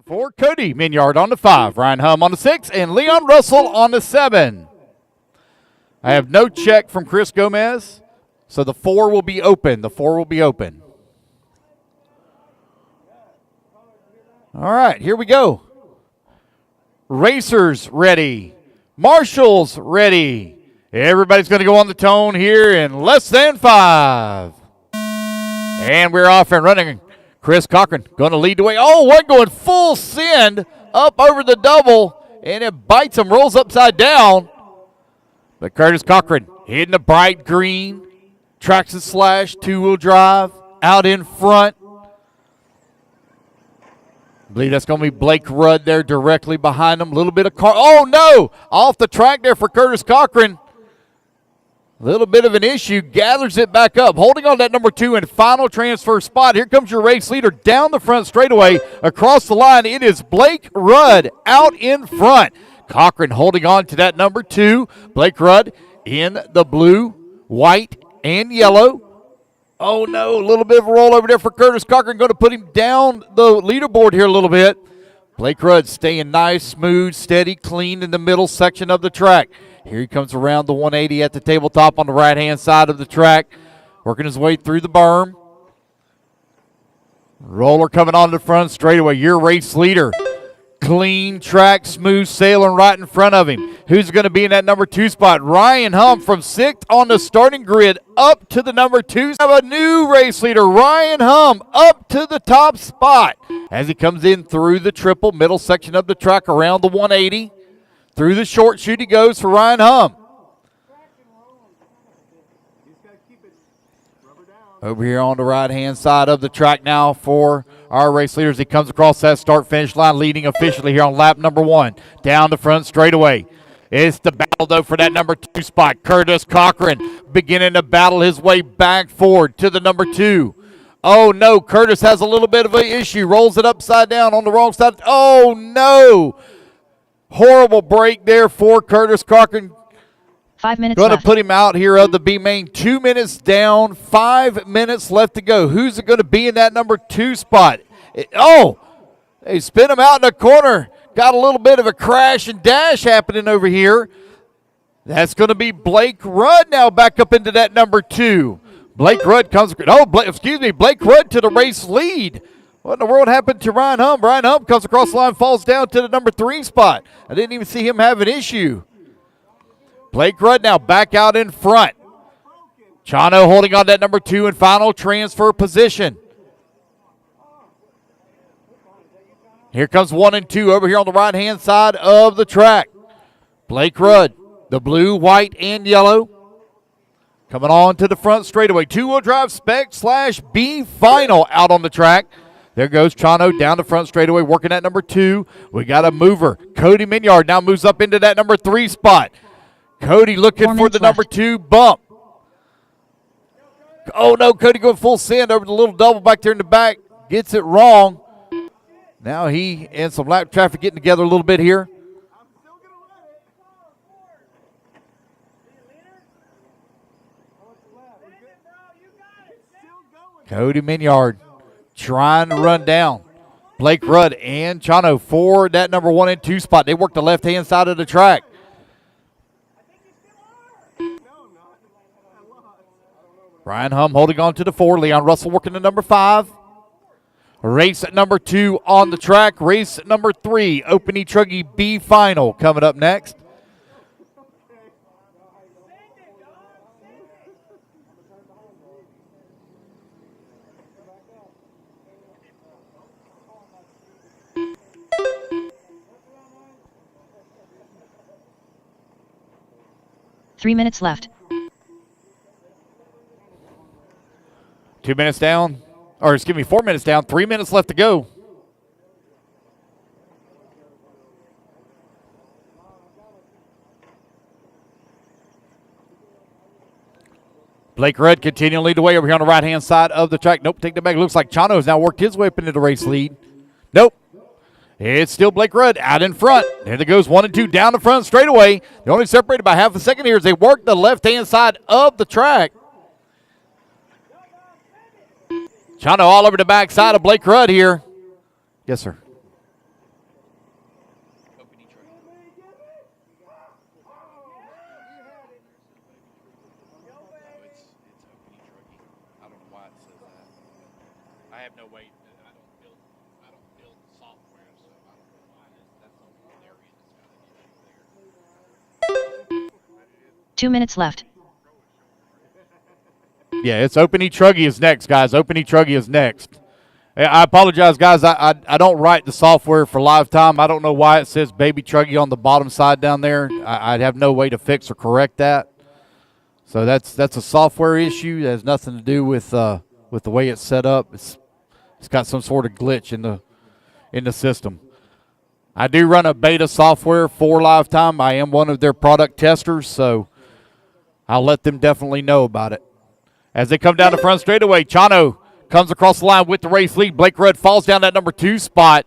4, Cody Minyard on the 5, Ryan Hum on the 6, and Leon Russell on the 7. I have no check from Chris Gomez, so the 4 will be open. The 4 will be open. All right, here we go. Racers ready. Marshals ready. Everybody's going to go on the tone here in less than 5. And we're off and running. Chris Cochran going to lead the way. Oh, one going full send up over the double, and it bites him, rolls upside down. But Curtis Cochran hitting the bright green. Tracks and slash, two-wheel drive, out in front. I believe that's going to be Blake Rudd there directly behind him. A little bit of car. Oh, no! Off the track there for Curtis Cochran. A little bit of an issue. Gathers it back up. Holding on that number 2 and final transfer spot. Here comes your race leader down the front straightaway. Across the line, it is Blake Rudd out in front. Cochran holding on to that number 2. Blake Rudd in the blue, white, and yellow. Oh, no, a little bit of a roll over there for Curtis Cochran. Going to put him down the leaderboard here a little bit. Blake Rudd staying nice, smooth, steady, clean in the middle section of the track. Here he comes around the 180 at the tabletop on the right-hand side of the track, working his way through the berm. Roller coming on the front straightaway. Your race leader. Clean track, smooth sailing right in front of him. Who's going to be in that number 2 spot? Ryan Hum from 6th on the starting grid up to the number 2. Have a new race leader, Ryan Hum, up to the top spot as he comes in through the triple middle section of the track around the 180. Through the short chute he goes for Ryan Hum. Over here on the right-hand side of the track now for our race leaders. He comes across that start-finish line, leading officially here on lap number 1. Down the front straightaway. It's the battle, though, for that number 2 spot. Curtis Cochran beginning to battle his way back forward to the number 2. Oh, no, Curtis has a little bit of an issue. Rolls it upside down on the wrong side. Oh, no. Horrible break there for Curtis Cochran. 5 minutes left. Going to put him out here of the B main. 2 minutes down, 5 minutes left to go. Who's it going to be in that number 2 spot? They spin him out in the corner. Got a little bit of a crash and dash happening over here. That's going to be Blake Rudd now back up into that number 2. Blake Rudd comes. Blake Rudd to the race lead. What in the world happened to Ryan Hum? Ryan Hum comes across the line, falls down to the number 3 spot. I didn't even see him have an issue. Blake Rudd now back out in front. Chano holding on that number 2 in final transfer position. Here comes 1 and 2 over here on the right-hand side of the track. Blake Rudd, the blue, white, and yellow. Coming on to the front straightaway. Two-wheel drive spec / B final out on the track. There goes Chano down the front straightaway, working at number 2. We got a mover. Cody Minyard now moves up into that number 3 spot. Cody looking for the number 2 bump. Oh, no, Cody going full send over the little double back there in the back. Gets it wrong. Now he and some lap traffic getting together a little bit here. Cody Minyard trying to run down Blake Rudd and Chano for that number 1 and 2 spot. They work the left-hand side of the track. Ryan Hum holding on to the 4. Leon Russell working the number 5. Race at number 2 on the track. Race at number 3, Open Truggy B final coming up next. Three minutes left. 2 minutes down, 4 minutes down, 3 minutes left to go. Blake Rudd continuing to lead the way over here on the right-hand side of the track. Nope, take that back. Looks like Chano has now worked his way up into the race lead. Nope. It's still Blake Rudd out in front. There they goes 1 and 2 down the front straightaway. They're only separated by half a second here as they work the left-hand side of the track. Chano all over the back side of Blake Rudd here. Yes, sir. it says that. I have no way. I don't build software, so I don't know why that's the one area that's got an issue there. 2 minutes left. Yeah, it's Open E Truggy is next, guys. Open E Truggy is next. I apologize, guys. I don't write the software for Lifetime. I don't know why it says Baby Truggy on the bottom side down there. I'd have no way to fix or correct that. So that's a software issue. It has nothing to do with the way it's set up. It's got some sort of glitch in the system. I do run a beta software for Lifetime. I am one of their product testers, so I'll let them definitely know about it. As they come down the front straightaway, Chano comes across the line with the race lead. Blake Rudd falls down that number 2 spot.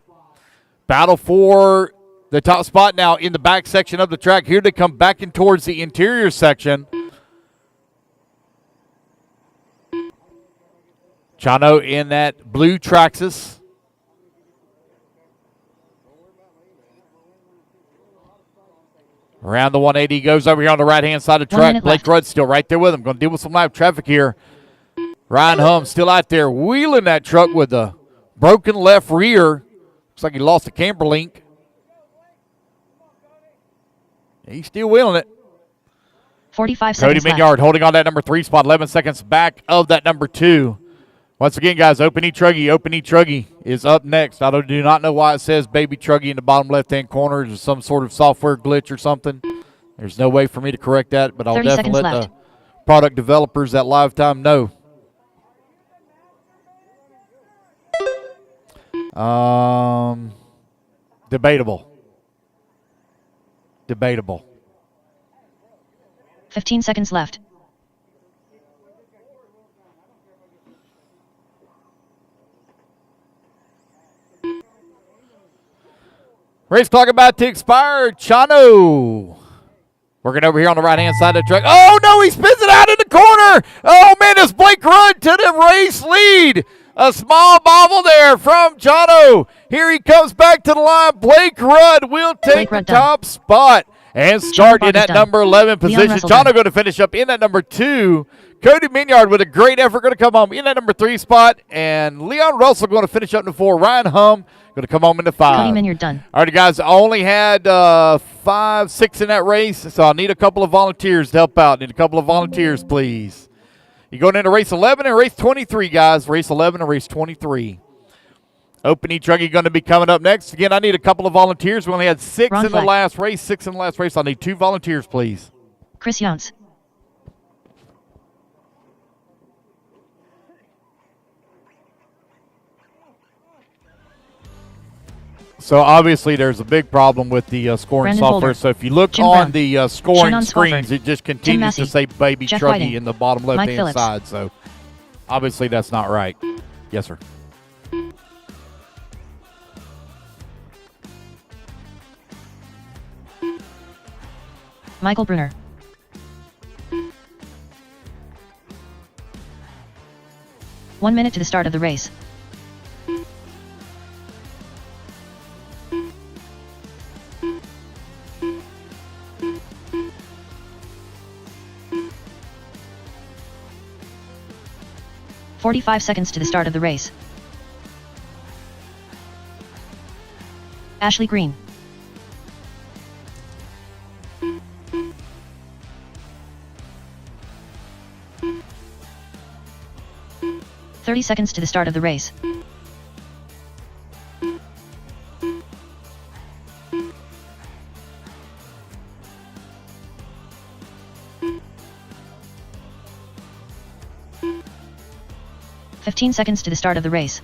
Battle for the top spot now in the back section of the track. Here they come back in towards the interior section. Chano in that blue Traxxas. Around the 180 goes over here on the right-hand side of the track. Blake Rudd still right there with him. Going to deal with some live traffic here. Ryan Hum still out there wheeling that truck with a broken left rear. Looks like he lost the camber link. He's still wheeling it. 45 seconds Cody Minyard holding on that number 3 spot, 11 seconds back of that number 2. Once again, guys, Open E Truggy is up next. I do not know why it says Baby Truggy in the bottom left-hand corner. Is some sort of software glitch or something? There's no way for me to correct that, but I'll definitely let the product developers at Lifetime know. Debatable. 15 seconds left. Race clock about to expire. Chano working over here on the right-hand side of the track. Oh, no, he spins it out in the corner. Oh, man, it's Blake Rudd to the race lead. A small bobble there from Chano. Here he comes back to the line. Blake Rudd will take the top spot and start in that number 11 position. Chano going to finish up in that number 2. Cody Minyard with a great effort going to come home in that number 3 spot. And Leon Russell going to finish up in the 4. Ryan Hum going to come home in the 5. Cody Minyard done. All right, guys. I only had 5, 6 in that race, so I need a couple of volunteers to help out. Need a couple of volunteers, please. You're going into race 11 and race 23, guys. Race 11 and race 23. Open E Truggy going to be coming up next. Again, I need a couple of volunteers. We only had 6 in the last race. 6 in the last race. I need 2 volunteers, please. Chris Yance. So obviously there's a big problem with the scoring Brandon software. Holder. So if you look Jim on Brown. the scoring Shannon screens, Swafford. it just continues to say Baby Jeff Truggy Whiting. in the bottom Mike left-hand Phillips. side. So obviously that's not right. Yes, sir. Michael Brunner. One minute to the start of the race. "45 seconds to the start of the race. Ashley Green. "30 seconds to the start of the race. "15 seconds to the start of the race.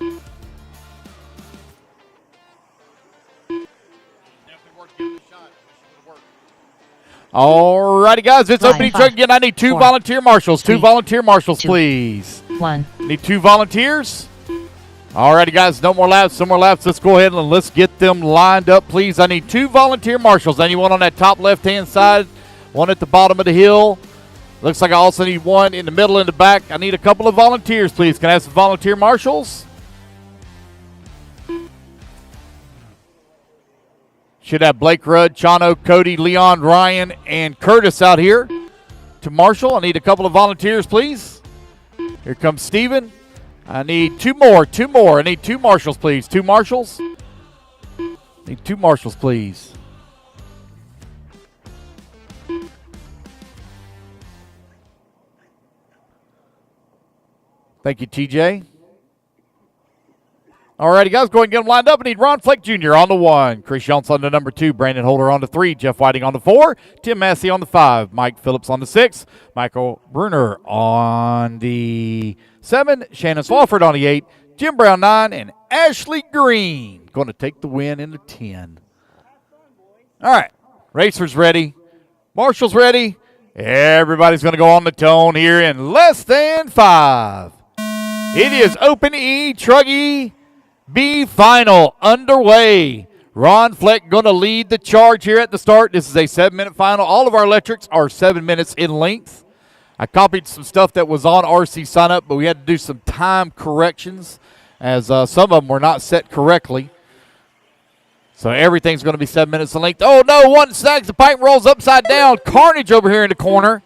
All righty, guys. It's Open E Truggy again. I need 2 4, volunteer marshals. 2 3, volunteer marshals, 2, please. 1. Need 2 volunteers. All righty, guys. No more laps. No more laps. Let's go ahead and let's get them lined up, please. I need 2 volunteer marshals. I need one on that top left-hand side, one at the bottom of the hill. Looks like I also need one in the middle and the back. I need a couple of volunteers, please. Can I have some volunteer marshals? Should have Blake Rudd, Chano, Cody, Leon, Ryan, and Curtis out here to marshal. I need a couple of volunteers, please. Here comes Steven. I need two more. I need two marshals, please. Two marshals. Need two marshals, please. Thank you, TJ. All righty, guys, go ahead and get them lined up. I need Ron Fleck Jr. on the 1, Chris Johnson on the number 2, Brandon Holder on the 3, Jeff Whiting on the 4, Tim Massey on the 5, Mike Phillips on the 6, Michael Bruner on the 7, Shannon Swafford on the 8, Jim Brown 9, and Ashley Green going to take the win in the 10. All right, racers ready, marshals ready. Everybody's going to go on the tone here in less than 5. It is Open E Truggy B final underway. Ron Fleck going to lead the charge here at the start. This is a 7-minute final. All of our electrics are 7 minutes in length. I copied some stuff that was on RC sign up, but we had to do some time corrections as some of them were not set correctly. So everything's going to be 7 minutes in length. Oh, no, one snags the pipe, rolls upside down. Carnage over here in the corner.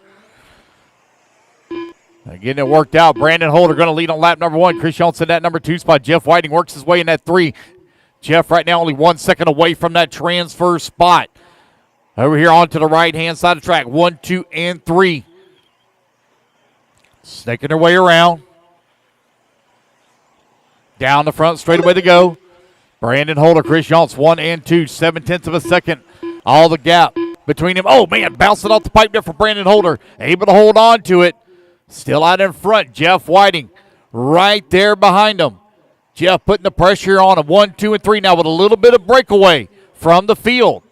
Getting it worked out. Brandon Holder going to lead on lap number 1. Chris Johnson that number 2 spot. Jeff Whiting works his way in that 3. Jeff right now only 1 second away from that transfer spot. Over here onto the right-hand side of the track. 1, 2, and 3. Snaking their way around. Down the front, straight away to go. Brandon Holder, Chris Johnson, 1 and 2, 7/10 of a second. All the gap between them. Oh, man, bouncing off the pipe there for Brandon Holder. Able to hold on to it. Still out in front, Jeff Whiting right there behind him. Jeff putting the pressure on him. 1, 2, and 3 now with a little bit of breakaway from the field.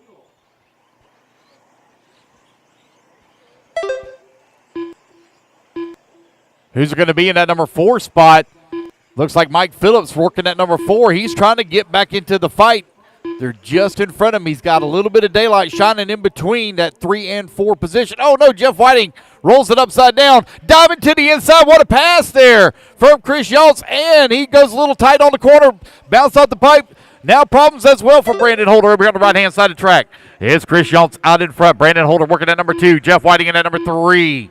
Who's going to be in that number 4 spot? Looks like Mike Phillips working at number 4. He's trying to get back into the fight. They're just in front of him. He's got a little bit of daylight shining in between that 3 and 4 position. Oh, no, Jeff Whiting rolls it upside down. Diving to the inside. What a pass there from Chris Jones. And he goes a little tight on the corner. Bounce off the pipe. Now problems as well for Brandon Holder over here on the right-hand side of the track. It's Chris Jones out in front. Brandon Holder working at number 2. Jeff Whiting in at number 3.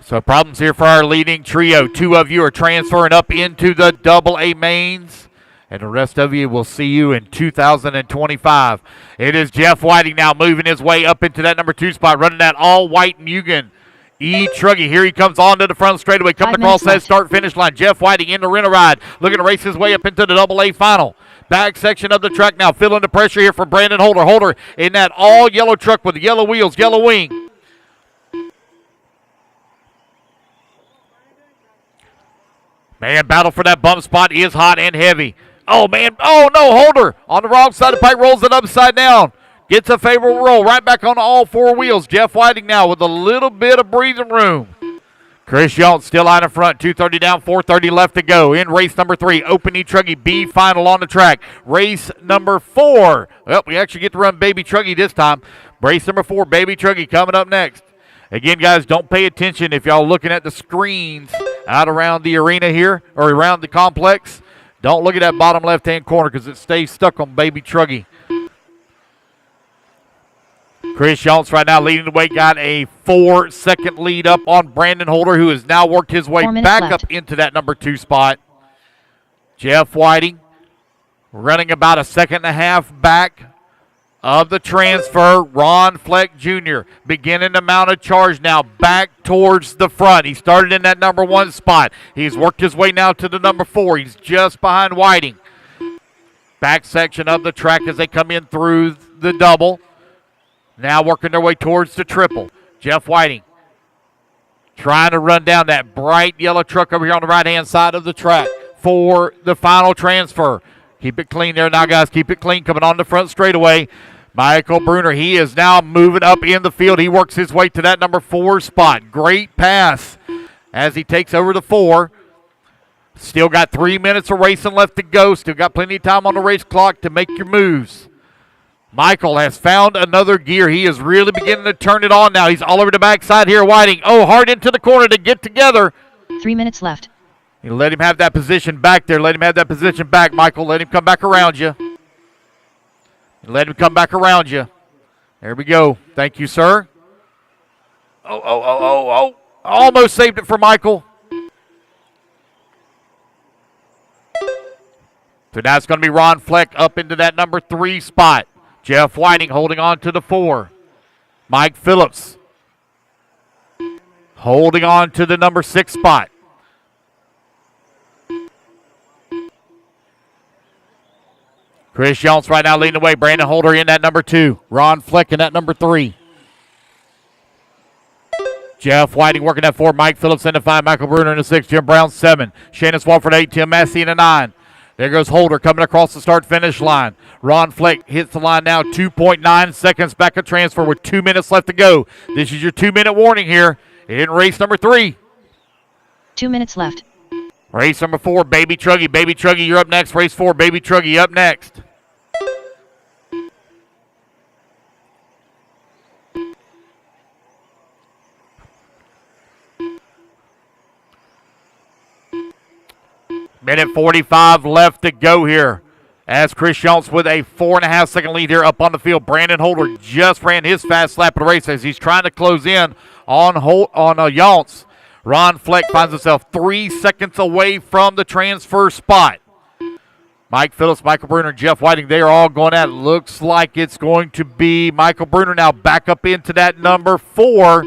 So problems here for our leading trio. 2 of you are transferring up into the AA mains. And the rest of you will see you in 2025. It is Jeff Whiting now moving his way up into that number 2 spot, running that all-white Mugen. E. Truggy, here he comes on to the front straightaway, coming across that start-finish line. Jeff Whiting in the rent-a-ride, looking to race his way up into the AA final. Back section of the track now, feeling the pressure here for Brandon Holder. Holder in that all-yellow truck with the yellow wheels, yellow wing. Man, battle for that bump spot is hot and heavy. Oh, man. Oh, no. Holder on the wrong side of the pipe, rolls it upside down. Gets a favorable roll right back on all 4 wheels. Jeff Whiting now with a little bit of breathing room. Chris Schultz still out in front. 2:30 down, 4:30 left to go. In race number 3, Open E Truggy B final on the track. Race number 4. Well, we actually get to run Baby Truggy this time. Race number 4, Baby Truggy coming up next. Again, guys, don't pay attention if y'all looking at the screens out around the arena here or around the complex. Don't look at that bottom left-hand corner because it stays stuck on Baby Truggy. Chris Schultz right now leading the way, got a 4-second lead up on Brandon Holder, who has now worked his way back up into that number 2 spot. Jeff Whiting running about a 1.5 back of the transfer. Ron Fleck Jr. beginning to mount a charge now back towards the front. He started in that number 1 spot. He's worked his way now to the number 4. He's just behind Whiting. Back section of the track as they come in through the double. Now working their way towards the triple. Jeff Whiting trying to run down that bright yellow truck over here on the right-hand side of the track for the final transfer. Keep it clean there now, guys. Keep it clean coming on the front straightaway. Michael Bruner, he is now moving up in the field. He works his way to that number 4 spot. Great pass as he takes over the 4. Still got 3 minutes of racing left to go. Still got plenty of time on the race clock to make your moves. Michael has found another gear. He is really beginning to turn it on now. He's all over the backside here, Whiting. Oh, hard into the corner to get together. 3 minutes left. You let him have that position back there. Let him have that position back, Michael. Let him come back around you. Let him come back around you. There we go. Thank you, sir. Oh. Almost saved it for Michael. So now it's going to be Ron Fleck up into that number 3 spot. Jeff Whiting holding on to the 4. Mike Phillips holding on to the number 6 spot. Chris Jones right now leading the way. Brandon Holder in that number 2. Ron Fleck in that number 3. Jeff Whiting working that 4. Mike Phillips in the 5. Michael Bruner in the 6. Jim Brown 7. Shannon Swafford 8. Tim Massey in the 9. There goes Holder coming across the start-finish line. Ron Fleck hits the line now. 2.9 seconds back of transfer with 2 minutes left to go. This is your 2-minute warning here in race number 3. 2 minutes left. Race number 4, Baby Truggy. Baby Truggy, you're up next. Race 4, Baby Truggy, up next. Minute 45 left to go here. As Chris Jones with a 4.5 second lead here up on the field. Brandon Holder just ran his fast lap of the race as he's trying to close in on Jones. Ron Fleck finds himself 3 seconds away from the transfer spot. Mike Phillips, Michael Bruner, Jeff Whiting, they are all going at it. Looks like it's going to be Michael Bruner now back up into that number 4.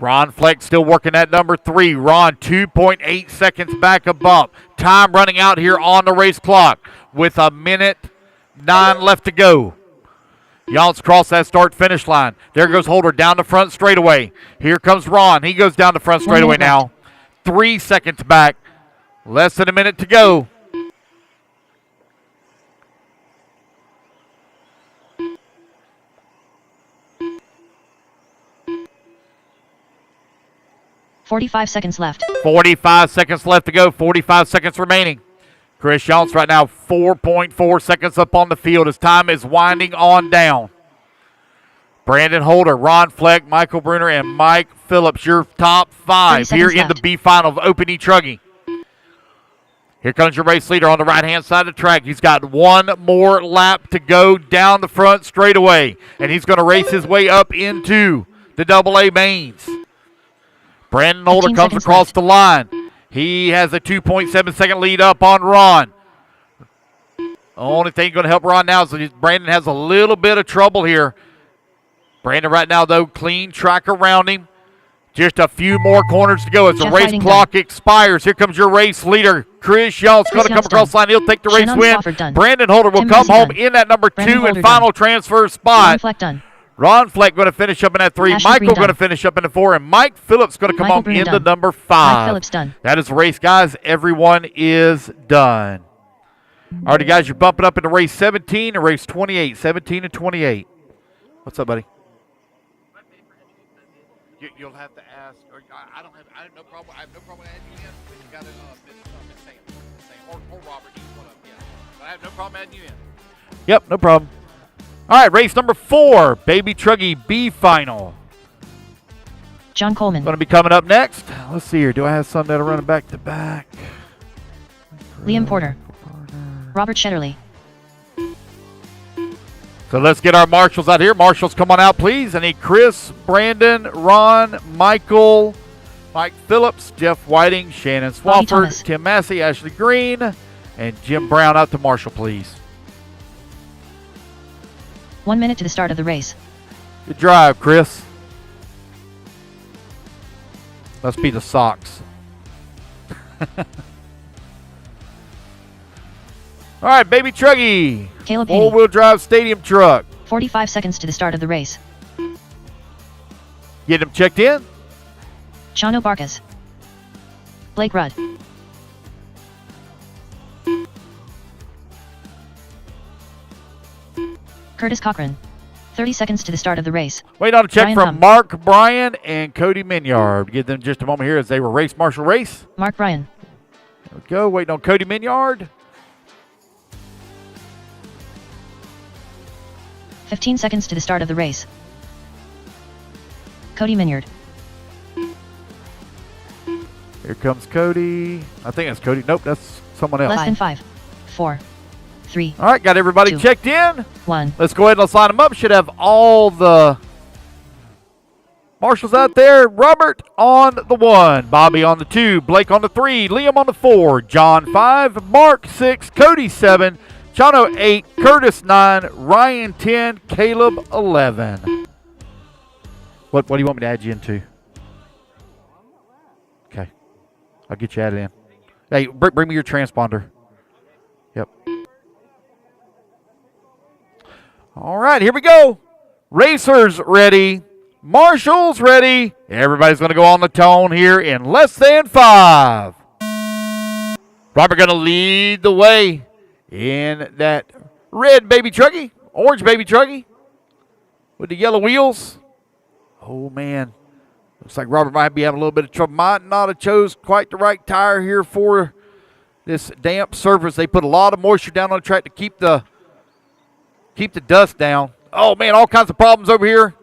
Ron Fleck still working at number 3. Ron, 2.8 seconds back a bump. Time running out here on the race clock with a minute 9 left to go. Jones cross that start-finish line. There goes Holder down the front straightaway. Here comes Ron. He goes down the front straightaway now. 3 seconds back. Less than a minute to go. .45 seconds left. 45 seconds left to go. 45 seconds remaining. Chris Jones right now 4.4 seconds up on the field. His time is winding on down. Brandon Holder, Ron Fleck, Michael Bruner, and Mike Phillips, your top 5 here in the B final of Open E-Truggy. Here comes your race leader on the right-hand side of the track. He's got one more lap to go down the front straightaway, and he's going to race his way up into the AA mains. Brandon Holder comes across the line. He has a 2.7 second lead up on Ron. The only thing going to help Ron now is that Brandon has a little bit of trouble here. Brandon right now, though, clean track around him. Just a few more corners to go as the race clock expires. Here comes your race leader, Chris Jones, going to come across the line. He'll take the race win. Brandon Holder will come home in that number 2 and final transfer spot. Ron Fleck going to finish up in that 3. Michael going to finish up in the 4. And Mike Phillips going to come home in the number 5. Mike Phillips done. That is the race, guys. Everyone is done. All right, guys, you're bumping up into race 17 and race 28. 17 and 28. What's up, buddy? You'll have to ask. Or I have no problem. I have no problem adding you in. But you got to Miss Sam or Robert. Either one of them. Yeah. But I have no problem adding you in. Yep, no problem. All right, race number 4, Baby Truggy B final. John Coleman. Going to be coming up next. Let's see here. Do I have some that are running back to back? Liam Porter. Robert Shetterly. So let's get our marshals out here. Marshals, come on out, please. I need Chris, Brandon, Ron, Michael, Mike Phillips, Jeff Whiting, Shannon Swafford, Tim Massey, Ashley Green, and Jim Brown out to marshal, please. 1 minute to the start of the race. Good drive, Chris. Must be the socks. All right, Baby Truggy. Caleb Four-wheel drive stadium truck. 45 seconds to the start of the race. Get him checked in. Chano Barkas. Blake Rudd. Curtis Cochran. 30 seconds to the start of the race. Wait on a check Brian from Hum. Mark Bryan and Cody Minyard. Give them just a moment here as they were race marshal race. Mark Bryan. There we go. Waiting on Cody Minyard. 15 seconds to the start of the race. Cody Minyard. Here comes Cody. I think that's Cody. Nope, that's someone else. Less than 5, 4, 3. All right, got everybody 2, checked in. 1. Let's go ahead and let's line them up. Should have all the Marshall's out there. Robert on the 1. Bobby on the 2. Blake on the 3. Liam on the 4. John 5. Mark 6. Cody 7. Chano 8. Curtis 9. Ryan 10. Caleb 11. What do you want me to add you into? Okay. I'll get you added in. Hey, bring me your transponder. Yep. All right, here we go. Racers ready. Marshall's ready. Everybody's going to go on the tone here in less than 5. Robert going to lead the way in that red baby truckie, orange baby truckie with the yellow wheels. Oh, man. Looks like Robert might be having a little bit of trouble. Might not have chose quite the right tire here for this damp surface. They put a lot of moisture down on the track to keep the dust down. Oh, man, all kinds of problems over here.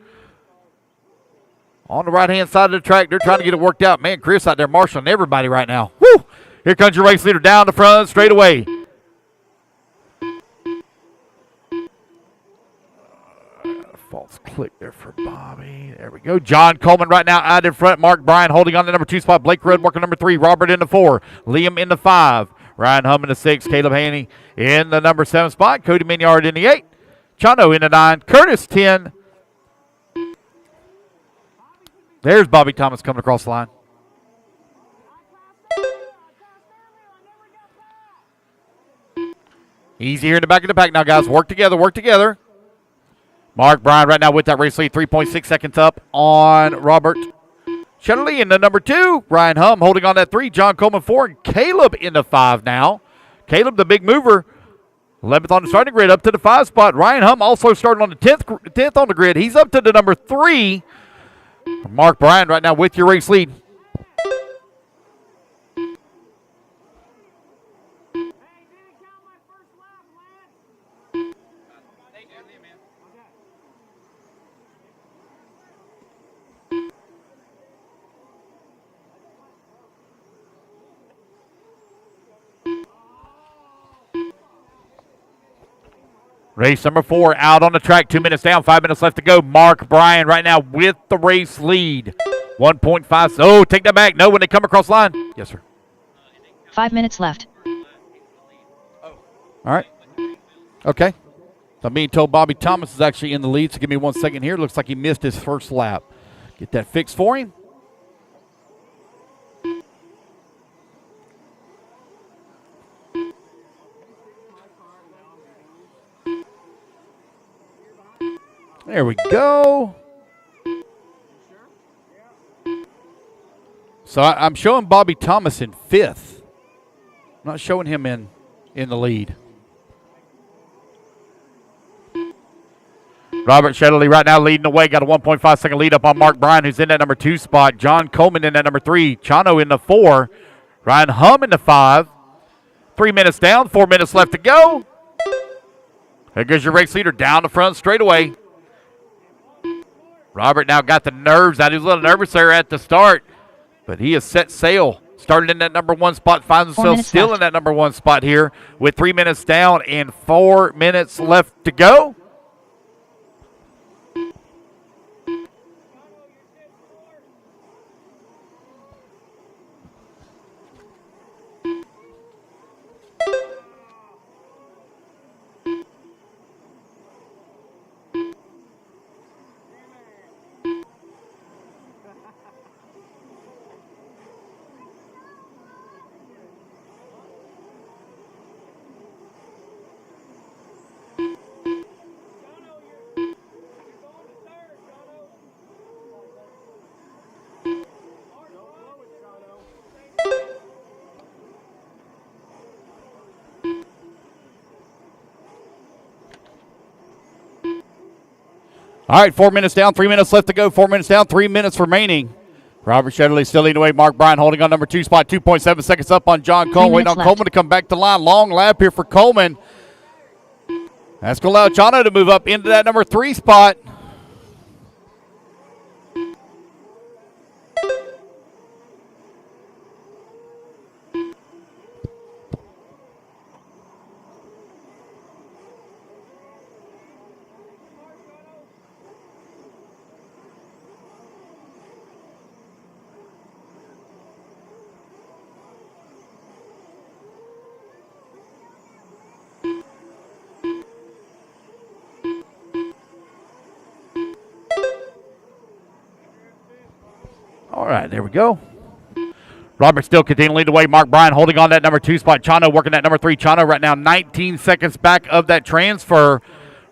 On the right-hand side of the track, they're trying to get it worked out. Man, Chris out there marshaling everybody right now. Woo! Here comes your race leader down the front, straight away. False click there for Bobby. There we go. John Coleman right now out in front. Mark Bryan holding on to number 2 spot. Blake Rudd working number 3. Robert in the 4. Liam in the 5. Ryan Hum in the 6. Caleb Haney in the number 7 spot. Cody Minyard in the 8. Chano in the 9. Curtis 10. There's Bobby Thomas coming across the line. Easy here in the back of the pack now, guys. Work together, work together. Mark Bryan right now with that race lead. 3.6 seconds up on Robert Shetterly in the number 2. Ryan Hum holding on that 3. John Coleman 4. And Caleb in the 5 now. Caleb, the big mover. 11th on the starting grid, up to the 5 spot. Ryan Hum also starting on the 10th on the grid. He's up to the number 3. Mark Bryan right now with your race lead. Race number 4 out on the track. 2 minutes down, 5 minutes left to go. Mark Bryan right now with the race lead. 1.5. Oh, take that back. No, when they come across the line. Yes, sir. 5 minutes left. All right. Okay. So I'm being told Bobby Thomas is actually in the lead, so give me 1 second here. Looks like he missed his first lap. Get that fixed for him. There we go. So I'm showing Bobby Thomas in 5th. I'm not showing him in the lead. Robert Shetterly right now leading the way. Got a 1.5 second lead up on Mark Bryan, who's in that number 2 spot. John Coleman in that number 3. Chano in the 4. Ryan Hum in the 5. 3 minutes down, 4 minutes left to go. There goes your race leader down the front straight away. Robert now got the nerves out. He was a little nervous there at the start, but he has set sail. Started in that number 1 spot, finds himself still left in that number 1 spot here with 3 minutes down and 4 minutes left to go. All right, 4 minutes down, 3 minutes left to go. 4 minutes down, 3 minutes remaining. Robert Shetterly still leading away. Mark Bryan holding on number 2 spot. 2.7 seconds up on John Coleman. Waiting on left. Coleman to come back to line. Long lap here for Coleman. That's going to allow Chano to move up into that number 3 spot. All right, there we go. Robert still continuing to lead the way. Mark Bryan holding on that number 2 spot. Chano working that number 3. Chano right now 19 seconds back of that transfer.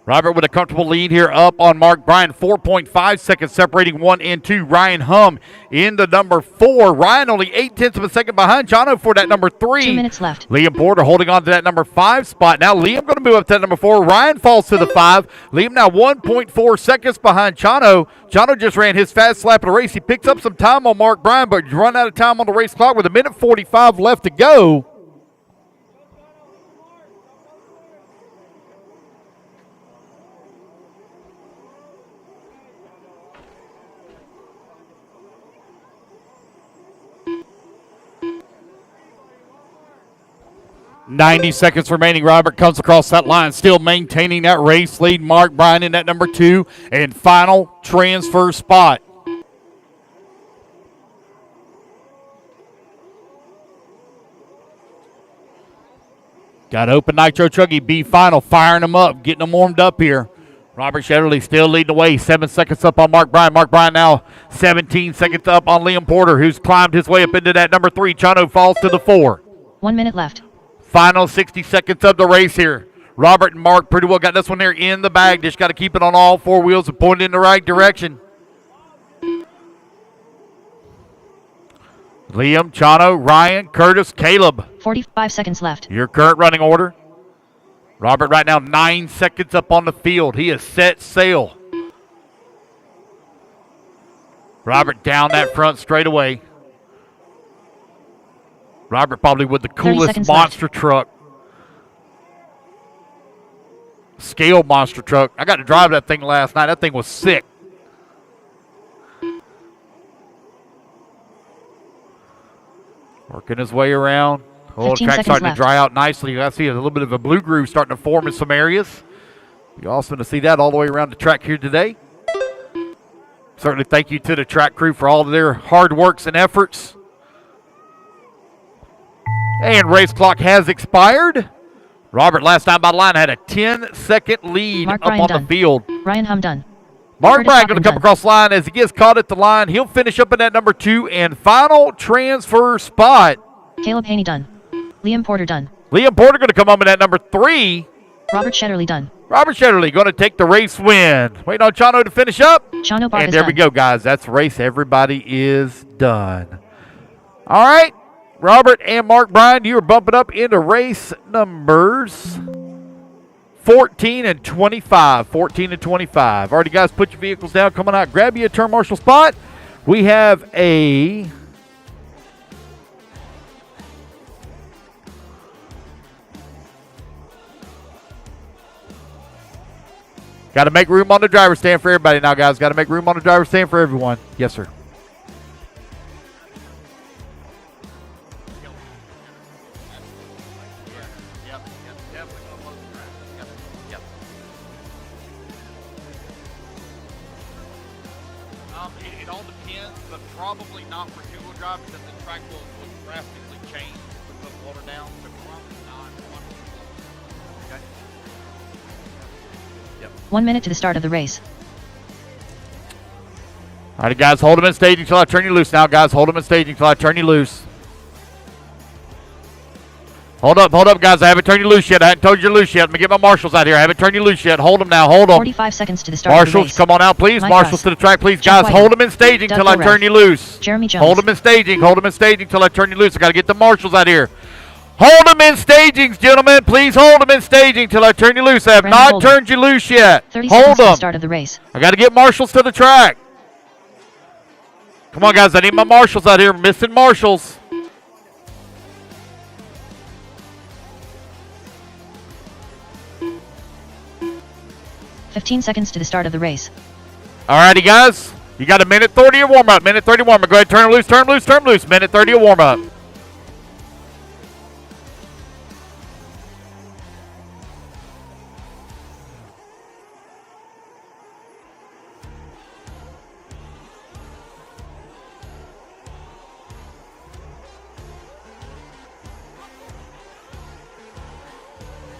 Robert with a comfortable lead here up on Mark Bryan. 4.5 seconds separating 1 and 2. Ryan Hum in the number 4. Ryan only 0.8 of a second behind Chano for that number 3. 2 minutes left. Liam Porter holding on to that number 5 spot. Now Liam going to move up to that number 4. Ryan falls to the 5. Liam now 1.4 seconds behind Chano. Chano just ran his fast lap of the race. He picks up some time on Mark Bryan, but run out of time on the race clock with 1:45 left to go. .90 seconds remaining. Robert comes across that line, still maintaining that race lead. Mark Bryan in that number 2 and final transfer spot. Got open nitro chuggy B final, firing them up, getting them warmed up here. Robert Shetterly still leading the way, 7 seconds up on Mark Bryan. Mark Bryan now 17 seconds up on Liam Porter, who's climbed his way up into that number 3. Chano falls to the 4. 1 minute left. Final 60 seconds of the race here. Robert and Mark pretty well got this one there in the bag. Just got to keep it on all 4 wheels and point it in the right direction. Liam, Chano, Ryan, Curtis, Caleb. 45 seconds left. Your current running order. Robert right now 9 seconds up on the field. He has set sail. Robert down that front straight away. Robert probably with the coolest monster truck. Scale monster truck. I got to drive that thing last night. That thing was sick. Working his way around. Oh, the track's starting to dry out nicely. You got to see a little bit of a blue groove starting to form in some areas. You're also going to see that all the way around the track here today. Certainly thank you to the track crew for all of their hard works and efforts. And race clock has expired. Robert, last time by the line, had a 10-second lead up on the field. Ryan Hum done. Mark Bryan going to come across the line as he gets caught at the line. He'll finish up in that number 2 and final transfer spot. Caleb Haney done. Liam Porter done. Liam Porter going to come up in that number 3. Robert Shetterly done. Robert Shetterly going to take the race win. Waiting on Chano to finish up. Chano Bart and there we go, guys. That's the race. Everybody is done. All right. Robert and Mark Bryan, you are bumping up into race numbers 14 and 25. 14 and 25. All right, guys, put your vehicles down. Come on out. Grab you a turn marshal spot. We have a got to make room on the driver's stand for everybody now, guys. Got to make room on the driver's stand for everyone. Yes, sir. It all depends, but probably not for two-wheel drive because the track will drastically change with the water down. So probably not. Okay. Yep. 1 minute to the start of the race. All right, guys, hold them in staging until I turn you loose now, guys. Hold them in staging until I turn you loose. Hold up, guys. I haven't turned you loose yet. I haven't told you loose yet. Let me get my marshals out here. I haven't turned you loose yet. Hold them now. Hold them. 45 seconds to the start of the race. Marshals, come on out, please. Mike Marshals Russ. to the track, please. Jeff Guys, White. hold them in staging Doug until I Goref. turn you loose. Jeremy Jones. Hold them in staging. Hold them in staging until I turn you loose. I got to get the marshals out here. Hold them in stagings, gentlemen. Please hold them in staging until I turn you loose. I have Brandon not Holder. turned you loose yet. 30 Hold seconds to the them. start of the race. I got to get marshals to the track. Come on, guys. I need my marshals out here. Missing marshals. $15 seconds to the start of the race. All righty, guys. You got a minute 30 of warm-up. Minute 30 warm-up. Go ahead, turn loose, turn loose, turn loose. Minute 30 of warm-up.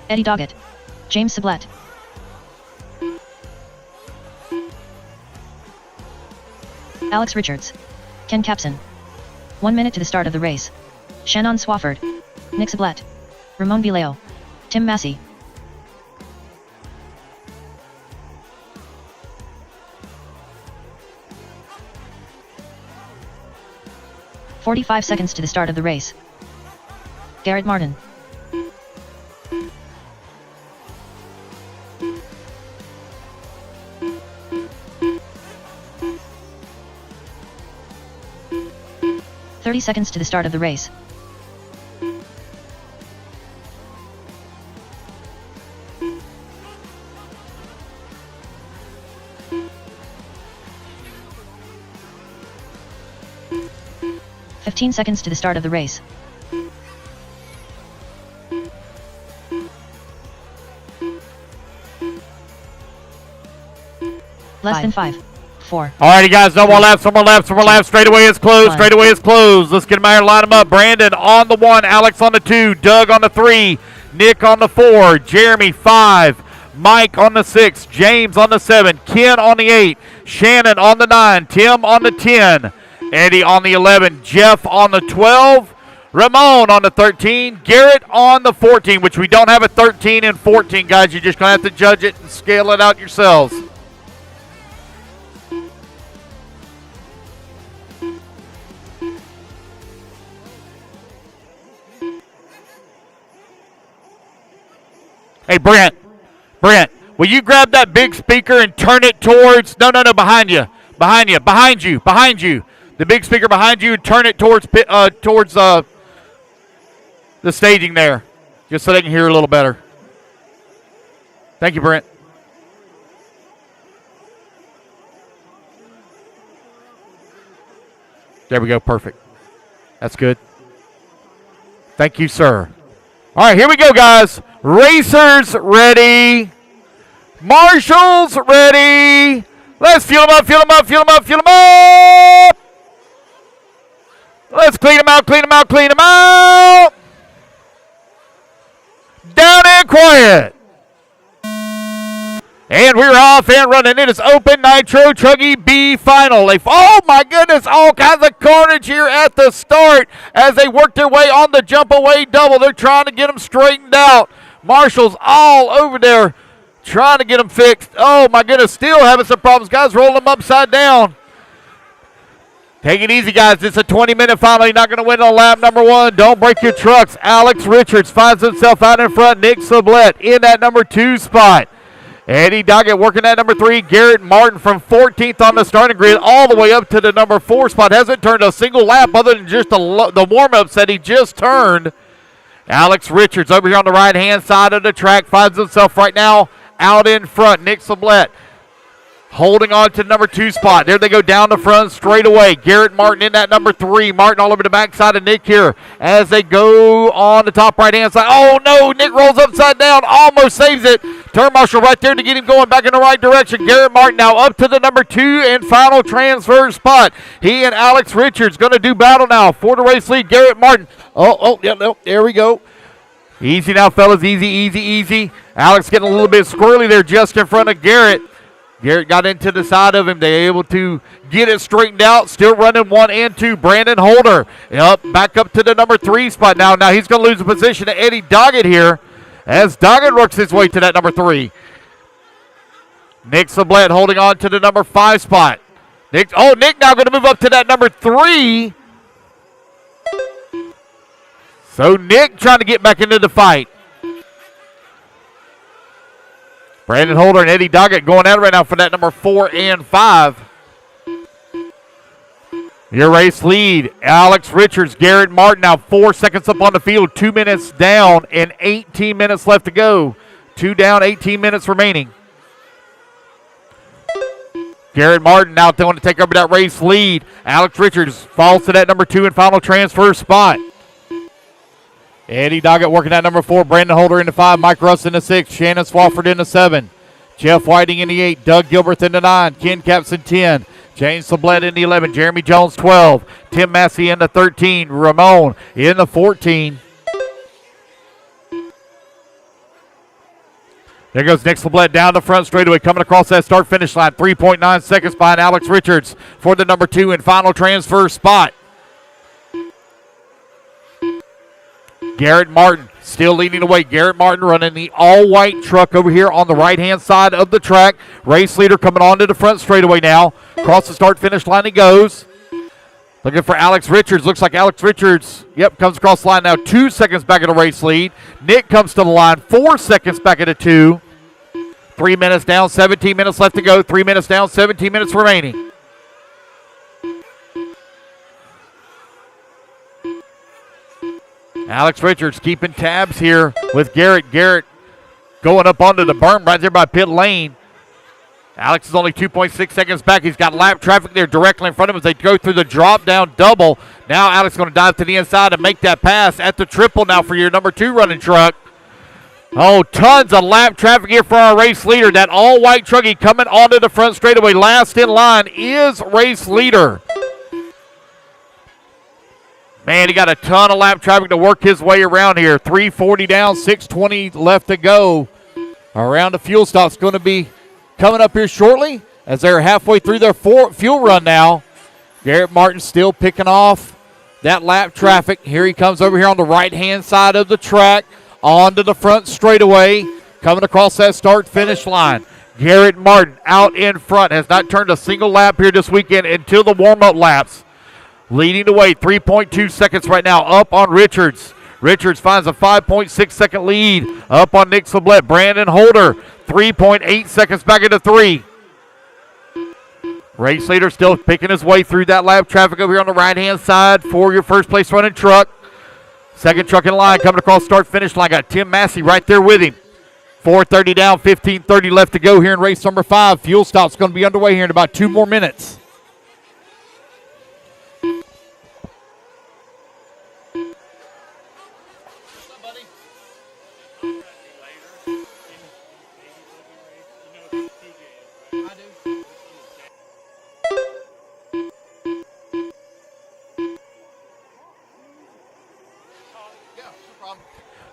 Eddie Doggett. James Sublette. Alex Richards. Ken Capson. 1 minute to the start of the race. Shannon Swafford. Nick Sablet. Ramon Vileo. Tim Massey. 45 seconds to the start of the race. Garrett Martin. "30 seconds to the start of the race. "15 seconds to the start of the race. Less than 5, 4. All righty, guys, no more laps, no more laps, no more laps. Straightaway is closed, straightaway is closed. Let's get them out here, line them up. Brandon on the 1, Alex on the 2, Doug on the 3, Nick on the 4, Jeremy 5, Mike on the 6, James on the 7, Ken on the 8, Shannon on the 9, Tim on the 10, Eddie on the 11, Jeff on the 12, Ramon on the 13, Garrett on the 14, which we don't have a 13 and 14, guys. You're just going to have to judge it and scale it out yourselves. Hey, Brent, will you grab that big speaker and turn it towards, no, behind you. The big speaker behind you, turn it towards the staging there, just so they can hear a little better. Thank you, Brent. There we go, perfect. That's good. Thank you, sir. All right, here we go, guys. Racers ready. Marshals ready. Let's fuel them up. Let's clean them out. Down and quiet. And we're off and running. It is Open Nitro Chuggy B Final. Oh my goodness, all kinds of carnage here at the start as they work their way on the jump away double. They're trying to get them straightened out. Marshall's all over there trying to get them fixed. Oh my goodness, still having some problems. Guys, rolling them upside down. Take it easy, guys. It's a 20-minute final. You're not going to win on lap number 1. Don't break your trucks. Alex Richards finds himself out in front. Nick Sablet in that number 2 spot. Eddie Doggett working at number 3. Garrett Martin from 14th on the starting grid all the way up to the number 4 spot. Hasn't turned a single lap other than just the warm-ups that he just turned. Alex Richards over here on the right-hand side of the track finds himself right now out in front. Nick Sablet holding on to the number 2 spot. There they go down the front straight away. Garrett Martin in that number 3. Martin all over the backside of Nick here as they go on the top right-hand side. Oh, no, Nick rolls upside down, almost saves it. Turn marshal right there to get him going back in the right direction. Garrett Martin now up to the number 2 and final transfer spot. He and Alex Richards going to do battle now for the race lead. Garrett Martin. There we go. Easy now, fellas. Easy. Alex getting a little bit squirrely there just in front of Garrett. Garrett got into the side of him. They able to get it straightened out. Still running 1 and 2. Brandon Holder back up to the number 3 spot now. Now he's going to lose the position to Eddie Doggett here as Doggett works his way to that number 3. Nick Sablet holding on to the number 5 spot. Nick now going to move up to that number 3. So Nick trying to get back into the fight. Brandon Holder and Eddie Doggett going at it right now for that number 4 and 5. Your race lead, Alex Richards, Garrett Martin now 4 seconds up on the field, 2 minutes down and 18 minutes left to go. 2 down, 18 minutes remaining. Garrett Martin now going to take over that race lead. Alex Richards falls to that number 2 and final transfer spot. Eddie Doggett working at number 4. Brandon Holder in the 5. Mike Russ in the 6. Shannon Swafford in the 7. Jeff Whiting in the 8. Doug Gilbert in the 9. Ken Capson 10. James Sablet in the 11. Jeremy Jones 12. Tim Massey in the 13. Ramon in the 14. There goes Nick Sublette down the front straightaway, coming across that start-finish line. 3.9 seconds behind Alex Richards for the number 2 and final transfer spot. Garrett Martin still leading the way. Garrett Martin running the all-white truck over here on the right-hand side of the track. Race leader coming onto the front straightaway now. Across the start-finish line he goes. Looking for Alex Richards. Looks like Alex Richards, comes across the line now. 2 seconds back in the race lead. Nick comes to the line. 4 seconds back into 2. 3 minutes down, 17 minutes left to go. 3 minutes down, 17 minutes remaining. Alex Richards keeping tabs here with Garrett. Garrett going up onto the berm right there by pit lane. Alex is only 2.6 seconds back. He's got lap traffic there directly in front of him as they go through the drop-down double. Now Alex is going to dive to the inside and make that pass at the triple now for your number 2 running truck. Oh, tons of lap traffic here for our race leader. That all-white truckie coming onto the front straightaway. Last in line is race leader. Man, he got a ton of lap traffic to work his way around here. 340 down, 620 left to go. Around the fuel stop's going to be coming up here shortly as they're halfway through their fuel run now. Garrett Martin still picking off that lap traffic. Here he comes over here on the right-hand side of the track onto the front straightaway, coming across that start-finish line. Garrett Martin out in front, has not turned a single lap here this weekend until the warm-up laps. Leading the way, 3.2 seconds right now, up on Richards. Richards finds a 5.6 second lead up on Nick Sublette. Brandon Holder, 3.8 seconds back into 3. Race leader still picking his way through that lap traffic over here on the right-hand side for your first place running truck. Second truck in line coming across start-finish line. Got Tim Massey right there with him. 4:30 down, 15:30 left to go here in race number 5. Fuel stop's going to be underway here in about 2 more minutes.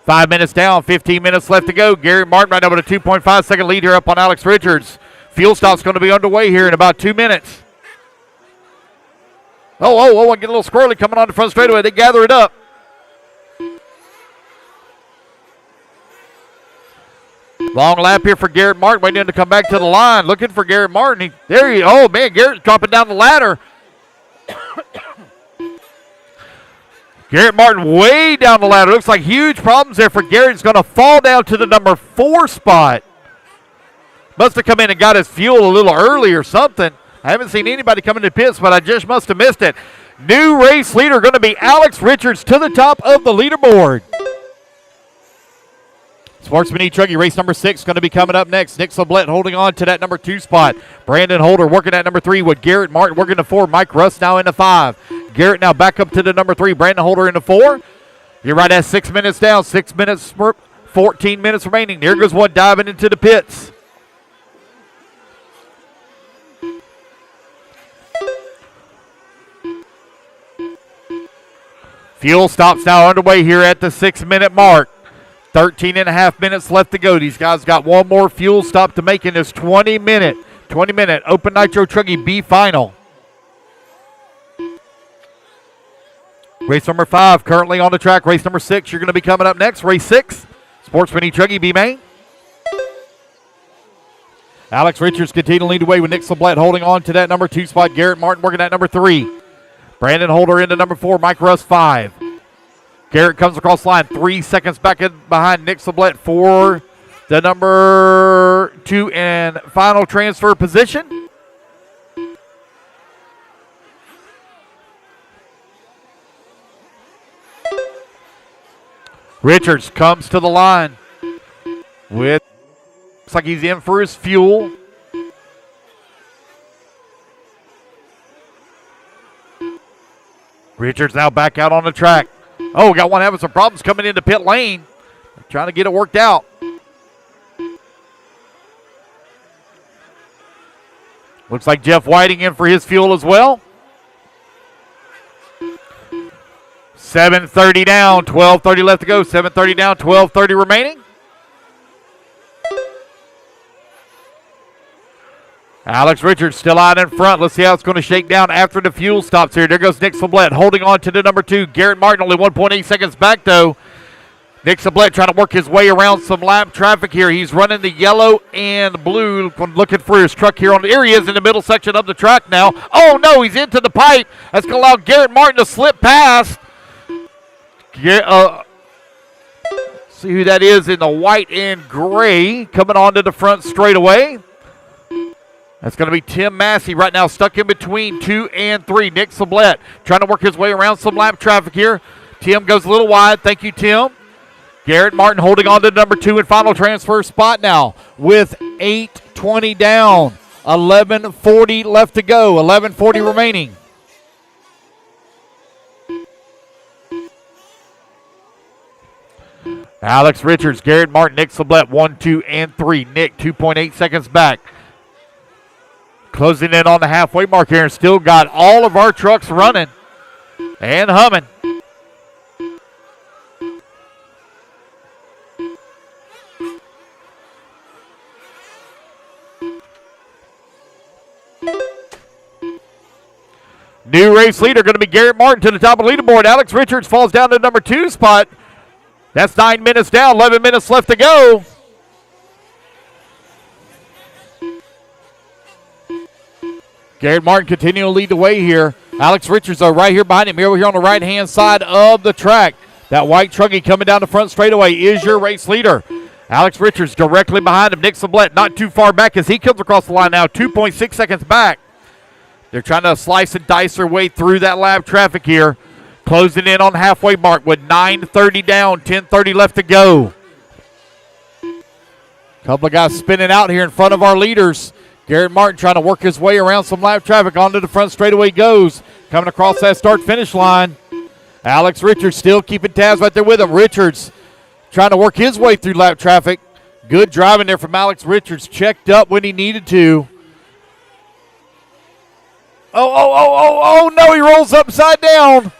Five minutes down, 15 minutes left to go. Garrett Martin right now with a 2.5 second lead here up on Alex Richards. Fuel stop's going to be underway here in about 2 minutes. Oh, I get a little squirrely coming on the front straightaway. They gather it up. Long lap here for Garrett Martin, waiting to come back to the line. Looking for Garrett Martin. Garrett's dropping down the ladder. Garrett Martin way down the ladder. Looks like huge problems there for Garrett. He's going to fall down to the number 4 spot. Must have come in and got his fuel a little early or something. I haven't seen anybody come into pits, but I just must have missed it. New race leader going to be Alex Richards to the top of the leaderboard. Sportsman E-Truckie, race number 6, going to be coming up next. Nick Sublette holding on to that number 2 spot. Brandon Holder working at number 3 with Garrett Martin working to 4. Mike Russ now into 5. Garrett now back up to the number 3. Brandon Holder into 4. You're right at 6 minutes down. 6 minutes, 14 minutes remaining. There goes one diving into the pits. Fuel stops now underway here at the 6-minute mark. 13 and a half minutes left to go. These guys got one more fuel stop to make in this 20-minute Open Nitro Truckie B final. Race number 5 currently on the track. Race number 6, you're going to be coming up next. Race 6, Sportsman E-Truckie B main. Alex Richards continuing to lead the way with Nick Sublette holding on to that number 2 spot. Garrett Martin working at number 3. Brandon Holder into number 4. Mike Russ 5. Garrett comes across the line 3 seconds back behind Nick Sublette for the number 2 and final transfer position. Richards comes to the line with, looks like he's in for his fuel. Richards now back out on the track. Oh, got one having some problems coming into pit lane. Trying to get it worked out. Looks like Jeff Whiting in for his fuel as well. 7:30 down, 12:30 left to go. 7:30 down, 12:30 remaining. Alex Richards still out in front. Let's see how it's going to shake down after the fuel stops here. There goes Nick Sublette holding on to the number 2. Garrett Martin only 1.8 seconds back, though. Nick Sublette trying to work his way around some lap traffic here. He's running the yellow and blue, looking for his truck here. Here he is in the middle section of the track now. Oh, no, he's into the pipe. That's going to allow Garrett Martin to slip past. See who that is in the white and gray coming onto the front straightaway. That's going to be Tim Massey right now, stuck in between 2 and 3. Nick Sublette trying to work his way around some lap traffic here. Tim goes a little wide. Thank you, Tim. Garrett Martin holding on to number 2 in final transfer spot now with 8:20 down. 11:40 left to go. 11:40 remaining. Alex Richards, Garrett Martin, Nick Sublette, 1, 2, and 3. Nick, 2.8 seconds back. Closing in on the halfway mark here and still got all of our trucks running and humming. New race leader going to be Garrett Martin to the top of the leaderboard. Alex Richards falls down to number 2 spot. That's 9 minutes down, 11 minutes left to go. Garrett Martin continuing to lead the way here. Alex Richards are right here behind him, over here on the right-hand side of the track. That white truggy coming down the front straightaway is your race leader. Alex Richards directly behind him. Nick Sublette not too far back as he comes across the line now, 2.6 seconds back. They're trying to slice and dice their way through that lap traffic here. Closing in on the halfway mark with 9:30 down, 10:30 left to go. Couple of guys spinning out here in front of our leaders. Garrett Martin trying to work his way around some lap traffic. Onto the front straightaway goes. Coming across that start-finish line. Alex Richards still keeping tabs right there with him. Richards trying to work his way through lap traffic. Good driving there from Alex Richards. Checked up when he needed to. Oh, no, he rolls upside down.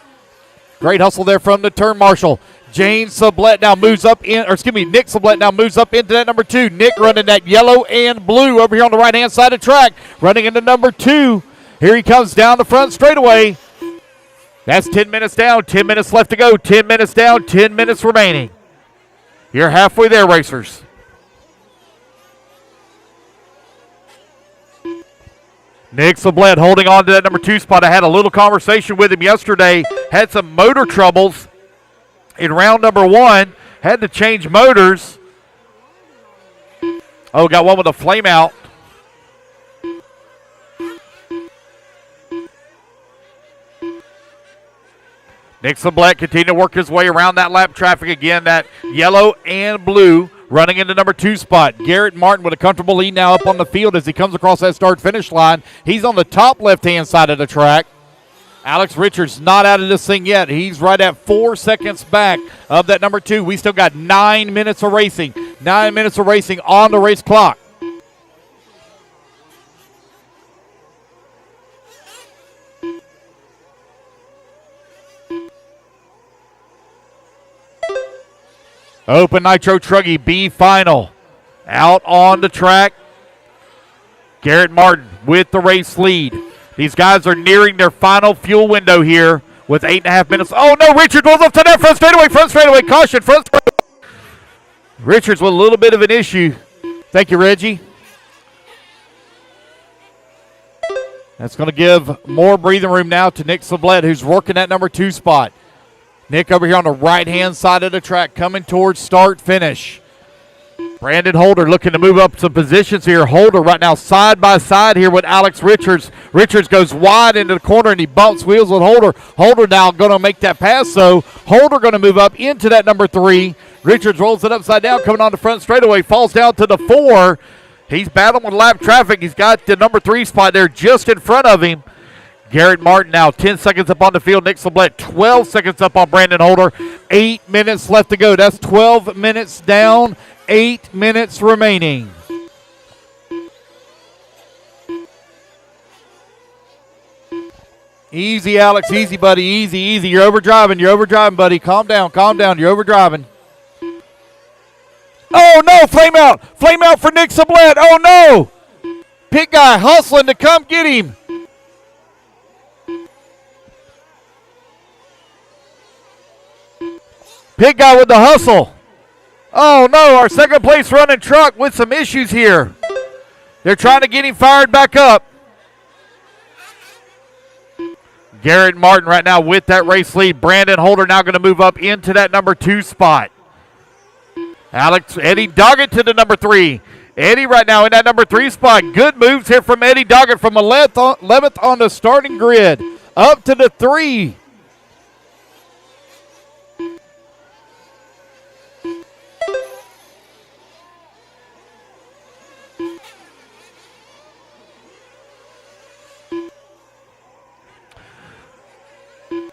Great hustle there from the turn marshal. Nick Sublette now moves up into that number 2. Nick running that yellow and blue over here on the right-hand side of the track. Running into number 2. Here he comes down the front straightaway. That's 10 minutes down, 10 minutes left to go. 10 minutes down, 10 minutes remaining. You're halfway there, racers. Nick Sublette holding on to that number 2 spot. I had a little conversation with him yesterday. Had some motor troubles in round number 1. Had to change motors. Oh, got one with a flame out. Nick Sublette continuing to work his way around that lap traffic again. That yellow and blue running into number 2 spot. Garrett Martin with a comfortable lead now up on the field as he comes across that start-finish line. He's on the top left-hand side of the track. Alex Richards not out of this thing yet. He's right at 4 seconds back of that number 2. We still got 9 minutes of racing. 9 minutes of racing on the race clock. Open Nitro Truggy B final. Out on the track. Garrett Martin with the race lead. These guys are nearing their final fuel window here with 8.5 minutes. Oh no, Richards goes up to that front straightaway, caution, front straightaway. Richards with a little bit of an issue. Thank you, Reggie. That's going to give more breathing room now to Nick Sublette, who's working that number 2 spot. Nick over here on the right-hand side of the track coming towards start-finish. Brandon Holder looking to move up some positions here. Holder right now side by side here with Alex Richards. Richards goes wide into the corner and he bumps wheels with Holder. Holder now going to make that pass, so Holder going to move up into that number 3. Richards rolls it upside down coming on the front straightaway, falls down to the 4. He's battling with lap traffic. He's got the number 3 spot there just in front of him. Garrett Martin now 10 seconds up on the field. Nick Sublette 12 seconds up on Brandon Holder. 8 minutes left to go. That's 12 minutes down, 8 minutes remaining. Easy, Alex. Easy, buddy. Easy, easy. You're overdriving, buddy. Calm down. You're overdriving. Oh, no. Flame out for Nick Sublette. Oh, no. Pit guy hustling to come get him. Pit guy with the hustle. Oh no, our second place running truck with some issues here. They're trying to get him fired back up. Garrett Martin right now with that race lead. Brandon Holder now going to move up into that number 2 spot. Eddie Doggett to the number 3. Eddie right now in that number 3 spot. Good moves here from Eddie Doggett from 11th on the starting grid up to the 3.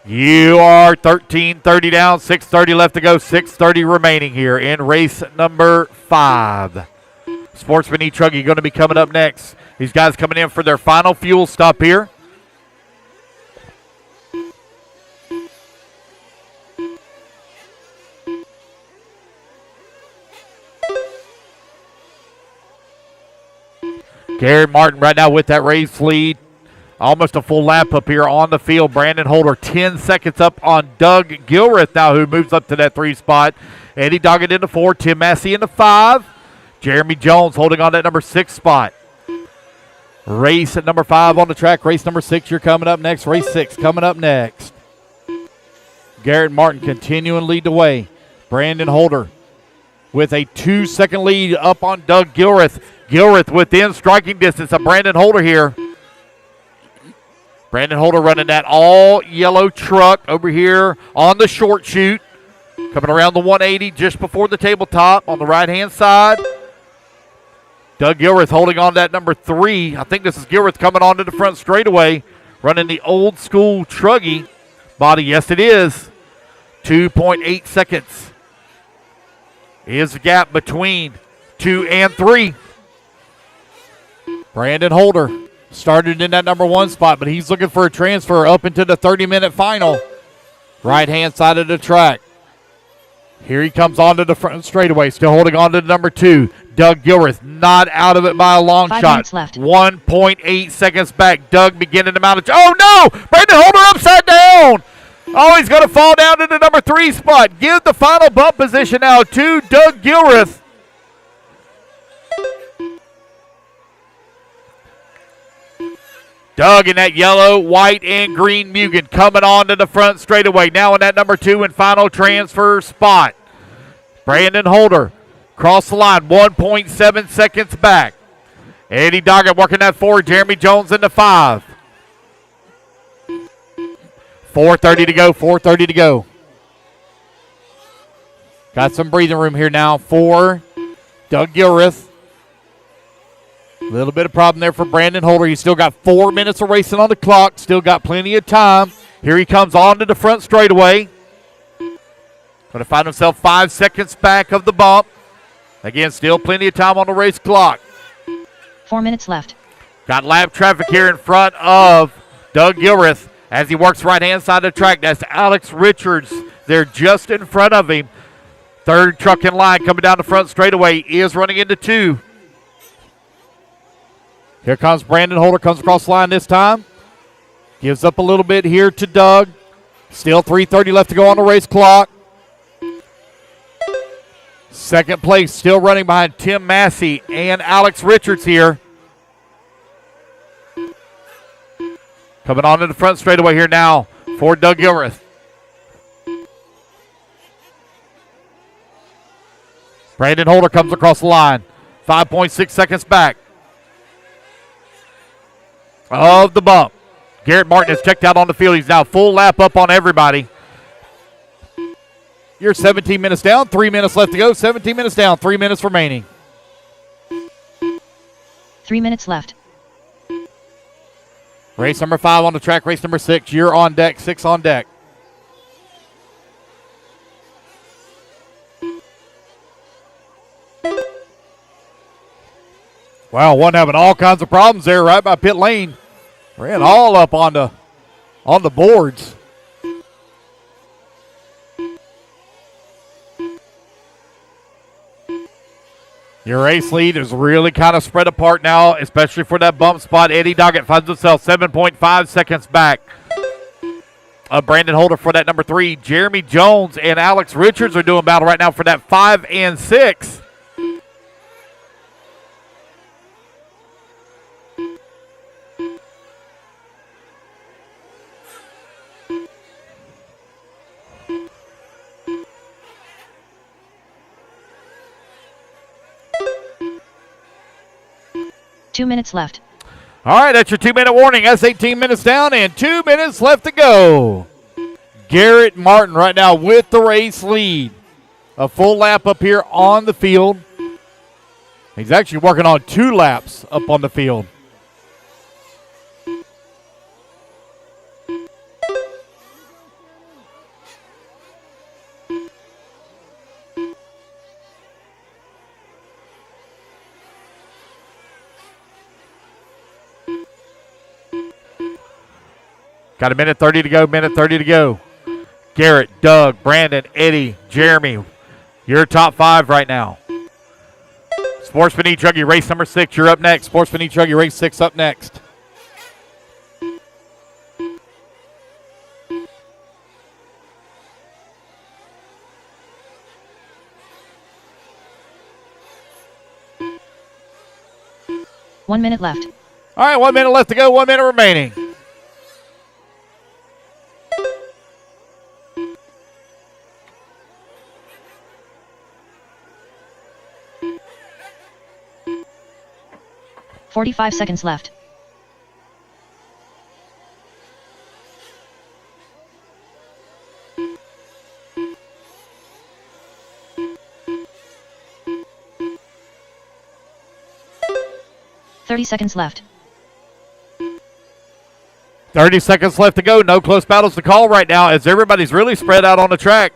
You are 13:30 down, 6:30 left to go, 6:30 remaining here in race number 5. Sportsman E-Truggy going to be coming up next. These guys coming in for their final fuel stop here. Garrett Martin right now with that race lead. Almost a full lap up here on the field. Brandon Holder 10 seconds up on Doug Gilreath now, who moves up to that 3 spot. Eddie Doggett into 4. Tim Massey into 5. Jeremy Jones holding on that number 6 spot. Race at number 5 on the track. Race number 6, you're coming up next. Race 6 coming up next. Garrett Martin continuing to lead the way. Brandon Holder with a 2-second lead up on Doug Gilreath. Gilreath within striking distance of Brandon Holder here. Brandon Holder running that all-yellow truck over here on the short chute. Coming around the 180 just before the tabletop on the right-hand side. Doug Gilreath holding on to that number 3. I think this is Gilreath coming onto the front straightaway. Running the old-school Truggy body. Yes, it is. 2.8 seconds is the gap between 2 and 3. Brandon Holder started in that number 1 spot, but he's looking for a transfer up into the 30-minute final. Right-hand side of the track. Here he comes onto the front straightaway, still holding on to the number 2. Doug Gilreath not out of it by a long 5 shot. minutes left. 1.8 seconds back. Doug beginning to mount. Oh, no! Brandon Holder upside down! Oh, he's going to fall down to the number 3 spot. Give the final bump position now to Doug Gilreath. Doug in that yellow, white, and green Mugen coming on to the front straightaway. Now in that number 2 and final transfer spot. Brandon Holder cross the line, 1.7 seconds back. Eddie Doggett working that forward. Jeremy Jones into 5. 4:30 to go, 4:30 to go. Got some breathing room here now for Doug Gilreath. A little bit of problem there for Brandon Holder. He's still got 4 minutes of racing on the clock. Still got plenty of time. Here he comes on to the front straightaway. Going to find himself 5 seconds back of the bump. Again, still plenty of time on the race clock. 4 minutes left. Got lap traffic here in front of Doug Gilreath as he works right-hand side of the track. That's Alex Richards there just in front of him. Third truck in line coming down the front straightaway is running into 2. Here comes Brandon Holder, comes across the line this time. Gives up a little bit here to Doug. Still 3:30 left to go on the race clock. Second place still running behind Tim Massey and Alex Richards here. Coming on to the front straightaway here now for Doug Gilreath. Brandon Holder comes across the line. 5.6 seconds back of the bump. Garrett Martin has checked out on the field. He's now full lap up on everybody. You're 17 minutes down, 3 minutes left to go. 17 minutes down, 3 minutes remaining. 3 minutes left. Race number 5 on the track, race number 6. You're on deck, 6 on deck. Wow, one having all kinds of problems there right by pit lane. Ran all up on the boards. Your race lead is really kind of spread apart now, especially for that bump spot. Eddie Doggett finds himself 7.5 seconds back. Brandon Holder for that number 3. Jeremy Jones and Alex Richards are doing battle right now for that 5 and 6. Two minutes left. All right, that's your 2-minute warning. That's 18 minutes down and 2 minutes left to go. Garrett Martin right now with the race lead. A full lap up here on the field. He's actually working on 2 laps up on the field. Got a minute 30 to go, minute 30 to go. Garrett, Doug, Brandon, Eddie, Jeremy, your top 5 right now. Sportsman E-Truggy, race number 6, you're up next. Sportsman E-Truggy, race 6 up next. One minute left. All right, 1 minute left to go, 1 minute remaining. "45 seconds left. "30 seconds left. 30 seconds left to go. No close battles to call right now as everybody's really spread out on the track.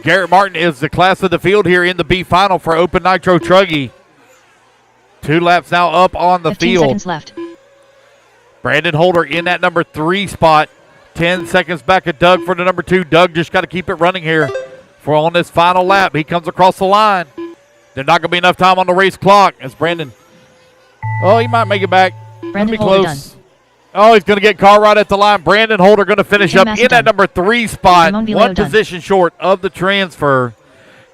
Garrett Martin is the class of the field here in the B final for Open Nitro Truggy. 2 laps now up on the 15 field. seconds left. Brandon Holder in that number 3 spot. 10 seconds back at Doug for the number 2. Doug just got to keep it running here for on this final lap. He comes across the line. There's not going to be enough time on the race clock as Brandon. Oh, he might make it back. Brandon Be Holder close. done. Oh, he's going to get caught right at the line. Brandon Holder going to finish up in that number 3 spot. One position short of the transfer.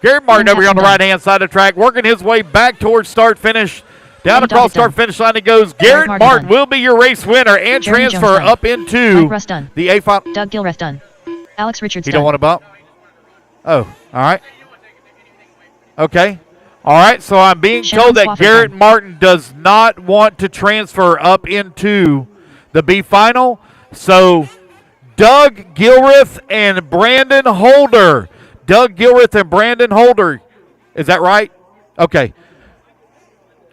Garrett Martin over here on the right-hand side of the track, working his way back towards start-finish. Down across start-finish line he goes. Garrett Martin will be your race winner and transfer up into the A final. Doug Gilreath done. Alex Richards You done. don't want to bump? Oh, all right. Okay. All right, so I'm being told that Garrett Martin does not want to transfer up into the B final. So Doug Gilreath and Brandon Holder. Doug Gilreath and Brandon Holder. Is that right? Okay.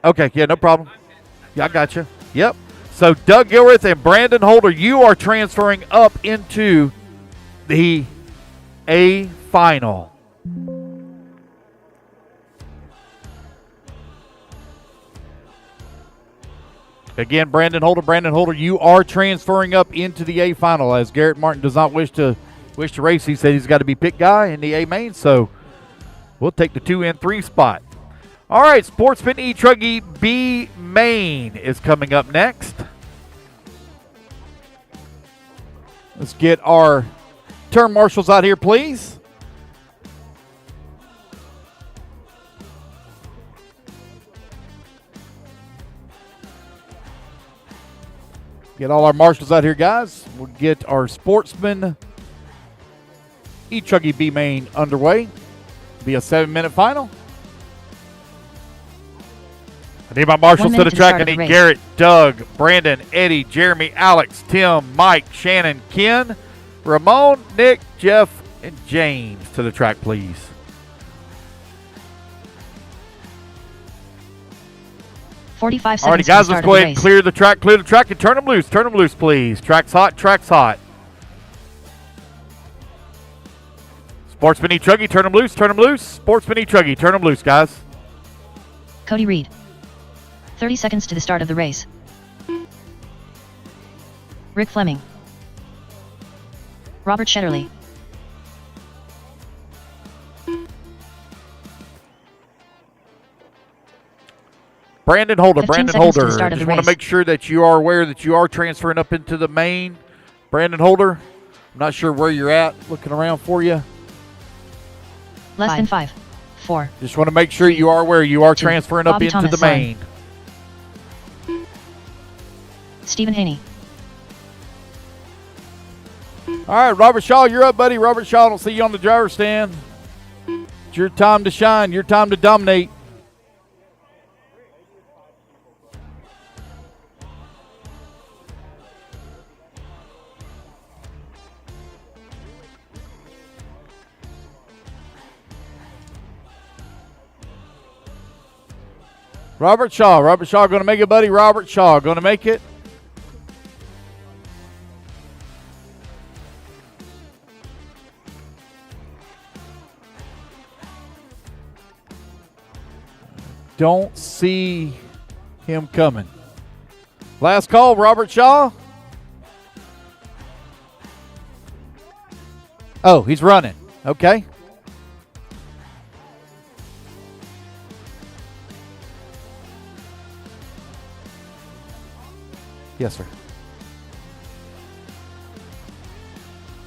Okay, yeah, no problem. Yeah, I got you. Yep. So Doug Gilreath and Brandon Holder, you are transferring up into the A final. Again, Brandon Holder, you are transferring up into the A final as Garrett Martin does not wish to race. He said he's got to be pick guy in the A main, so we'll take the 2 and 3 spot. All right, Sportsman E-Truggy B main is coming up next. Let's get our turn marshals out here, please. Get all our marshals out here, guys. We'll get our Sportsman E-Truggy B main underway. Be a 7-minute final. I need my marshals to the track. I need Garrett, Doug, Brandon, Eddie, Jeremy, Alex, Tim, Mike, Shannon, Ken, Ramon, Nick, Jeff, and James to the track, please. "45 seconds. All right, guys, let's go ahead and clear the track, and turn them loose, please. Track's hot. Sportsman E-Truggy, turn them loose. Sportsman E-Truggy, turn them loose, guys. Cody Reed. 30 seconds to the start of the race. Rick Fleming. Robert Shetterly. Brandon Holder. 15 Brandon seconds to Holder. the start of Just the want to race. make sure that you are aware that you are transferring up into the main. Brandon Holder. I'm not sure where you're at. Looking around for you. Less than 5, 4, Just want to make sure you are aware you are 2. transferring up Bobby into Thomas, the main. Stephen Haney. All right, Robert Shaw, you're up, buddy. Robert Shaw, I don't see you on the driver's stand. It's your time to shine. Your time to dominate. Robert Shaw going to make it, buddy. Robert Shaw going to make it. Don't see him coming. Last call, Robert Shaw. Oh, he's running. Okay. Yes, sir.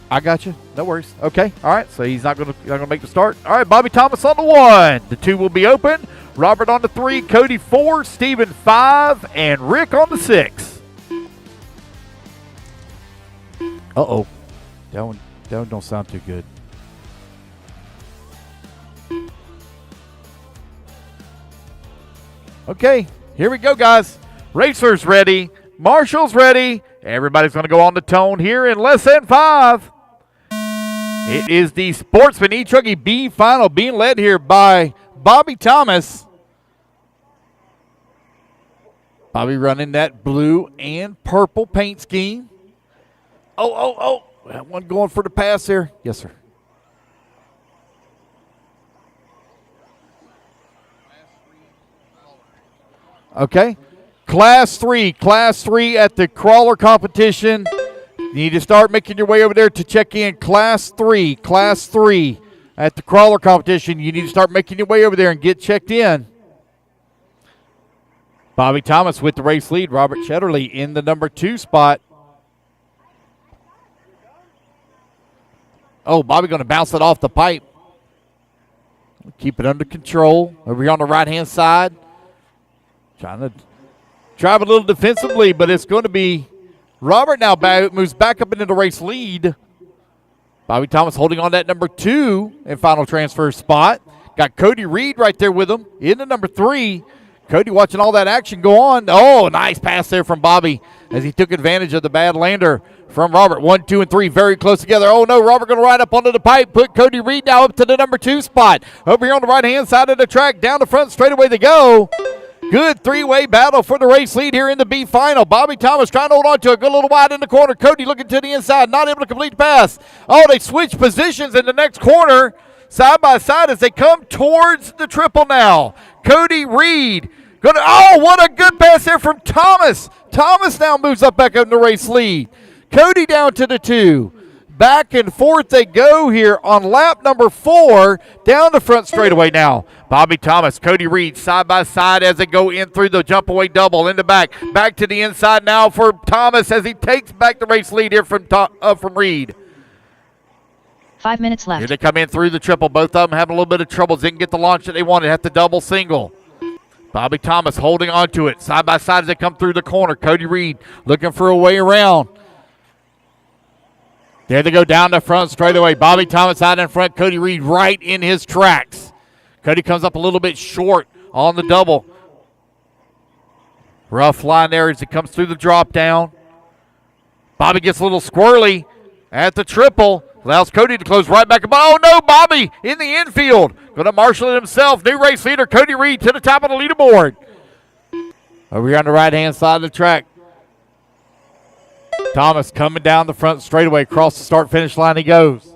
I got you. No worries. Okay. All right. So he's not going to make the start. All right. Bobby Thomas on the 1. The 2 will be open. Robert on the 3. Cody 4. Steven 5. And Rick on the 6. Uh-oh. That one don't sound too good. Okay. Here we go, guys. Racers ready. Marshall's ready. Everybody's going to go on the tone here in less than 5. It is the Sportsman E-Truckee B final being led here by Bobby Thomas. Bobby running that blue and purple paint scheme. Oh. That one going for the pass there. Yes, sir. Okay. Class 3 at the crawler competition. You need to start making your way over there to check in. Class 3 at the crawler competition. You need to start making your way over there and get checked in. Bobby Thomas with the race lead. Robert Chetterley in the number 2 spot. Oh, Bobby going to bounce it off the pipe. Keep it under control. Over here on the right-hand side. Trying to drive a little defensively, but it's going to be Robert now moves back up into the race lead. Bobby Thomas holding on that number 2 and final transfer spot. Got Cody Reed right there with him in the number 3. Cody watching all that action go on. Oh, nice pass there from Bobby as he took advantage of the bad lander from Robert. 1, 2, and 3 very close together. Oh, no, Robert going to ride up onto the pipe. Put Cody Reed now up to the number 2 spot. Over here on the right-hand side of the track. Down the front straightaway they go. Good 3-way battle for the race lead here in the B final. Bobby Thomas trying to hold on to it. Go a little wide in the corner. Cody looking to the inside. Not able to complete the pass. Oh, they switch positions in the next corner. Side by side as they come towards the triple now. Cody Reed. What a good pass there from Thomas. Thomas now moves up back in the race lead. Cody down to the 2. Back and forth they go here on lap number 4. Down the front straightaway now. Bobby Thomas, Cody Reed, side by side as they go in through the jump away double in the back. Back to the inside now for Thomas as he takes back the race lead here from Reed. 5 minutes left. Here they come in through the triple. Both of them having a little bit of trouble. Didn't get the launch that they wanted. Have to double single. Bobby Thomas holding on to it. Side by side as they come through the corner. Cody Reed looking for a way around. There they go down the front straightaway. Bobby Thomas out in front. Cody Reed right in his tracks. Cody comes up a little bit short on the double. Rough line there as he comes through the drop down. Bobby gets a little squirrely at the triple. Allows Cody to close right back. Oh, no, Bobby in the infield. Going to marshal it himself. New race leader, Cody Reed, to the top of the leaderboard. Over here on the right-hand side of the track. Thomas coming down the front straightaway. Across the start-finish line he goes.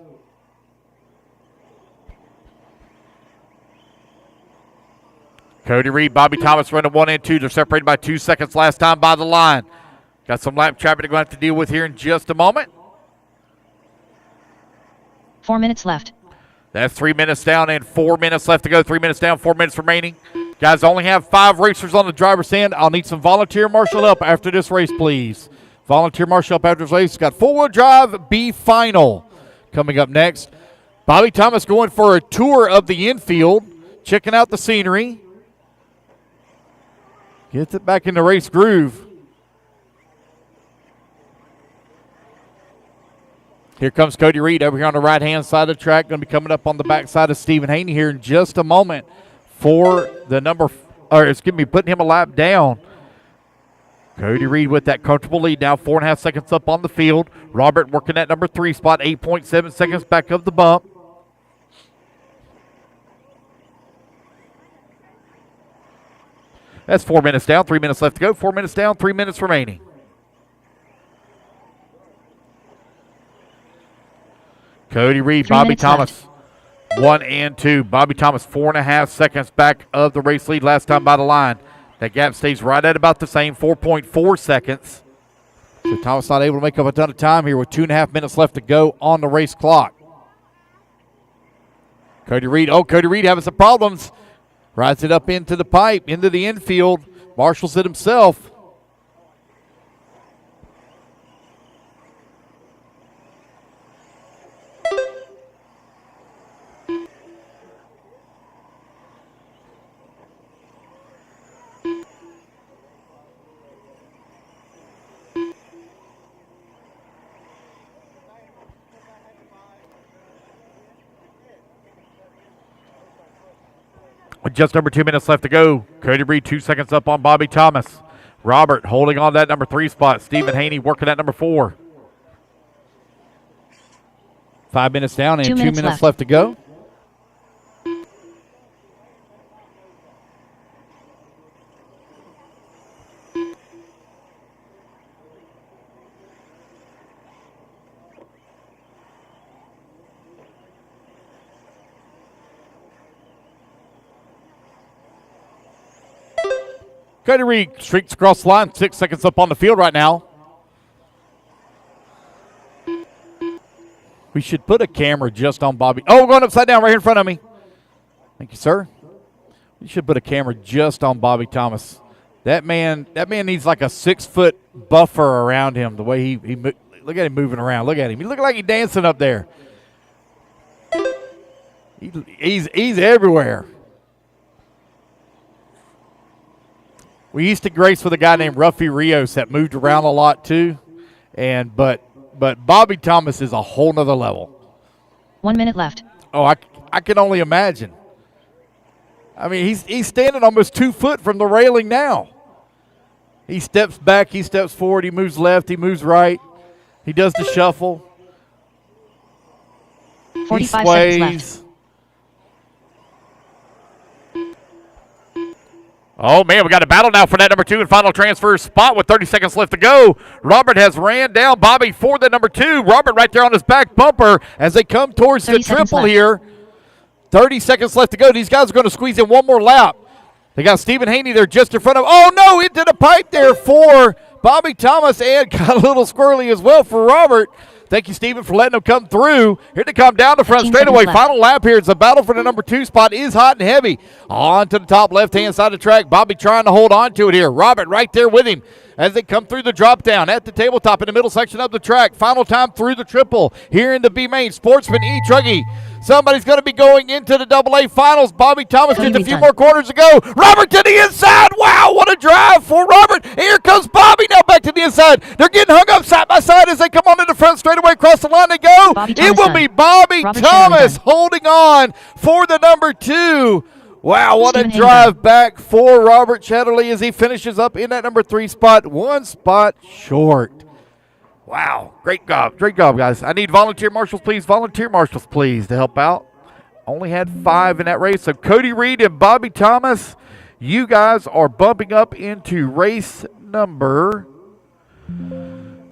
Cody Reed, Bobby Thomas running 1 and 2. They're separated by 2 seconds last time by the line. Got some lap traffic they're going to have to deal with here in just a moment. 4 minutes left. That's 3 minutes down and 4 minutes left to go. 3 minutes down, 4 minutes remaining. Guys, I only have 5 racers on the driver's end. I'll need some volunteer marshal help after this race, please. Volunteer marshal help after this race. Got 4-wheel drive, B final coming up next. Bobby Thomas going for a tour of the infield, checking out the scenery. Gets it back in the race groove. Here comes Cody Reed over here on the right-hand side of the track. Going to be coming up on the backside of Stephen Haney here in just a moment for the putting him a lap down. Cody Reed with that comfortable lead now, 4.5 seconds up on the field. Robert working that number 3 spot, 8.7 seconds back of the bump. That's 4 minutes down, 3 minutes left to go. 4 minutes down, 3 minutes remaining. Cody Reed, Bobby Thomas, 1 and 2. Bobby Thomas, 4.5 seconds back of the race lead last time by the line. That gap stays right at about the same, 4.4 seconds. So Thomas not able to make up a ton of time here with 2.5 minutes left to go on the race clock. Cody Reed having some problems. Rides it up into the pipe, into the infield. Marshals it himself. With just under 2 minutes left to go, Cody Reed 2 seconds up on Bobby Thomas. Robert holding on that number 3 spot. Stephen Haney working at number 4. 5 minutes down and 2 minutes left to go. Cody Reed streaks across the line, 6 seconds up on the field right now. We should put a camera just on Bobby. Oh, we're going upside down right here in front of me. Thank you, sir. We should put a camera just on Bobby Thomas. That man needs like a 6-foot buffer around him. The way he look at him moving around. Look at him. He looks like he's dancing up there. He's everywhere. We used to race with a guy named Ruffy Rios that moved around a lot too, but Bobby Thomas is a whole nother level. 1 minute left. Oh, I can only imagine. I mean, he's standing almost 2 foot from the railing now. He steps back, he steps forward, he moves left, he moves right, he does the shuffle. 45 seconds left. Oh, man, we got a battle now for that number 2 and final transfer spot with 30 seconds left to go. Robert has ran down Bobby for the number 2. Robert right there on his back bumper as they come towards the triple here. 30 seconds left to go. These guys are going to squeeze in one more lap. They got Stephen Haney there just in front of. Oh, no, into the pipe there for Bobby Thomas and got a little squirrely as well for Robert. Thank you, Stephen, for letting them come through. Here to come down the front straightaway. Final lap here. It's a battle for the number 2 spot. Is hot and heavy. On to the top left-hand side of the track. Bobby trying to hold on to it here. Robert right there with him as they come through the drop down at the tabletop in the middle section of the track. Final time through the triple here in the B main. Sportsman E. Truggy. Somebody's going to be going into the AA finals. Bobby Thomas just a few more quarters to go. Robert to the inside. Wow, what a drive for Robert. Here comes Bobby now back to the inside. They're getting hung up side by side as they come on to the front straightaway. Across the line they go. It will be Bobby Thomas holding on for the number 2. Wow, what a drive back for Robert Chatterley as he finishes up in that number 3 spot. 1 spot short. Wow, great job, guys. I need volunteer marshals, please. Volunteer marshals, please, to help out. Only had 5 in that race. So Cody Reed and Bobby Thomas, you guys are bumping up into race number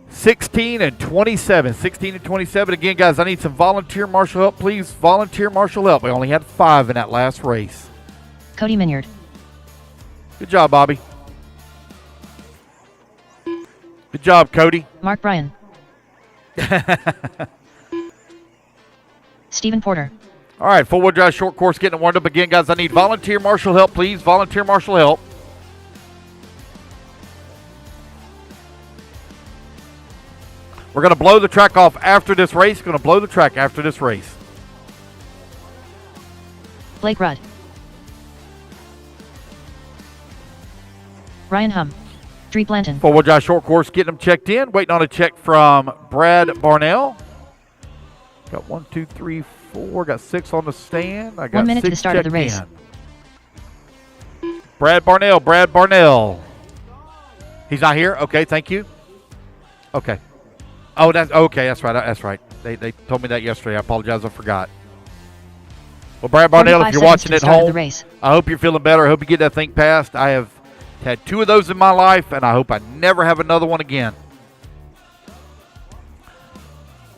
16 and 27. 16 and 27. Again, guys, I need some volunteer marshal help, please. Volunteer marshal help. We only had 5 in that last race. Cody Minyard. Good job, Bobby. Good job, Cody. Mark Bryan. Stephen Porter. All right, four-wheel drive short course getting warmed up again, guys. I need volunteer marshal help, please. Volunteer marshal help. We're going to blow the track off after this race. Going to blow the track after this race. Blake Rudd. Ryan Hum. Dree Blanton. Four-wheel drive short course getting them checked in. Waiting on a check from Brad Barnell. Got 1, 2, 3, 4. Got 6 on the stand. I got 1 minute 6 to the start of the race. In. Brad Barnell. He's not here? Okay, thank you. Okay. Oh, that's okay. That's right. They told me that yesterday. I apologize. I forgot. Well, Brad Barnell, if you're watching at home, I hope you're feeling better. I hope you get that thing passed. I have had 2 of those in my life, and I hope I never have another one again.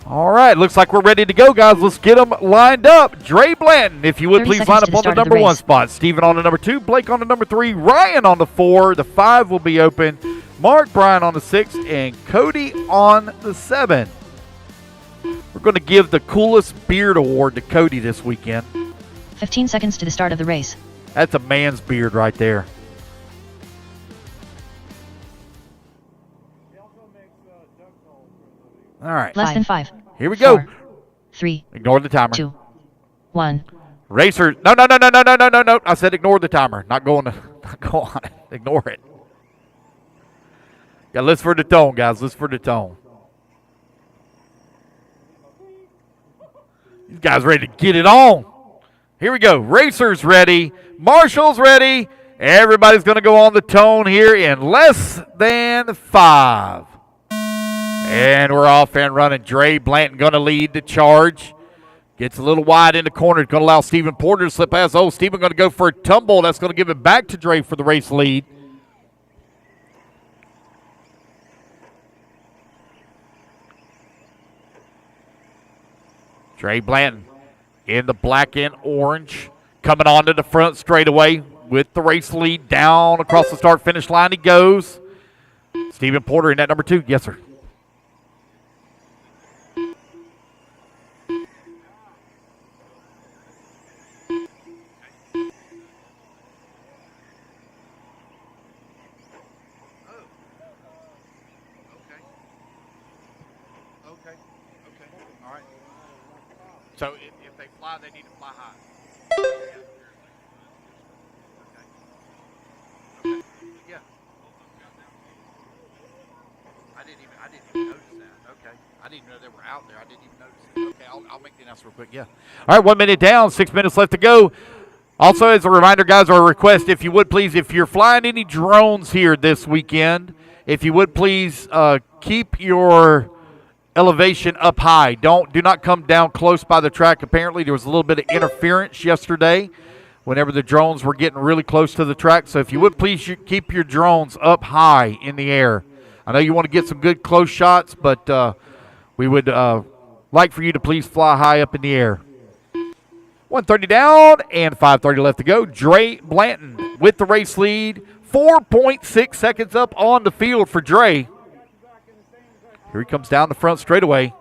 All right, looks like we're ready to go, guys. Let's get them lined up. Dree Blanton, if you would, please line up on the number 1 spot. Steven on the number 2, Blake on the number 3, Ryan on the 4. The 5 will be open. Mark Bryan on the 6, and Cody on the 7. We're going to give the coolest beard award to Cody this weekend. 15 seconds to the start of the race. That's a man's beard right there. All right. Less than 5. Here we go. 4, 3. Ignore the timer. 2, 1. Racers. No. I said ignore the timer. Not going on it. Ignore it. Yeah, listen for the tone, guys. Listen for the tone. These guys ready to get it on. Here we go. Racers ready. Marshall's ready. Everybody's going to go on the tone here in less than 5. And we're off and running. Dree Blanton going to lead the charge. Gets a little wide in the corner. Going to allow Stephen Porter to slip past. Oh, Stephen going to go for a tumble. That's going to give it back to Dree for the race lead. Dree Blanton in the black and orange. Coming onto the front straightaway with the race lead. Down across the start-finish line he goes. Stephen Porter in that number 2. Yes, sir. So if they fly, they need to fly high. Okay. Yeah. I didn't even notice that. Okay. I didn't even know they were out there. I didn't even notice it. Okay, I'll make the announcement real quick. Yeah. All right, 1 minute down, 6 minutes left to go. Also, as a reminder, guys, or a request, if you would please, if you're flying any drones here this weekend, if you would please keep your elevation up high. Do not come down close by the track. Apparently there was a little bit of interference yesterday whenever the drones were getting really close to the track. So if you would please keep your drones up high in the air. I know you want to get some good close shots, but we would like for you to please fly high up in the air. 1:30 down and 5:30 left to go. Dree Blanton with the race lead. 4.6 seconds up on the field for Dree. Here he comes down the front straightaway.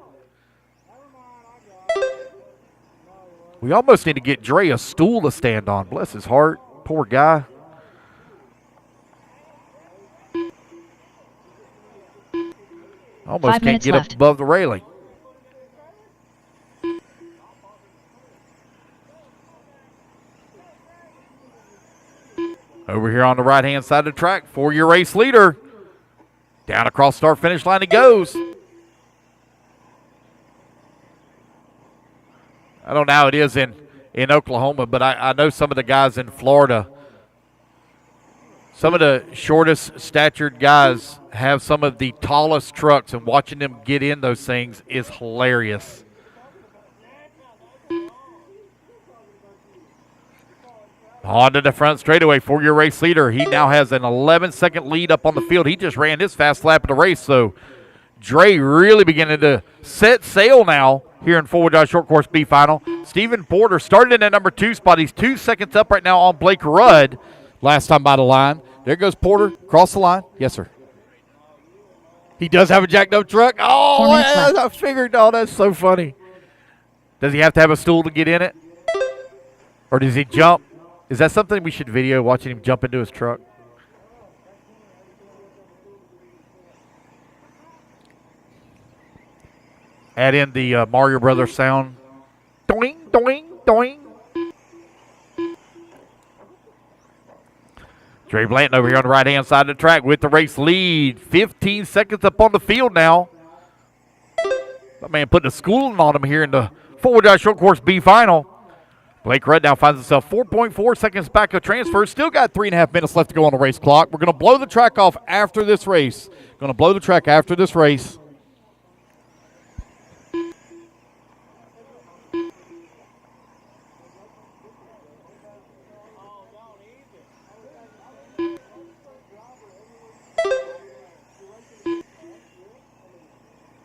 We almost need to get Dree a stool to stand on. Bless his heart. Poor guy. Almost can't get up above the railing. Over here on the right-hand side of the track for your race leader. Down across start-finish line he goes. I don't know how it is in Oklahoma, but I know some of the guys in Florida, some of the shortest statured guys have some of the tallest trucks, and watching them get in those things is hilarious. On to the front straightaway for your race leader. He now has an 11-second lead up on the field. He just ran his fast lap of the race, so Dree really beginning to set sail now here in four-wheel drive short course B final. Stephen Porter started in that number 2 spot. He's 2 seconds up right now on Blake Rudd. Last time by the line. There goes Porter across the line. Yes, sir. He does have a jacked up truck. Oh, I figured. Oh, that's so funny. Does he have to have a stool to get in it? Or does he jump? Is that something we should video, watching him jump into his truck? Add in the Mario Brothers sound. Doing, doing, doing. Dre Blanton over here on the right-hand side of the track with the race lead. 15 seconds up on the field now. That man putting a schooling on him here in the four-wheel drive short course B final. Blake Rudd now finds himself 4.4 seconds back of transfer. Still got 3.5 minutes left to go on the race clock. We're going to blow the track off after this race. Going to blow the track after this race.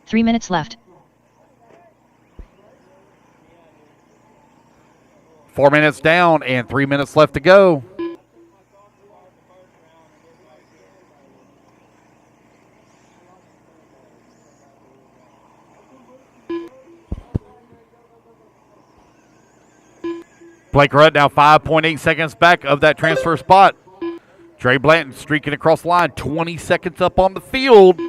Three minutes left. 4 minutes down and 3 minutes left to go. Blake Rudd now 5.8 seconds back of that transfer spot. Dre Blanton streaking across the line, 20 seconds up on the field.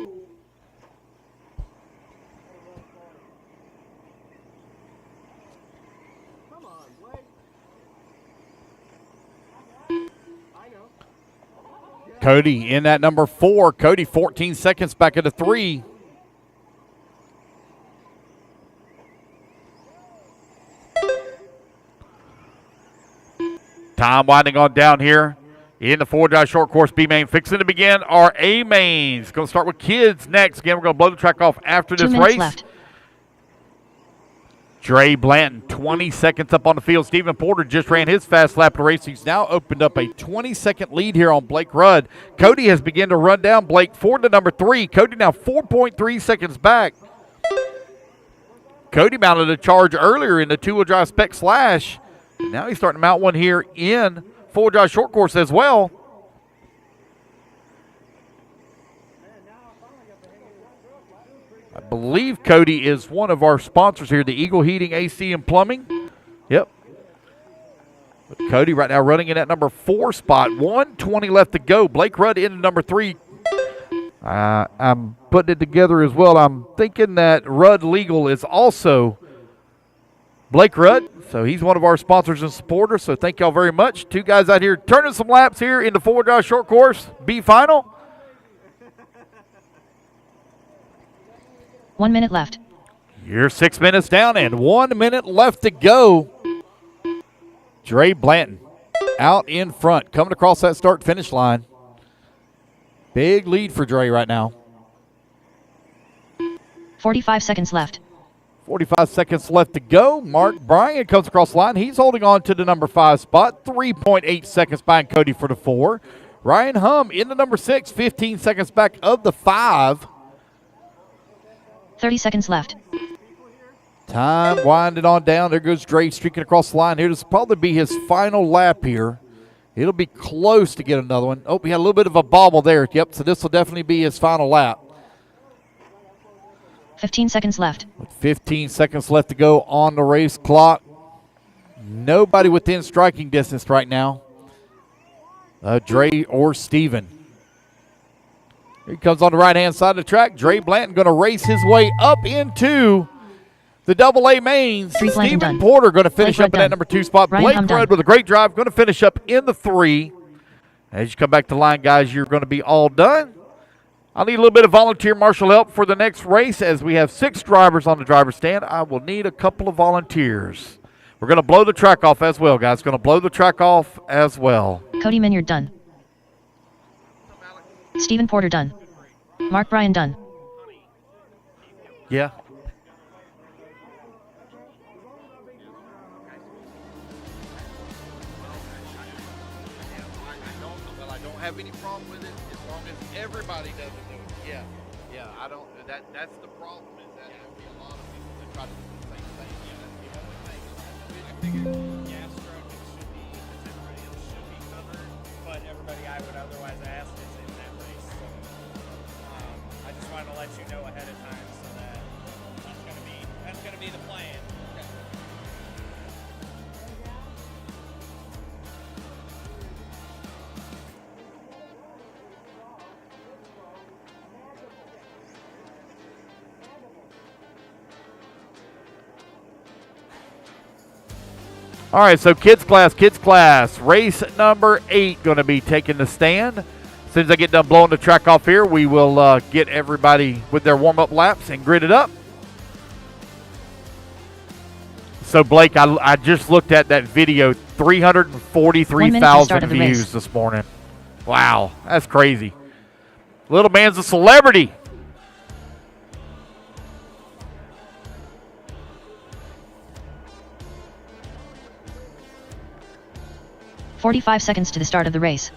Cody in that number 4. Cody 14 seconds back at the 3. Time winding on down here in the four-wheel drive short course B main. Fixing to begin our A mains. Going to start with kids next. Again, we're going to blow the track off after this 2 minutes race. Left. Dre Blanton, 20 seconds up on the field. Stephen Porter just ran his fast lap of the race. He's now opened up a 20-second lead here on Blake Rudd. Cody has begun to run down Blake for the number 3. Cody now 4.3 seconds back. Cody mounted a charge earlier in the two-wheel drive spec slash. And now he's starting to mount one here in four-wheel drive short course as well. I believe Cody is one of our sponsors here, the Eagle Heating, AC, and Plumbing. Yep. But Cody right now running in at number 4 spot. 1:20 left to go. Blake Rudd in number 3. I'm putting it together as well. I'm thinking that Rudd Legal is also Blake Rudd. So he's one of our sponsors and supporters. So thank y'all very much. Two guys out here turning some laps here in the four-wheel drive short course B final. 1 minute left. You're 6 minutes down and 1 minute left to go. Dre Blanton out in front, coming across that start-finish line. Big lead for Dre right now. 45 seconds left. 45 seconds left to go. Mark Bryan comes across the line. He's holding on to the number 5 spot. 3.8 seconds behind Cody for the 4. Ryan Hum in the number 6, 15 seconds back of the 5. 30 seconds left. Time winding on down. There goes Dre streaking across the line here. This will probably be his final lap here. It'll be close to get another one. Oh, we had a little bit of a bobble there. Yep, so this will definitely be his final lap. 15 seconds left. With 15 seconds left to go on the race clock. Nobody within striking distance right now. Dre or Steven. Here he comes on the right-hand side of the track. Dre Blanton going to race his way up into the double-A mains. Stephen Porter going to finish up in that number 2 spot. Blake Rudd with a great drive going to finish up in the 3. As you come back to the line, guys, you're going to be all done. I'll need a little bit of volunteer marshal help for the next race. As we have 6 drivers on the driver's stand, I will need a couple of volunteers. We're going to blow the track off as well, guys. Going to blow the track off as well. Cody Minyard done. Stephen Porter done. Mark Bryan done. Yeah. I don't have any problem with it as long as everybody doesn't do it. Yeah. Yeah, I don't. That's the problem is that there'll be a lot of people that try to do the same thing. Yeah, that's the only thing. I figured gas truck should be, because everybody else should be covered, but everybody I would otherwise ask is in that race. So I just wanted to let you know ahead of time so that that's gonna be the plan. All right, so kids class. Race number 8 going to be taking the stand. As soon as I get done blowing the track off here, we will get everybody with their warm-up laps and grid it up. So, Blake, I just looked at that video, 343,000 views this morning. Wow, that's crazy. Little man's a celebrity. "45 seconds to the start of the race.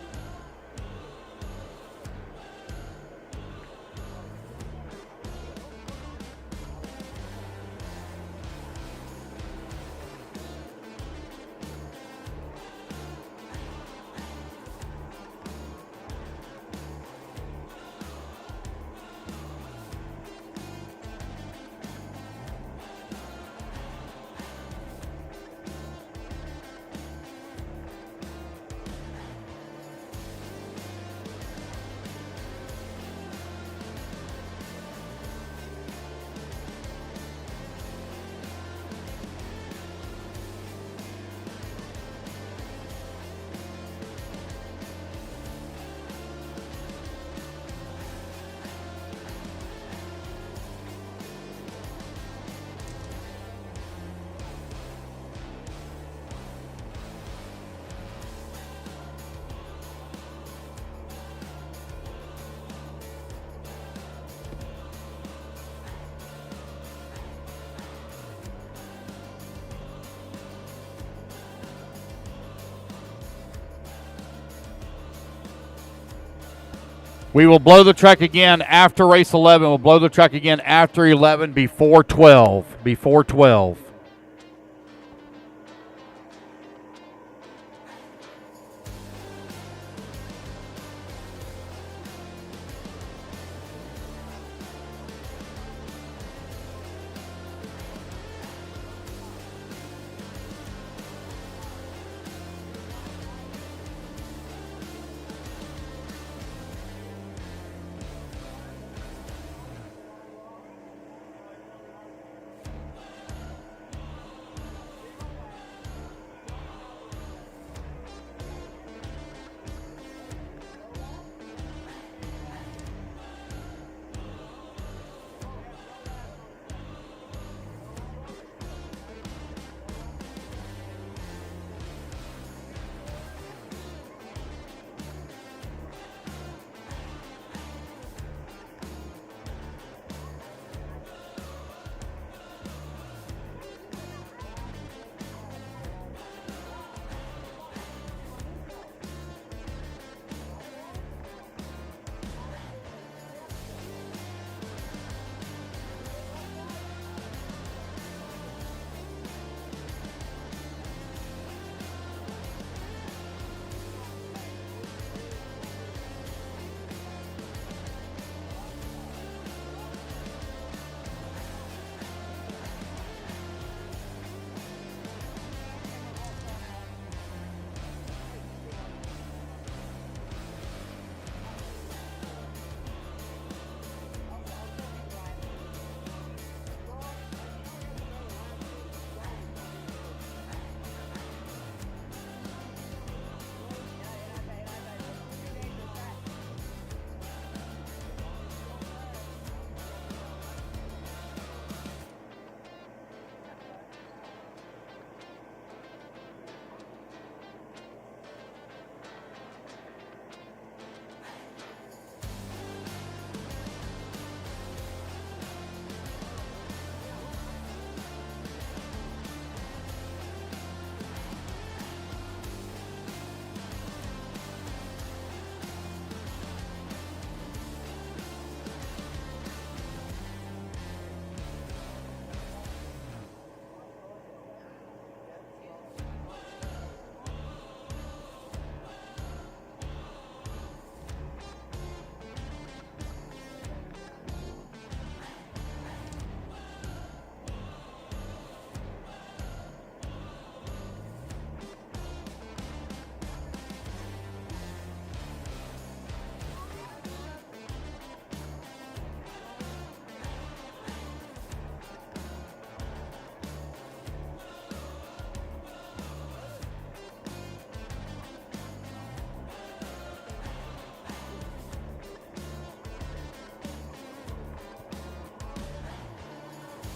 We will blow the track again after race 11. We'll blow the track again after 11, before 12. Before 12.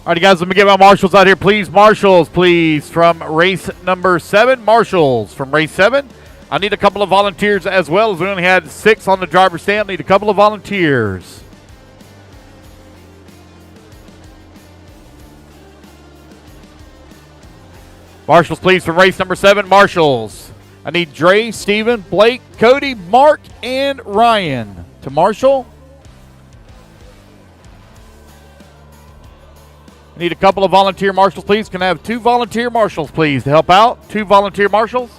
All right, guys, let me get my marshals out here, please. Marshals, please, from race number 7. Marshals from race 7. I need a couple of volunteers as well, as we only had 6 on the driver's stand. Need a couple of volunteers. Marshals, please, from race number 7. Marshals. I need Dre, Steven, Blake, Cody, Mark, and Ryan to marshal. I need a couple of volunteer marshals, please. Can I have 2 volunteer marshals, please, to help out? 2 volunteer marshals.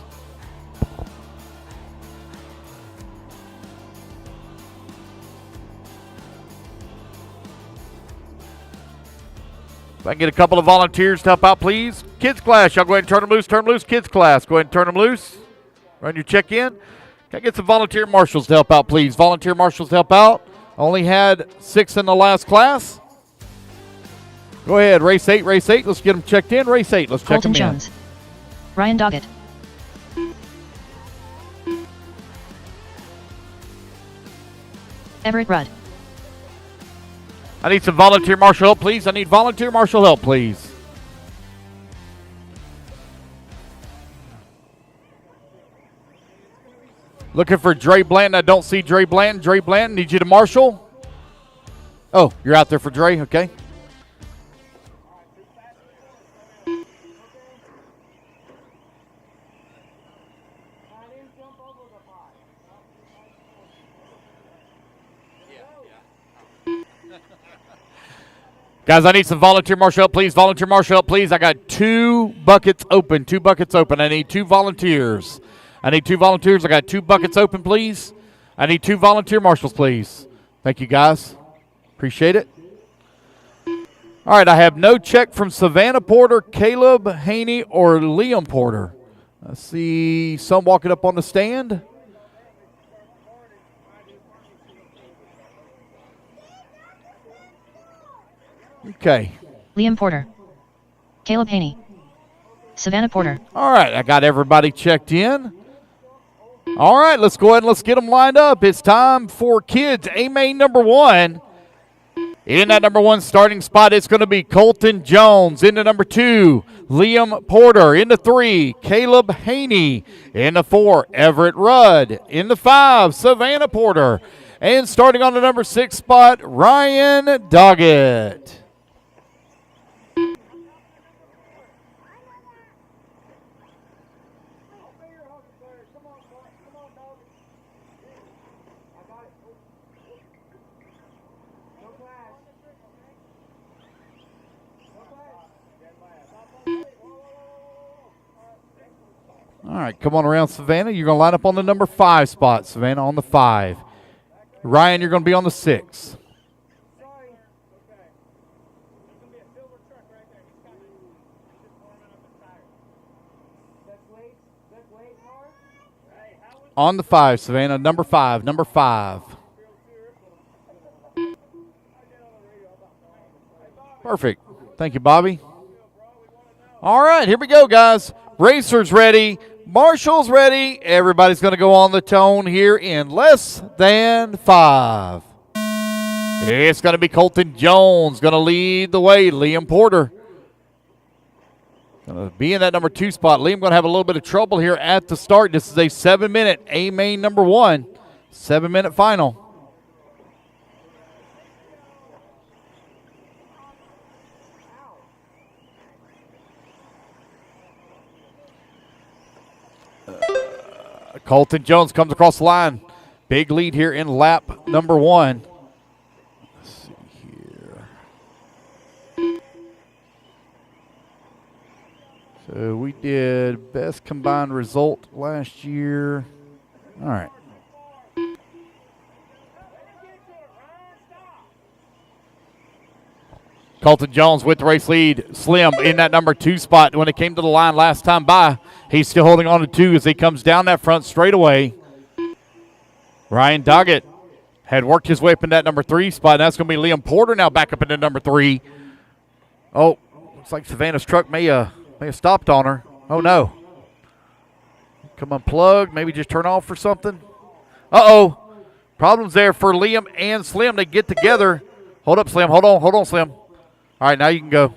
If I can get a couple of volunteers to help out, please. Kids class, y'all go ahead and turn them loose, kids class. Go ahead and turn them loose. Run your check-in. Can I get some volunteer marshals to help out, please? Volunteer marshals to help out. Only had 6 in the last class. Go ahead, race 8. Let's get them checked in. Race 8, let's check them in. Colton Jones. Ryan Doggett. Everett Rudd. I need some volunteer marshal help, please. I need volunteer marshal help, please. Looking for Dre Blanton. I don't see Dre Blanton. Dre Blanton, need you to marshal. Oh, you're out there for Dre, okay. Guys, I need some volunteer marshal help, please. Volunteer marshal help, please. I got 2 buckets open. 2 buckets open. I need 2 volunteers. I got 2 buckets open, please. I need 2 volunteer marshals, please. Thank you, guys. Appreciate it. All right, I have no check from Savannah Porter, Caleb Haney, or Liam Porter. I see some walking up on the stand. Okay. Liam Porter. Caleb Haney. Savannah Porter. All right, I got everybody checked in. All right, let's go ahead and let's get them lined up. It's time for kids. A-main number 1. In that number 1 starting spot, it's going to be Colton Jones. Into number 2, Liam Porter. Into 3, Caleb Haney. Into 4, Everett Rudd. Into 5, Savannah Porter. And starting on the number 6 spot, Ryan Doggett. All right, come on around, Savannah. You're going to line up on the number 5 spot, Savannah, on the 5. Ryan, you're going to be on the 6. On the 5, Savannah, number 5. Perfect. Thank you, Bobby. All right, here we go, guys. Racers ready. Marshall's ready. Everybody's going to go on the tone here in less than 5. It's going to be Colton Jones going to lead the way. Liam Porter going to be in that number 2 spot. Liam going to have a little bit of trouble here at the start. This is a 7-minute A-main number 1. 7-minute final. Colton Jones comes across the line. Big lead here in lap number 1. Let's see here. So we did best combined result last year. All right. Colton Jones with the race lead. Slim in that number 2 spot when it came to the line last time by. He's still holding on to 2 as he comes down that front straightaway. Ryan Doggett had worked his way up in that number 3 spot. That's going to be Liam Porter now back up into number 3. Oh, looks like Savannah's truck may have stopped on her. Oh, no. Come unplug, maybe just turn off or something. Uh-oh. Problems there for Liam and Slim. They get together. Hold up, Slim. Hold on, Slim. All right, now you can go.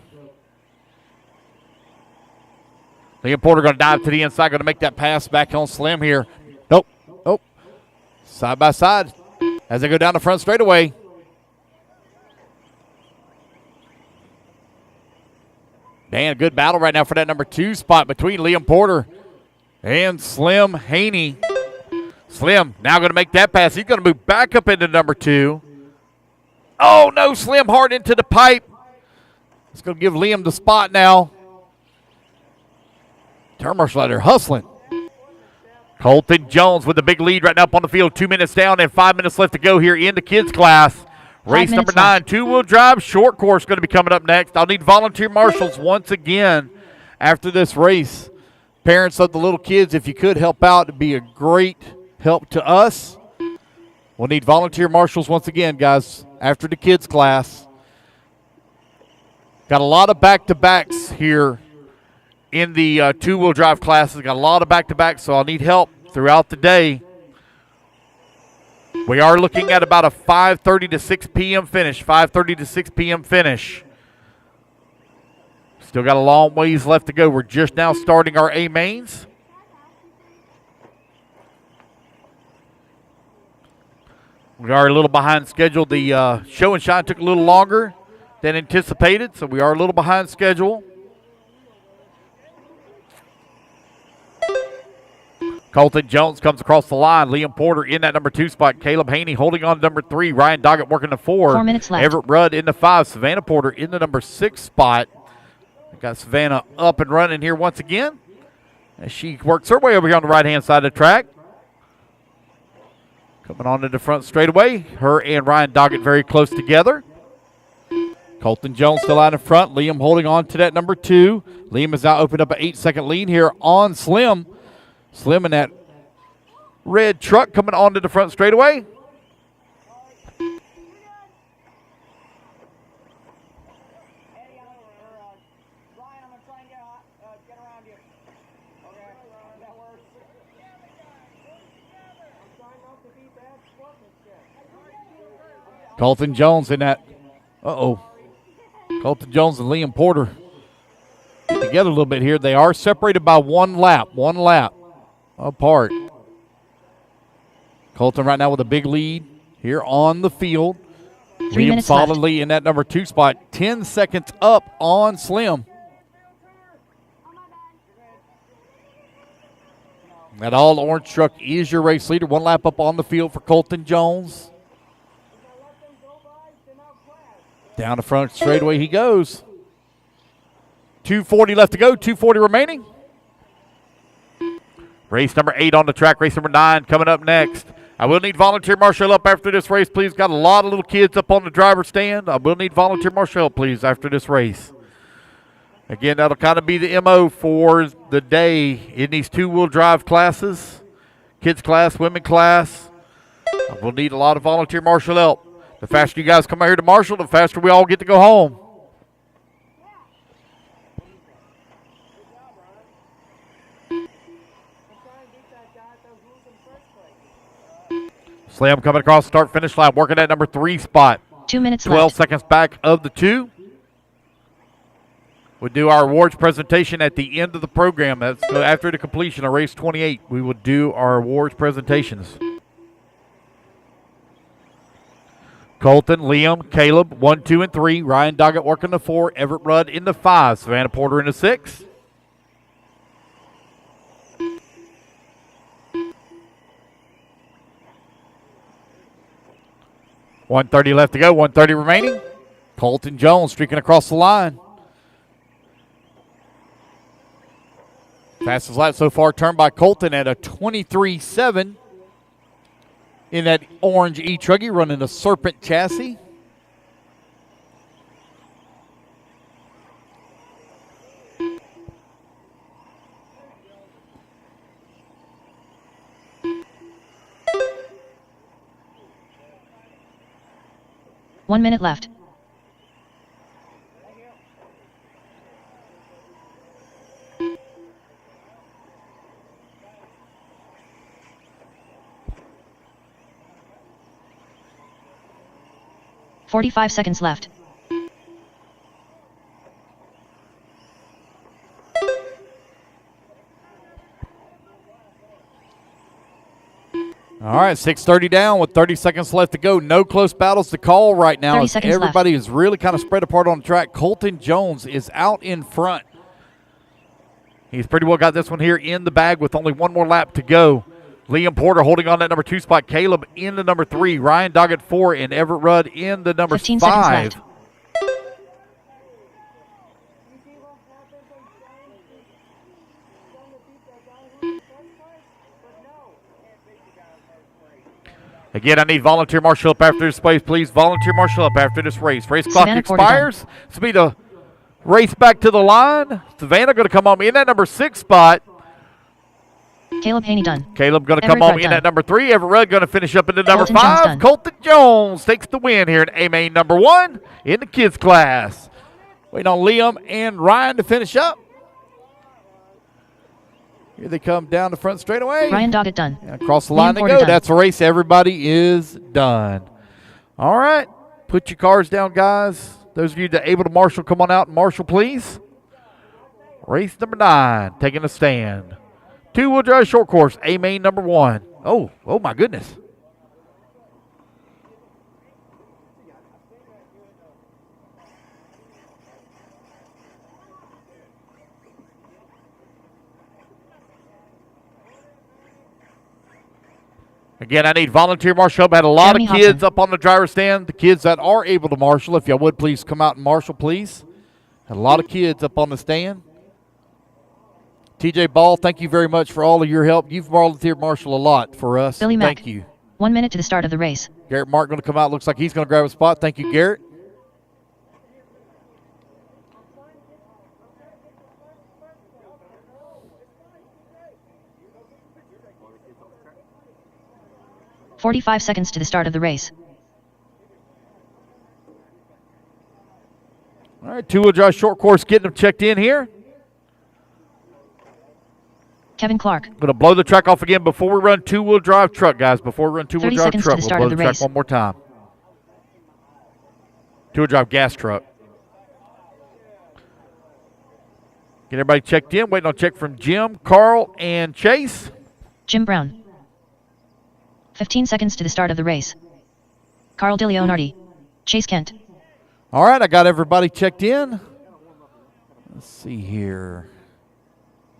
Liam Porter going to dive to the inside, going to make that pass back on Slim here. Nope. Side by side as they go down the front straightaway. Man, a good battle right now for that number 2 spot between Liam Porter and Slim Haney. Slim now going to make that pass. He's going to move back up into number 2. Oh, no, Slim hard into the pipe. It's going to give Liam the spot now. Turn marshal out there hustling. Colton Jones with the big lead right now up on the field. 2 minutes down and 5 minutes left to go here in the kids class. Race number 9, 2-wheel drive, short course going to be coming up next. I'll need volunteer marshals once again after this race. Parents of the little kids, if you could help out, it'd be a great help to us. We'll need volunteer marshals once again, guys, after the kids class. Got a lot of back-to-backs here in the two-wheel drive classes. Got a lot of back-to-backs, so I'll need help throughout the day. We are looking at about a 5:30 to 6 p.m. finish. 5:30 to 6 p.m. finish. Still got a long ways left to go. We're just now starting our A mains. We are a little behind schedule. The show and shine took a little longer than anticipated, so we are a little behind schedule. Colton Jones comes across the line. Liam Porter in that number 2 spot. Caleb Haney holding on to number 3. Ryan Doggett working the 4. 4 minutes left. Everett Rudd in the 5. Savannah Porter in the number 6 spot. We got Savannah up and running here once again as she works her way over here on the right-hand side of the track. Coming on to the front straightaway. Her and Ryan Doggett very close together. Colton Jones still out in front. Liam holding on to that number 2. Liam has now opened up an 8-second lead here on Slim. Slim in that red truck coming onto the front straightaway. Colton Jones in that. Colton Jones and Liam Porter get together a little bit here. They are separated by one lap apart. Colton right now with a big lead here on the field. 3 Liam minutes solidly left. in that number 2 spot. 10 seconds up on Slim. That all orange truck is your race leader. 1 lap up on the field for Colton Jones. Down the front straightaway he goes. 2:40 left to go, 2:40 remaining. Race number 8 on the track, race number 9 coming up next. I will need volunteer marshal help after this race, please. Got a lot of little kids up on the driver's stand. I will need volunteer marshal help, please, after this race. Again, that'll kind of be the MO for the day in these two-wheel drive classes. Kids class, women class. I will need a lot of volunteer marshal help. The faster you guys come out here to marshal, the faster we all get to go home. Slim coming across the start-finish line, working that number 3 spot. 2 minutes 12 left. seconds back of the 2. We'll do our awards presentation at the end of the program. That's after the completion of race 28. We will do our awards presentations. Colton, Liam, Caleb, 1, 2, and 3. Ryan Doggett working the 4. Everett Rudd in the 5. Savannah Porter in the 6. .130 left to go, 1:30 remaining. Colton Jones streaking across the line. Fastest lap so far turned by Colton at a 23.7 in that orange E-Truggy running a Serpent chassis. One minute left. .45 seconds left. All right, 6:30 down with 30 seconds left to go. No close battles to call right now. 30 As seconds everybody is really kind of spread apart on the track. Colton Jones is out in front. He's pretty well got this one here in the bag with only one more lap to go. Liam Porter holding on that number 2 spot. Caleb in the number 3. Ryan Doggett 4 and Everett Rudd in the number 15 seconds 5. left. Again, I need volunteer marshal up after this race, please. Volunteer marshal up after this race. Race clock Savannah expires. This will be the race back to the line. Savannah going to come home in that number 6 spot. Caleb Haney done. Caleb going to come Everett home Rudd in done. at number 3. Everett Rudd going to finish up in the number Colton Jones 5. done. Colton Jones takes the win here in A-Main number 1 in the kids class. Waiting on Liam and Ryan to finish up. Here they come down the front straightaway. Ryan Doggett done. And across the Liam line they Porter go. done. That's a race. Everybody is done. All right. Put your cars down, guys. Those of you that are able to marshal, come on out and marshal, please. Race number 9, taking a stand. 2-wheel drive short course, A-Main number 1. Oh my goodness. Again, I need volunteer marshal. I had a lot Jeremy of kids Hobson. up on the driver's stand. The kids that are able to marshal, if y'all would please come out and marshal, please. Had a lot of kids up on the stand. TJ Ball, thank you very much for all of your help. You've volunteered marshal a lot for us. Billy Mack. Thank you. 1 minute to the start of the race. Garrett Mark going to come out. Looks like he's going to grab a spot. Thank you, Garrett. "45 seconds to the start of the race. All right, 2-wheel drive short course getting them checked in here. Kevin Clark. Going to blow the track off again before we run 2-wheel drive truck, guys. Before we run 2-wheel 30 drive seconds to truck, the we'll start blow of the the track race. one more time. 2-wheel drive gas truck. Get everybody checked in. Waiting on a check from Jim, Carl, and Chase. Jim Brown. 15 seconds to the start of the race. Carl DiLeonardi. Chase Kent. All right, I got everybody checked in. Let's see here.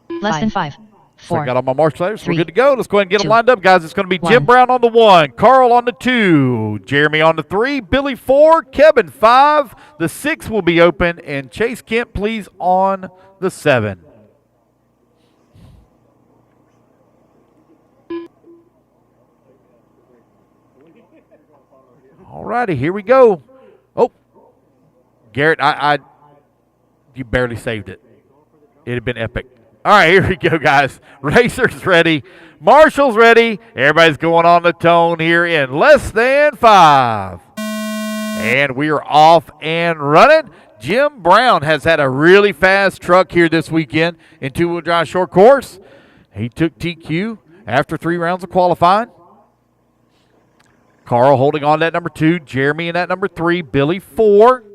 Less than 5. So I 4. got all my marshal letters. We're 3, good to go. Let's go ahead and get them 2, lined up, guys. It's going to be 1. Jim Brown on the 1, Carl on the 2, Jeremy on the 3, Billy 4, Kevin 5. The 6 will be open, and Chase Kent, please, on the 7. All righty, here we go. Oh, Garrett, you barely saved it. It'd have been epic. All right, here we go, guys. Racers ready. Marshall's ready. Everybody's going on the tone here in less than 5. And we are off and running. Jim Brown has had a really fast truck here this weekend in 2-wheel drive short course. He took TQ after 3 rounds of qualifying. Carl holding on to that number 2. Jeremy in that number 3. Billy 4.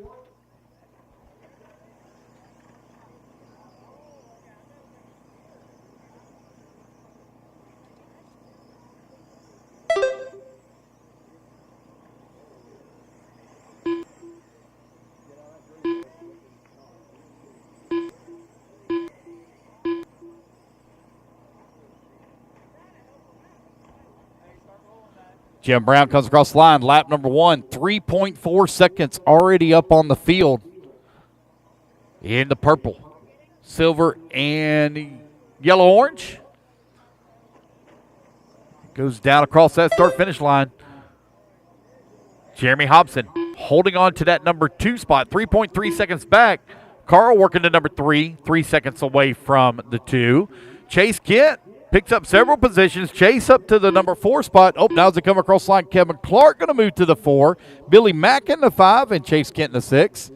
Jim Brown comes across the line, lap number 1, 3.4 seconds already up on the field in the purple, silver, and yellow-orange. Goes down across that start-finish line. Jeremy Hobson holding on to that number 2 spot, 3.3 seconds back. Carl working to number 3, 3 seconds away from the 2. Chase Kent picks up several positions. Chase up to the number 4 spot. Oh, now as they come across the line, Kevin Clark going to move to the 4. Billy Mack in the 5 and Chase Kent in the 6.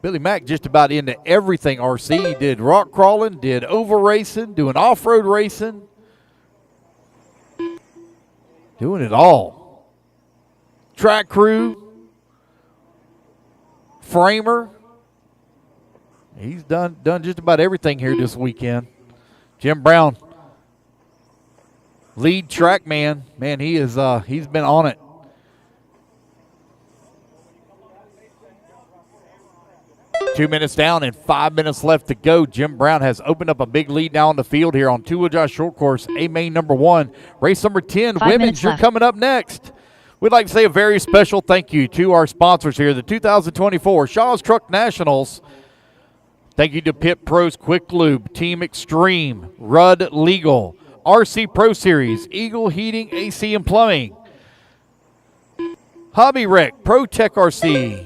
Billy Mack just about into everything, RC. He did rock crawling, did oval racing, doing off-road racing. Doing it all. Track crew, framer. He's done just about everything here this weekend. Jim Brown, lead track man. Man, he is he's been on it. Two minutes down and 5 minutes left to go. Jim Brown has opened up a big lead now on the field here on two-wheel drive short course, A main number 1. Race number 10, women's, you're coming up next. We'd like to say a very special thank you to our sponsors here, the 2024 Shaw's Truck Nationals. Thank you to Pit Pros Quick Lube, Team Extreme, Rudd Legal, RC Pro Series, Eagle Heating, AC and Plumbing, Hobby Rec, ProTech RC,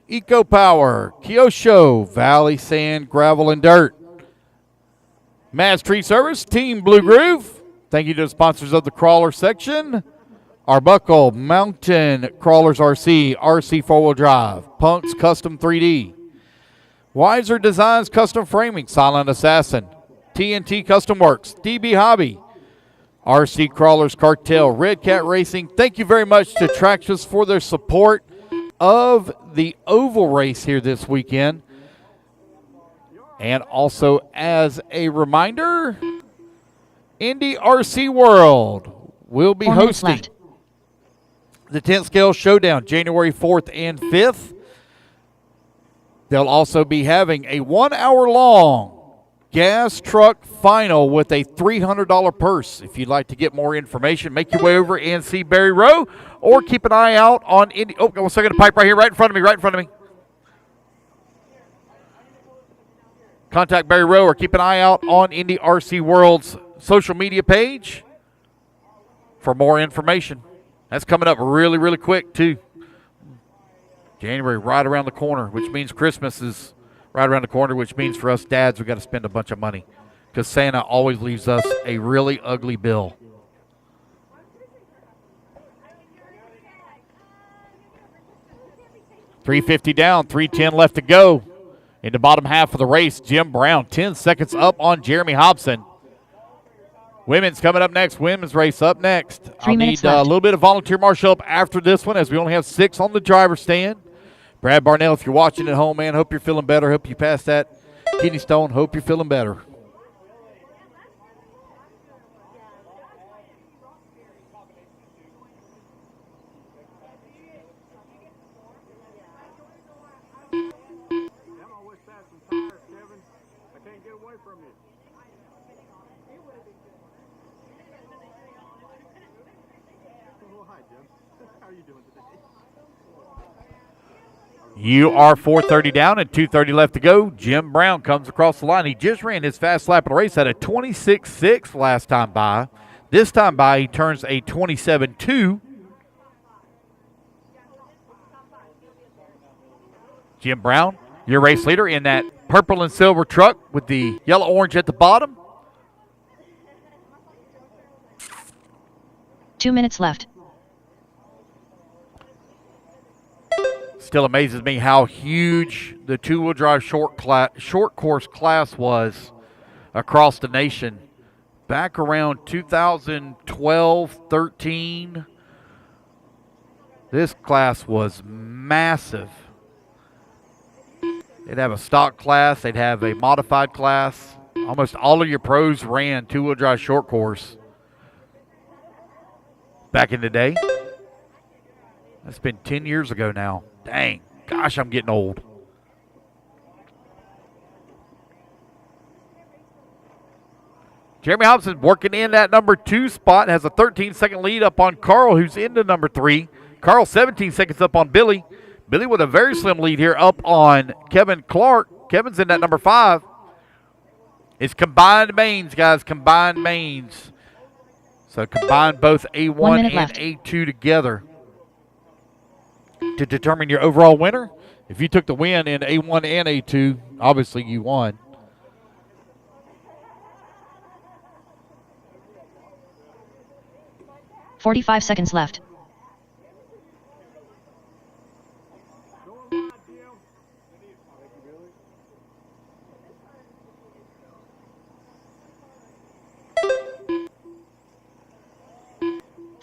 Eco Power, Kyosho, Valley Sand, Gravel, and Dirt. Mass Tree Service, Team Blue Groove. Thank you to the sponsors of the crawler section. Arbuckle, Mountain Crawlers RC, RC 4-wheel drive, Punks Custom 3D. Wiser Designs Custom Framing, Silent Assassin, TNT Custom Works, DB Hobby, RC Crawlers Cartel, Red Cat Racing. Thank you very much to Traxxas for their support of the oval race here this weekend. And also, as a reminder, Indy RC World will be hosting the 10th Scale Showdown January 4th and 5th. They'll also be having a 1 hour long gas truck final with a $300 purse. If you'd like to get more information, make your way over and see Barry Rowe, or keep an eye out on Indy. Oh, 1 second, a pipe right here, right in front of me. Contact Barry Rowe or keep an eye out on Indy RC World's social media page for more information. That's coming up really, really quick, too. January right around the corner, which means Christmas is right around the corner, which means for us dads, we got to spend a bunch of money because Santa always leaves us a really ugly bill. $350 down, $310 left to go. In the bottom half of the race, Jim Brown, 10 seconds up on Jeremy Hobson. Women's coming up next. Women's race up next. I'll need a little bit of volunteer marshal up after this one, as we only have 6 on the driver's stand. Brad Barnell, if you're watching at home, man, hope you're feeling better. Hope you passed that kidney stone. Hope you're feeling better. You are 4:30 down and 2:30 left to go. Jim Brown comes across the line. He just ran his fast lap of the race at a 26.6 last time by. This time by, he turns a 27.2. Jim Brown, your race leader in that purple and silver truck with the yellow-orange at the bottom. 2 minutes left. Still amazes me how huge the two-wheel drive short course class was across the nation. Back around 2012, 13, this class was massive. They'd have a stock class. They'd have a modified class. Almost all of your pros ran two-wheel drive short course back in the day. That's been 10 years ago now. Dang, gosh, I'm getting old. Jeremy Hobson working in that number 2 spot, has a 13-second lead up on Carl, who's into number 3. Carl 17 seconds up on Billy. Billy with a very slim lead here up on Kevin Clark. Kevin's in that number 5. It's combined mains, guys, combined mains. So combine both A1 and left. A2 together to determine your overall winner. If you took the win in A1 and A2, obviously you won. $45 seconds left.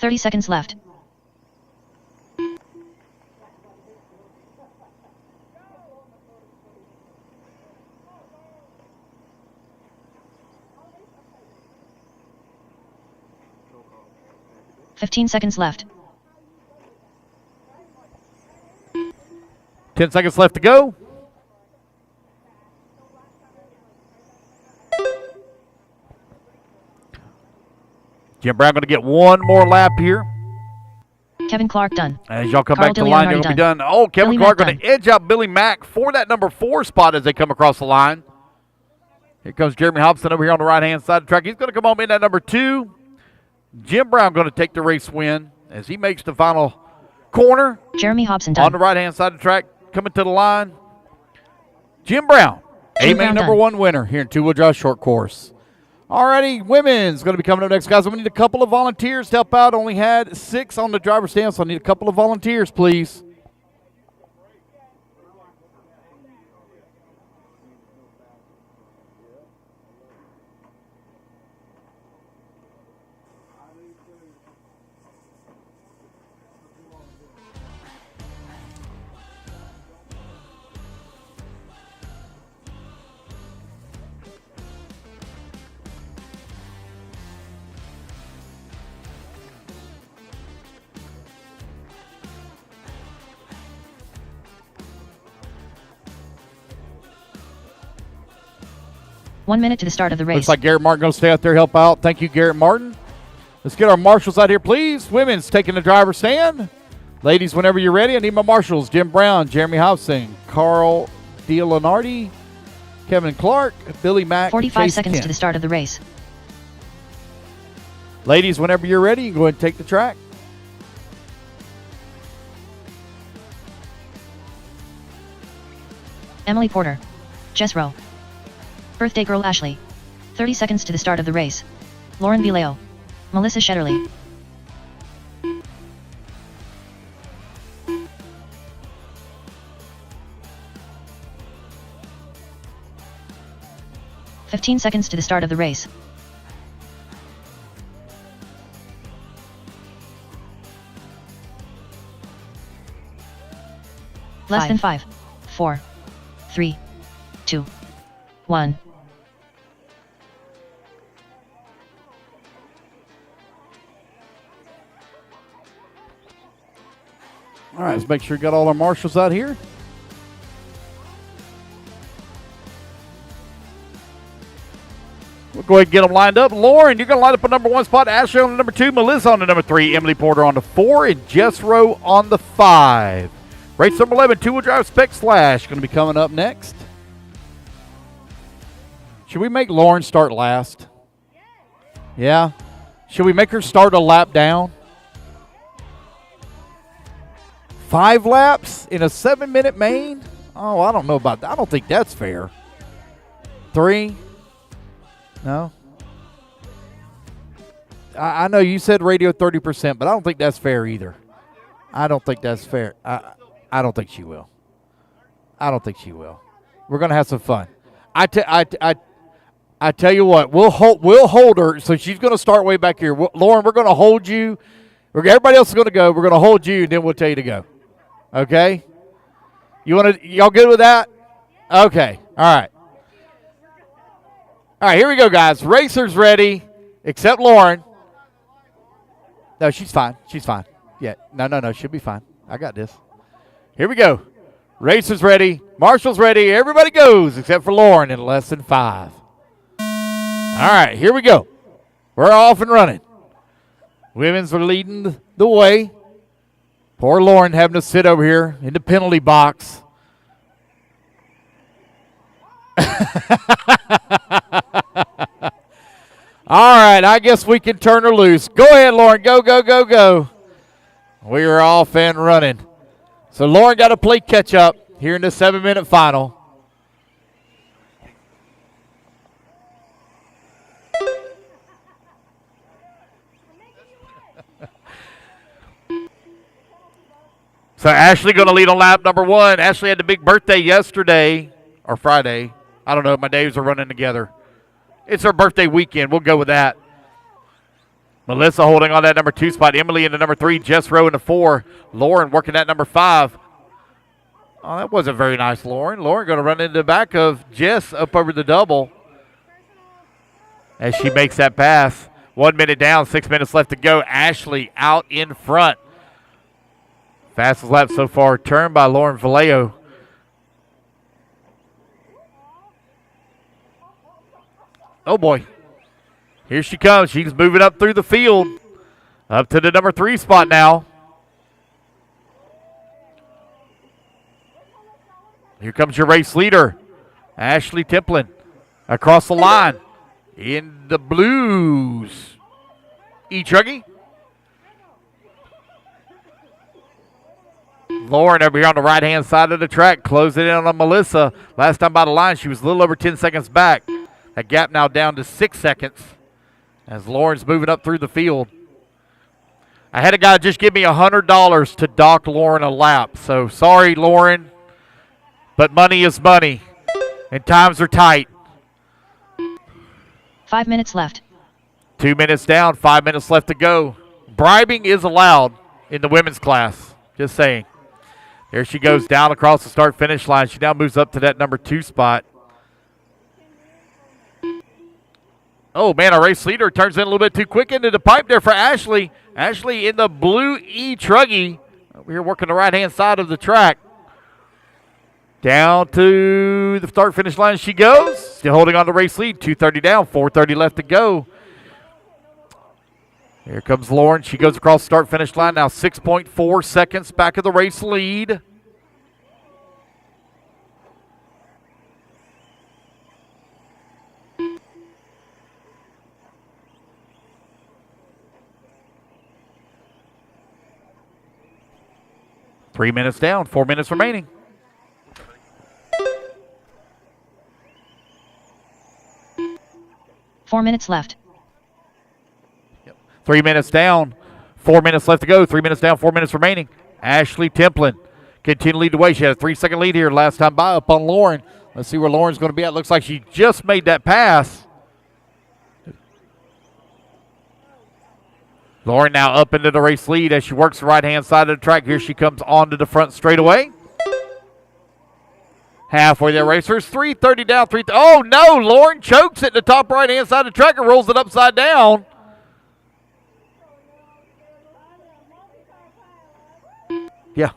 $30 seconds left. 15 seconds left. 10 seconds left to go. Jim Brown going to get one more lap here. Kevin Clark done. As y'all come Carl back to the DeLeon line, you're already going to be done. Oh, Kevin Billy Clark Mack going to edge out Billy Mack for that number 4 spot as they come across the line. Here comes Jeremy Hobson over here on the right-hand side of the track. He's going to come on in at number 2. Jim Brown going to take the race win as he makes the final corner. Jeremy Hobson done. On the right-hand side of the track, coming to the line. Jim Brown, Jim A-main Brown number done. 1 winner here in two-wheel drive short course. Alrighty, women's going to be coming up next, guys. We need a couple of volunteers to help out. Only had 6 on the driver's stand, so I need a couple of volunteers, please. One minute to the start of the race. Looks like Garrett Martin going to stay out there help out. Thank you, Garrett Martin. Let's get our marshals out here, please. Women's taking the driver's stand. Ladies, whenever you're ready, I need my marshals. Jim Brown, Jeremy Hobson, Carl DeLeonardi, Kevin Clark, Billy Mack, 45 Chase seconds Kent. to the start of the race. Ladies, whenever you're ready, you can go ahead and take the track. Emily Porter. Jess Rowe. Birthday girl Ashley. 30 seconds to the start of the race. Lauren Vileo. Melissa Shetterly. "15 seconds to the start of the race. Less than 5, 4, 3, 2, 1. All right, let's make sure we got all our marshals out here. We'll go ahead and get them lined up. Lauren, you're going to line up a number 1 spot. Ashley on the number 2. Melissa on the number 3. Emily Porter on the 4. And Jess Rowe on the 5. Race number 11, two-wheel drive spec slash. Going to be coming up next. Should we make Lauren start last? Yeah? Should we make her start a lap down? 5 laps in a 7-minute main? Oh, I don't know about that. I don't think that's fair. 3? No? I know you said radio 30%, but I don't think that's fair either. I don't think that's fair. I don't think she will. I don't think she will. We're going to have some fun. I tell you what, we'll hold her, so she's going to start way back here. Lauren, we're going to hold you. Everybody else is going to go. We're going to hold you, and then we'll tell you to go. Okay? Y'all good with that? Okay. All right. All right, here we go, guys. Racers ready, except Lauren. No, she's fine. She's fine. Yeah. No. She'll be fine. I got this. Here we go. Racers ready. Marshall's ready. Everybody goes, except for Lauren in less than 5. All right, here we go. We're off and running. Women's are leading the way. Poor Lauren having to sit over here in the penalty box. All right, I guess we can turn her loose. Go ahead, Lauren. Go. We are off and running. So Lauren got to play catch up here in the 7-minute final. So Ashley going to lead on lap number 1. Ashley had the big birthday yesterday or Friday. I don't know. My days are running together. It's her birthday weekend. We'll go with that. Melissa holding on that number 2 spot. Emily in the number 3. Jess Rowe in the 4. Lauren working that number 5. Oh, that wasn't very nice, Lauren. Lauren going to run into the back of Jess up over the double as she makes that pass. 1 minute down, 6 minutes left to go. Ashley out in front. Fastest lap so far, turned by Lauren Vallejo. Oh, boy. Here she comes. She's moving up through the field. Up to the number 3 spot now. Here comes your race leader, Ashley Templin, across the line in the blues. E-Truggy. Lauren over here on the right-hand side of the track, closing in on Melissa. Last time by the line, she was a little over 10 seconds back. That gap now down to 6 seconds as Lauren's moving up through the field. I had a guy just give me $100 to dock Lauren a lap. So sorry, Lauren, but money is money, and times are tight. 5 minutes left. 2 minutes down, 5 minutes left to go. Bribing is allowed in the women's class. Just saying. There she goes down across the start-finish line. She now moves up to that number 2 spot. Oh, man, our race leader turns in a little bit too quick into the pipe there for Ashley. Ashley in the blue E-Truggy. Over here working the right-hand side of the track. Down to the start-finish line she goes. Still holding on to race lead. 2:30 down, 4:30 left to go. Here comes Lauren. She goes across the start-finish line now. 6.4 seconds back of the race lead. Three minutes down, 4 minutes remaining. Four minutes left. 3 minutes down, 4 minutes left to go. 3 minutes down, 4 minutes remaining. Ashley Templin continued to lead the way. She had a 3-second lead here last time by up on Lauren. Let's see where Lauren's going to be at. Looks like she just made that pass. Lauren now up into the race lead as she works the right-hand side of the track. Here she comes onto the front straightaway. Halfway there, racers. 3:30 down. Oh, no. Lauren chokes at the top right-hand side of the track and rolls it upside down. Yeah.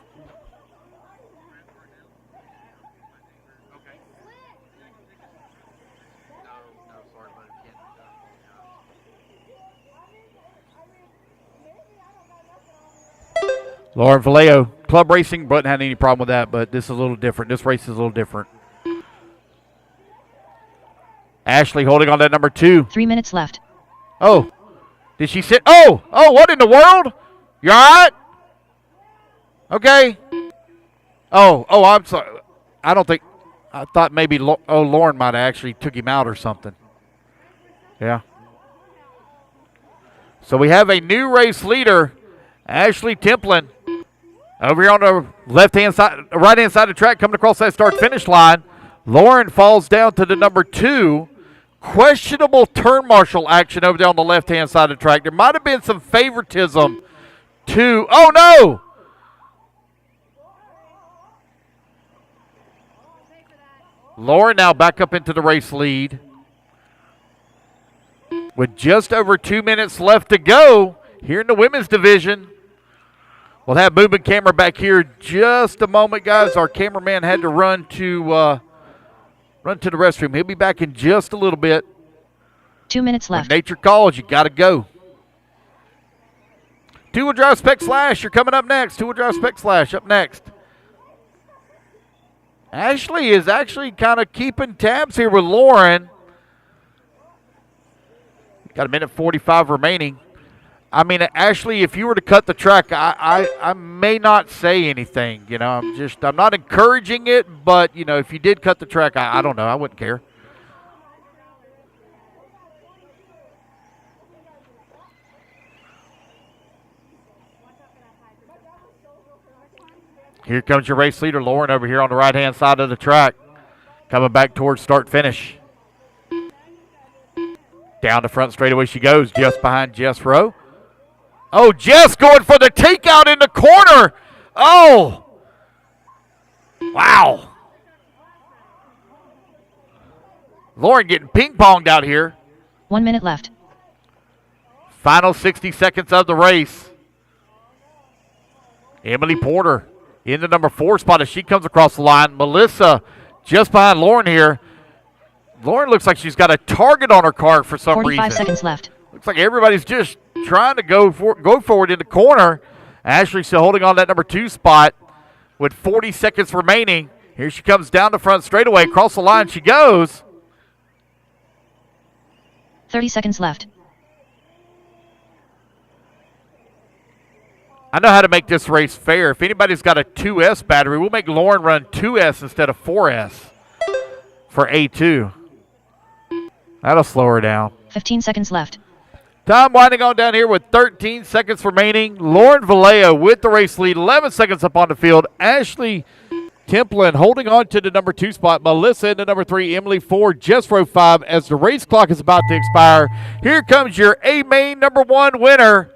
Lauren Vallejo, club racing, wasn't had any problem with that, but this is a little different. This race is a little different. Ashley holding on to that number 2. 3 minutes left. Oh, did she sit? Oh, what in the world? You all right? Okay. Oh, I'm sorry. I don't think, I thought maybe, Lauren might have actually took him out or something. Yeah. So we have a new race leader, Ashley Templin, over here on the left-hand side, right-hand side of the track, coming across that start-finish line. Lauren falls down to the number 2. Questionable turn marshal action over there on the left-hand side of the track. There might have been some favoritism to, oh no! Lauren now back up into the race lead. With just over 2 minutes left to go here in the women's division. We'll have movement camera back here just a moment, guys. Our cameraman had to run to the restroom. He'll be back in just a little bit. 2 minutes left. When nature calls, you got to go. Two-wheel drive spec slash, you're coming up next. Two-wheel drive spec slash up next. Ashley is actually kind of keeping tabs here with Lauren. Got a minute 45 remaining. I mean, Ashley, if you were to cut the track, I may not say anything. You know, I'm not encouraging it, but, you know, if you did cut the track, I don't know. I wouldn't care. Here comes your race leader, Lauren, over here on the right-hand side of the track. Coming back towards start-finish. Down the front straightaway she goes, just behind Jess Rowe. Oh, Jess going for the takeout in the corner. Oh. Wow. Lauren getting ping-ponged out here. 1 minute left. Final 60 seconds of the race. Emily Porter in the number 4 spot as she comes across the line. Melissa just behind Lauren here. Lauren looks like she's got a target on her car for some 45 reason. seconds left. Looks like everybody's just trying to go forward in the corner. Ashley still holding on that number 2 spot with 40 seconds remaining. Here she comes down the front straightaway. Across the line she goes. 30 seconds left. I know how to make this race fair. If anybody's got a 2S battery, we'll make Lauren run 2S instead of 4S for A2. That'll slow her down. 15 seconds left. Time winding on down here with 13 seconds remaining. Lauren Vallejo with the race lead, 11 seconds up on the field. Ashley Templin holding on to the number 2 spot. Melissa in the number 3, Emily 4, just row 5 as the race clock is about to expire. Here comes your A-main number 1 winner.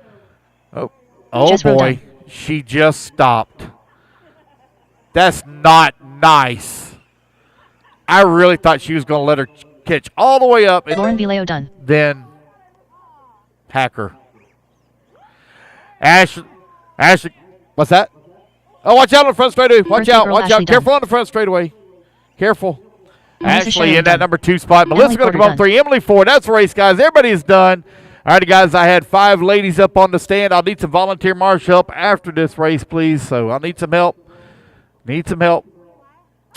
Oh boy, she just stopped. That's not nice. I really thought she was going to let her catch all the way up. And Lauren Vallejo done. Then Hacker. Ashley, what's that? Oh, watch out on the front straightaway. Watch out. Careful on the front straightaway. Careful. Ashley in that number 2 spot. Melissa going to come up 3. Emily 4. That's the race, guys. Everybody is done. All righty, guys, I had 5 ladies up on the stand. I'll need some volunteer marshal help after this race, please. So I'll need some help.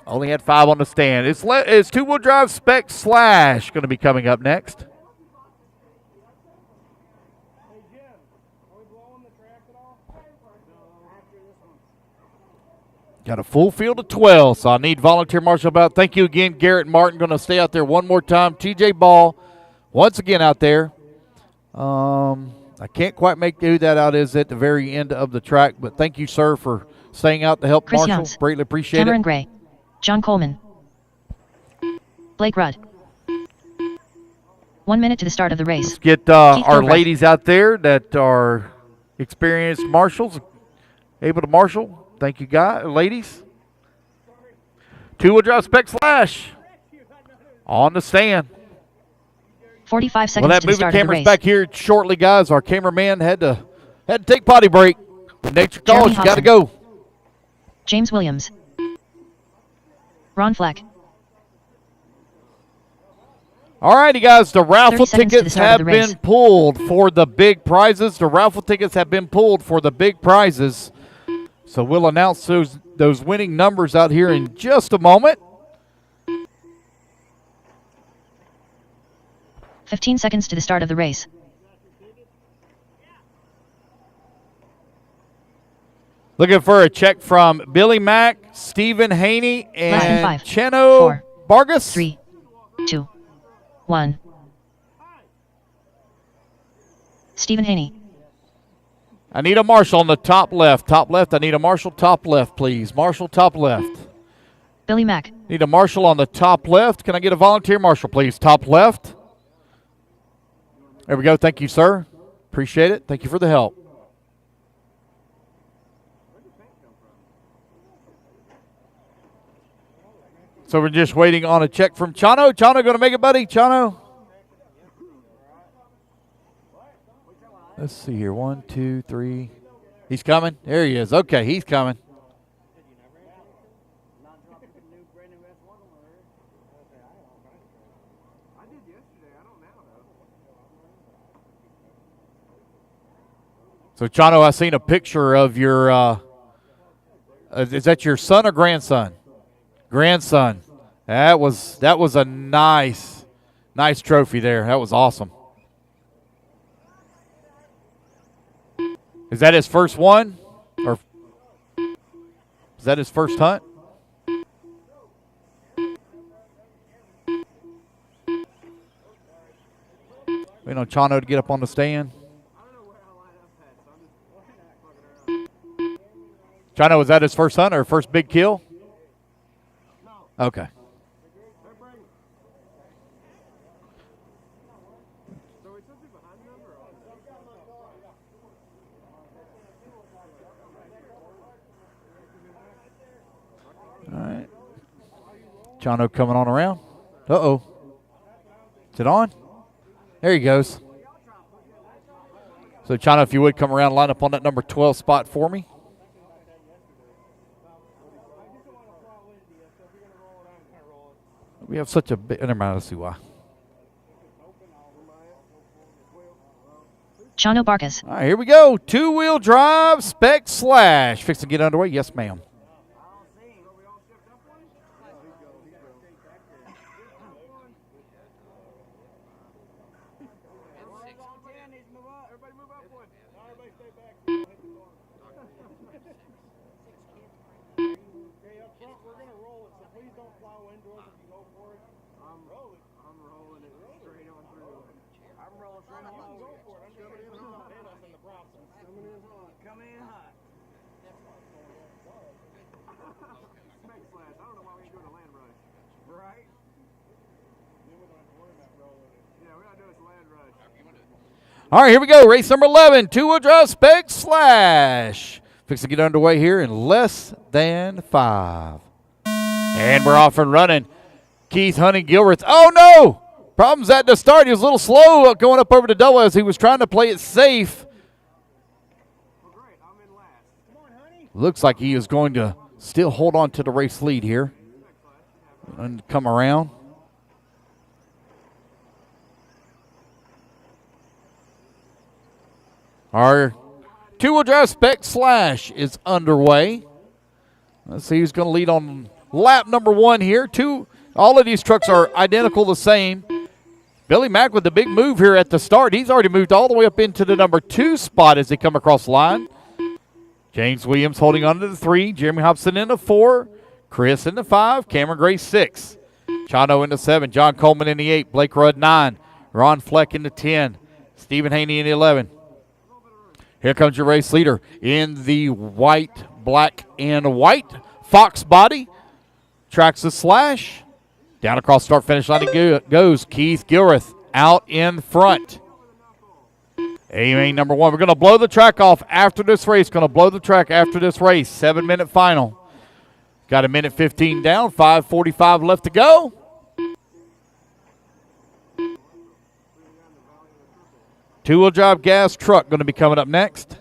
Only had 5 on the stand. It's two-wheel drive spec slash going to be coming up next. Got a full field of 12, so I need volunteer marshal about. Thank you again, Garrett Martin. Going to stay out there one more time. TJ Ball, once again out there. I can't quite make who that out is at the very end of the track, but thank you, sir, for staying out to help Chris marshal. Youngs, Greatly appreciate Cameron it. Gray, John Coleman, Blake Rudd. 1 minute to the start of the race. Let's get our ladies out there that are experienced marshals, able to marshal. Thank you, guys, ladies. Two-wheel drive spec slash on the stand. 45 seconds to the start of the race. Well, that moving camera's back here shortly, guys. Our cameraman had to take potty break. When nature calls, you got to go. James Williams. Ron Fleck. All righty, guys. The raffle tickets have been pulled for the big prizes. The raffle tickets have been pulled for the big prizes. So we'll announce those winning numbers out here in just a moment. 15 seconds to the start of the race. Looking for a check from Billy Mack, Stephen Haney, and 5, Cheno 4, Vargas. 3, 2, 1. Stephen Haney. I need a marshal on the top left. Top left. I need a marshal top left, please. Marshal top left. Billy Mack. Need a marshal on the top left. Can I get a volunteer marshal, please? Top left. There we go. Thank you, sir. Appreciate it. Thank you for the help. So we're just waiting on a check from Chano. Chano going to make it, buddy? Chano? Let's see here. 1, 2, 3. He's coming. There he is. Okay, he's coming. So, Chano, I seen a picture of your, is that your son or grandson? Grandson. That was a nice trophy there. That was awesome. Is that his first one? Or is that his first hunt? Waiting on Chano to get up on the stand. Chino, was that his first hunt or first big kill? Okay. All right. Chino coming on around. Uh-oh. Is it on? There he goes. So, China, if you would come around, line up on that number 12 spot for me. We have such a big, never mind, let's see why. Chano Barkas. All right, here we go. Two-wheel drive, spec slash. Fix to get underway? Yes, ma'am. All right, here we go. Race number 11, two-wheel drive spec slash. Fix to get underway here in less than 5. And we're off and running. Keith Hunting Gilreath. Oh, no! Problems at the start. He was a little slow going up over the double as he was trying to play it safe. Looks like he is going to still hold on to the race lead here and come around. Our two-wheel drive spec slash is underway. Let's see who's going to lead on lap number 1 here. All of these trucks are identical, the same. Billy Mack with the big move here at the start. He's already moved all the way up into the number 2 spot as they come across the line. James Williams holding on to the 3. Jeremy Hobson in the 4. Chris in the 5. Cameron Gray 6. Chano in the 7. John Coleman in the 8. Blake Rudd 9. Ron Fleck in the 10. Stephen Haney in the 11. Here comes your race leader in the white, black, and white Fox body. Tracks the slash. Down across start-finish line goes Keith Gilreath out in front. A-main number 1. We're going to blow the track off after this race. 7-minute final. Got a minute 15 down. 5:45 left to go. Two-wheel drive gas truck going to be coming up next.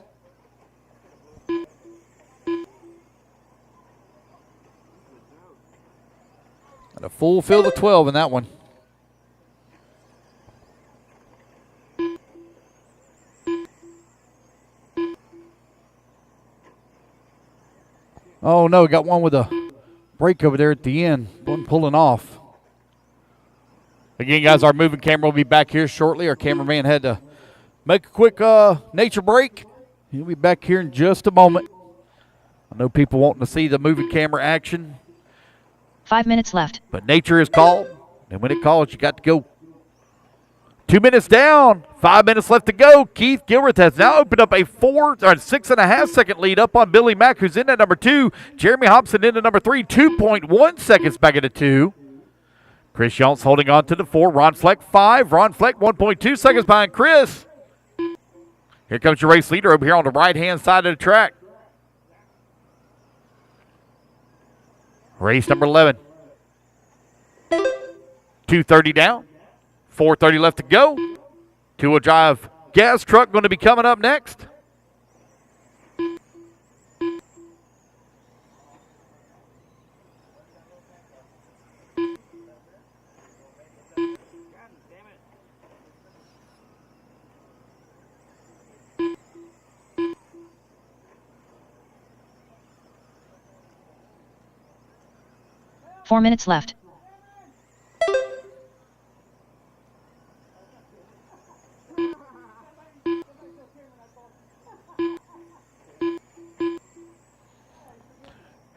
And a full field of 12 in that one. Oh, no, we got one with a brake over there at the end. One pulling off. Again, guys, our moving camera will be back here shortly. Our cameraman had to make a quick nature break. He'll be back here in just a moment. I know people wanting to see the moving camera action. 5 minutes left. But nature is called, and when it calls, you got to go. 2 minutes down, 5 minutes left to go. Keith Gilreath has now opened up a 6.5 second lead up on Billy Mack, who's in at number 2. Jeremy Hobson into number 3, 2.1 seconds back into 2. Chris Yonts holding on to the 4. Ron Fleck 5. Ron Fleck 1.2 seconds behind Chris. Here comes your race leader over here on the right-hand side of the track. Race number 11. 2:30 down. 4:30 left to go. Two-wheel drive gas truck going to be coming up next. Four minutes left.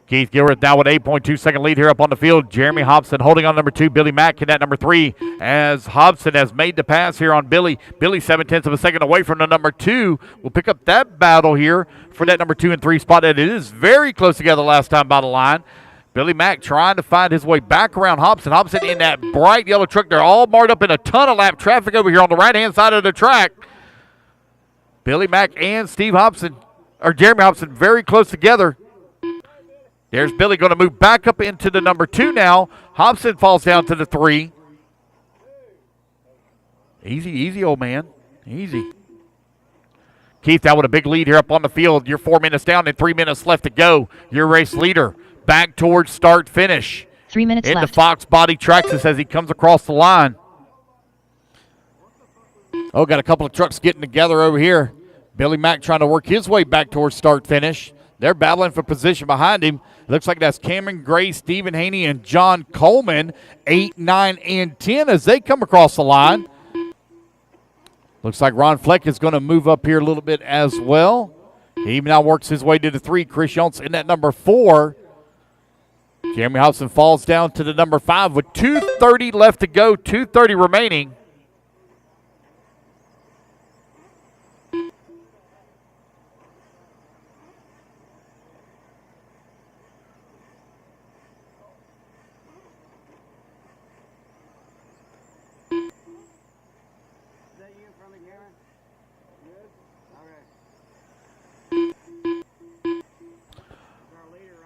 Keith Gilreath now with 8.2 second lead here up on the field. Jeremy Hobson holding on number 2. Billy Mack in at number 3 as Hobson has made the pass here on Billy. Billy 0.7 of a second away from the number 2. We'll pick up that battle here for that number 2 and 3 spot. And it is very close together last time by the line. Billy Mack trying to find his way back around Hobson. Hobson in that bright yellow truck. They're all marked up in a ton of lap traffic over here on the right-hand side of the track. Billy Mack and Jeremy Hobson very close together. There's Billy going to move back up into the number 2 now. Hobson falls down to the 3. Easy, old man. Easy. Keith, that with a big lead here up on the field. You're 4 minutes down and 3 minutes left to go. Your race leader back towards start finish. 3 minutes Into left. Fox Body Traxxas as he comes across the line. Oh, got a couple of trucks getting together over here. Billy Mack trying to work his way back towards start finish. They're battling for position behind him. Looks like that's Cameron Gray, Stephen Haney, and John Coleman, 8, 9, and 10 as they come across the line. Looks like Ron Fleck is going to move up here a little bit as well. He now works his way to the 3. Chris Yonts in that number 4. Jeremy Hobson falls down to the number 5 with 2:30 left to go, 2:30 remaining.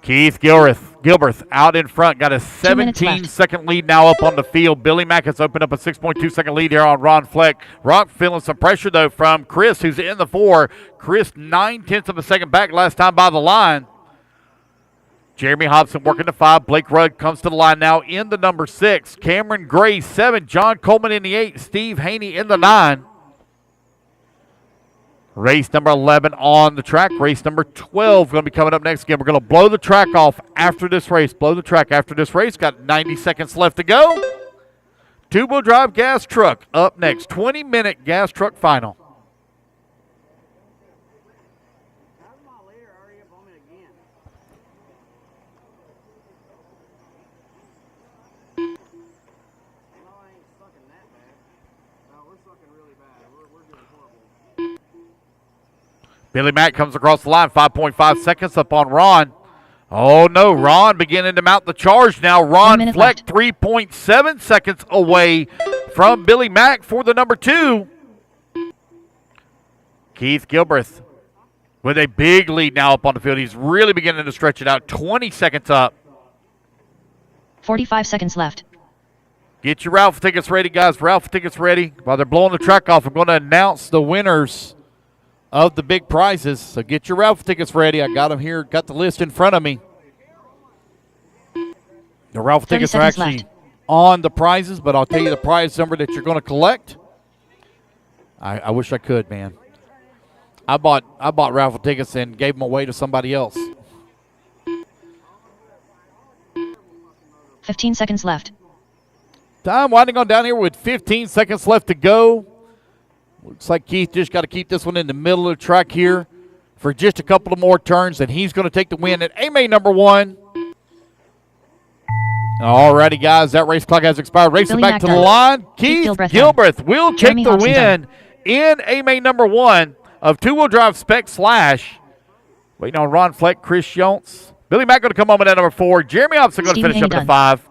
Keith Gilbert out in front, got a 17-second lead now up on the field. Billy Mack has opened up a 6.2-second lead here on Ron Fleck. Rock feeling some pressure, though, from Chris, who's in the 4. Chris, 9/10 of a second back last time by the line. Jeremy Hobson working the 5. Blake Rudd comes to the line now in the number 6. Cameron Gray, 7. John Coleman in the 8. Steve Haney in the 9. Race number 11 on the track. Race number 12 going to be coming up next. Again, we're going to blow the track off after this race. Blow the track after this race. Got 90 seconds left to go. Two-wheel drive gas truck up next. 20-minute gas truck final. Billy Mack comes across the line, 5.5 seconds up on Ron. Oh, no, Ron beginning to mount the charge now. Ron Fleck, 3.7 seconds away from Billy Mack for the number 2. Keith Gilbreth with a big lead now up on the field. He's really beginning to stretch it out. 20 seconds up. 45 seconds left. Get your raffle tickets ready, guys. Raffle tickets ready. While they're blowing the track off, I'm going to announce the winners of the big prizes. So get your raffle tickets ready. I got them here, got the list in front of me. The raffle tickets are actually left on the prizes, but I'll tell you the prize number that you're going to collect. I wish I could, man. I bought raffle tickets and gave them away to somebody else. 15 seconds left. Time winding on down here with 15 seconds left to go. Looks like Keith just got to keep this one in the middle of the track here for just a couple of more turns, and he's going to take the win at AMA number 1. All righty, guys, that race clock has expired. Racing back to the line. Keith Gilbreth will take the win in AMA number 1 of two-wheel drive spec slash. Waiting on Ron Fleck, Chris Yonts. Billy Mack going to come on with that number 4. Jeremy Hobson going to finish up at 5.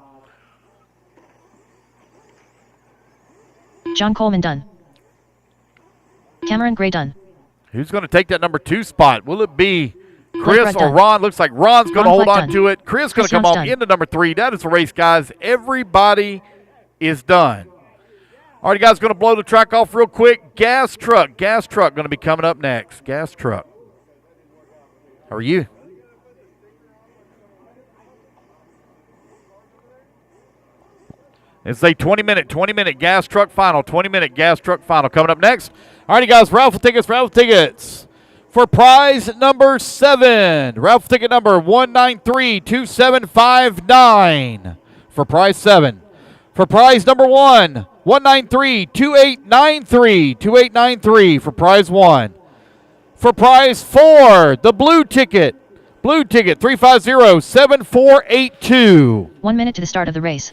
John Coleman done. Cameron Gray done. Who's going to take that number 2 spot? Will it be Chris or Ron? Looks like Ron's going to hold on to it. Chris going to come on into number 3. That is the race, guys. Everybody is done. All right, guys, going to blow the track off real quick. Gas truck going to be coming up next. Gas truck. How are you? It's a 20-minute gas truck final. 20-minute gas truck final coming up next. All righty, guys, raffle tickets. For prize number 7, raffle ticket number 1932759. For prize 7. For prize number 1, 1932893. For prize 1. For prize 4, the blue ticket 3507482. 1 minute to the start of the race.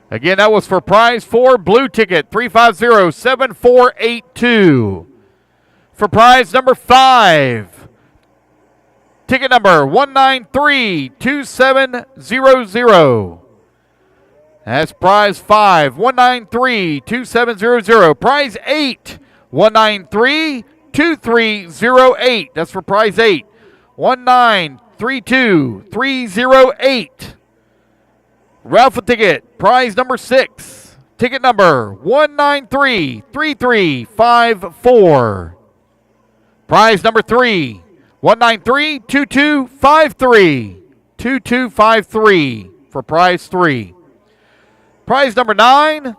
Again, that was for prize 4, blue ticket, 3507482. For prize number 5, ticket number 1932700. That's prize 5, 1932700. Prize 8, 1932308. That's for prize 8, 1932308. Raffle ticket, prize number 6, Ticket number 193-3354. Prize number 3, 193-2253. 2253 for prize 3. Prize number 9,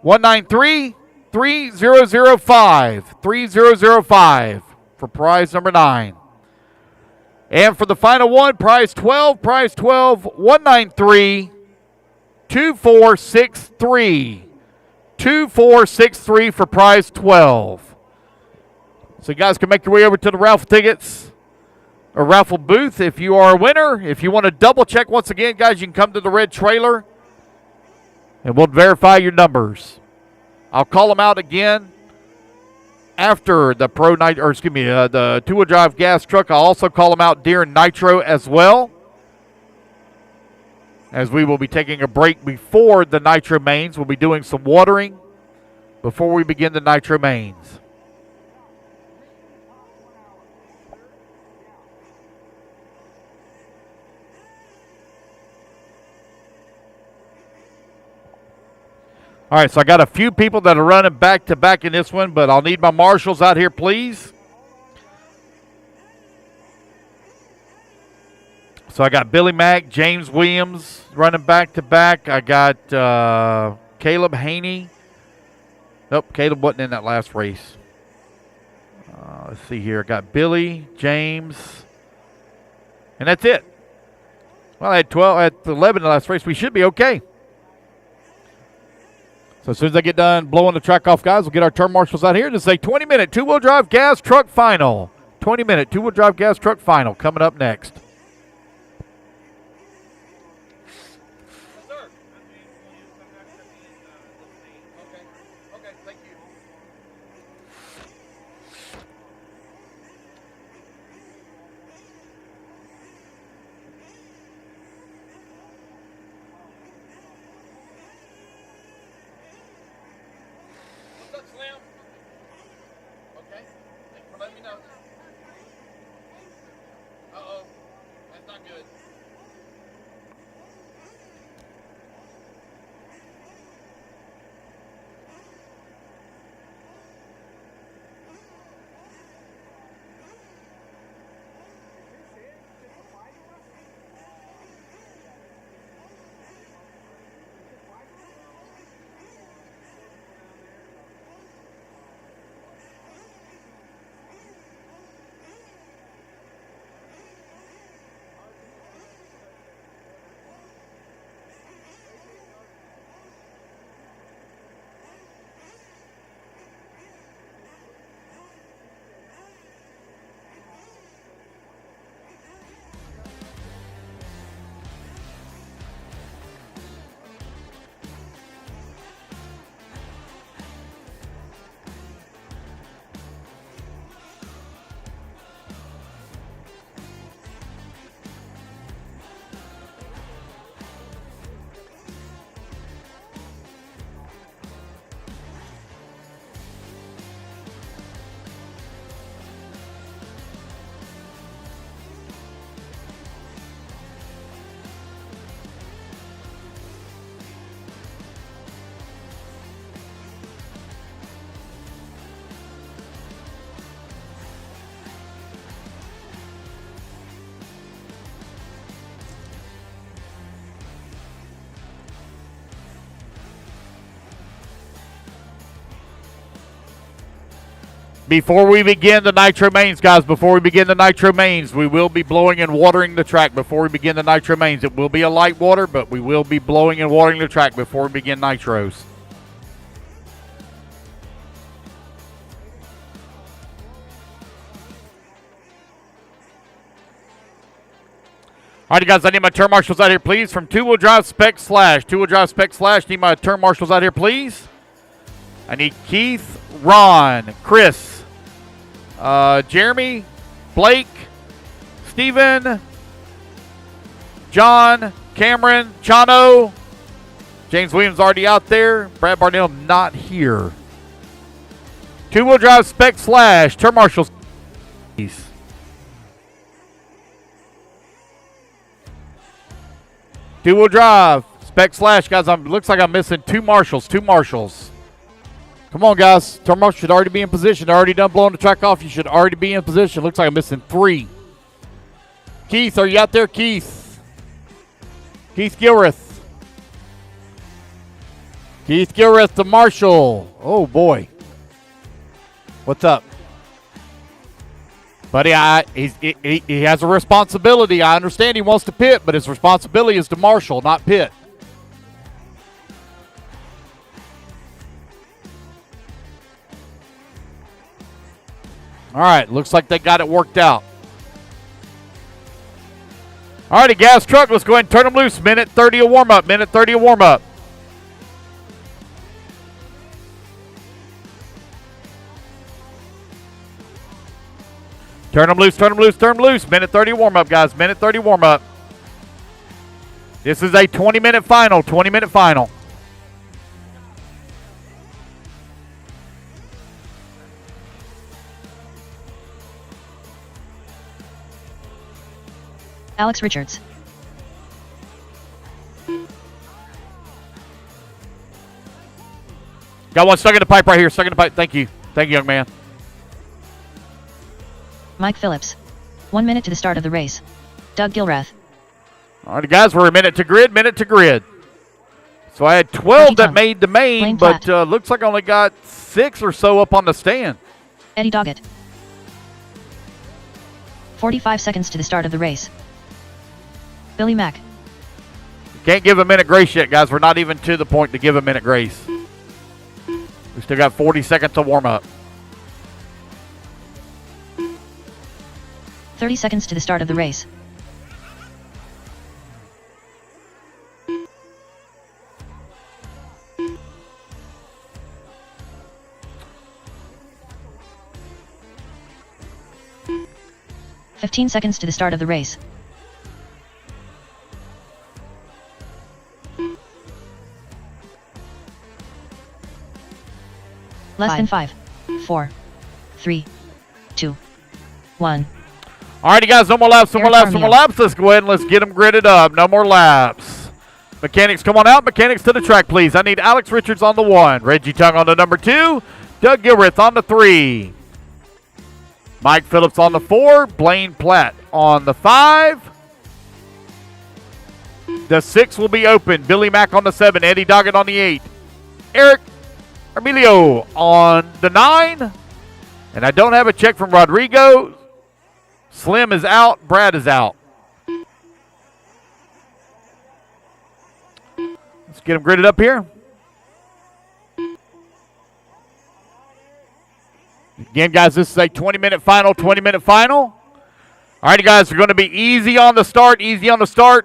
193-3005. 3005 for prize number 9. And for the final one, prize 12, 193-2463. 2463 for prize 12. So you guys can make your way over to the raffle tickets or raffle booth if you are a winner. If you want to double check once again, guys, you can come to the red trailer and we'll verify your numbers. I'll call them out again after the the two-wheel drive gas truck. I'll also call them out during Nitro as well, as we will be taking a break before the Nitro mains. We'll be doing some watering before we begin the Nitro mains. All right, so I got a few people that are running back-to-back in this one, but I'll need my marshals out here, please. So I got Billy Mack, James Williams running back-to-back. I got Caleb Haney. Nope, Caleb wasn't in that last race. Let's see here. I got Billy, James, and that's it. Well, I had 11 in the last race. We should be okay. So as soon as I get done blowing the track off, guys, we'll get our turn marshals out here to say 20-minute two-wheel drive gas truck final. 20-minute two-wheel drive gas truck final coming up next. Before we begin the Nitro Mains, guys, we will be blowing and watering the track before we begin the Nitro Mains. It will be a light water, but we will be blowing and watering the track before we begin Nitros. All right, guys, I need my turn marshals out here, please, from Two-Wheel Drive Spec Slash. Two-Wheel Drive Spec Slash, need my turn marshals out here, please. I need Keith, Ron, Chris, Jeremy, Blake, Steven, John, Cameron, Chano. James Williams already out there. Brad Barnell not here. Two-Wheel Drive Spec Slash, turn marshals, please. Two-Wheel Drive Spec slash, guys. Looks like I'm missing two marshals. Come on, guys. Turn marshal should already be in position. They're already done blowing the track off. You should already be in position. Looks like I'm missing three. Keith, are you out there, Keith? Keith Gilreath. Keith Gilreath, the marshal. Oh, boy. What's up? Buddy, he has a responsibility. I understand he wants to pit, but his responsibility is to marshal, not pit. All right, looks like they got it worked out. All righty, gas truck, let's go ahead and turn them loose. Minute 30 of warm-up, Turn them loose. Minute 30 warm-up, guys. Minute 30 warm-up. This is a 20-minute final. Alex Richards. Got one stuck in the pipe right here. Thank you, young man. Mike Phillips. 1 minute to the start of the race. Doug Gilrath. All right, guys, we're a minute to grid. So I had 12 that made the main, but looks like I only got 6 or so up on the stand. Eddie Doggett. 45 seconds to the start of the race. Billy Mack. Can't give a minute grace yet, guys. We're not even to the point to give a minute grace. We still got 40 seconds to warm up. 30 seconds to the start of the race. "15 seconds to the start of the race. Less than 5, 4, 3, 2, 1. All righty, guys, no more laps. Let's go ahead and let's get them gridded up. No more laps. Mechanics, come on out. Mechanics to the track, please. I need Alex Richards on the 1. Reggie Tongue on the number 2. Doug Gilreath on the 3. Mike Phillips on the 4. Blaine Platt on the 5. The 6 will be open. Billy Mack on the 7. Eddie Doggett on the 8. Eric Emilio on the 9. And I don't have a check from Rodrigo. Slim is out. Brad is out. Let's get them gridded up here. Again, guys, this is a 20-minute final. All righty, guys, we're going to be easy on the start.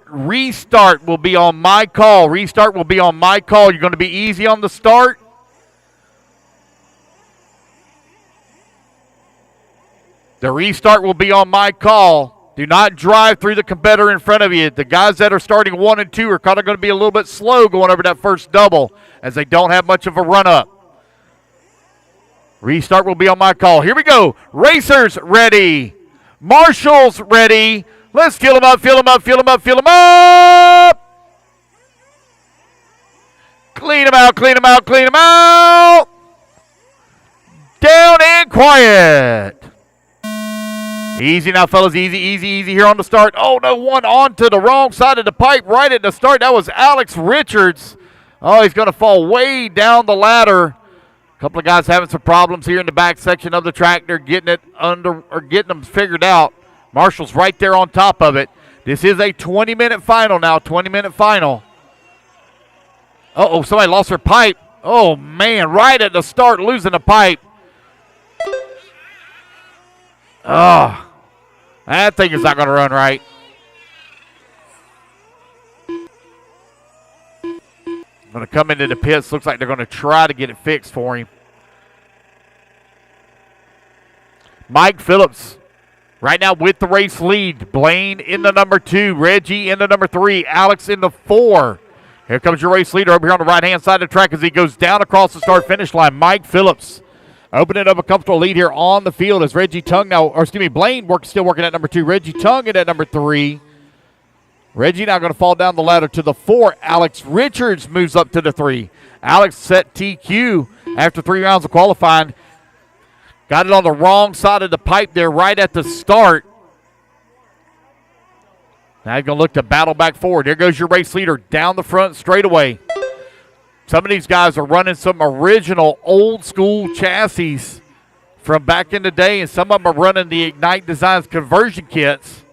Restart will be on my call. You're going to be easy on the start. The restart will be on my call. Do not drive through the competitor in front of you. The guys that are starting 1 and 2 are kind of going to be a little bit slow going over that first double as they don't have much of a run-up. Restart will be on my call. Here we go. Racers ready. Marshals ready. Let's fill them up. Clean them out. Down and quiet. Easy now, fellas. Easy here on the start. Oh, no, one onto the wrong side of the pipe right at the start. That was Alex Richards. Oh, he's going to fall way down the ladder. A couple of guys having some problems here in the back section of the tractor, getting them figured out. Marshall's right there on top of it. This is a 20-minute final now, Uh-oh, somebody lost their pipe. Oh, man, right at the start, losing the pipe. Oh, that thing is not going to run right. Going to come into the pits. Looks like they're going to try to get it fixed for him. Mike Phillips right now with the race lead. Blaine in the number 2. Reggie in the number 3. Alex in the 4. Here comes your race leader over here on the right-hand side of the track as he goes down across the start-finish line. Mike Phillips opening up a comfortable lead here on the field as Blaine still working at number 2. Reggie Tongue in at number 3. Reggie now going to fall down the ladder to the 4. Alex Richards moves up to the 3. Alex set TQ after 3 rounds of qualifying. Got it on the wrong side of the pipe there right at the start. Now he's going to look to battle back forward. There goes your race leader down the front straightaway. Some of these guys are running some original old school chassis from back in the day, and some of them are running the Ignite Designs conversion kits.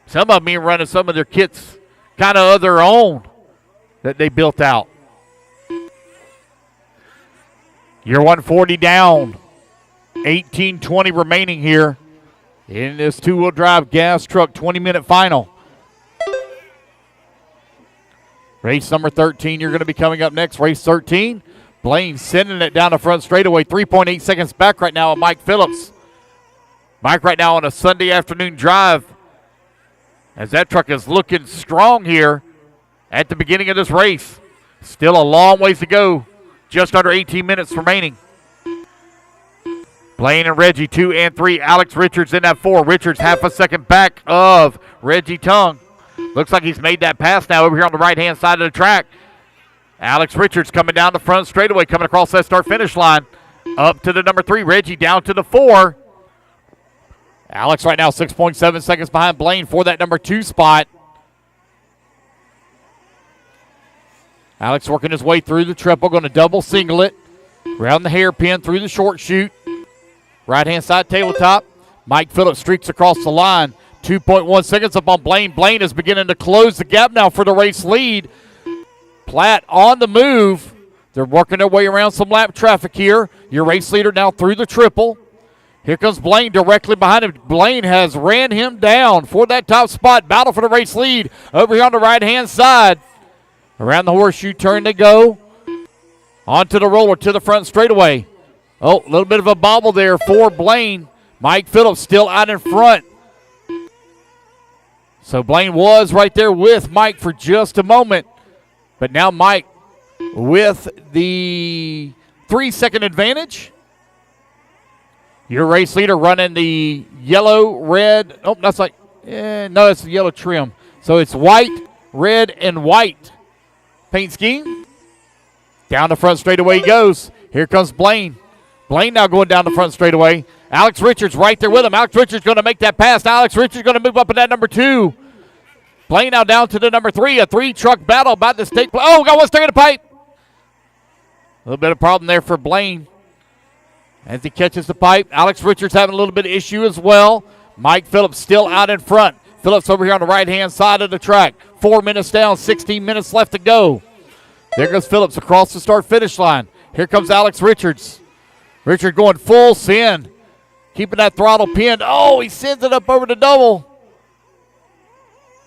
Some of them even running some of their kits kind of of their own that they built out. You're 140 down. 18:20 remaining here in this two-wheel drive gas truck 20-minute final. Race number 13, you're going to be coming up next. Race 13, Blaine sending it down the front straightaway. 3.8 seconds back right now on Mike Phillips. Mike right now on a Sunday afternoon drive, as that truck is looking strong here at the beginning of this race. Still a long ways to go. Just under 18 minutes remaining. Blaine and Reggie, 2 and 3. Alex Richards in that 4. Richards half a second back of Reggie Tongue. Looks like he's made that pass now over here on the right-hand side of the track. Alex Richards coming down the front straightaway, coming across that start-finish line. Up to the number 3. Reggie down to the 4. Alex right now 6.7 seconds behind Blaine for that number 2 spot. Alex working his way through the triple, going to double single it. Around the hairpin, through the short chute. Right-hand side tabletop. Mike Phillips streaks across the line. 2.1 seconds up on Blaine. Blaine is beginning to close the gap now for the race lead. Platt on the move. They're working their way around some lap traffic here. Your race leader now through the triple. Here comes Blaine directly behind him. Blaine has ran him down for that top spot. Battle for the race lead over here on the right-hand side. Around the horseshoe turn they go. Onto the roller to the front straightaway. Oh, a little bit of a bobble there for Blaine. Mike Phillips still out in front. So Blaine was right there with Mike for just a moment. But now Mike with the 3-second advantage. Your race leader running the yellow, red. Oh, that's like, no, it's the yellow trim. So it's white, red, and white paint scheme. Down the front straightaway he goes. Here comes Blaine. Blaine now going down the front straightaway. Alex Richards right there with him. Alex Richards going to make that pass. Alex Richards going to move up in that number 2. Blaine now down to the number 3. A 3-truck battle about to take place. Oh, got one stuck in the pipe. A little bit of problem there for Blaine as he catches the pipe. Alex Richards having a little bit of issue as well. Mike Phillips still out in front. Phillips over here on the right-hand side of the track. 4 minutes down, 16 minutes left to go. There goes Phillips across the start-finish line. Here comes Alex Richards. Richard going full send. Keeping that throttle pinned. Oh, he sends it up over the double.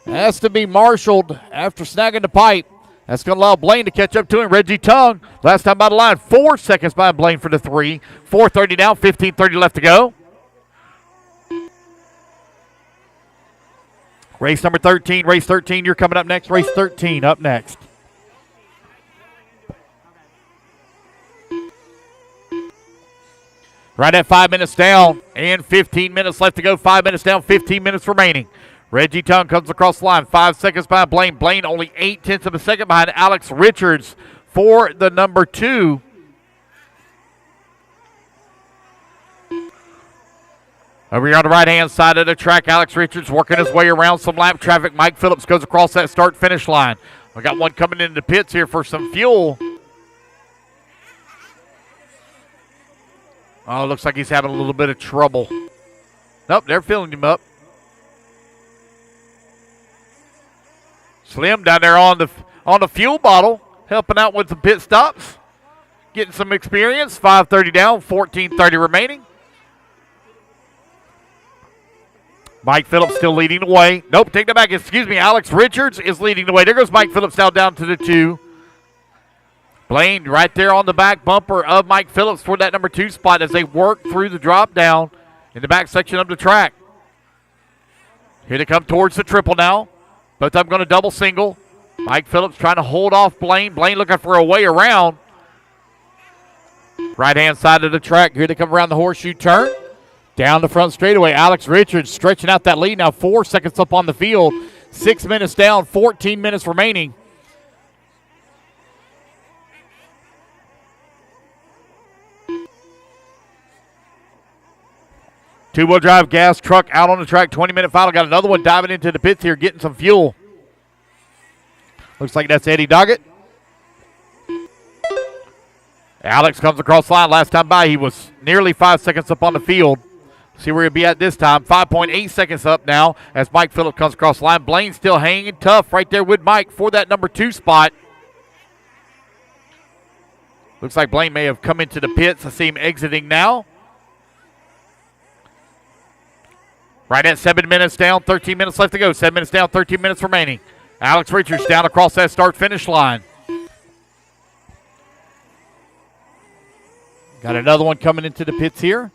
Has to be marshaled after snagging the pipe. That's going to allow Blaine to catch up to him. Reggie Tongue, last time by the line, 4 seconds behind Blaine for the 3. 4:30 down, 15:30 left to go. Race number 13. Race 13, you're coming up next. Race 13 up next. Right at 5 minutes down and 15 minutes left to go. 5 minutes down, 15 minutes remaining. Reggie Tongue comes across the line. 5 seconds behind Blaine. Blaine only 0.8 of a second behind Alex Richards for the number 2. Over here on the right-hand side of the track, Alex Richards working his way around some lap traffic. Mike Phillips goes across that start-finish line. We got one coming into the pits here for some fuel. Oh, looks like he's having a little bit of trouble. Nope, they're filling him up. Slim down there on the fuel bottle, helping out with the pit stops. Getting some experience. 5:30 down, 14:30 remaining. Mike Phillips still leading the way. Nope, take that back. Excuse me, Alex Richards is leading the way. There goes Mike Phillips now down to the 2. Blaine right there on the back bumper of Mike Phillips for that number 2 spot as they work through the drop down in the back section of the track. Here they come towards the triple now. Both of them going to double single. Mike Phillips trying to hold off Blaine. Blaine looking for a way around. Right-hand side of the track. Here they come around the horseshoe turn. Down the front straightaway. Alex Richards stretching out that lead now. 4 seconds up on the field. 6 minutes down, 14 minutes remaining. Two-wheel drive gas truck out on the track, 20-minute final. Got another one diving into the pits here, getting some fuel. Looks like that's Eddie Doggett. Alex comes across the line. Last time by, he was nearly 5 seconds up on the field. See where he'll be at this time. 5.8 seconds up now as Mike Phillips comes across the line. Blaine still hanging tough right there with Mike for that number 2 spot. Looks like Blaine may have come into the pits. I see him exiting now. Right at 7 minutes down, 13 minutes left to go. 7 minutes down, 13 minutes remaining. Alex Richards down across that start-finish line. Got another one coming into the pits here.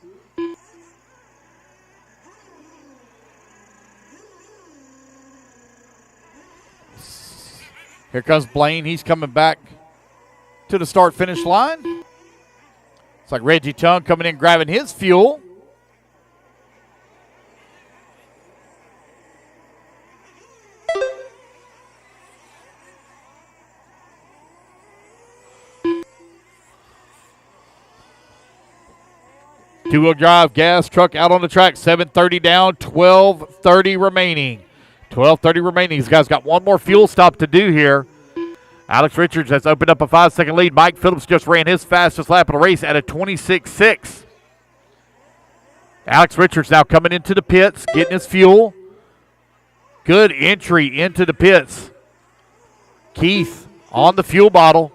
Here comes Blaine. He's coming back to the start-finish line. It's like Reggie Tung coming in, grabbing his fuel. Two-wheel drive gas truck out on the track. 7:30 down, 12:30 remaining. 12:30 remaining. These guys got one more fuel stop to do here. Alex Richards has opened up a 5-second lead. Mike Phillips just ran his fastest lap of the race at a 26.6. Alex Richards now coming into the pits, getting his fuel. Good entry into the pits. Keith on the fuel bottle.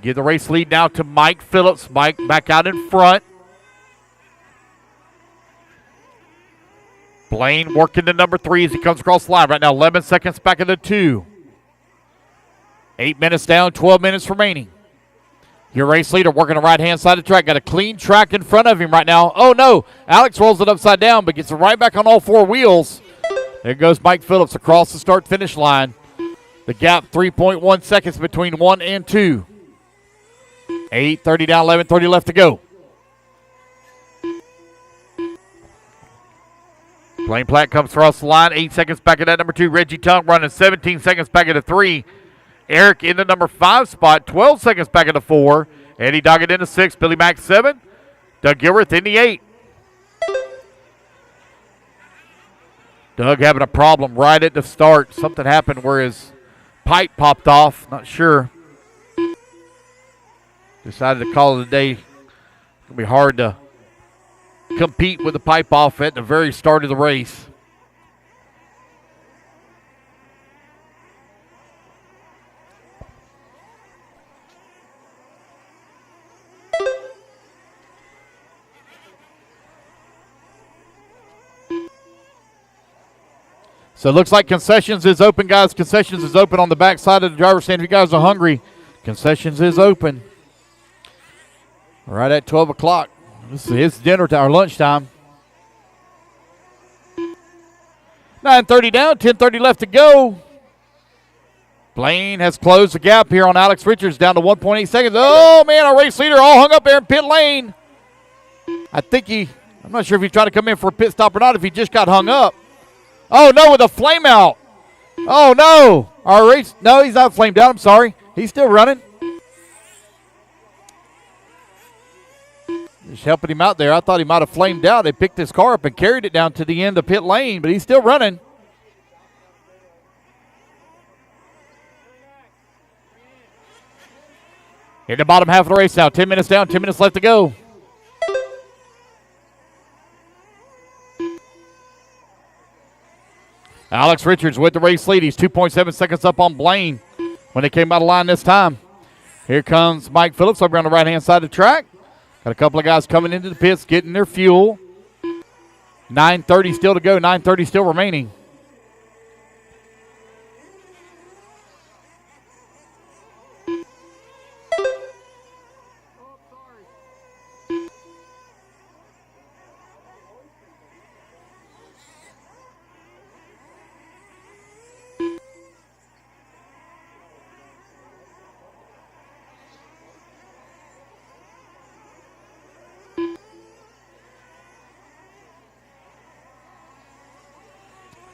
Give the race lead now to Mike Phillips. Mike back out in front. Blaine working the number 3 as he comes across the line. Right now, 11 seconds back of the 2. 8 minutes down, 12 minutes remaining. Your race leader working the right-hand side of the track. Got a clean track in front of him right now. Oh, no. Alex rolls it upside down, but gets it right back on all 4 wheels. There goes Mike Phillips across the start-finish line. The gap, 3.1 seconds between 1 and 2. 8:30 down, 11:30 left to go. Blaine Platt comes across the line. 8 seconds back at that number 2. Reggie Tung running 17 seconds back at the 3. Eric in the number 5 spot. 12 seconds back at the 4. Eddie Doggett in the 6. Billy Mack 7. Doug Gilreath in the 8. Doug having a problem right at the start. Something happened where his pipe popped off. Not sure. Decided to call it a day. It's going to be hard to compete with the pipe off at the very start of the race. So it looks like concessions is open, guys. Concessions is open on the back side of the driver's stand. If you guys are hungry, concessions is open. Right at 12 o'clock. This is dinner time, or lunchtime. 9:30 down, 10:30 left to go. Blaine has closed the gap here on Alex Richards down to 1.8 seconds. Oh, man, our race leader all hung up there in pit lane. I'm not sure if he's trying to come in for a pit stop or not, if he just got hung up. Oh, no, with a flame out. Oh, no. No, he's not flamed out. I'm sorry. He's still running. Just helping him out there. I thought he might have flamed out. They picked his car up and carried it down to the end of pit lane, but he's still running. In the bottom half of the race now. 10 minutes down, 10 minutes left to go. Alex Richards with the race lead. He's 2.7 seconds up on Blaine when they came out of line this time. Here comes Mike Phillips over on the right-hand side of the track. Got a couple of guys coming into the pits, getting their fuel. 9:30 still to go, 9:30 still remaining.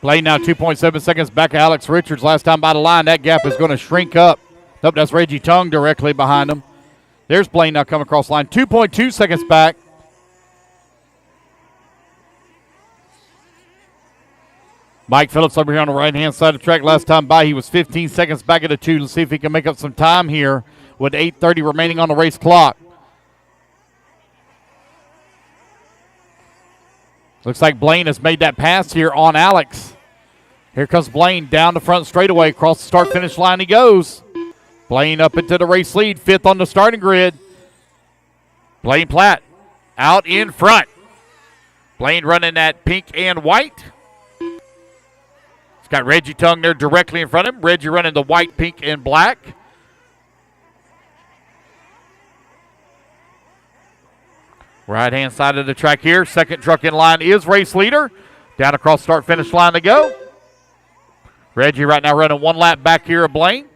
Blaine now 2.7 seconds back of Alex Richards. Last time by the line, that gap is going to shrink up. Nope, that's Reggie Tung directly behind him. There's Blaine now coming across the line. 2.2 seconds back. Mike Phillips over here on the right-hand side of the track. Last time by, he was 15 seconds back at the 2. Let's see if he can make up some time here with 8:30 remaining on the race clock. Looks like Blaine has made that pass here on Alex. Here comes Blaine down the front straightaway. Across the start-finish line he goes. Blaine up into the race lead, 5th on the starting grid. Blaine Platt out in front. Blaine running that pink and white. He's got Reggie Tung there directly in front of him. Reggie running the white, pink, and black. Right-hand side of the track here. Second truck in line is race leader. Down across start-finish line to go. Reggie right now running 1 lap back here of Blaine.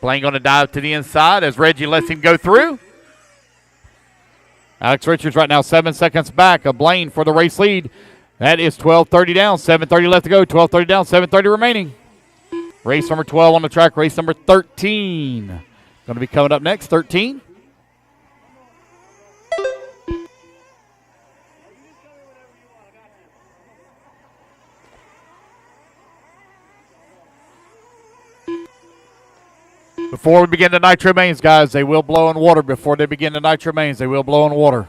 Blaine going to dive to the inside as Reggie lets him go through. Alex Richards right now 7 seconds back of Blaine for the race lead. That is 12:30 down, 7:30 left to go. 12:30 down, 7:30 remaining. Race number 12 on the track, race number 13. Going to be coming up next, 13. Before we begin the nitro mains, guys, they will blow in water. Before they begin the nitro mains, they will blow in water.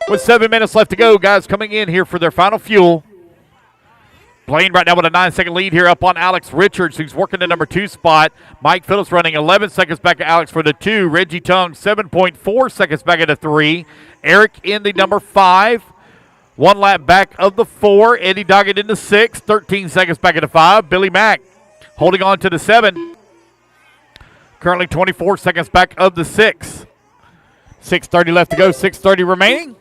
With 7 minutes left to go, guys coming in here for their final fuel. Blaine right now with a 9-second lead here up on Alex Richards, who's working the number 2 spot. Mike Phillips running 11 seconds back of Alex for the 2. Reggie Tung 7.4 seconds back at the 3. Eric in the number 5. 1 lap back of the 4. Eddie Doggett in the 6. 13 seconds back at the 5. Billy Mack holding on to the 7. Currently 24 seconds back of the 6. 6:30 left to go, 6:30 remaining.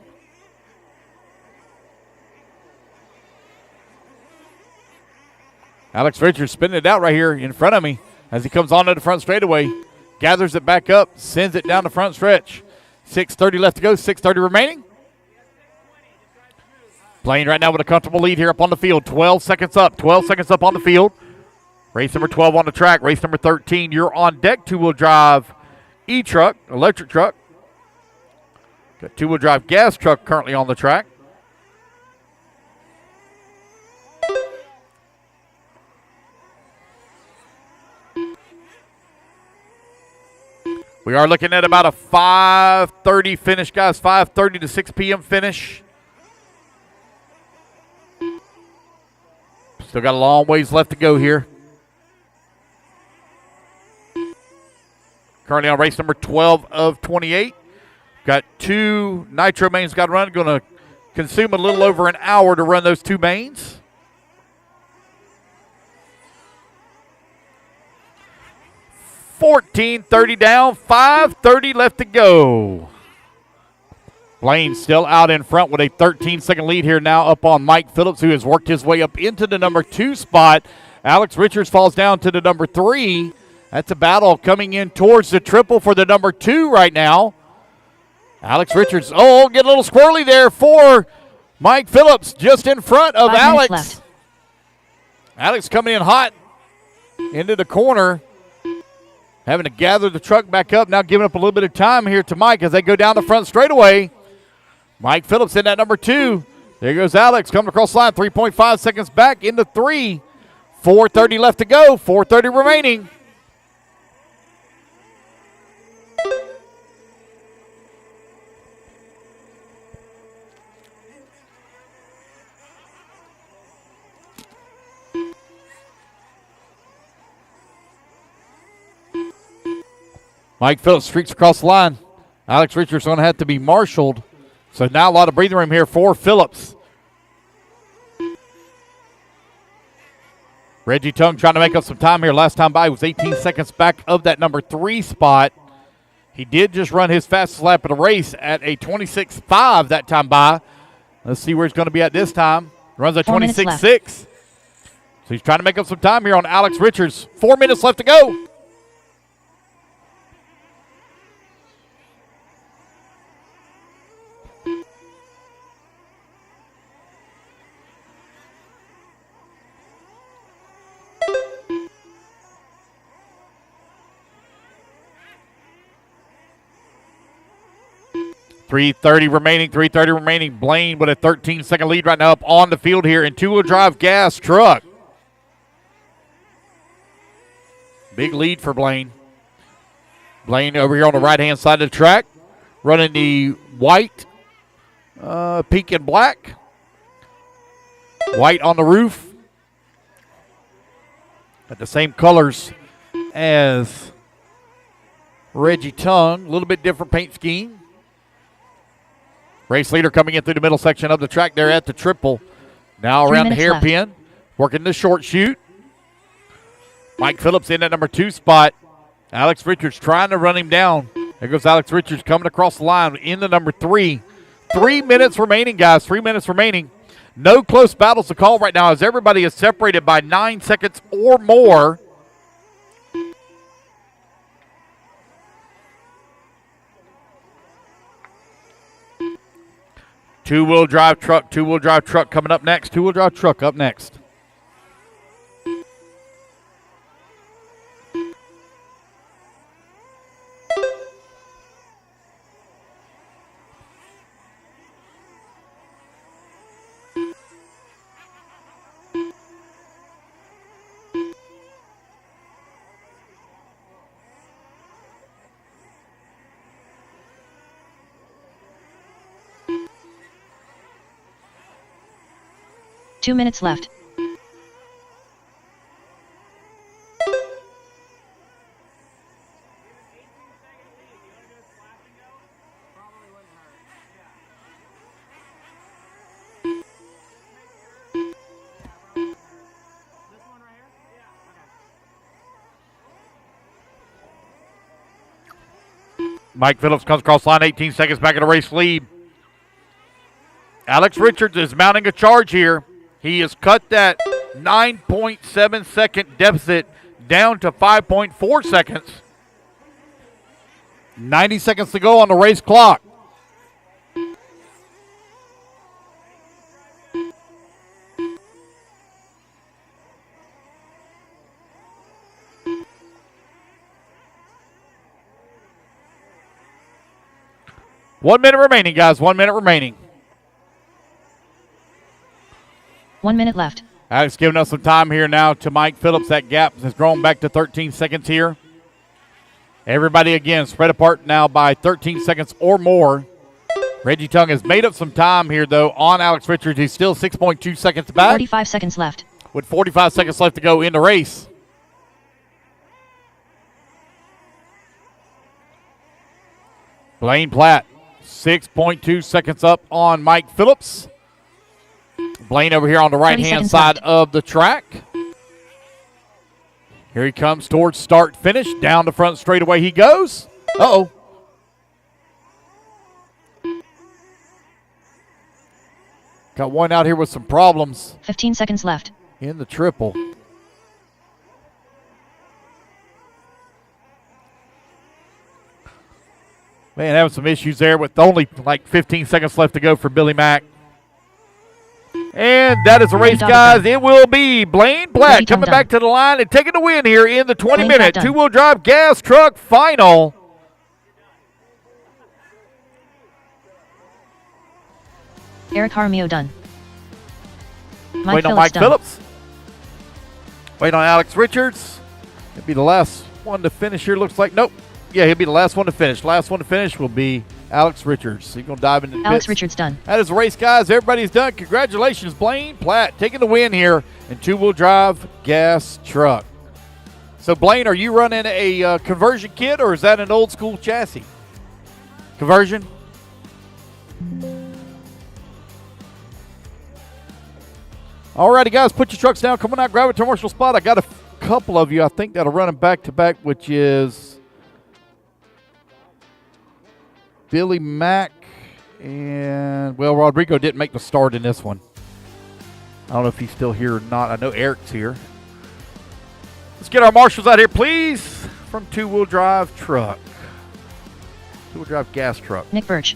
Alex Richards spinning it out right here in front of me as he comes onto the front straightaway. Gathers it back up, sends it down the front stretch. 6:30 left to go, 6:30 remaining. Blaine right now with a comfortable lead here up on the field. 12 seconds up on the field. Race number 12 on the track. Race number 13, you're on deck. 2-wheel drive E-truck, electric truck. Got 2-wheel drive gas truck currently on the track. We are looking at about a 5:30 finish, guys. 5:30 to 6 p.m. finish. Still got a long ways left to go here. Currently on race number 12 of 28. Got 2 nitro mains got to run. Going to consume a little over an hour to run those 2 mains. $14.30 down, $5.30 left to go. Blaine still out in front with a 13-second lead here now up on Mike Phillips, who has worked his way up into the number 2 spot. Alex Richards falls down to the number 3. That's a battle coming in towards the triple for the number 2 right now. Alex Richards, get a little squirrely there for Mike Phillips just in front of 5 Alex. minutes left. Alex coming in hot into the corner. Having to gather the truck back up, now giving up a little bit of time here to Mike as they go down the front straightaway. Mike Phillips in that number 2. There goes Alex coming across the line, 3.5 seconds back into 3. 4:30 left to go, 4:30 remaining. Mike Phillips streaks across the line. Alex Richards going to have to be marshaled. So now a lot of breathing room here for Phillips. Reggie Tung trying to make up some time here. Last time by was 18 seconds back of that number 3 spot. He did just run his fastest lap of the race at a 26.5 that time by. Let's see where he's going to be at this time. Runs a 26.6. So he's trying to make up some time here on Alex Richards. 4 minutes left to go. .330 remaining. Blaine with a 13-second lead right now up on the field here in two-wheel drive gas truck. Big lead for Blaine. Blaine over here on the right-hand side of the track, running the white, pink and black. White on the roof. Got the same colors as Reggie Tongue. A little bit different paint scheme. Race leader coming in through the middle section of the track there at the triple. Now around the hairpin, working the short chute. Mike Phillips in at number 2 spot. Alex Richards trying to run him down. There goes Alex Richards coming across the line in the number 3. 3 minutes remaining, guys. 3 minutes remaining. No close battles to call right now as everybody is separated by 9 seconds or more. Two-wheel drive truck coming up next. Two-wheel drive truck up next. Two minutes left. Mike Phillips comes across line, 18 seconds back in the race lead. Alex Richards is mounting a charge here. He has cut that 9.7 second deficit down to 5.4 seconds. 90 seconds to go on the race clock. One minute remaining, guys. 1 minute remaining. 1 minute left. Alex giving us some time here now to Mike Phillips. That gap has grown back to 13 seconds here. Everybody again spread apart now by 13 seconds or more. Reggie Tongue has made up some time here, though, on Alex Richards. He's still 6.2 seconds back. 45 seconds left. With 45 seconds left to go in the race. Blaine Platt, 6.2 seconds up on Mike Phillips. Blaine over here on the right-hand side of the track. Here he comes towards start-finish. Down the front straightaway he goes. Uh-oh. Got one out here with some problems. 15 seconds left. In the triple. Man, having some issues there with only like 15 seconds left to go for Billy Mack. And that is a race, guys. It will be Blaine Platt coming back to the line and taking the win here in the 20-minute two-wheel drive gas truck final. Eric Harmio done. Wait on Mike Phillips. Wait on Alex Richards. He'll be the last one to finish here, looks like. Nope. Yeah, he'll be the last one to finish. Last one to finish will be Alex Richards. He's going to dive into the Alex pits. Richards done. That is the race, guys. Everybody's done. Congratulations, Blaine Platt, taking the win here in two-wheel drive gas truck. So, Blaine, are you running a conversion kit, or is that an old-school chassis? Conversion? All righty, guys, put your trucks down. Come on out, grab a commercial spot. I got a couple of you, I think, that are running back-to-back, which is Billy Mack and, well, Rodrigo didn't make the start in this one. I don't know if he's still here or not. I know Eric's here. Let's get our marshals out here, please, from two-wheel drive truck. Two-wheel drive gas truck. Nick Birch.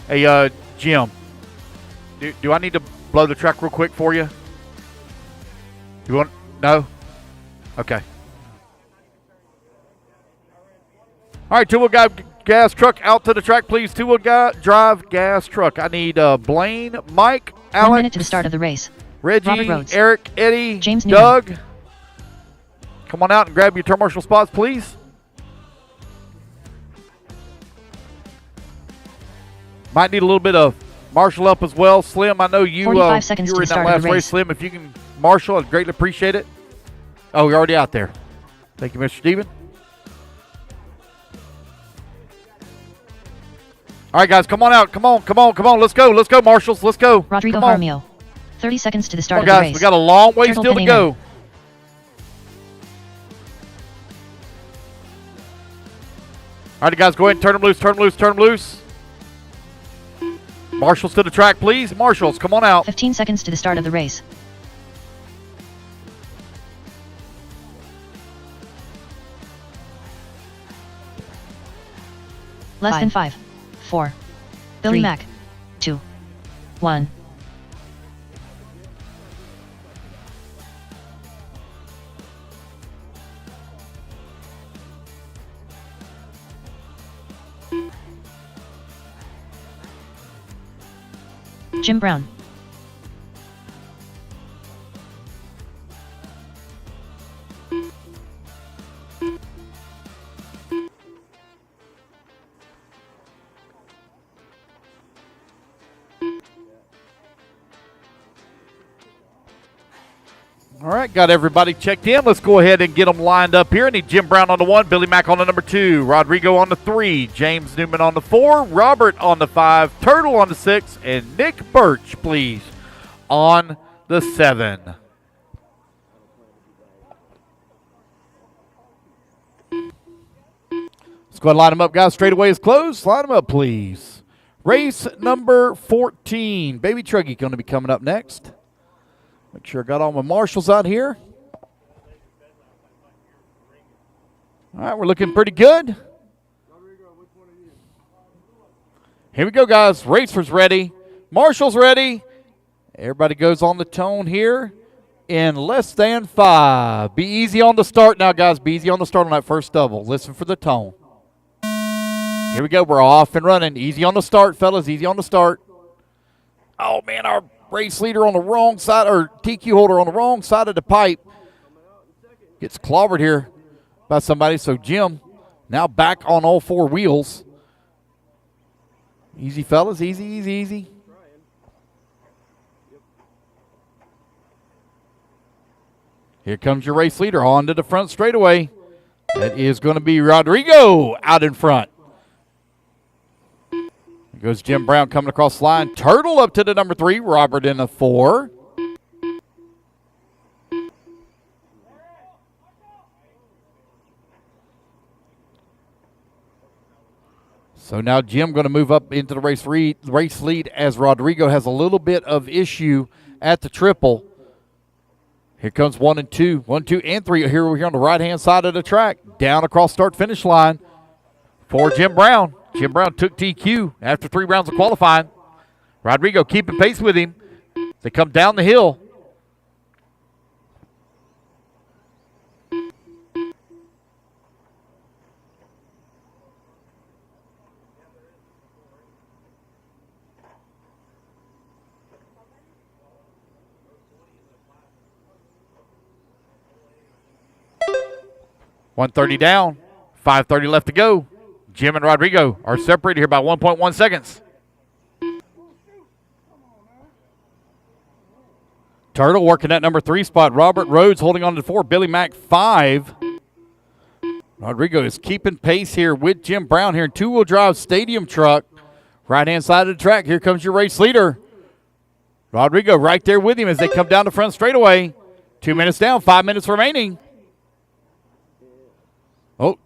Hey, Jim, do I need to blow the truck real quick for you? You want? No? Okay. All right, two-wheel gas truck out to the track, please. Two-wheel drive gas truck. I need Blaine, Mike, Alex. 1 minute to the start of the race. Reggie, Robert Rhodes. Eric, Eddie, James Newman. Doug. Come on out and grab your turn marshal spots, please. Might need a little bit of marshal up as well. Slim, I know you, 45 seconds you to were the in that start of last the race. race. Slim, if you can marshal, I'd greatly appreciate it. Oh, you're already out there. Thank you, Mr. Steven. All right, guys, come on out. Come on. Let's go, marshals. Let's go. Rodrigo Come on. Jaramillo. 30 seconds to the start Come of on, the guys. race. We got a long way Turtle still to Penny go. Man. All right, guys, go ahead and turn them loose. Marshals to the track, please. Marshals, come on out. 15 seconds to the start of the race. Less than 5, 4, Billy 3, Mack, 2, 1. Jim Brown. All right, got everybody checked in. Let's go ahead and get them lined up here. I need Jim Brown on the 1, Billy Mack on the number 2, Rodrigo on the 3, James Newman on the 4, Robert on the 5, Turtle on the 6, and Nick Birch, please, on the 7. Let's go ahead and line them up, guys. Straightaway is closed. Line them up, please. Race number 14. Baby Truggy going to be coming up next. Make sure I got all my marshals out here. All right, we're looking pretty good. Here we go, guys. Racer's ready. Marshals ready. Everybody goes on the tone here in less than 5. Be easy on the start now, guys. Be easy on the start on that first double. Listen for the tone. Here we go. We're off and running. Easy on the start, fellas. Easy on the start. Oh, man, our race leader on the wrong side, or TQ holder on the wrong side of the pipe. Gets clobbered here by somebody. So Jim now back on all 4 wheels. Easy, fellas. Easy. Here comes your race leader on to the front straightaway. That is going to be Rodrigo out in front. Here goes Jim Brown coming across the line. Turtle up to the number 3. Robert in the 4. So now Jim going to move up into the race lead as Rodrigo has a little bit of issue at the triple. Here comes 1 and 2. 1, 2, and 3. Here we're here on the right-hand side of the track. Down across start-finish line for Jim Brown. Jim Brown took TQ after 3 rounds of qualifying. Rodrigo keeping pace with him. They come down the hill. .130 down, 5:30 left to go. Jim and Rodrigo are separated here by 1.1 seconds. Turtle working that number 3 spot. Robert Rhodes holding on to 4. Billy Mack 5. Rodrigo is keeping pace here with Jim Brown here in two-wheel drive stadium truck. Right-hand side of the track. Here comes your race leader. Rodrigo right there with him as they come down the front straightaway. 2 minutes down, 5 minutes remaining. Oh,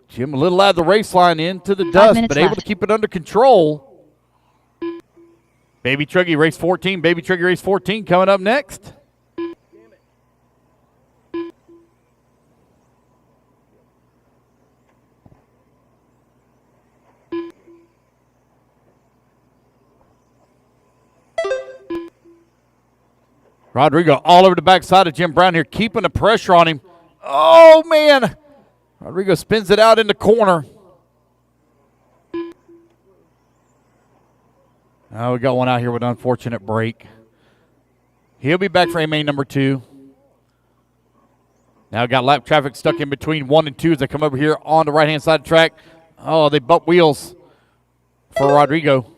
Jim a little out of the race line into the dust, but able to keep it under control. Baby Truggy race 14. Baby Truggy race 14 coming up next. Rodrigo all over the backside of Jim Brown here, keeping the pressure on him. Oh, man. Rodrigo spins it out in the corner. Oh, we got one out here with an unfortunate break. He'll be back for main number 2. Now got lap traffic stuck in between 1 and 2 as they come over here on the right-hand side of the track. Oh, they bump wheels for Rodrigo.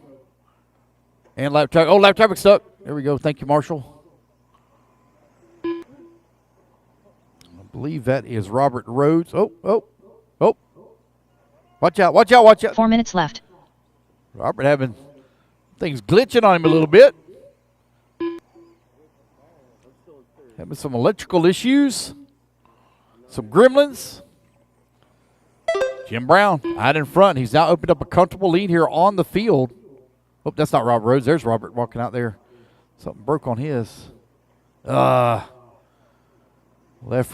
And lap traffic. Oh, lap traffic stuck. There we go. Thank you, Marshall. I believe that is Robert Rhodes. Oh. Watch out, watch out, watch out. 4 minutes left. Robert having things glitching on him a little bit. Having some electrical issues. Some gremlins. Jim Brown out in front. He's now opened up a comfortable lead here on the field. Oh, that's not Robert Rhodes. There's Robert walking out there. Something broke on his. Left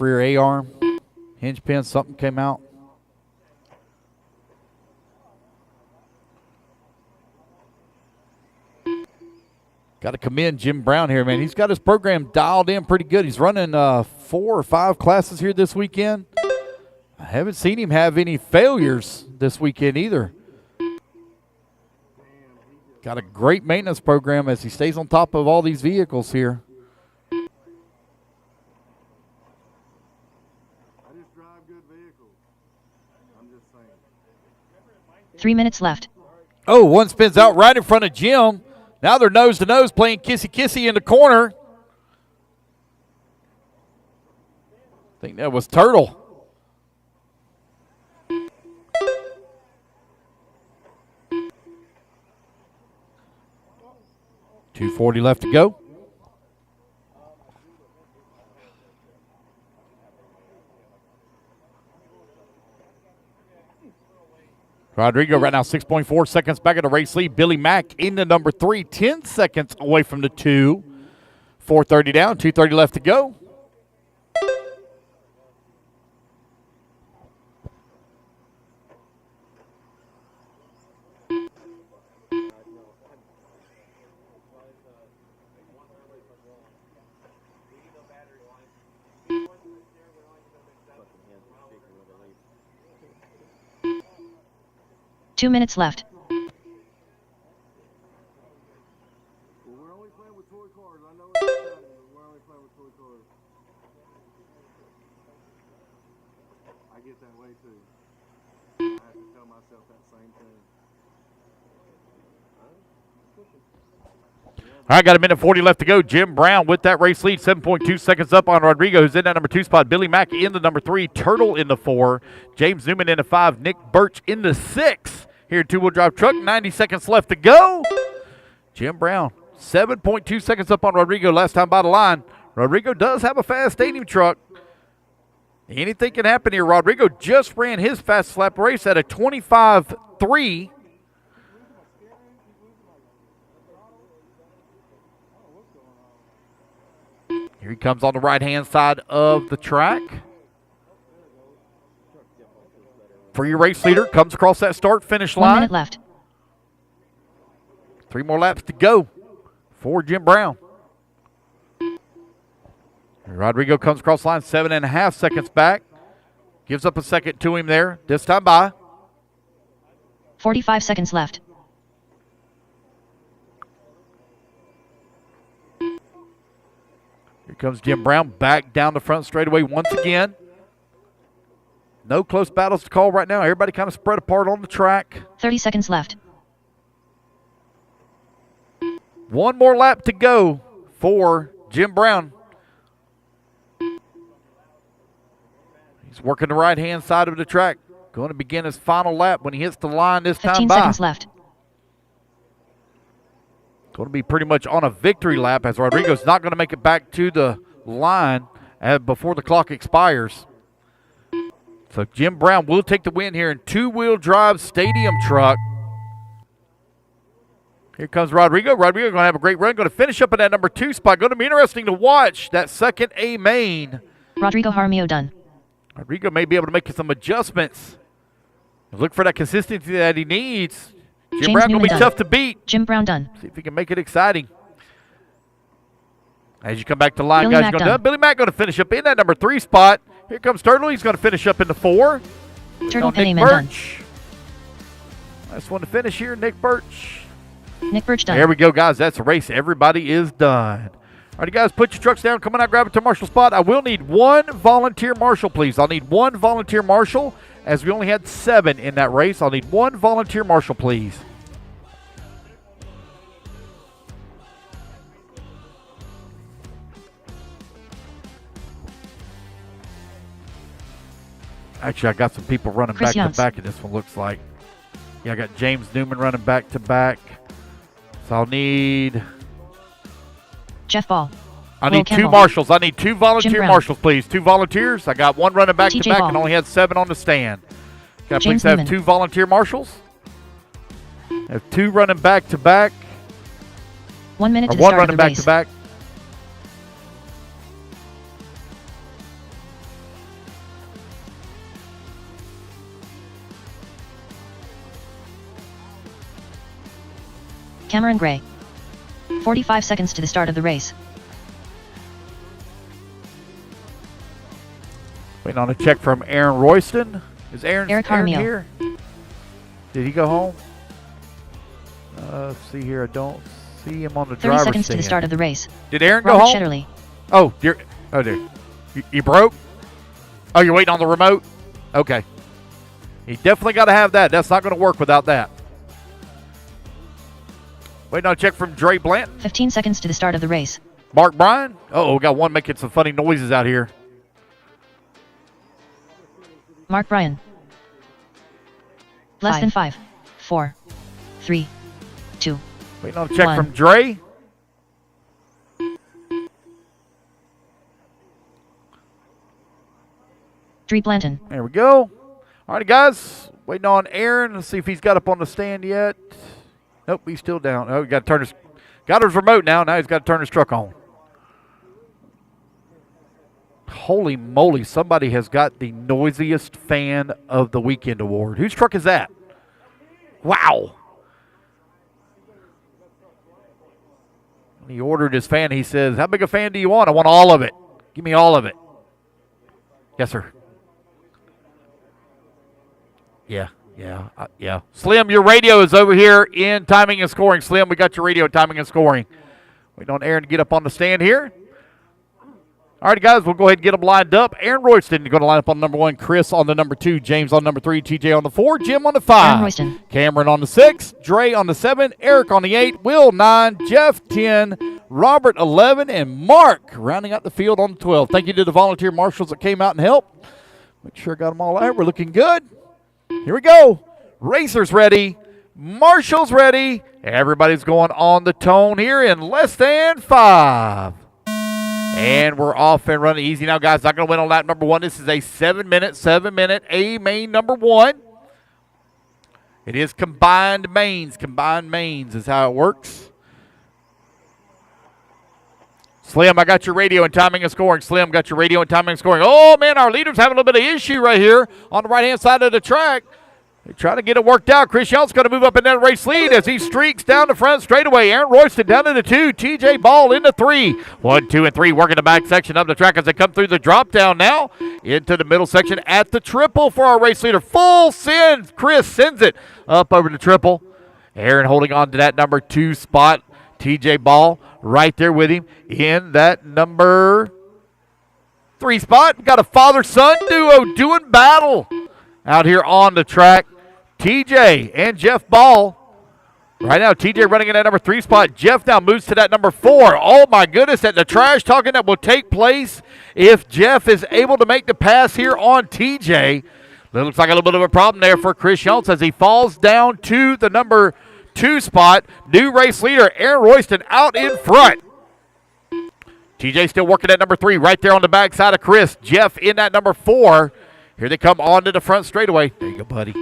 rear A-arm, hinge pin, something came out. Got to commend Jim Brown here, man. He's got his program dialed in pretty good. He's running 4 or 5 classes here this weekend. I haven't seen him have any failures this weekend either. Got a great maintenance program as he stays on top of all these vehicles here. 3 minutes left. Oh, one spins out right in front of Jim. Now they're nose to nose playing kissy-kissy in the corner. I think that was Turtle. .240 left to go. Rodrigo right now 6.4 seconds back at the race lead. Billy Mack into number 3, 10 seconds away from the 2. 4:30 down, 2:30 left to go. Two minutes left. Well, we're only playing with toy cars. I know it's exciting, but we're only playing with toy cars. I get that way too. I have to tell myself that same thing. All right, got a minute 40 left to go. Jim Brown with that race lead, 7.2 seconds up on Rodrigo, who's in that number 2 spot. Billy Mack in the number 3, Turtle in the 4, James Newman in the 5, Nick Birch in the 6. Here, two-wheel drive truck, 90 seconds left to go. Jim Brown, 7.2 seconds up on Rodrigo last time by the line. Rodrigo does have a fast stadium truck. Anything can happen here. Rodrigo just ran his fast lap race at a 25.3. Here he comes on the right-hand side of the track. For your race leader, comes across that start-finish line. 1 minute left. 3 more laps to go for Jim Brown. Rodrigo comes across the line, 7.5 seconds back. Gives up a second to him there. This time by. 45 seconds left. Here comes Jim Brown back down the front straightaway once again. No close battles to call right now. Everybody kind of spread apart on the track. 30 seconds left. 1 more lap to go for Jim Brown. He's working the right-hand side of the track. Going to begin his final lap when he hits the line this time 15 by. seconds left. Going to be pretty much on a victory lap as Rodrigo's not going to make it back to the line before the clock expires. So Jim Brown will take the win here in two-wheel drive stadium truck. Here comes Rodrigo. Rodrigo going to have a great run. Going to finish up in that number 2 spot. Going to be interesting to watch that second A main. Rodrigo Jaramillo done. Rodrigo may be able to make some adjustments. Look for that consistency that he needs. Jim James Brown going to Newman be done. tough to beat. Jim Brown done. See if he can make it exciting. As you come back to line, Billy guys, Mack you're going done. to Billy Mack going to finish up in that number 3 spot. Here comes Turtle. He's going to finish up in the 4. Turtle Nick Penny Man done. Birch. Last one to finish here, Nick Birch. Nick Birch done. There we go, guys. That's a race. Everybody is done. All right, guys, put your trucks down. Come on out, grab it to Marshall spot. I will need 1 volunteer marshal, please. I'll need 1 volunteer marshal, as we only had 7 in that race. I'll need 1 volunteer marshal, please. Actually, I got some people running Chris back Younts. to back in this one, looks like. Yeah, I got James Newman running back to back. So I'll need... Jeff Ball. I Will need 2 Campbell. marshals. I need 2 Jim volunteer Brown. marshals, please. 2 volunteers. I got 1 running back to TJ back Ball. and only had 7 on the stand. Can I James please have Newman. 2 volunteer marshals? I have 2 running back to back. 1 minute Or to the 1 start of running the back race. to back. Cameron Gray. 45 seconds to the start of the race. Waiting on a check from Aaron Royston. Is Aaron Eric Aaron Harmio. here? Did he go home? Let's see here. I don't see him on the 30 driver's seconds stand. to the start of the race. Did Aaron go Robert home? Shetterly. Oh, dear. Oh, dear. You broke? Oh, you're waiting on the remote? Okay. He definitely got to have that. That's not going to work without that. Waiting on a check from Dre Blanton. 15 seconds to the start of the race. Mark Bryan. Uh-oh, we got one making some funny noises out here. Mark Bryan. Less than 5, 4, 3, 2. Waiting on a check 1. from Dre. Dre Blanton. There we go. All right, guys. Waiting on Aaron. Let's see if he's got up on the stand yet. Nope, he's still down. Oh, he got to turn his, got his remote now. Now he's got to turn his truck on. Holy moly, somebody has got the noisiest fan of the weekend award. Whose truck is that? Wow. When he ordered his fan, he says, how big a fan do you want? I want all of it. Give me all of it. Yes, sir. Yeah. Slim, your radio is over here in timing and scoring. Slim, we got your radio timing and scoring. Waiting on Aaron to get up on the stand here. All right, guys, we'll go ahead and get them lined up. Aaron Royston going to line up on number 1, Chris on the number 2, James on number 3, TJ on the 4, Jim on the 5, Aaron Royston. Cameron on the 6, Dre on the 7, Eric on the 8, Will 9, Jeff 10, Robert 11, and Mark rounding out the field on the 12. Thank you to the volunteer marshals that came out and helped. Make sure I got them all out. We're looking good. Here we go. Racers ready. Marshals ready. Everybody's going on the tone here in less than 5. And we're off and running easy now, guys. Not going to win on lap number 1. This is a 7-minute A main number 1. It is combined mains. Combined mains is how it works. Slim, I got your radio and timing and scoring. Slim, got your radio and timing and scoring. Oh, man, our leader's having a little bit of issue right here on the right-hand side of the track. They're trying to get it worked out. Chris Young's going to move up in that race lead as he streaks down the front straightaway. Aaron Royston down in the 2. TJ Ball in the 3. 1, 2, and 3 working the back section of the track as they come through the drop down now into the middle section at the triple for our race leader. Full send. Chris sends it up over the triple. Aaron holding on to that number 2 spot. TJ Ball right there with him in that number 3 spot. We've got a father-son duo doing battle out here on the track. TJ and Jeff Ball. Right now, TJ running in that number 3 spot. Jeff now moves to that number 4. Oh, my goodness, at the trash talking that will take place if Jeff is able to make the pass here on TJ. That looks like a little bit of a problem there for Chris Schultz as he falls down to the number 2 spot. New race leader, Aaron Royston, out in front. TJ still working at number 3 right there on the backside of Chris. Jeff in that number 4. Here they come onto the front straightaway. There you go, buddy.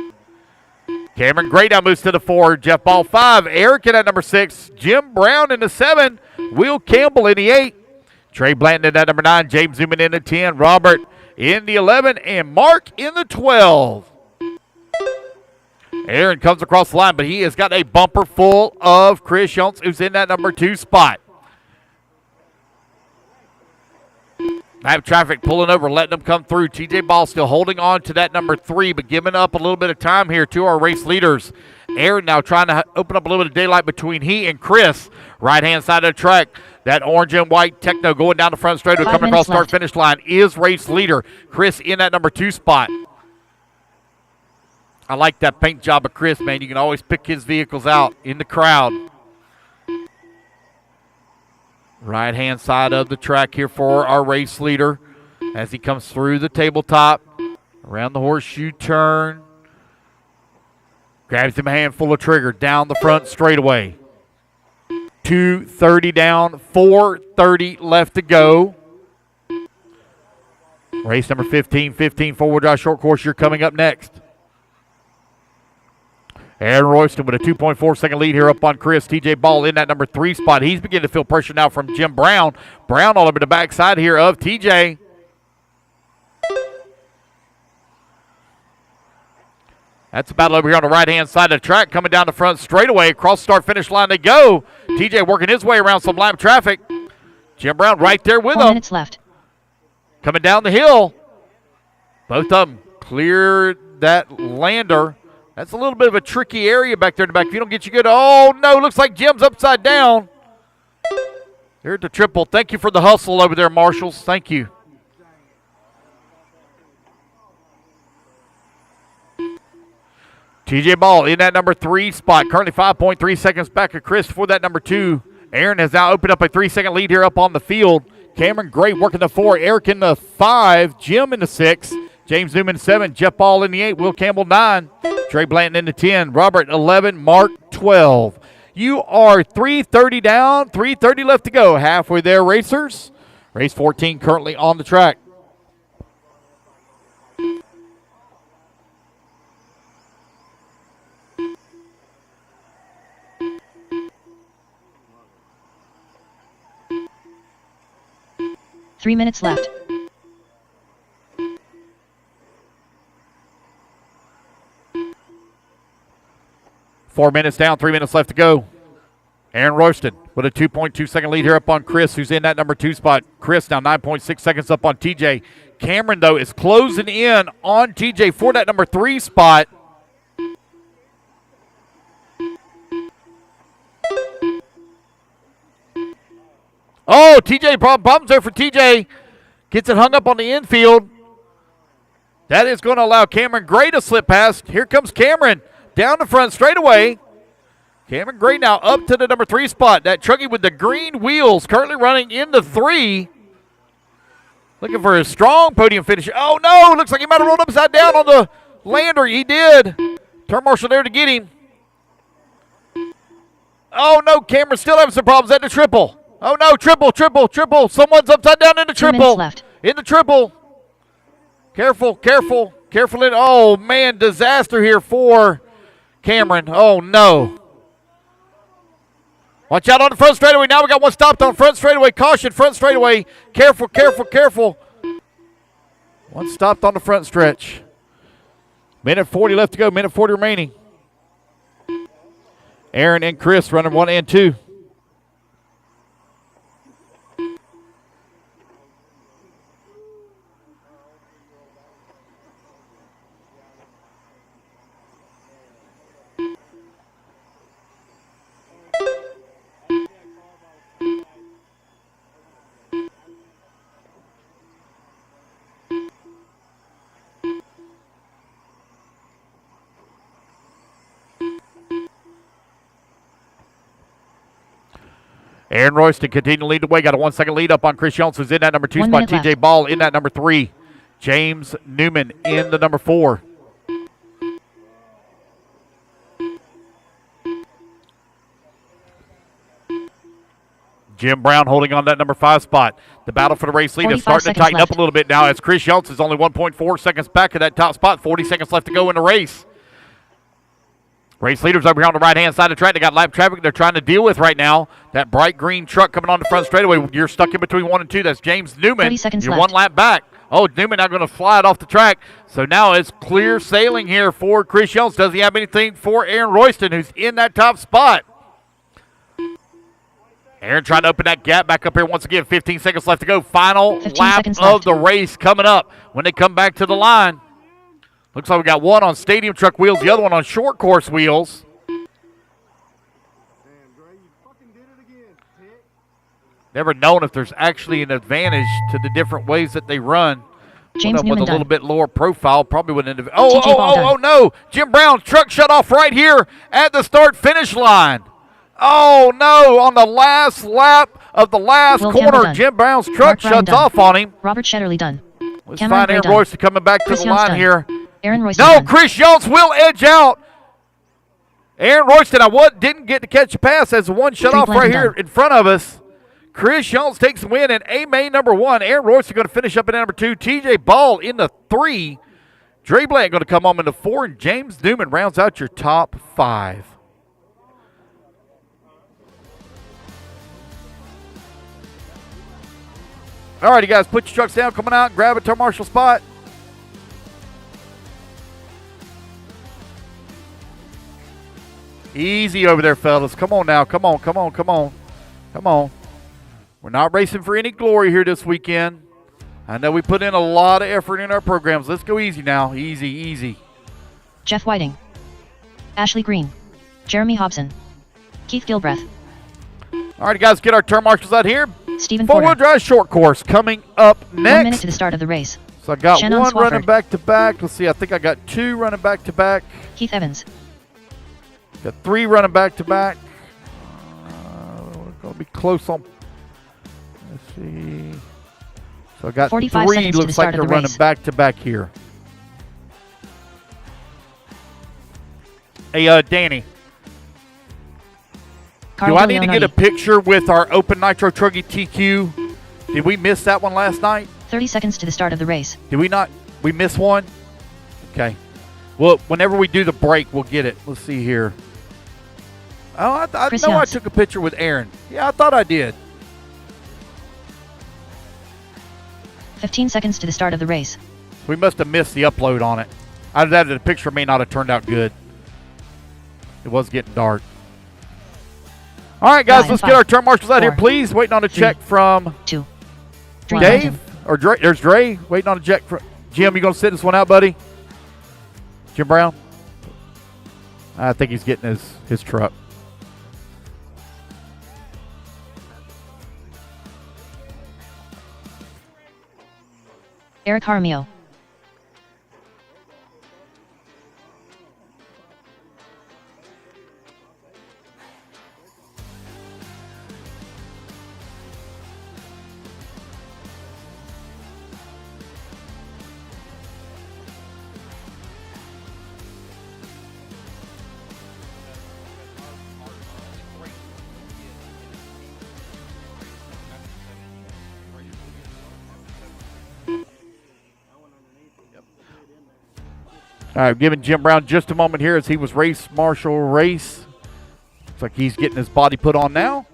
Cameron Gray now moves to the 4. Jeff Ball 5. Eric in at number 6. Jim Brown in the 7. Will Campbell in the 8. Trey Blanton in at number 9. James Newman in the 10. Robert in the 11. And Mark in the 12. Aaron comes across the line, but he has got a bumper full of Chris Schultz, who's in that number 2 spot. Lap traffic pulling over, letting them come through. TJ Ball still holding on to that number 3, but giving up a little bit of time here to our race leaders. Aaron now trying to open up a little bit of daylight between he and Chris. Right-hand side of the track, that orange and white Techno going down the front straight, coming across start-finish line is race leader. Chris in that number 2 spot. I like that paint job of Chris, man. You can always pick his vehicles out in the crowd. Right-hand side of the track here for our race leader as he comes through the tabletop, around the horseshoe turn. Grabs him a handful of trigger down the front straightaway. 2:30 down, 4:30 left to go. Race number 15 four-wheel drive short course, you're coming up next. Aaron Royston with a 2.4-second lead here up on Chris. TJ Ball in that number 3 spot. He's beginning to feel pressure now from Jim Brown. Brown all over the backside here of TJ. That's a battle over here on the right-hand side of the track. Coming down the front straightaway. Across the start-finish line they go. TJ working his way around some lap traffic. Jim Brown right there with 4 him. minutes left. Coming down the hill. Both of them cleared that lander. That's a little bit of a tricky area back there in the back. If you don't get you good, oh no, looks like Jim's upside down. They're at the triple. Thank you for the hustle over there, Marshals. Thank you. TJ Ball in that number 3 spot. Currently 5.3 seconds back of Chris for that number 2. Aaron has now opened up a 3-second lead here up on the field. Cameron Gray working the 4. Eric in the 5. Jim in the 6. James Newman 7. Jeff Ball in the 8. Will Campbell 9. Trey Blanton in the 10. Robert 11. Mark 12. You are 3:30 down, 3:30 left to go. Halfway there, racers. Race 14 currently on the track. Three minutes left. Four minutes down, 3 minutes left to go. Aaron Royston with a 2.2-second lead here up on Chris, who's in that number 2 spot. Chris now 9.6 seconds up on TJ. Cameron, though, is closing in on TJ for that number 3 spot. Oh, TJ, problems there for TJ. Gets it hung up on the infield. That is going to allow Cameron Gray to slip past. Here comes Cameron down the front straightaway. Cameron Gray now up to the number 3 spot. That truckie with the green wheels currently running into 3. Looking for a strong podium finish. Oh, no, looks like he might have rolled upside down on the lander. He did. Turn marshal there to get him. Oh, no, Cameron still having some problems at the triple. Oh, no, triple. Someone's upside down in the 2 minutes triple. left. In the triple. Careful. Oh, man, disaster here for Cameron. Oh, no. Watch out on the front straightaway. Now we got one stopped on front straightaway. Caution, front straightaway. Careful. One stopped on the front stretch. Minute 40 left to go. Minute 40 remaining. Aaron and Chris running 1 and 2. Aaron Royston continuing to lead the way. Got a 1-second lead up on Chris Jones, who's in that number 2 1 spot. minute TJ left. Ball in that number 3. James Newman in the number 4. Jim Brown holding on that number 5 spot. The battle for the race lead is 45 starting to tighten seconds up a little bit now as Chris Jones is only 1.4 seconds back of that top spot. 40 seconds left to go in the race. Race leaders over here on the right-hand side of the track. They got lap traffic they're trying to deal with right now. That bright green truck coming on the front straightaway. You're stuck in between 1 and 2. That's James Newman. 30 seconds You're left. 1 lap back. Oh, Newman now going to fly it off the track. So now it's clear sailing here for Chris Jones. Does he have anything for Aaron Royston, who's in that top spot? Aaron trying to open that gap back up here once again. 15 seconds left to go. Final 15 lap seconds of left. the race coming up. When they come back to the line, looks like we got one on stadium truck wheels, the other one on short course wheels. Damn, Dre, you fucking did it again. Tick. Never known if there's actually an advantage to the different ways that they run. James With Newman a little done. bit lower profile, probably wouldn't. TJ Ball done. No! Jim Brown's truck shut off right here at the start-finish line. Oh no! On the last lap of the last Will Campbell corner, done. Jim Brown's truck Mark Brown shuts done. off on him. Robert Shetterly done. Let's Cameron find Gray Aaron done. Royce coming back to Chris the Young's line done. here. Aaron Royston No, done. Chris Jones will edge out. Aaron Royston, didn't get to catch a pass as the one shut Three off right Blanton here in front of us. Chris Jones takes the win in A-Main number 1. Aaron Royston going to finish up in number 2. TJ Ball in the 3. Dre Blank going to come home in the 4. And James Newman rounds out your top 5. All right, you guys, put your trucks down, coming out, grab a turn marshal spot. Easy over there, fellas. Come on now. Come on, come on, come on. Come on. We're not racing for any glory here this weekend. I know we put in a lot of effort in our programs. Let's go easy now. Easy, easy. Jeff Whiting. Ashley Green. Jeremy Hobson. Keith Gilbreth. All right, guys, get our turn marshals out here. Stephen Four-wheel Porter. drive short course coming up 1 minute next. to the start of the race. So I got Shannon one running Swafford. back to back. Let's see, I think I got 2 running back to back. Keith Evans. Got 3 running back to back. We're going to be close on. Let's see. So I got 45 3. seconds to the Looks start like of they're the running race. back to back here. Hey, Danny. Carl Do I need to get a Leonardi. picture with our Open Nitro Truggy TQ? Did we miss that one last night? 30 seconds to the start of the race. Did we not? We missed one? Okay. Well, whenever we do the break, we'll get it. Let's see here. Oh, I Chris know I Youngs. took a picture with Aaron. Yeah, I thought I did. 15 seconds to the start of the race. We must have missed the upload on it. Either that or the picture may not have turned out good. It was getting dark. All right, guys, 9, let's 5, get our turn marshals out here, 4, please. Waiting on a 3, check from 2. Dave or Dre. There's Dre. Waiting on a check from Jim. You gonna sit this one out, buddy? Jim Brown. I think he's getting his truck. Eric Jaramillo. All right, giving Jim Brown just a moment here as he was race marshal race. Looks like he's getting his body put on now.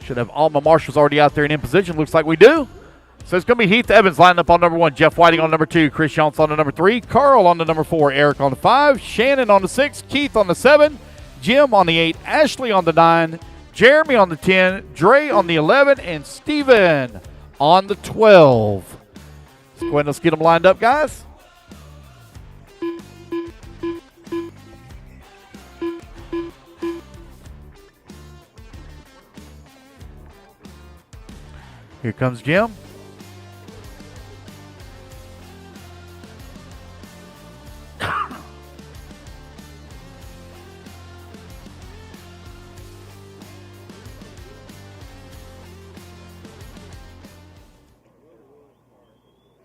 Should have all my marshals already out there and in position. Looks like we do. So it's going to be Heath Evans lining up on number 1, Jeff Whiting on number 2, Chris Jones on the number 3, Carl on the number 4, Eric on the 5, Shannon on the 6, Keith on the 7, Jim on the 8, Ashley on the 9, Jeremy on the 10, Dre on the 11, and Steven on the 12. Let's go ahead and let's get them lined up, guys. Here comes Jim.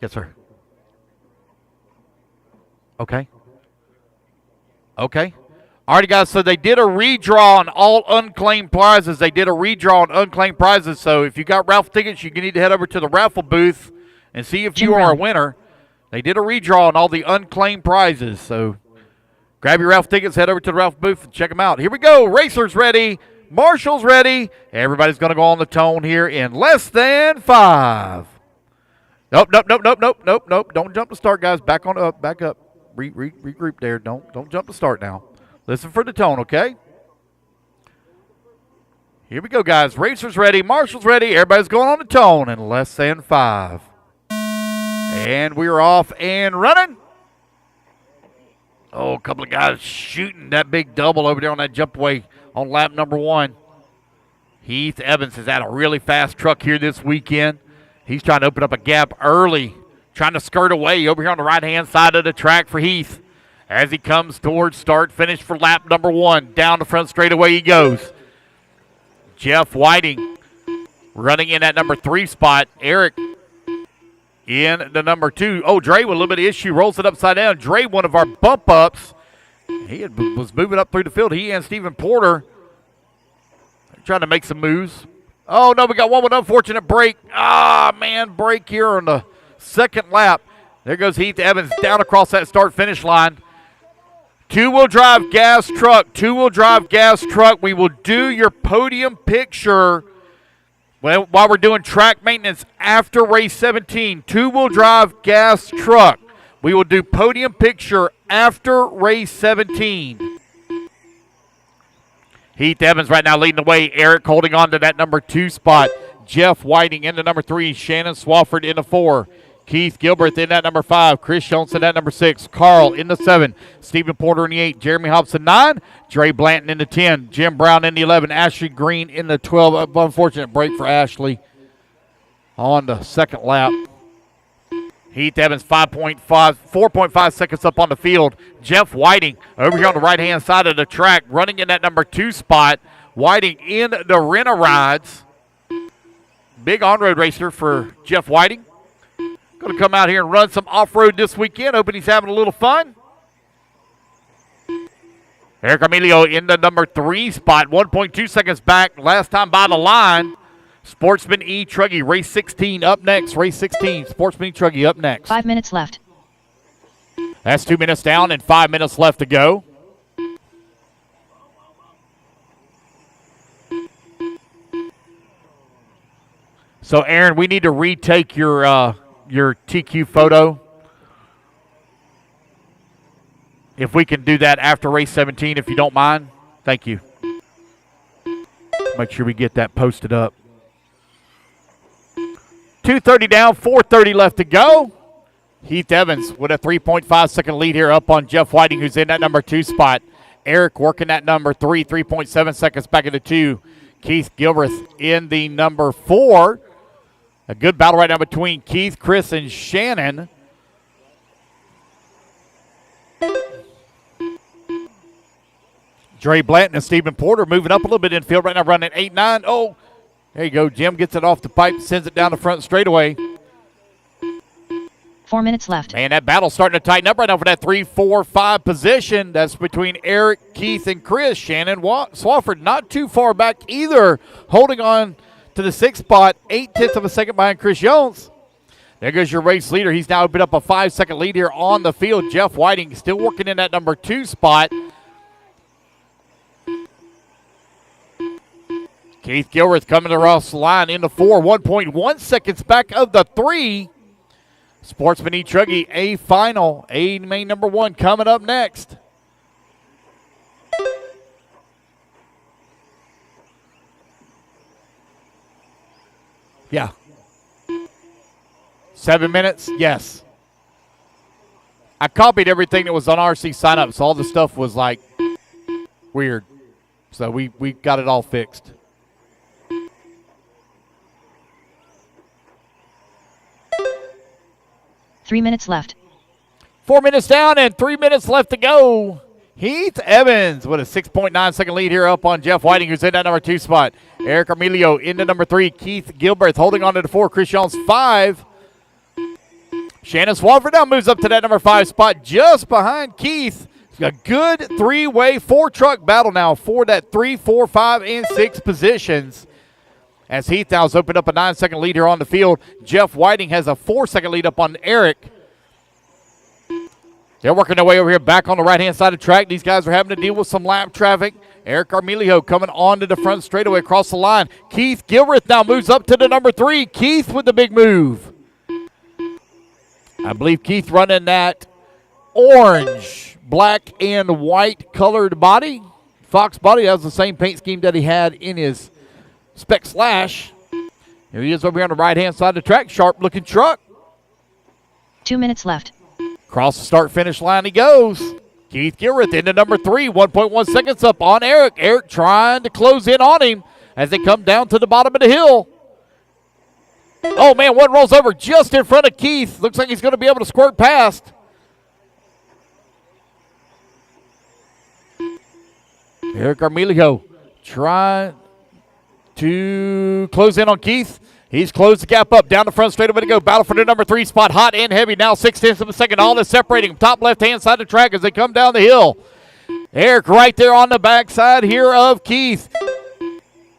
Yes, sir. Okay. Okay. All right, guys, so they did a redraw on all unclaimed prizes. They did a redraw on unclaimed prizes. So if you got raffle tickets, you need to head over to the raffle booth and see if Jim you are a Brown. winner. They did a redraw on all the unclaimed prizes. So Grab your Ralph tickets, head over to the Ralph booth, and check them out. Here we go. Racers ready. Marshall's ready. Everybody's going to go on the tone here in less than 5. Nope. Don't jump to start, guys. Back up. Regroup there. Don't jump to start now. Listen for the tone, okay? Here we go, guys. Racers ready. Marshall's ready. Everybody's going on the tone in less than 5. And we're off and running. Oh, a couple of guys shooting that big double over there on that jump away on lap number 1. Heath Evans has had a really fast truck here this weekend. He's trying to open up a gap early, trying to skirt away over here on the right-hand side of the track for Heath. As he comes towards start finish for lap number 1, down the front straightaway he goes. Jeff Whiting running in that number 3 spot. Eric in the number 2. Oh, Dre with a little bit of issue, rolls it upside down. Dre, one of our bump ups. Was moving up through the field. He and Stephen Porter trying to make some moves. Oh, no, we got one with an unfortunate break. Break here on the second lap. There goes Heath Evans down across that start-finish line. Two-wheel drive gas truck. We will do your podium picture while we're doing track maintenance after race 17. Two-wheel drive gas truck. We will do podium picture after race 17. Heath Evans right now leading the way. Eric holding on to that number 2 spot. Jeff Whiting in the number 3. Shannon Swafford in the 4. Keith Gilbert in that number 5. Chris Jones in that number 6. Carl in the 7. Stephen Porter in the 8. Jeremy Hobson 9. Dre Blanton in the 10. Jim Brown in the 11. Ashley Green in the 12. Unfortunate break for Ashley on the second lap. Heath Evans 4.5 seconds up on the field. Jeff Whiting over here on the right-hand side of the track running in that number 2 spot. Whiting in the Rena rides. Big on-road racer for Jeff Whiting. Going to come out here and run some off-road this weekend. Hoping he's having a little fun. Eric Emilio in the number 3 spot. 1.2 seconds back. Last time by the line. Sportsman E. Truggy, race 16 up next. Race 16, Sportsman E. Truggy up next. 5 minutes left. That's 2 minutes down and 5 minutes left to go. So, Aaron, we need to retake your TQ photo. If we can do that after race 17, if you don't mind. Thank you. Make sure we get that posted up. 2:30 down, 4:30 left to go. Heath Evans with a 3.5 second lead here up on Jeff Whiting, who's in that number 2 spot. Eric working that number 3, 3.7 seconds back into 2. Keith Gilbert in the number 4. A good battle right now between Keith, Chris, and Shannon. Dre Blanton and Stephen Porter moving up a little bit in field right now, running 8-9. Oh, there you go. Jim gets it off the pipe, sends it down the front straightaway. 4 minutes left. And that battle's starting to tighten up right now for that 3, 4, 5 position. That's between Eric, Keith, and Chris. Shannon Swafford not too far back either, holding on to the 6th spot, 0.8 of a second behind Chris Jones. There goes your race leader. He's now opened up a 5-second lead here on the field. Jeff Whiting still working in that number 2 spot. Keith Gilbert coming across the line in the 4, 1.1 seconds back of the 3. Sportsman E. Truggy, a final, a main number 1 coming up next. Yeah. 7 minutes? Yes. I copied everything that was on RC sign up, so all the stuff was like weird. So we got it all fixed. Three minutes left. 4 minutes down and 3 minutes left to go. Heath Evans with a 6.9 second lead here up on Jeff Whiting, who's in that number 2 spot. Eric Emilio into number 3. Keith Gilbert holding on to the 4. Chris Jones 5. Shannon Swafford now moves up to that number 5 spot just behind Keith. It's a good 3-way 4-truck battle now for that 3, 4, 5, and 6 positions. As Heath now has opened up a 9-second lead here on the field. Jeff Whiting has a 4-second lead up on Eric. They're working their way over here back on the right-hand side of the track. These guys are having to deal with some lap traffic. Eric Armilio coming onto the front straightaway across the line. Keith Gilreath now moves up to the number 3. Keith with the big move. I believe Keith running that orange, black, and white colored body. Fox body has the same paint scheme that he had in his Spec Slash. Here he is over here on the right-hand side of the track. Sharp-looking truck. 2 minutes left. Across the start-finish line he goes. Keith Gilreath into number 3. 1.1 seconds up on Eric. Eric trying to close in on him as they come down to the bottom of the hill. Oh, man, one rolls over just in front of Keith. Looks like he's going to be able to squirt past. Eric Armilio trying to close in on Keith. He's closed the gap up. Down the front straightaway to go. Battle for the number 3 spot. Hot and heavy. Now 6/10 of a second. All is separating them. Top left-hand side of the track as they come down the hill. Eric right there on the backside here of Keith.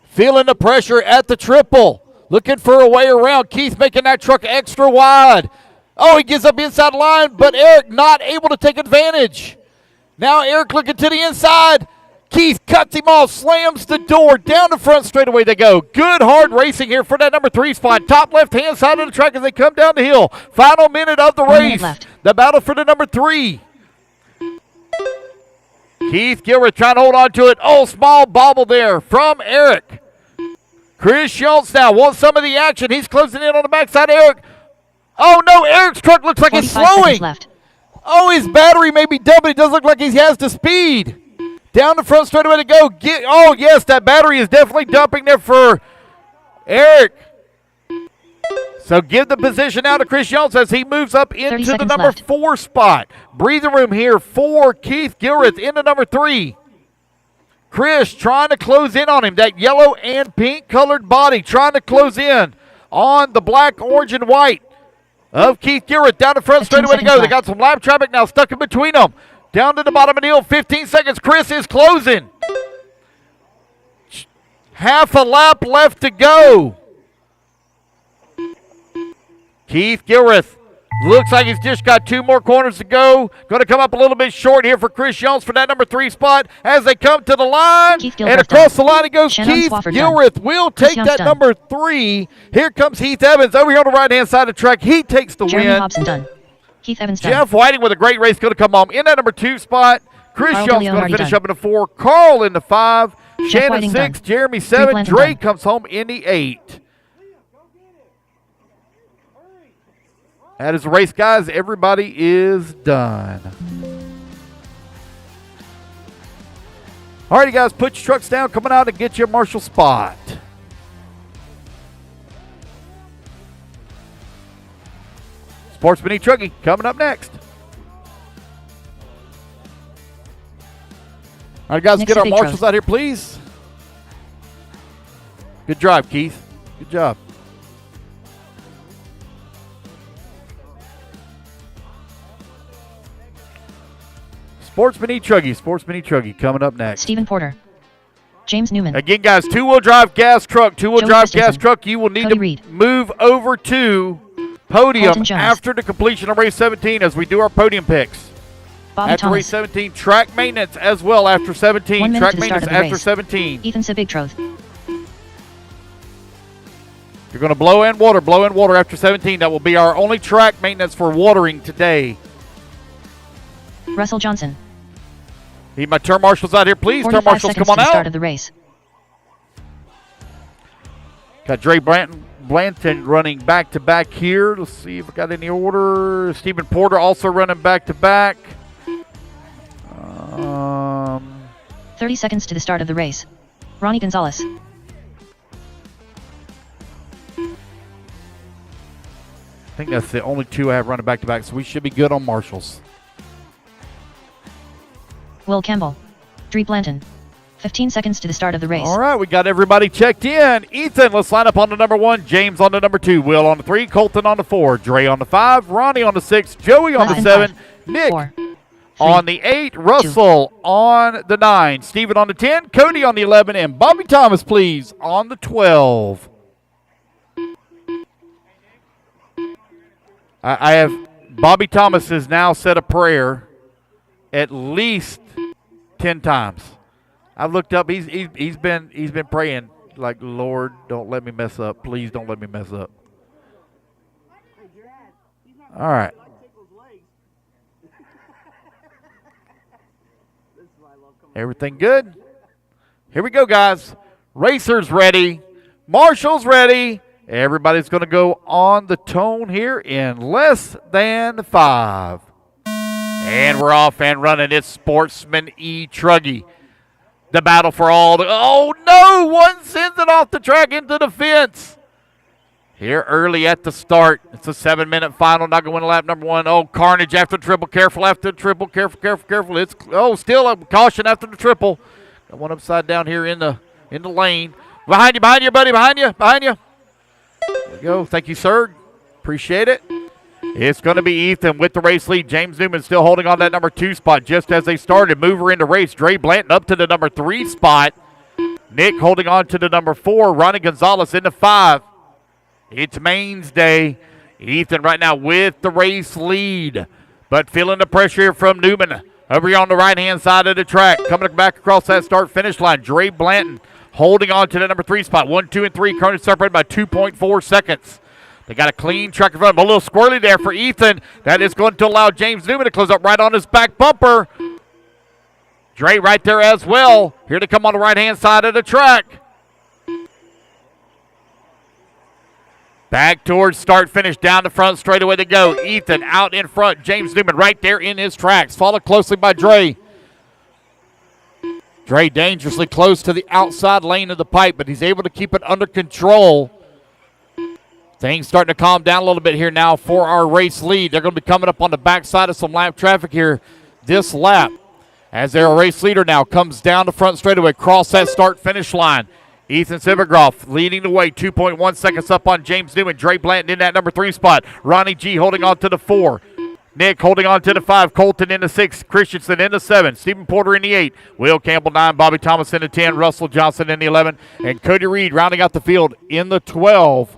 Feeling the pressure at the triple. Looking for a way around. Keith making that truck extra wide. Oh, he gets up inside line, but Eric not able to take advantage. Now Eric looking to the inside. Keith cuts him off, slams the door. Down the front straightaway they go. Good hard racing here for that number 3 spot. Top left-hand side of the track as they come down the hill. Final minute of the 1 minute race. left. The battle for the number 3. Keith Gilreath trying to hold on to it. Oh, small bobble there from Eric. Chris Schultz now wants some of the action. He's closing in on the backside of Eric. Oh, no, Eric's truck looks like it's 45 seconds slowing. left. Oh, his battery may be done, but it doesn't look like he has the speed. Down the front straightaway to go. Oh, yes, that battery is definitely dumping there for Eric. So give the position now to Chris Jones as he moves up into the seconds number left. 4 spot. Breathing room here for Keith Gilreath into number 3. Chris trying to close in on him. That yellow and pink colored body trying to close in on the black, orange, and white of Keith Gilreath. Down the front 15 straightaway to go. seconds They got some lap traffic now stuck in between them. Down to the bottom of the hill, 15 seconds. Chris is closing. Half a lap left to go. Keith Gilreath looks like he's just got 2 more corners to go. Going to come up a little bit short here for Chris Jones for that number 3 spot as they come to the line. Keith And Gilreath across done. the line it goes. Shannon Keith Swafford Gilreath done. will Chris take Young's that done. number 3. Here comes Heath Evans over here on the right-hand side of the track. He takes the Jeremy win. Hobson done. Keith Evans done. Jeff Whiting with a great race going to come home in that number 2 spot. Chris Carl Schultz DeLeon going to already finish done. up in the 4. Carl in the 5. Shannon Whiting 6. done. Jeremy 7. Blanton Dre done. comes home in the 8. That is the race, guys. Everybody is done. All right, you guys, put your trucks down, coming out and get your marshal spot. Sportsman E Trucking coming up next. All right, guys, Next get to our Big marshals Tros. out here, please. Good drive, Keith. Good job. Sportsman E Truggy coming up next. Stephen Porter. James Newman. Again, guys, 2-wheel drive gas truck, 2-wheel Joey drive gas Christensen. truck. You will need Cody to Reed. move over to podium Colton Jones. after the completion of race 17 as we do our podium picks. Bobby After race Thomas. 17, track maintenance as well after 17. 1 minute Track to the start maintenance of the after race. 17. Ethan Sabigtroth. You're going to blow in water after 17. That will be our only track maintenance for watering today. Russell Johnson. Need my turn marshals out here, please. Turn 45 marshals, seconds come on to the start out. of the race. Got Dre Blanton running back-to-back here. Let's see if I got any order. Stephen Porter also running back-to-back. 30 seconds to the start of the race. Ronnie Gonzalez. I think that's the only 2 I have running back-to-back, so we should be good on marshals. Will Campbell. Dre Blanton. 15 seconds to the start of the race. All right, we got everybody checked in. Ethan, let's line up on the number 1. James on the number 2. Will on the 3. Colton on the 4. Dre on the 5. Ronnie on the 6. Joey on Less the than 7. 5, Nick 4, 3, on the 8. Russell on the 9. Steven on the 10. Cody on the 11. And Bobby Thomas, please, on the 12. I have Bobby Thomas has now said a prayer at least 10 times. I've looked up. He's been praying like, Lord, don't let me mess up. Please don't let me mess up. All right. Everything good? Here we go, guys. Racers ready. Marshall's ready. Everybody's going to go on the tone here in less than 5. And we're off and running. It's Sportsman E. Truggy. The battle for all the... Oh, no! One sends it off the track into the fence. Here early at the start. It's a 7-minute final. Not going to win lap number 1. Oh, carnage after the triple. Careful after the triple. Careful. It's still a caution after the triple. Got one upside down here in the lane. Behind you, buddy. Behind you. There we go. Thank you, sir. Appreciate it. It's going to be Ethan with the race lead. James Newman still holding on that number 2 spot just as they started. Mover into race. Dre Blanton up to the number 3 spot. Nick holding on to the number 4. Ronnie Gonzalez into 5. It's Main's Day. Ethan right now with the race lead, but feeling the pressure here from Newman. Over here on the right-hand side of the track, coming back across that start-finish line. Dre Blanton holding on to the number 3 spot. 1, 2, and 3 currently separated by 2.4 seconds. They got a clean track in front of them. A little squirrely there for Ethan. That is going to allow James Newman to close up right on his back bumper. Dre right there as well. Here to come on the right-hand side of the track. Back towards start-finish, down the front straightaway to go. Ethan out in front. James Newman right there in his tracks, followed closely by Dre. Dre dangerously close to the outside lane of the pipe, but he's able to keep it under control. Things starting to calm down a little bit here now for our race lead. They're going to be coming up on the backside of some lap traffic here this lap. As their race leader now comes down the front straightaway, cross that start-finish line. Ethan Sivergroff leading the way, 2.1 seconds up on James Newman. Dre Blanton in that number 3 spot. Ronnie G holding on to the 4. Nick holding on to the 5. Colton in the 6. Christensen in the 7. Stephen Porter in the 8. Will Campbell 9. Bobby Thomas in the 10. Russell Johnson in the 11. And Cody Reed rounding out the field in the 12.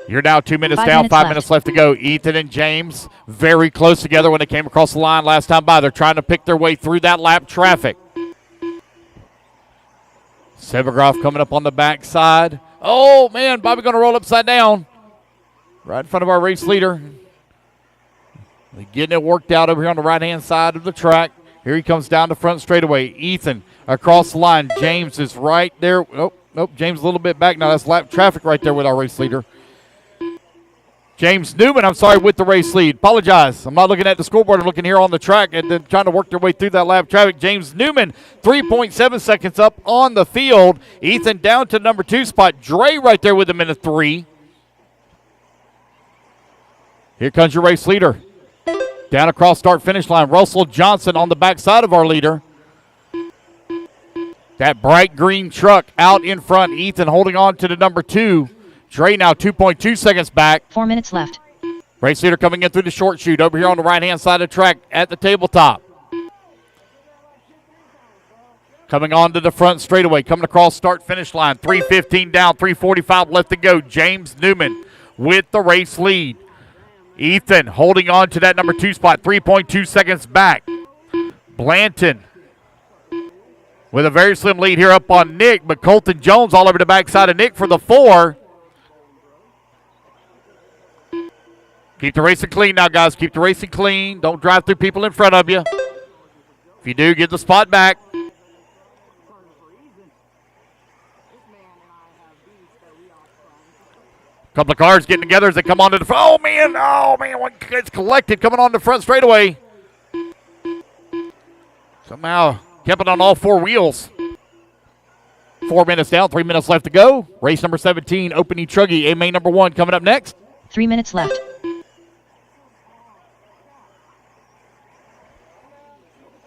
You're now 2 minutes down, 5 minutes left to go. Ethan and James very close together when they came across the line last time by. They're trying to pick their way through that lap traffic. Severgroff coming up on the backside. Oh, man, Bobby going to roll upside down. Right in front of our race leader. They're getting it worked out over here on the right-hand side of the track. Here he comes down the front straightaway. Ethan across the line. James is right there. Nope, James a little bit back. Now that's lap traffic right there with our race leader. James Newman, with the race lead. Apologize. I'm not looking at the scoreboard. I'm looking here on the track and then trying to work their way through that lap traffic. James Newman, 3.7 seconds up on the field. Ethan down to number 2 spot. Dre right there with him in a 3. Here comes your race leader. Down across start-finish line. Russell Johnson on the backside of our leader. That bright green truck out in front. Ethan holding on to the number 2. Dre now 2.2 seconds back. 4 minutes left. Race leader coming in through the short chute over here on the right-hand side of the track at the tabletop. Coming on to the front straightaway, coming across start-finish line. 3:15 down, 3:45 left to go. James Newman with the race lead. Ethan holding on to that number 2 spot, 3.2 seconds back. Blanton with a very slim lead here up on Nick, but Colton Jones all over the backside of Nick for the 4. Keep the racing clean now, guys. Keep the racing clean. Don't drive through people in front of you. If you do, get the spot back. Couple of cars getting together as they come onto the front. Oh, man. One gets collected coming on the front straightaway. Somehow kept it on all 4 wheels. 4 minutes down, 3 minutes left to go. Race number 17, Opening Truggy, A main number 1 coming up next. 3 minutes left.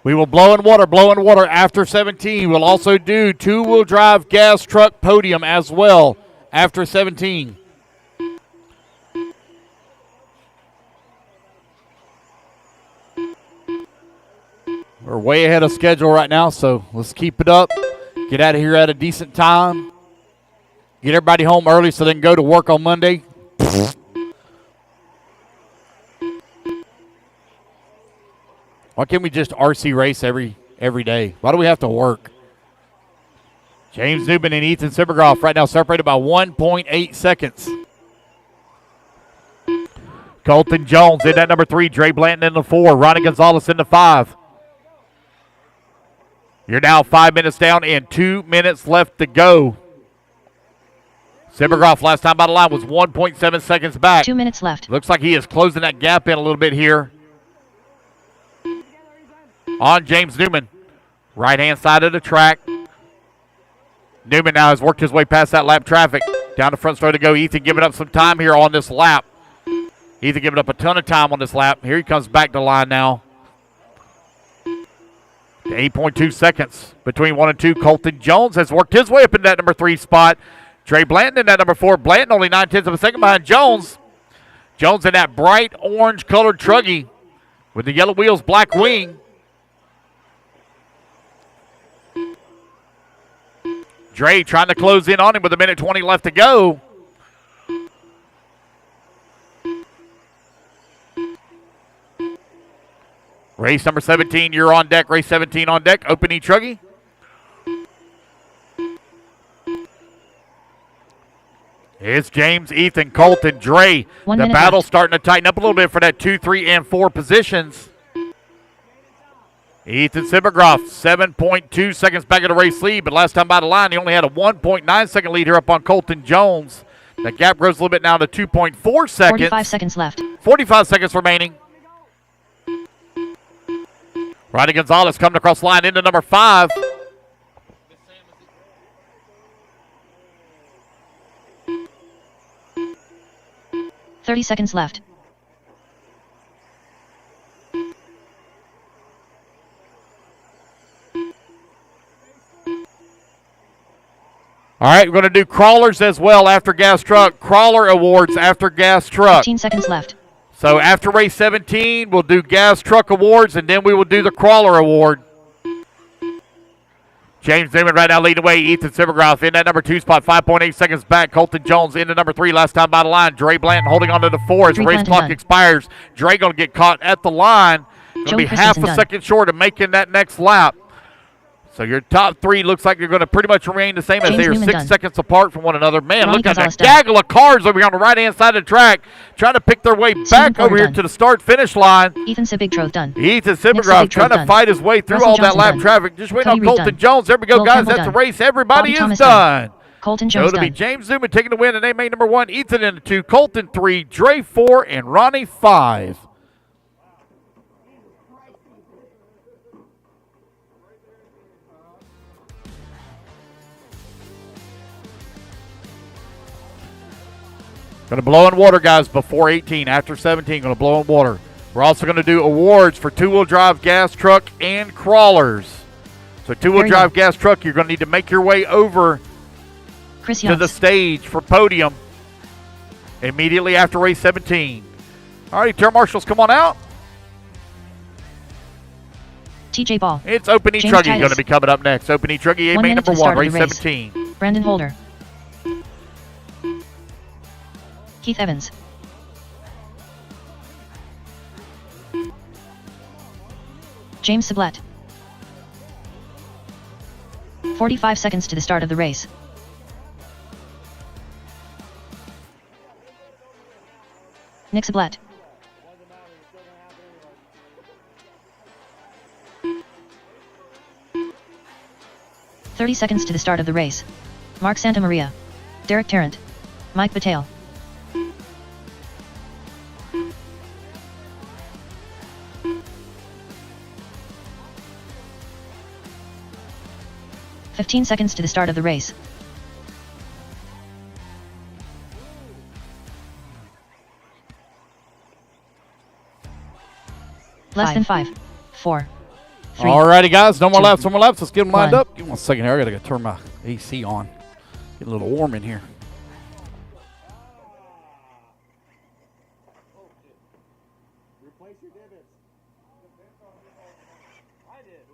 We will blow in water after 17. We'll also do 2-wheel drive gas truck podium as well after 17. We're way ahead of schedule right now, so let's keep it up. Get out of here at a decent time. Get everybody home early so they can go to work on Monday. Why can't we just RC race every day? Why do we have to work? James Newman and Ethan Simmergroff right now separated by 1.8 seconds. Colton Jones in at number 3. Dre Blanton in the 4. Ronnie Gonzalez in the 5. You're now 5 minutes down and 2 minutes left to go. Simmergroff last time by the line was 1.7 seconds back. 2 minutes left. Looks like he is closing that gap in a little bit here. On James Newman. Right-hand side of the track. Newman now has worked his way past that lap traffic. Down the front straight to go. Ethan giving up some time here on this lap. Ethan giving up a ton of time on this lap. Here he comes back to line now. 8.2 seconds between 1 and 2. Colton Jones has worked his way up into that number 3 spot. Trey Blanton in that number 4. Blanton only 9/10 of a second behind Jones. Jones in that bright orange colored truggy with the yellow wheels, black wing. Dre trying to close in on him with 1:20 left to go. Race number 17, you're on deck. Race 17 on deck. Opening truggy. It's James, Ethan, Colton, Dre. The battle starting to tighten up a little bit for that 2, 3, and 4 positions. Ethan Simmergroff, 7.2 seconds back of the race lead, but last time by the line, he only had a 1.9 second lead here up on Colton Jones. The gap grows a little bit now to 2.4 seconds. 45 seconds left. 45 seconds remaining. Ronnie Gonzalez coming across the line into number 5. 30 seconds left. All right, we're going to do crawlers as well after gas truck. Crawler awards after gas truck. 15 seconds left. So after race 17, we'll do gas truck awards, and then we will do the crawler award. James Newman right now leading the way. Ethan Simmergroff in that number 2 spot, 5.8 seconds back. Colton Jones into number 3, last time by the line. Dre Blanton holding on to the 4 as the race clock expires. Dre going to get caught at the line. Going to be half a second short of making that next lap. So your top 3 looks like you're going to pretty much remain the same as they are 6 seconds apart from one another. Man, look at that gaggle of cars over here on the right-hand side of the track trying to pick their way back over here to the start-finish line. Ethan Simmergroff done. Ethan Simmergroff trying to fight his way through all that lap traffic. Just waiting on Colton Jones. There we go, guys. That's the race. Everybody is done. Colton Jones it'll be James Newman taking the win, and they made number 1, Ethan in the 2, Colton 3, Dre 4, and Ronnie 5. Going to blow in water, guys, before 18. After 17, going to blow in water. We're also going to do awards for two-wheel drive gas truck and crawlers. So two-wheel drive gas truck, you're going to need to make your way over to the stage for podium immediately after race 17. All right, turn marshals, come on out. TJ Ball. It's Open E Truggy going to be coming up next. Open E Truggy, main number 1, race 17. Brandon Holder. Keith Evans. James Sublette. 45 seconds to the start of the race. Nick Sublette. "30 seconds to the start of the race. Mark Santamaria. Derek Tarrant. Mike Patel. "15 seconds to the start of the race. Less than 5, 4, 3. Alrighty, guys. No more laps. No more laps. Let's get them lined up. Give me 1 second here. I got to turn my AC on. Get a little warm in here. Replace your divots. I did.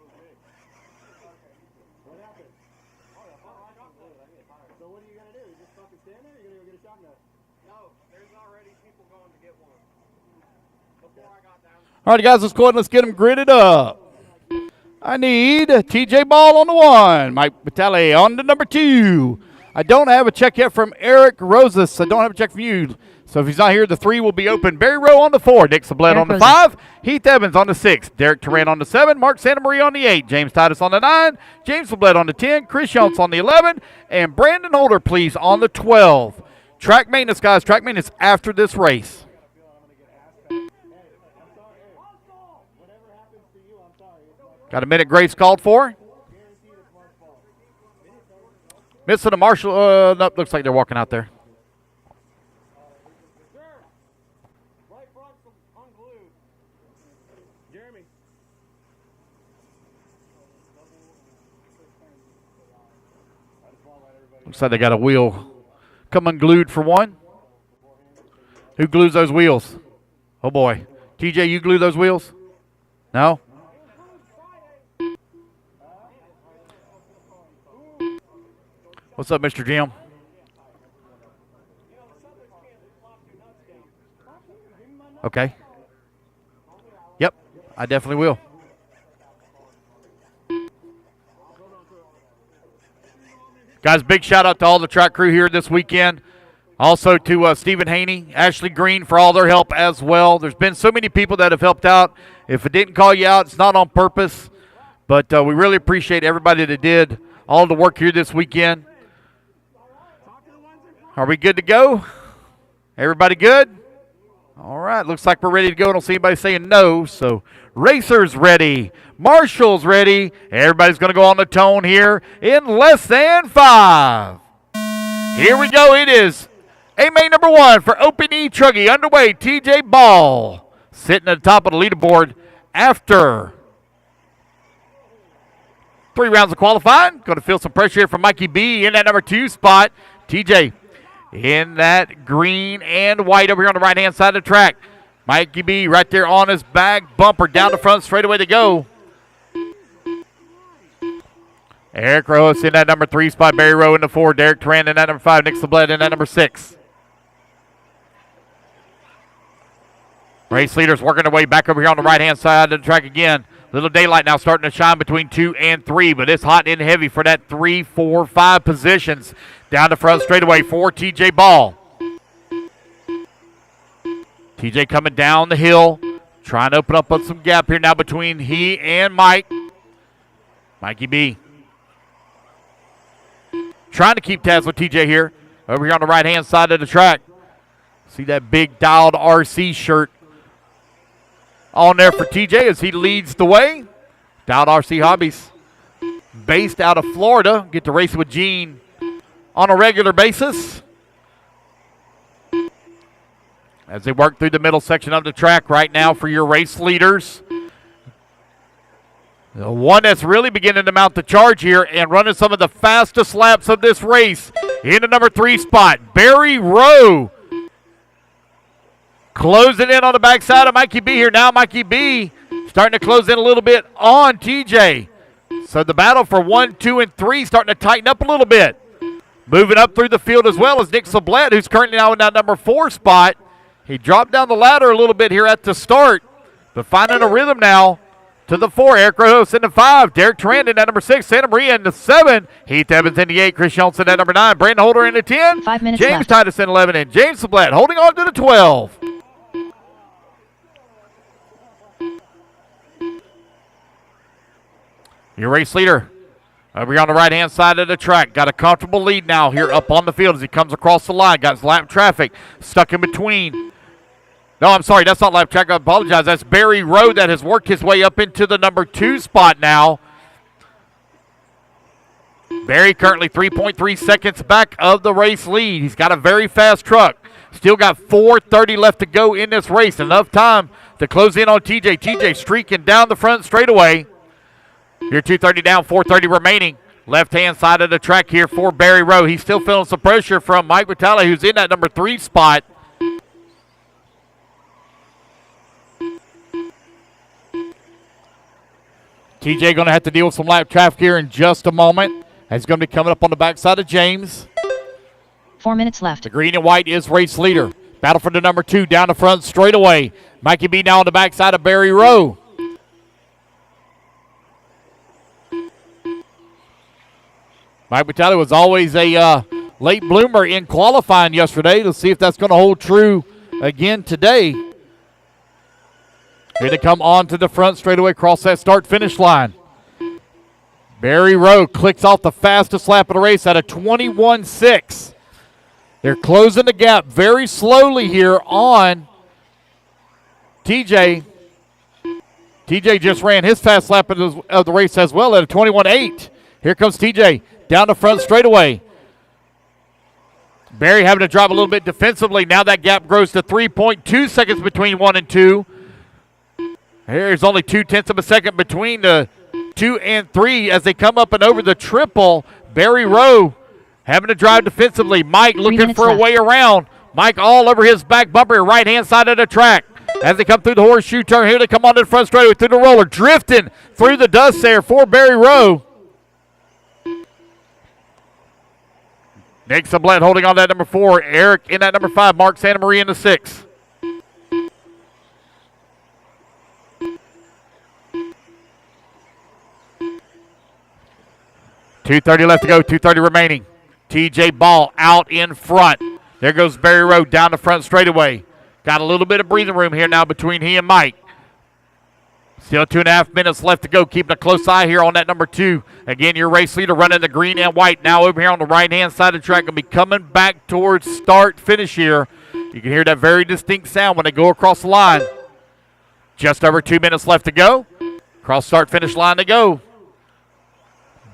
What happened? So what are you gonna do? You just fucking stand there? Or you gonna go get a shotgun? No, there's already people going to get one. All right, guys, let's go ahead and let's get them gridded up. I need TJ Ball on the 1, Mike Vitale on the number 2. I don't have a check yet from Eric Rosas. I don't have a check from you. So if he's not here, the 3 will be open. Barry Rowe on the 4, Nick Sablett on the 5, Heath Evans on the 6, Derek Turan on the 7, Mark Santamaria on the 8, James Titus on the 9, James Sablett on the 10, Chris Younts on the 11, and Brandon Holder, please, on the 12. Track maintenance, guys. Track maintenance after this race. Got a minute grace called for. Missing a marshal. Nope, looks like they're walking out there. Looks like they got a wheel come unglued for one. Who glues those wheels? Oh, boy. TJ, you glue those wheels? No? What's up, Mr. Jim? Okay. Yep, I definitely will. Guys, big shout out to all the track crew here this weekend. Also to Stephen Haney, Ashley Green for all their help as well. There's been so many people that have helped out. If it didn't call you out, it's not on purpose. But we really appreciate everybody that did all the work here this weekend. Are we good to go? Everybody good? All right, looks like we're ready to go. I don't see anybody saying no. So racers ready. Marshall's ready. Everybody's going to go on the tone here in less than 5. Here we go. It is A-Main number 1 for Open E Truggy underway. TJ Ball sitting at the top of the leaderboard after 3 rounds of qualifying. Going to feel some pressure here from Mikey B in that number 2 spot. TJ in that green and white over here on the right-hand side of the track. Mikey B right there on his back bumper down the front straightaway to go. Eric Rose in that number 3 spot. Barry Rowe in the 4. Derek Turan in that number 5. Nick Sablett in that number 6. Race leaders working their way back over here on the right-hand side of the track again. Little daylight now starting to shine between 2 and 3, but it's hot and heavy for that 3, 4, 5 positions. Down the front straightaway for TJ Ball. TJ coming down the hill, trying to open up on some gap here now between he and Mike. Mikey B trying to keep tabs with TJ here. Over here on the right-hand side of the track. See that big dialed RC shirt on there for TJ as he leads the way. Dialed RC Hobbies, based out of Florida. Get to race with Gene on a regular basis as they work through the middle section of the track right now for your race leaders. The one that's really beginning to mount the charge here and running some of the fastest laps of this race in the number 3 spot, Barry Rowe. Closing in on the backside of Mikey B here now. Mikey B starting to close in a little bit on TJ. So the battle for 1, 2, and 3 starting to tighten up a little bit. Moving up through the field as well as Nick Sablett, who's currently now in that number 4 spot. He dropped down the ladder a little bit here at the start, but finding a rhythm now to the 4. Eric Rose in the 5. Derek Turan in that number 6. Santa Maria in the 7. Heath Evans in the 8. Chris Younts in that number 9. Brandon Holder in the 10. 5 minutes James left. Titus in 11. And James Sablett holding on to the 12. Your race leader over here on the right-hand side of the track. Got a comfortable lead now here up on the field as he comes across the line. Got his lap traffic stuck in between. No, I'm sorry. That's not lap traffic. I apologize. That's Barry Rowe that has worked his way up into the number 2 spot now. Barry currently 3.3 seconds back of the race lead. He's got a very fast truck. Still got 4:30 left to go in this race. Enough time to close in on TJ. TJ streaking down the front straightaway. Here 2:30 down, 4:30 remaining. Left-hand side of the track here for Barry Rowe. He's still feeling some pressure from Mike Vitale, who's in that number 3 spot. TJ going to have to deal with some lap traffic here in just a moment. He's going to be coming up on the backside of James. 4 minutes left. The green and white is race leader. Battle for the number 2 down the front straightaway. Mikey B now on the backside of Barry Rowe. Mike Battaglia was always a late bloomer in qualifying yesterday. Let's see if that's going to hold true again today. Here they come on to the front straightaway, cross that start-finish line. Barry Rowe clicks off the fastest lap of the race at a 21.6. They're closing the gap very slowly here on TJ. TJ just ran his fast lap of the race as well at a 21.8. Here comes TJ down the front straightaway. Barry having to drive a little bit defensively. Now that gap grows to 3.2 seconds between 1 and 2. There's only 0.2 of a second between the 2 and 3 as they come up and over the triple. Barry Rowe having to drive defensively. Mike looking for a way around. Mike all over his back bumper, right-hand side of the track. As they come through the horseshoe turn, here they come on to the front straightaway through the roller. Drifting through the dust there for Barry Rowe. Nick Sublette holding on that number 4. Eric in that number 5. Mark Santa Maria in the 6. .230 left to go, 2:30 remaining. TJ Ball out in front. There goes Barry Rowe down the front straightaway. Got a little bit of breathing room here now between he and Mike. Still 2.5 minutes left to go. Keeping a close eye here on that number 2. Again, your race leader running the green and white. Now over here on the right-hand side of the track. Going to be coming back towards start-finish here. You can hear that very distinct sound when they go across the line. Just over 2 minutes left to go. Cross start-finish line to go.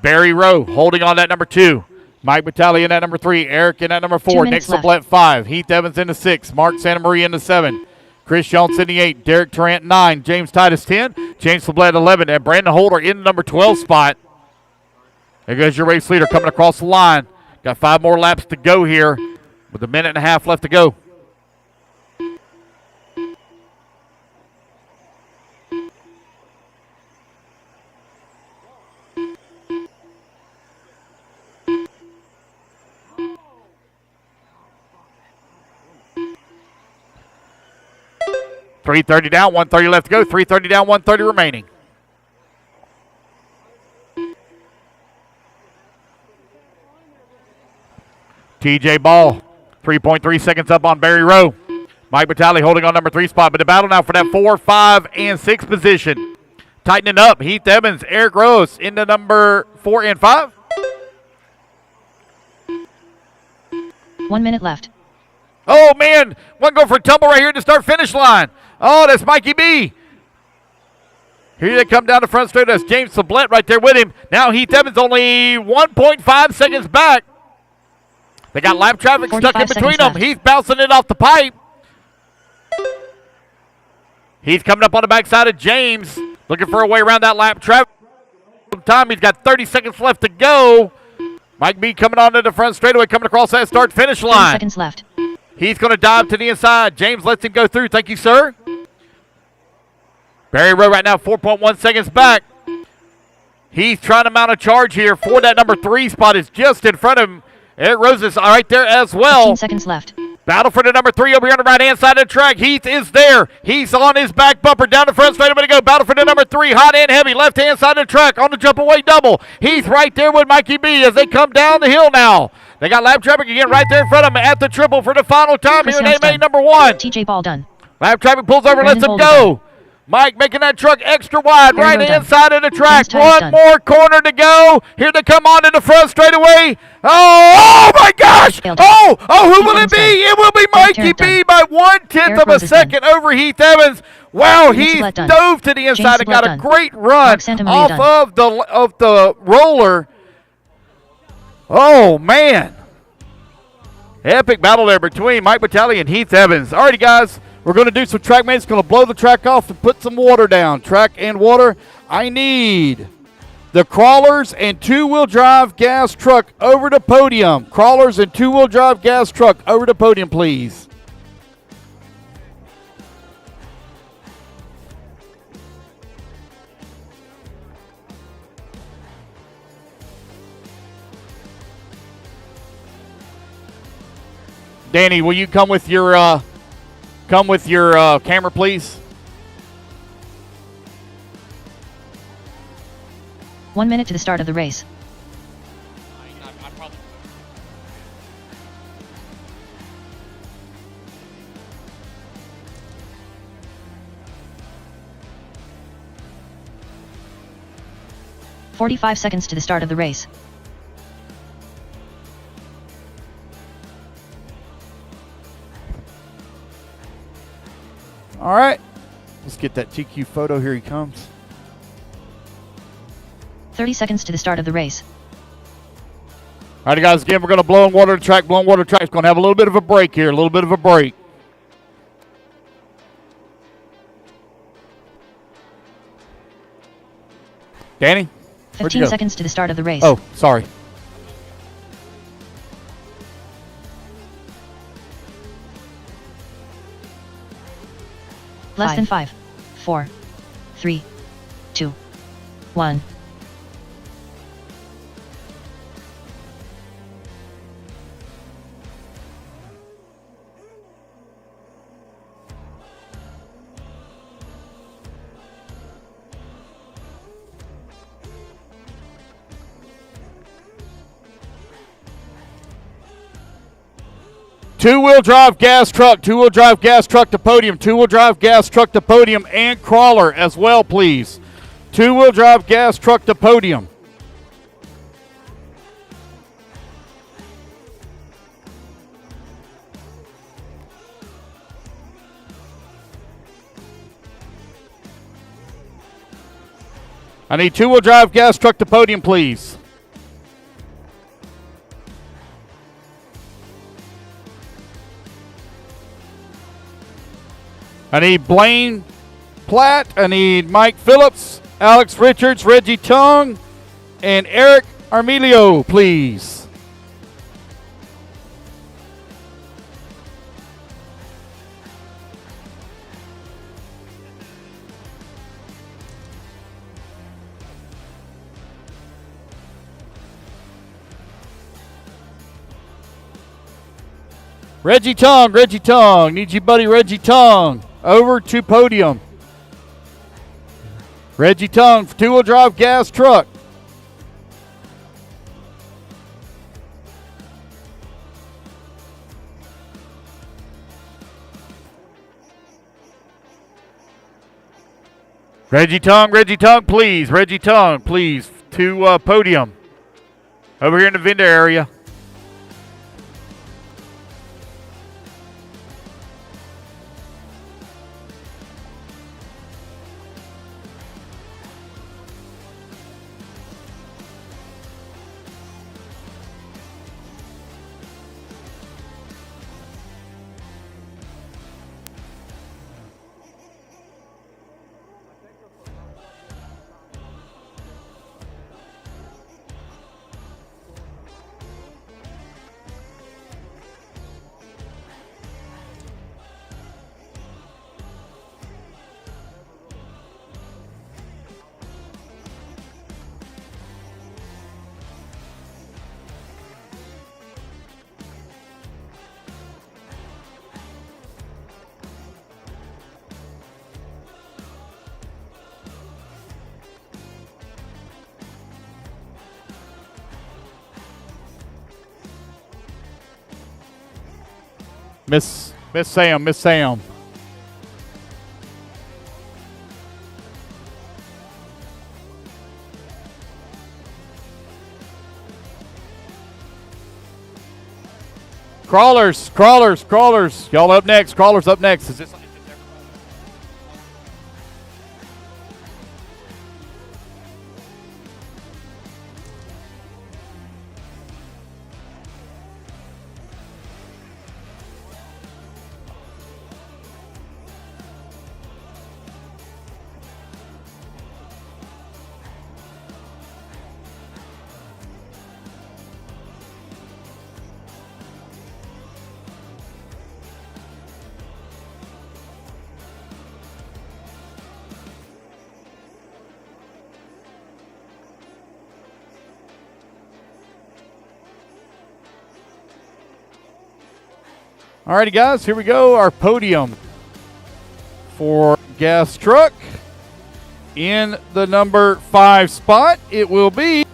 Barry Rowe holding on that number 2. Mike Battaglia in that number 3. Eric in that number 4. Nick Sublette 5. Heath Evans in the 6. Mark Santa Maria in the 7. Chris Jones in the 8. Derek Tarrant 9. James Titus 10. James Sublette 11. And Brandon Holder in the number 12 spot. There goes your race leader coming across the line. Got 5 more laps to go here with 1.5 minutes left to go. .330 down, 1:30 left to go. 3:30 down, 1:30 remaining. TJ Ball, 3.3 seconds up on Barry Rowe. Mike Battaglia holding on number 3 spot, but the battle now for that 4, 5, and 6 position. Tightening up, Heath Evans, Eric Rose into number 4 and 5. 1 minute left. Oh, man, one go for a tumble right here at the start-finish line. Oh, that's Mikey B. Here they come down the front straight. That's James Sublette right there with him. Now Heath Evans only 1.5 seconds back. They got lap traffic stuck in between them. Heath bouncing it off the pipe. He's coming up on the backside of James, looking for a way around that lap traffic. Time he's got 30 seconds left to go. Mike B coming onto the front straightaway, coming across that start-finish line. 30 seconds left. He's going to dive to the inside. James lets him go through. Thank you, sir. Barry Rowe right now 4.1 seconds back. He's trying to mount a charge here for that number 3 spot. Is just in front of him. Eric Rose is right there as well. 15 seconds left. Battle for the number 3 over here on the right-hand side of the track. Heath is there. He's on his back bumper. Down the front straight. To go. Battle for the number 3. Hot and heavy. Left-hand side of the track on the jump away double. Heath right there with Mikey B as they come down the hill now. They got lap traffic again right there in front of them at the triple for the final time here in AMA number 1. TJ Ball done. Lap traffic pulls over, lets him go. Mike making that truck extra wide, right inside of the track. One more corner to go. Here they come on in the front straightaway. Oh my gosh! Oh, who will it be? It will be Mikey B by 1/10 of a second over Heath Evans. Wow, he dove to the inside and got a great run off of the roller. Oh man. Epic battle there between Mike Battaglia and Heath Evans. Alrighty guys. We're going to do some track maintenance. Going to blow the track off and put some water down. Track and water. I need the crawlers and 2-wheel drive gas truck over the podium. Crawlers and 2-wheel drive gas truck over the podium, please. Danny, will you come with your come with your camera, please. 1 minute to the start of the race. I probably 45 seconds to the start of the race. All right. Let's get that TQ photo. Here he comes. 30 seconds to the start of the race. All right, guys, again, we're going to blow and water the track. Blow and water the track. It's going to have a little bit of a break here, a little bit of a break. Danny? Where'd you 15 go? seconds to the start of the race. Oh, sorry. Less than 5, 4, 3, 2, 1. Two-wheel drive gas truck, two-wheel drive gas truck to podium, two-wheel drive gas truck to podium, and crawler as well, please. Two-wheel drive gas truck to podium. I need two-wheel drive gas truck to podium, please. I need Blaine Platt. I need Mike Phillips, Alex Richards, Reggie Tung, and Eric Armelio, please. Reggie Tung, need you, buddy, Reggie Tung, over to podium. Reggie Tung, two-wheel drive gas truck. Reggie Tung, please. Reggie Tung, please, to podium. Over here in the vendor area. Miss Sam. Crawlers. Y'all up next. Crawlers up next. Is this? Alrighty, guys, here we go. Our podium. For gas truck, in the number 5 spot, it will be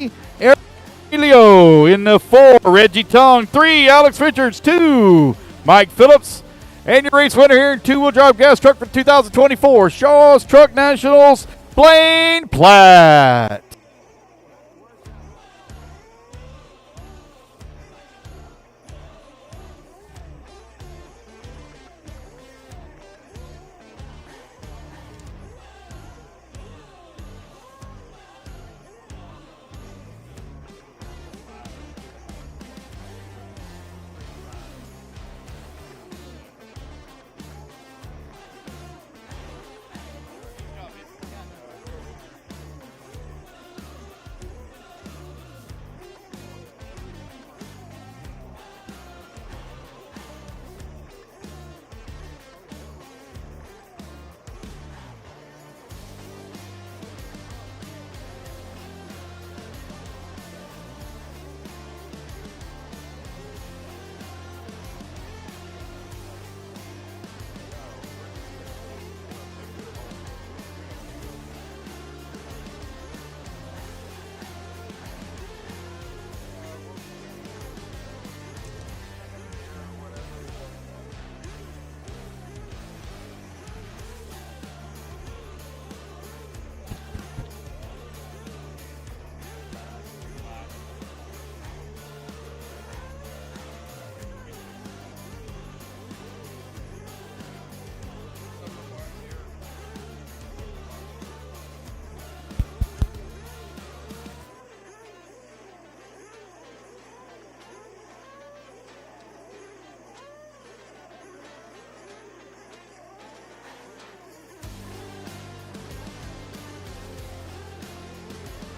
Emilio. In the 4, Reggie Tong. 3, Alex Richards. 2, Mike Phillips. And your race winner here in two-wheel drive gas truck for 2024, Shaw's Truck Nationals, Blaine Platt.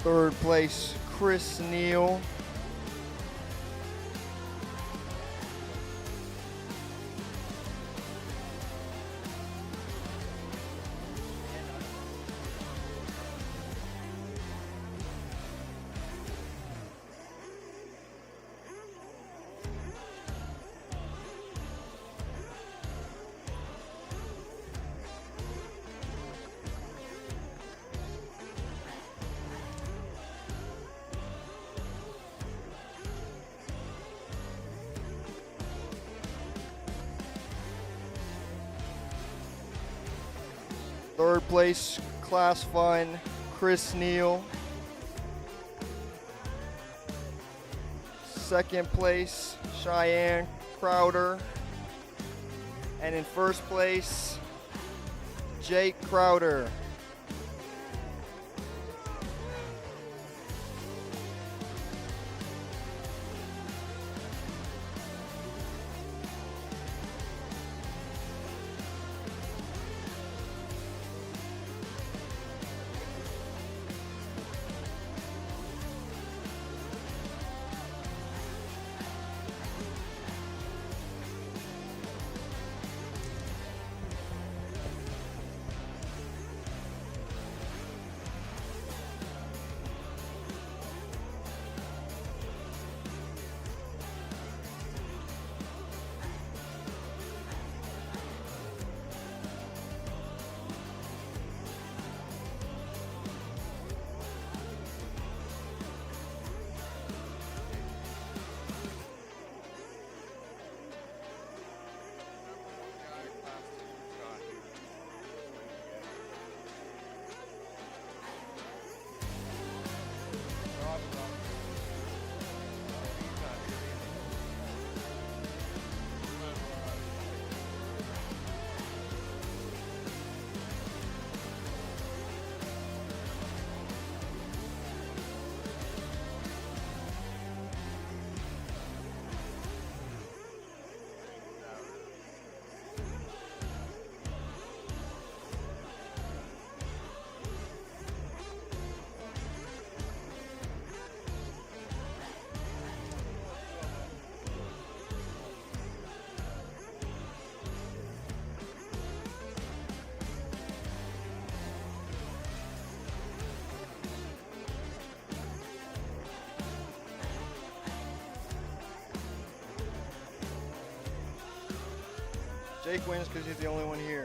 Third place, Chris Neal. Third place, Class Fun, Chris Neal. Second place, Cheyenne Crowder. And in first place, Jake Crowder. Jake wins because he's the only one here.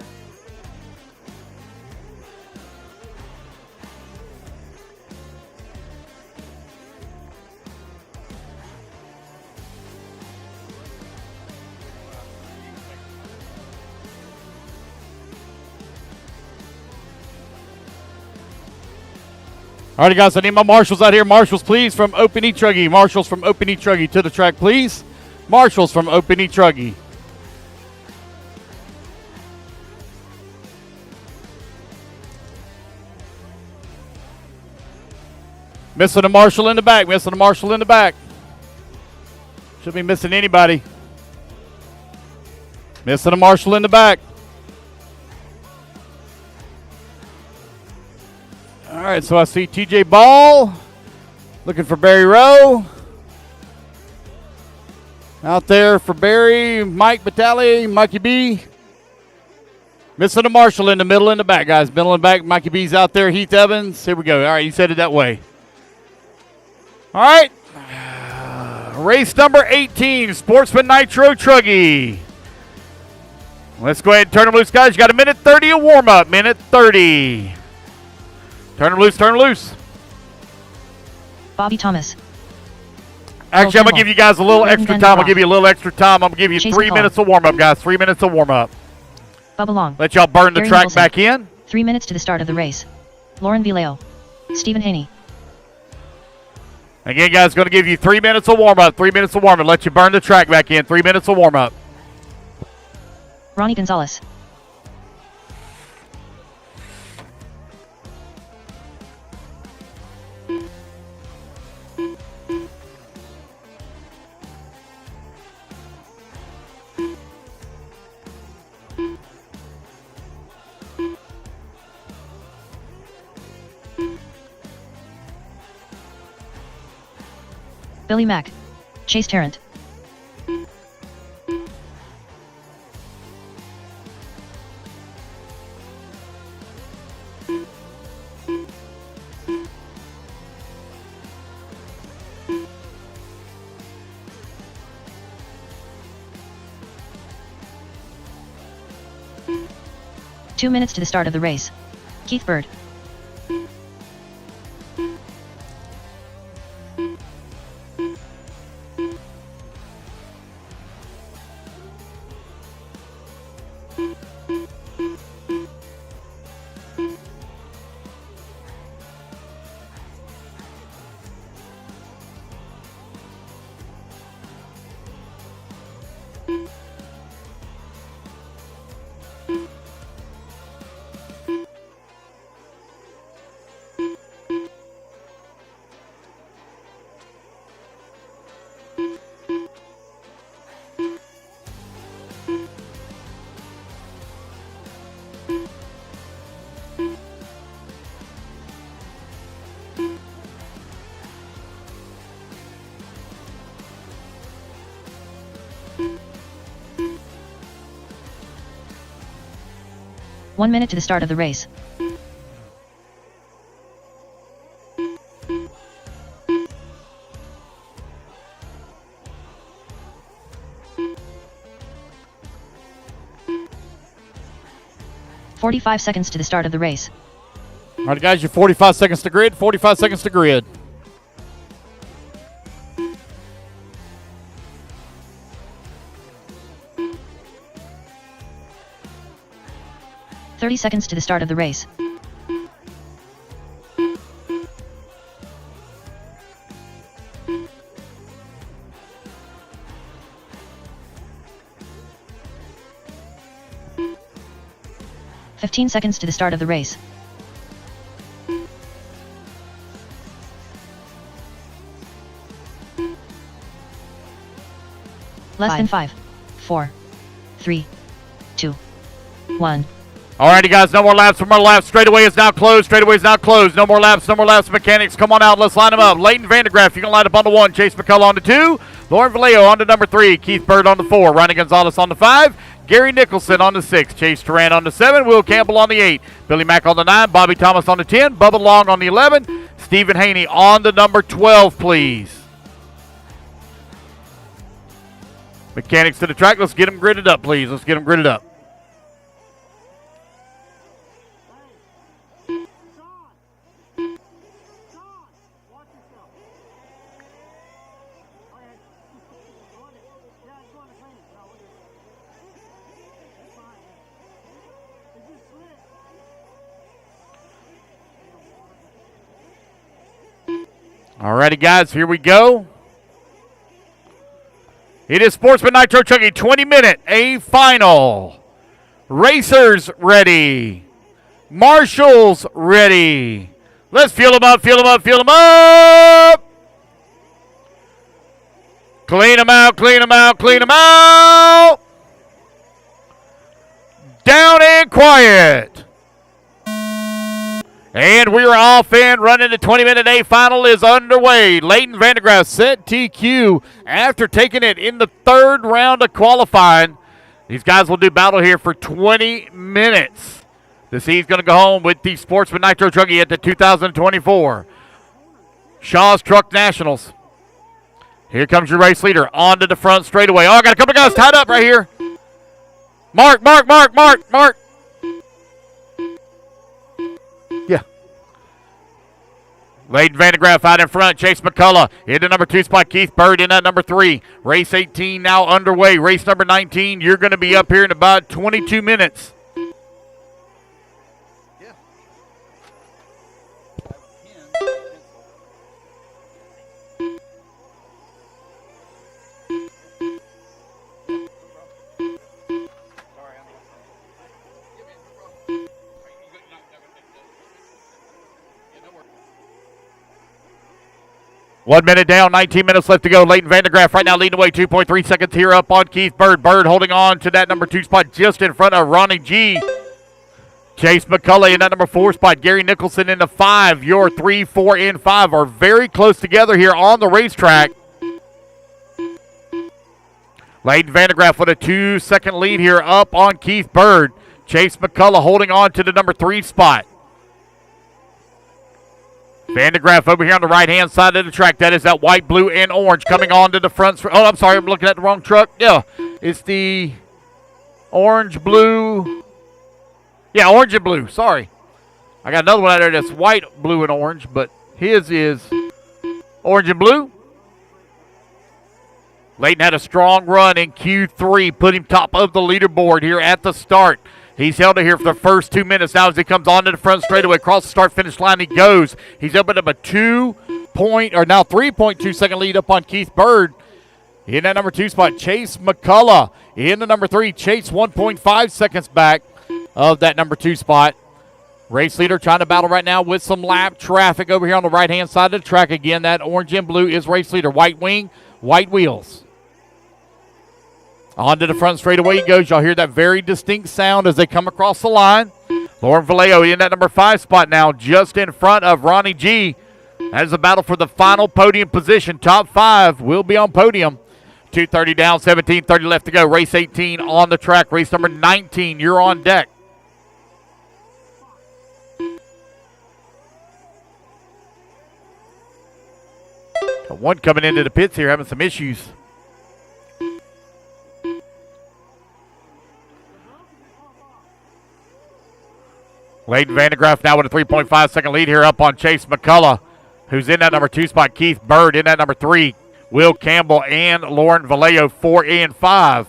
All right, guys, I need my marshals out here. Marshals, please, from Open Truggy. Marshals from Open Truggy to the track, please. Marshals from Open Truggy. Missing a marshal in the back. Missing a marshal in the back. Should be missing anybody. Missing a marshal in the back. All right, so I see TJ Ball looking for Barry Rowe. Out there for Barry, Mike Batali, Mikey B. Missing a marshal in the middle and the back, guys. Middle and back, Mikey B's out there. Heath Evans, here we go. All right, you said it that way. All right, race number 18, Sportsman Nitro Truggy. Let's go ahead and turn them loose, guys. You got a minute 30 of warm-up, minute 30. Turn them loose, turn them loose. Bobby Thomas. Actually, I'm going to give you guys a little extra time. I'll give you a little extra time. I'm going to give you Chase 3 McCall. minutes of warm-up, guys. 3 minutes of warm-up. Bubba Long. Let y'all burn the Gary track Nicholson. back in. 3 minutes to the start of the race. Lauren Vileo. Stephen Haney. Again, guys, going to give you 3 minutes of warm-up. 3 minutes of warm-up. Let you burn the track back in. 3 minutes of warm-up. Ronnie Gonzalez. Billy Mack. Chase Tarrant. Two minutes to the start of the race. Keith Bird. One minute to the start of the race. "45 seconds to the start of the race. All right, guys, your 45 seconds to grid. 45 seconds to grid. "30 seconds to the start of the race. "15 seconds to the start of the race. Less than 5, 4, 3, 2, 1. All righty, guys, no more laps. No more laps. Straightaway is now closed. Straightaway is now closed. No more laps. No more laps. Mechanics, come on out. Let's line them up. Leighton Vandegraff, you can line up on the 1. Chase McCullough on the 2. Lauren Vallejo on the number 3. Keith Bird on the 4. Ronnie Gonzalez on the 5. Gary Nicholson on the 6. Chase Turan on the 7. Will Campbell on the 8. Billy Mack on the 9. Bobby Thomas on the 10. Bubba Long on the 11. Stephen Haney on the number 12, please. Mechanics to the track. Let's get them gridded up, please. Let's get them gridded up. All righty, guys, here we go. It is Sportsman Nitro Trucking 20-minute A final. Racers ready. Marshals ready. Let's fuel them up, fuel them up, fuel them up. Clean them out, clean them out, clean them out. Down and quiet. And we are off and running. The 20-minute A final is underway. Leighton Vandegraff set TQ after taking it in the third round of qualifying. These guys will do battle here for 20 minutes. The C's going to go home with the Sportsman Nitro Trucking at the 2024 Shaw's Truck Nationals. Here comes your race leader onto the front straightaway. Oh, I got a couple of guys tied up right here. Mark. Yeah. Leighton Vandegraff out in front. Chase McCullough in the number 2 spot. Keith Bird in at number 3. Race 18 now underway. Race number 19. You're going to be up here in about 22 minutes. One minute down, 19 minutes left to go. Leighton Vandegraff right now leading away, 2.3 seconds here up on Keith Bird. Bird holding on to that number 2 spot just in front of Ronnie G. Chase McCullough in that number 4 spot. Gary Nicholson in the 5. Your 3, 4, and 5 are very close together here on the racetrack. Leighton Vandegraff with a 2-second lead here up on Keith Bird. Chase McCullough holding on to the number 3 spot. Vandegraff over here on the right-hand side of the track. That is that white, blue, and orange coming on to the front. Oh, I'm sorry. I'm looking at the wrong truck. Yeah, it's the orange, blue. Yeah, orange and blue. Sorry. I got another one out there that's white, blue, and orange, but his is orange and blue. Leighton had a strong run in Q3, put him top of the leaderboard here at the start. He's held it here for the first 2 minutes. Now as he comes onto the front straightaway, across the start-finish line he goes. He's opened up a 3.2 second lead up on Keith Bird. In that number 2 spot, Chase McCullough. In the number 3, Chase 1.5 seconds back of that number 2 spot. Race leader trying to battle right now with some lap traffic over here on the right-hand side of the track. Again, that orange and blue is race leader. White wing, white wheels. Onto the front straightaway he goes. Y'all hear that very distinct sound as they come across the line. Lauren Vallejo in that number 5 spot now, just in front of Ronnie G. That is a battle for the final podium position. Top 5 will be on podium. 2:30 down, 17:30 left to go. Race 18 on the track. Race number 19, you're on deck. Got one coming into the pits here having some issues. Leighton Vandegraff now with a 3.5 second lead here up on Chase McCullough, who's in that number 2 spot. Keith Bird in that number 3. Will Campbell and Lauren Vallejo 4 and 5.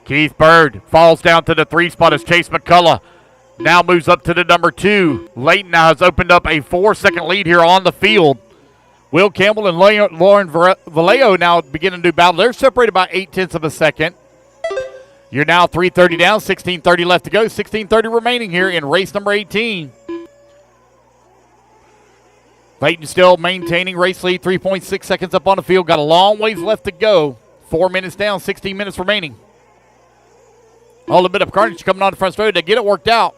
Keith Bird falls down to the 3 spot as Chase McCullough now moves up to the number 2. Leighton now has opened up a 4-second lead here on the field. Will Campbell and Lauren Vallejo now beginning to do battle. They're separated by 0.8 of a second. You're now 3:30 down, 16:30 left to go, 16:30 remaining here in race number 18. Leighton still maintaining race lead, 3.6 seconds up on the field. Got a long ways left to go. 4 minutes down, 16 minutes remaining. A little bit of carnage coming on the front straight to get it worked out.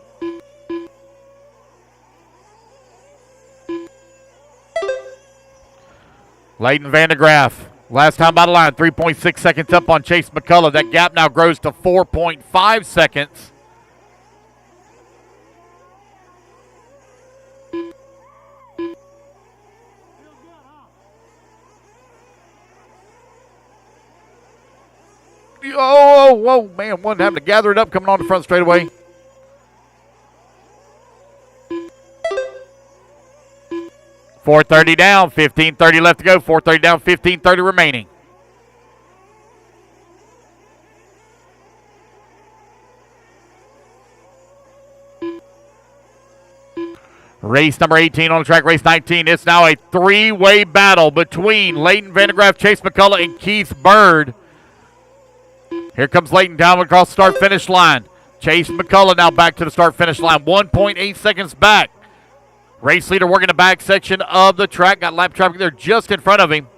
Leighton Vandegraff, last time by the line, 3.6 seconds up on Chase McCullough. That gap now grows to 4.5 seconds. Oh, whoa, man, one having to gather it up coming on the front straightaway. $4:30 down, 15:30 left to go. 4:30 down, 15:30 remaining. Race number 18 on the track, race 19. It's now a three-way battle between Leighton Vandegraff, Chase McCullough, and Keith Bird. Here comes Leighton down across the start-finish line. Chase McCullough now back to the start-finish line, 1.8 seconds back. Race leader working the back section of the track. Got lap traffic there just in front of him.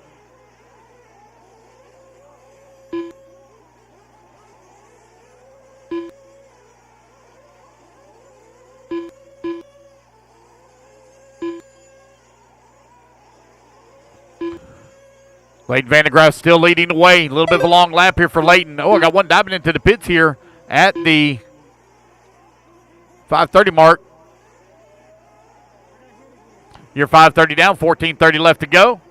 Leighton Vandegraff still leading the way. A little bit of a long lap here for Leighton. Oh, I got one diving into the pits here at the 5:30 mark. You're 5:30 down, 14:30 left to go.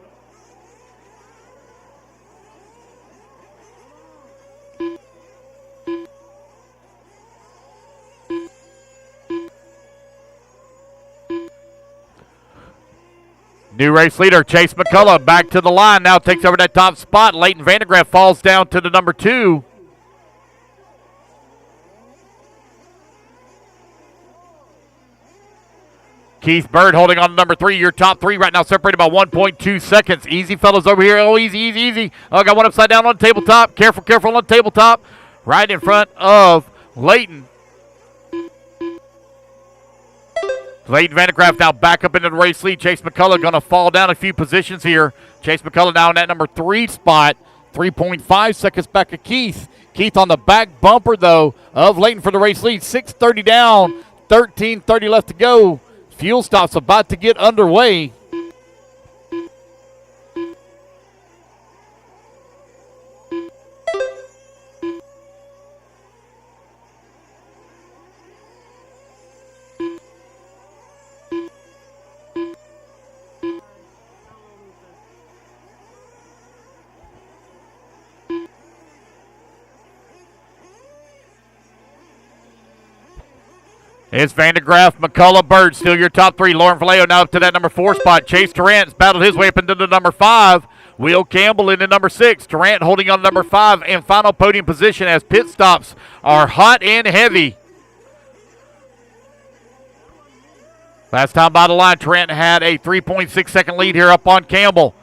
New race leader, Chase McCullough, back to the line. Now takes over that top spot. Leighton Vandegraff falls down to the number 2. Keith Bird holding on to number 3. Your top 3 right now separated by 1.2 seconds. Easy, fellas, over here. Oh, easy, easy, easy. Oh, got one upside down on the tabletop. Careful, careful on the tabletop. Right in front of Leighton. Leighton Vandegraff now back up into the race lead. Chase McCullough going to fall down a few positions here. Chase McCullough now in that number 3 spot. 3.5 seconds back of Keith. Keith on the back bumper, though, of Leighton for the race lead. 6:30 down, 13:30 left to go. Fuel stop's about to get underway. It's Vandegraff, McCullough, Bird, still your top 3. Lauren Vallejo now up to that number 4 spot. Chase Tarrant's battled his way up into the number 5. Will Campbell in the number 6. Tarrant holding on to number 5 in final podium position as pit stops are hot and heavy. Last time by the line, Tarrant had a 3.6 second lead here up on Campbell.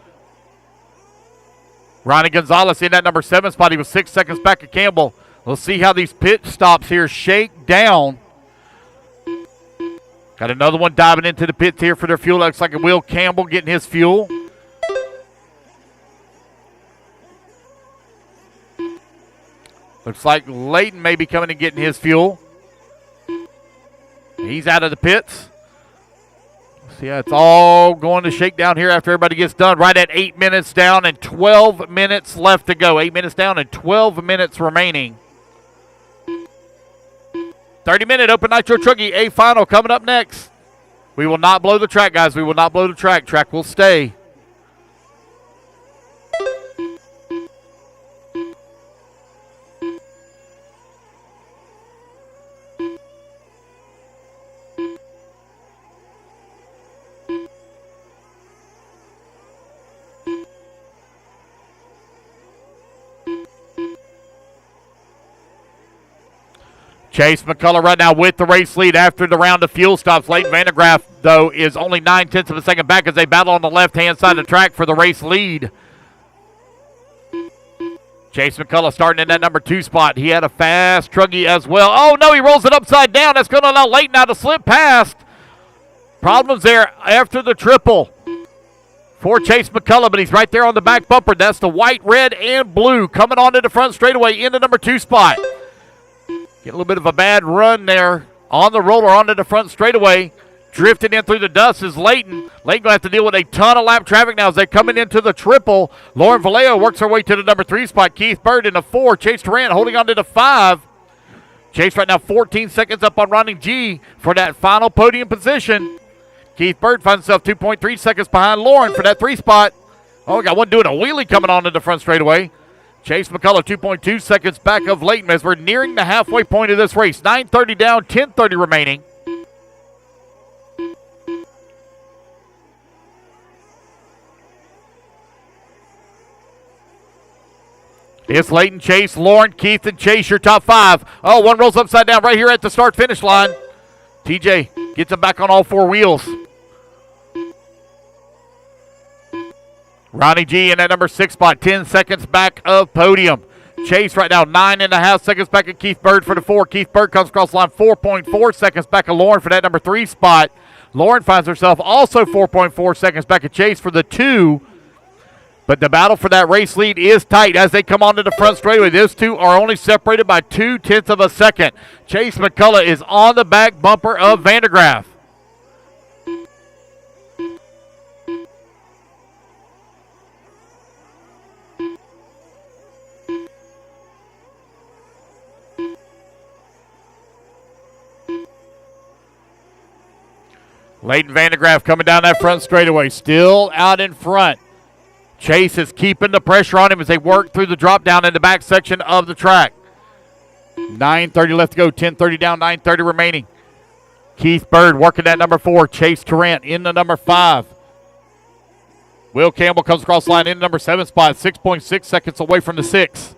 Ronnie Gonzalez in that number 7 spot. He was 6 seconds back of Campbell. We'll see how these pit stops here shake down. Got another one diving into the pits here for their fuel. Looks like Will Campbell getting his fuel. Looks like Leighton may be coming and getting his fuel. He's out of the pits. See how it's all going to shake down here after everybody gets done. Right at 8 minutes down and 12 minutes left to go. 8 minutes down and 12 minutes remaining. 30-minute Open Nitro Truckee A final coming up next. We will not blow the track, guys. We will not blow the track. Track will stay. Chase McCullough right now with the race lead after the round of fuel stops. Leighton Vandegraff, though, is only 9/10 of a second back as they battle on the left-hand side of the track for the race lead. Chase McCullough starting in that number 2 spot. He had a fast truggy as well. Oh, no, he rolls it upside down. That's going to allow Leighton now to slip past. Problems there after the triple for Chase McCullough, but he's right there on the back bumper. That's the white, red, and blue coming onto the front straightaway in the number 2 spot. Get a little bit of a bad run there on the roller onto the front straightaway. Drifting in through the dust is Leighton. Leighton going to have to deal with a ton of lap traffic now as they're coming into the triple. Lauren Vallejo works her way to the number 3 spot. Keith Bird in the 4. Chase Tarrant holding on to the 5. Chase right now 14 seconds up on Ronnie G for that final podium position. Keith Bird finds himself 2.3 seconds behind Lauren for that 3 spot. Oh, we got one doing a wheelie coming onto the front straightaway. Chase McCullough 2.2 seconds back of Leighton as we're nearing the halfway point of this race. 9:30 down, 10:30 remaining. It's Leighton, Chase, Lauren, Keith, and Chase, your top 5. Oh, one rolls upside down right here at the start-finish line. TJ gets him back on all 4 wheels. Ronnie G in that number 6 spot, 10 seconds back of podium. Chase right now 9.5 seconds back of Keith Bird for the 4. Keith Bird comes across the line 4.4 seconds back of Lauren for that number 3 spot. Lauren finds herself also 4.4 seconds back of Chase for the 2. But the battle for that race lead is tight as they come onto the front straightaway. Those two are only separated by 0.2 of a second. Chase McCullough is on the back bumper of Vandergraaf. Leighton Vandergraaf coming down that front straightaway, still out in front. Chase is keeping the pressure on him as they work through the drop down in the back section of the track. 9:30 left to go, 10:30 down, 9:30 remaining. Keith Bird working that number 4. Chase Tarrant in the number 5. Will Campbell comes across the line in the number 7 spot, 6.6 seconds away from the 6.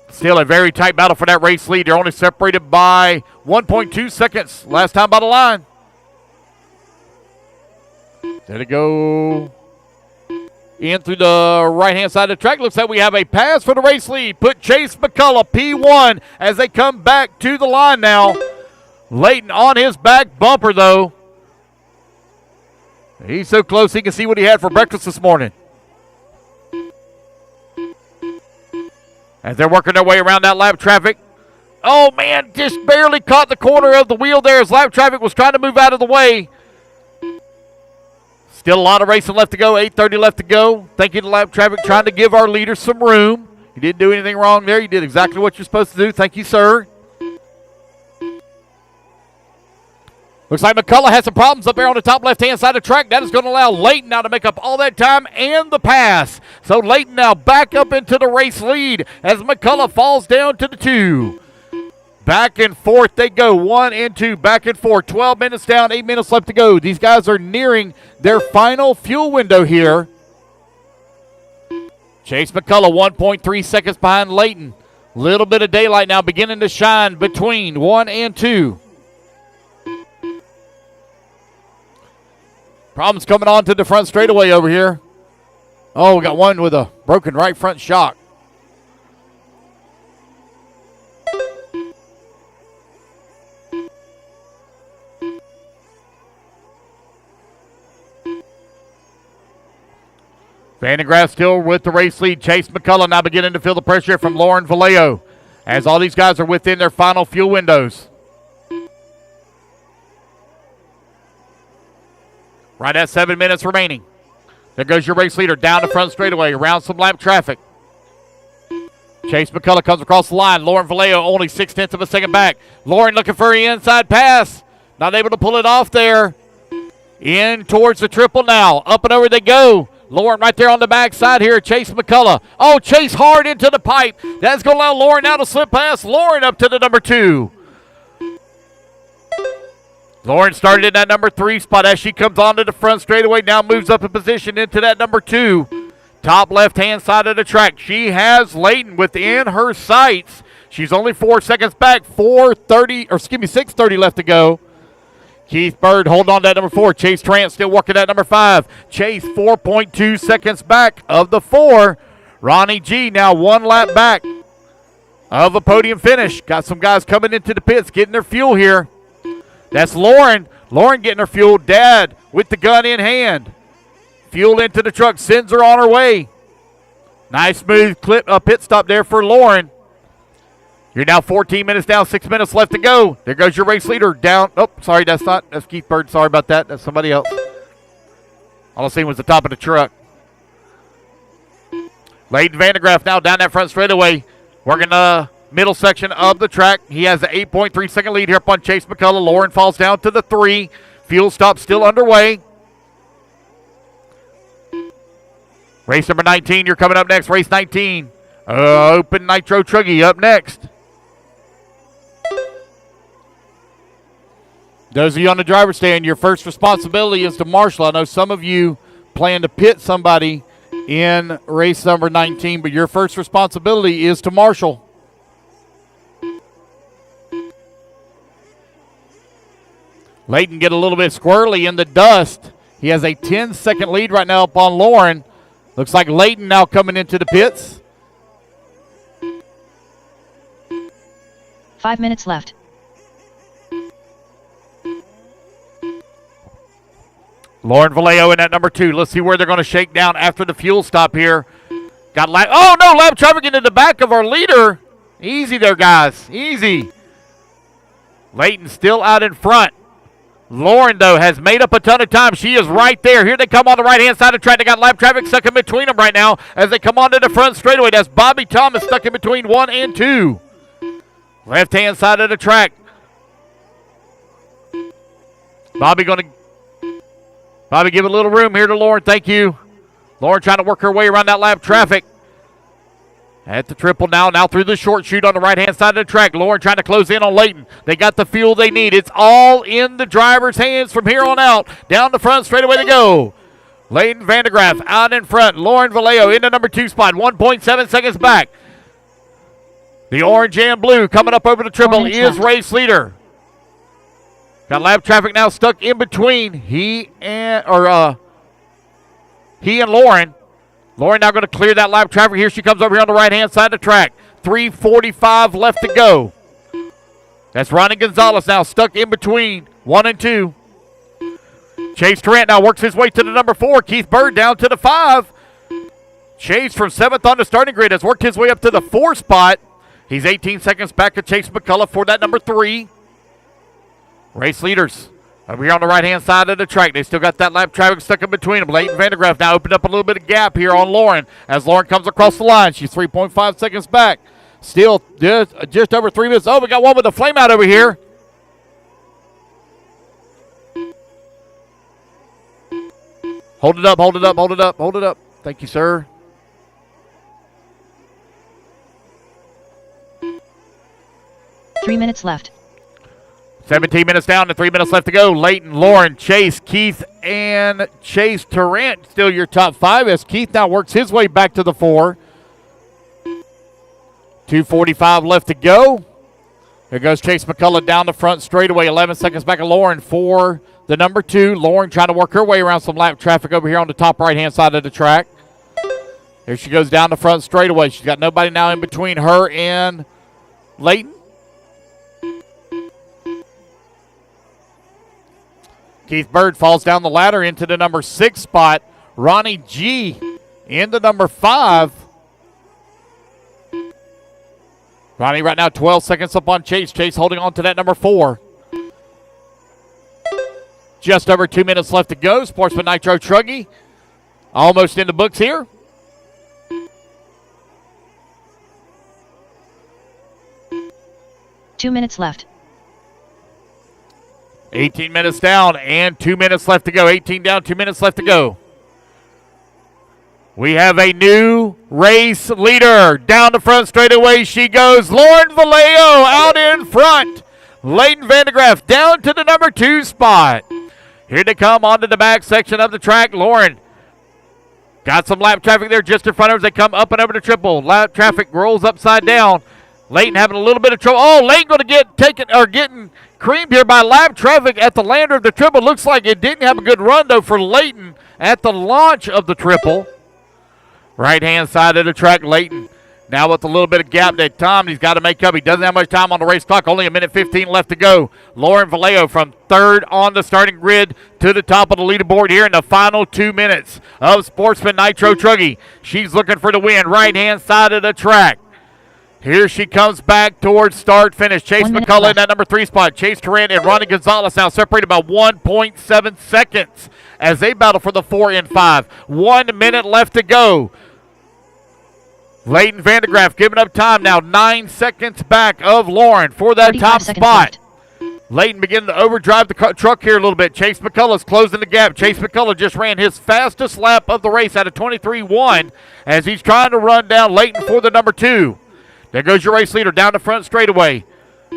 Still a very tight battle for that race lead. They're only separated by 1.2 seconds. Last time by the line. There they go. In through the right-hand side of the track. Looks like we have a pass for the race lead. Put Chase McCullough, P1, as they come back to the line now. Leighton on his back bumper, though. He's so close he can see what he had for breakfast this morning. As they're working their way around that lap traffic. Oh, man, just barely caught the corner of the wheel there as lap traffic was trying to move out of the way. Still a lot of racing left to go, 8:30 left to go. Thank you to lap traffic, trying to give our leaders some room. You didn't do anything wrong there. You did exactly what you're supposed to do. Thank you, sir. Looks like McCullough has some problems up there on the top left-hand side of the track. That is going to allow Leighton now to make up all that time and the pass. So Leighton now back up into the race lead as McCullough falls down to the 2. Back and forth they go, 1 and 2, back and forth. 12 minutes down, 8 minutes left to go. These guys are nearing their final fuel window here. Chase McCullough 1.3 seconds behind Leighton. Little bit of daylight now beginning to shine between 1 and 2. Problems coming on to the front straightaway over here. Oh, we got one with a broken right front shock. Vandergraaf still with the race lead. Chase McCullough now beginning to feel the pressure from Lauren Vallejo as all these guys are within their final fuel windows. Right at 7 minutes remaining. There goes your race leader down the front straightaway, around some lap traffic. Chase McCullough comes across the line. Lauren Vallejo only 0.6 of a second back. Lauren looking for an inside pass. Not able to pull it off there. In towards the triple now. Up and over they go. Lauren right there on the backside here. Chase McCullough. Oh, Chase hard into the pipe. That's going to allow Lauren now to slip past. Lauren up to the number 2. Lauren started in that number 3 spot as she comes onto the front straightaway. Now moves up a position into that number 2. Top left-hand side of the track. She has Leighton within her sights. She's only 4 seconds back. 6:30 left to go. Keith Bird holding on to that number 4. Chase Trant still working that number 5. Chase 4.2 seconds back of the 4. Ronnie G now 1 lap back of a podium finish. Got some guys coming into the pits getting their fuel here. That's Lauren. Lauren getting her fuel. Dad with the gun in hand. Fuel into the truck. Sends her on her way. Nice smooth pit stop there for Lauren. You're now 14 minutes down. 6 minutes left to go. There goes your race leader down. Oh, sorry, that's Keith Bird. Sorry about that. That's somebody else. All I seen was the top of the truck. Leighton Vandergraaf now down that front straightaway. Working the middle section of the track. He has the 8.3 second lead here up on Chase McCullough. Lauren falls down to the 3. Fuel stop still underway. Race number 19, you're coming up next. Race 19. Open Nitro Truggy up next. Those of you on the driver's stand, your first responsibility is to marshal. I know some of you plan to pit somebody in race number 19, but your first responsibility is to marshal. Layton get a little bit squirrely in the dust. He has a 10-second lead right now up on Lauren. Looks like Layton now coming into the pits. 5 minutes left. Lauren Vallejo in at number 2. Let's see where they're going to shake down after the fuel stop here. Got lap. Oh, no, lap traffic into the back of our leader. Easy there, guys. Easy. Layton still out in front. Lauren, though, has made up a ton of time. She is right there. Here they come on the right-hand side of the track. They got lap traffic stuck in between them right now as they come onto the front straightaway. That's Bobby Thomas stuck in between 1 and 2. Left-hand side of the track. Bobby give a little room here to Lauren. Thank you. Lauren trying to work her way around that lap traffic. At the triple now through the short chute on the right-hand side of the track. Lauren trying to close in on Layton. They got the fuel they need. It's all in the driver's hands from here on out. Down the front, straight away to go. Layton Vandegraff out in front. Lauren Vallejo in the number 2 spot, 1.7 seconds back. The orange and blue coming up over the triple is race leader. Got lap traffic now stuck in between he and Lauren. Lauren now going to clear that lap traffic. Here she comes over here on the right-hand side of the track. 3:45 left to go. That's Ronnie Gonzalez now stuck in between 1 and 2. Chase Tarrant now works his way to the number 4. Keith Bird down to the 5. Chase from 7th on the starting grid has worked his way up to the 4 spot. He's 18 seconds back to Chase McCullough for that number 3. Race leaders over here on the right-hand side of the track. They still got that lap traffic stuck in between them. Layton Vandegraff now opened up a little bit of gap here on Lauren as Lauren comes across the line. She's 3.5 seconds back. Still just over 3 minutes. Oh, we got one with a flame out over here. Hold it up, hold it up, hold it up, hold it up. Thank you, sir. Three minutes left. 17 minutes down and 3 minutes left to go. Layton, Lauren, Chase, Keith, and Chase Tarrant still your top 5 as Keith now works his way back to the 4. 2:45 left to go. Here goes Chase McCullough down the front straightaway. 11 seconds back of Lauren for the number 2. Lauren trying to work her way around some lap traffic over here on the top right-hand side of the track. Here she goes down the front straightaway. She's got nobody now in between her and Layton. Keith Bird falls down the ladder into the number 6 spot. Ronnie G into number 5. Ronnie right now 12 seconds up on Chase. Chase holding on to that number 4. Just over 2 minutes left to go. Sportsman Nitro Truggy almost in the books here. Two minutes left. 18 minutes down and 2 minutes left to go. 18 down, 2 minutes left to go. We have a new race leader. Down the front straightaway she goes. Lauren Vallejo out in front. Layton Vandegraff down to the number 2 spot. Here they come onto the back section of the track. Lauren got some lap traffic there just in front of her as they come up and over the triple. Lap traffic rolls upside down. Layton having a little bit of trouble. Oh, Layton going to getting creamed here by lap traffic at the lander of the triple. Looks like it didn't have a good run, though, for Layton at the launch of the triple. Right-hand side of the track, Layton now with a little bit of gap that time he's got to make up. He doesn't have much time on the race clock. Only 1:15 left to go. Lauren Vallejo from 3rd on the starting grid to the top of the leaderboard here in the final 2 minutes of Sportsman Nitro Truggy. She's looking for the win. Right-hand side of the track. Here she comes back towards start finish. Chase McCullough in that number 3 spot. Chase Tarrant and Ronnie Gonzalez now separated by 1.7 seconds as they battle for the 4 and 5. 1 minute left to go. Layton Vandegraff giving up time now. 9 seconds back of Lauren for that top spot. Layton beginning to overdrive the truck here a little bit. Chase McCullough's closing the gap. Chase McCullough just ran his fastest lap of the race out of 23.1 as he's trying to run down Layton for the number 2. There goes your race leader down the front straightaway.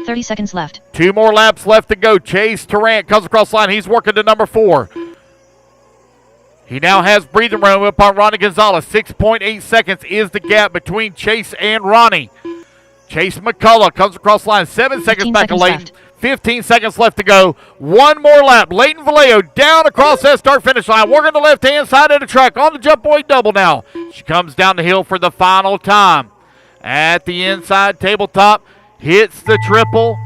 30 seconds left. 2 more laps left to go. Chase Tarrant comes across the line. He's working to number 4. He now has breathing room upon Ronnie Gonzalez. 6.8 seconds is the gap between Chase and Ronnie. Chase McCullough comes across the line. 7 seconds back of Layton. 15 seconds left to go. One more lap. Leighton Vallejo down across that start-finish line. Working the left-hand side of the track on the jump boy double now. She comes down the hill for the final time. At the inside tabletop, hits the triple.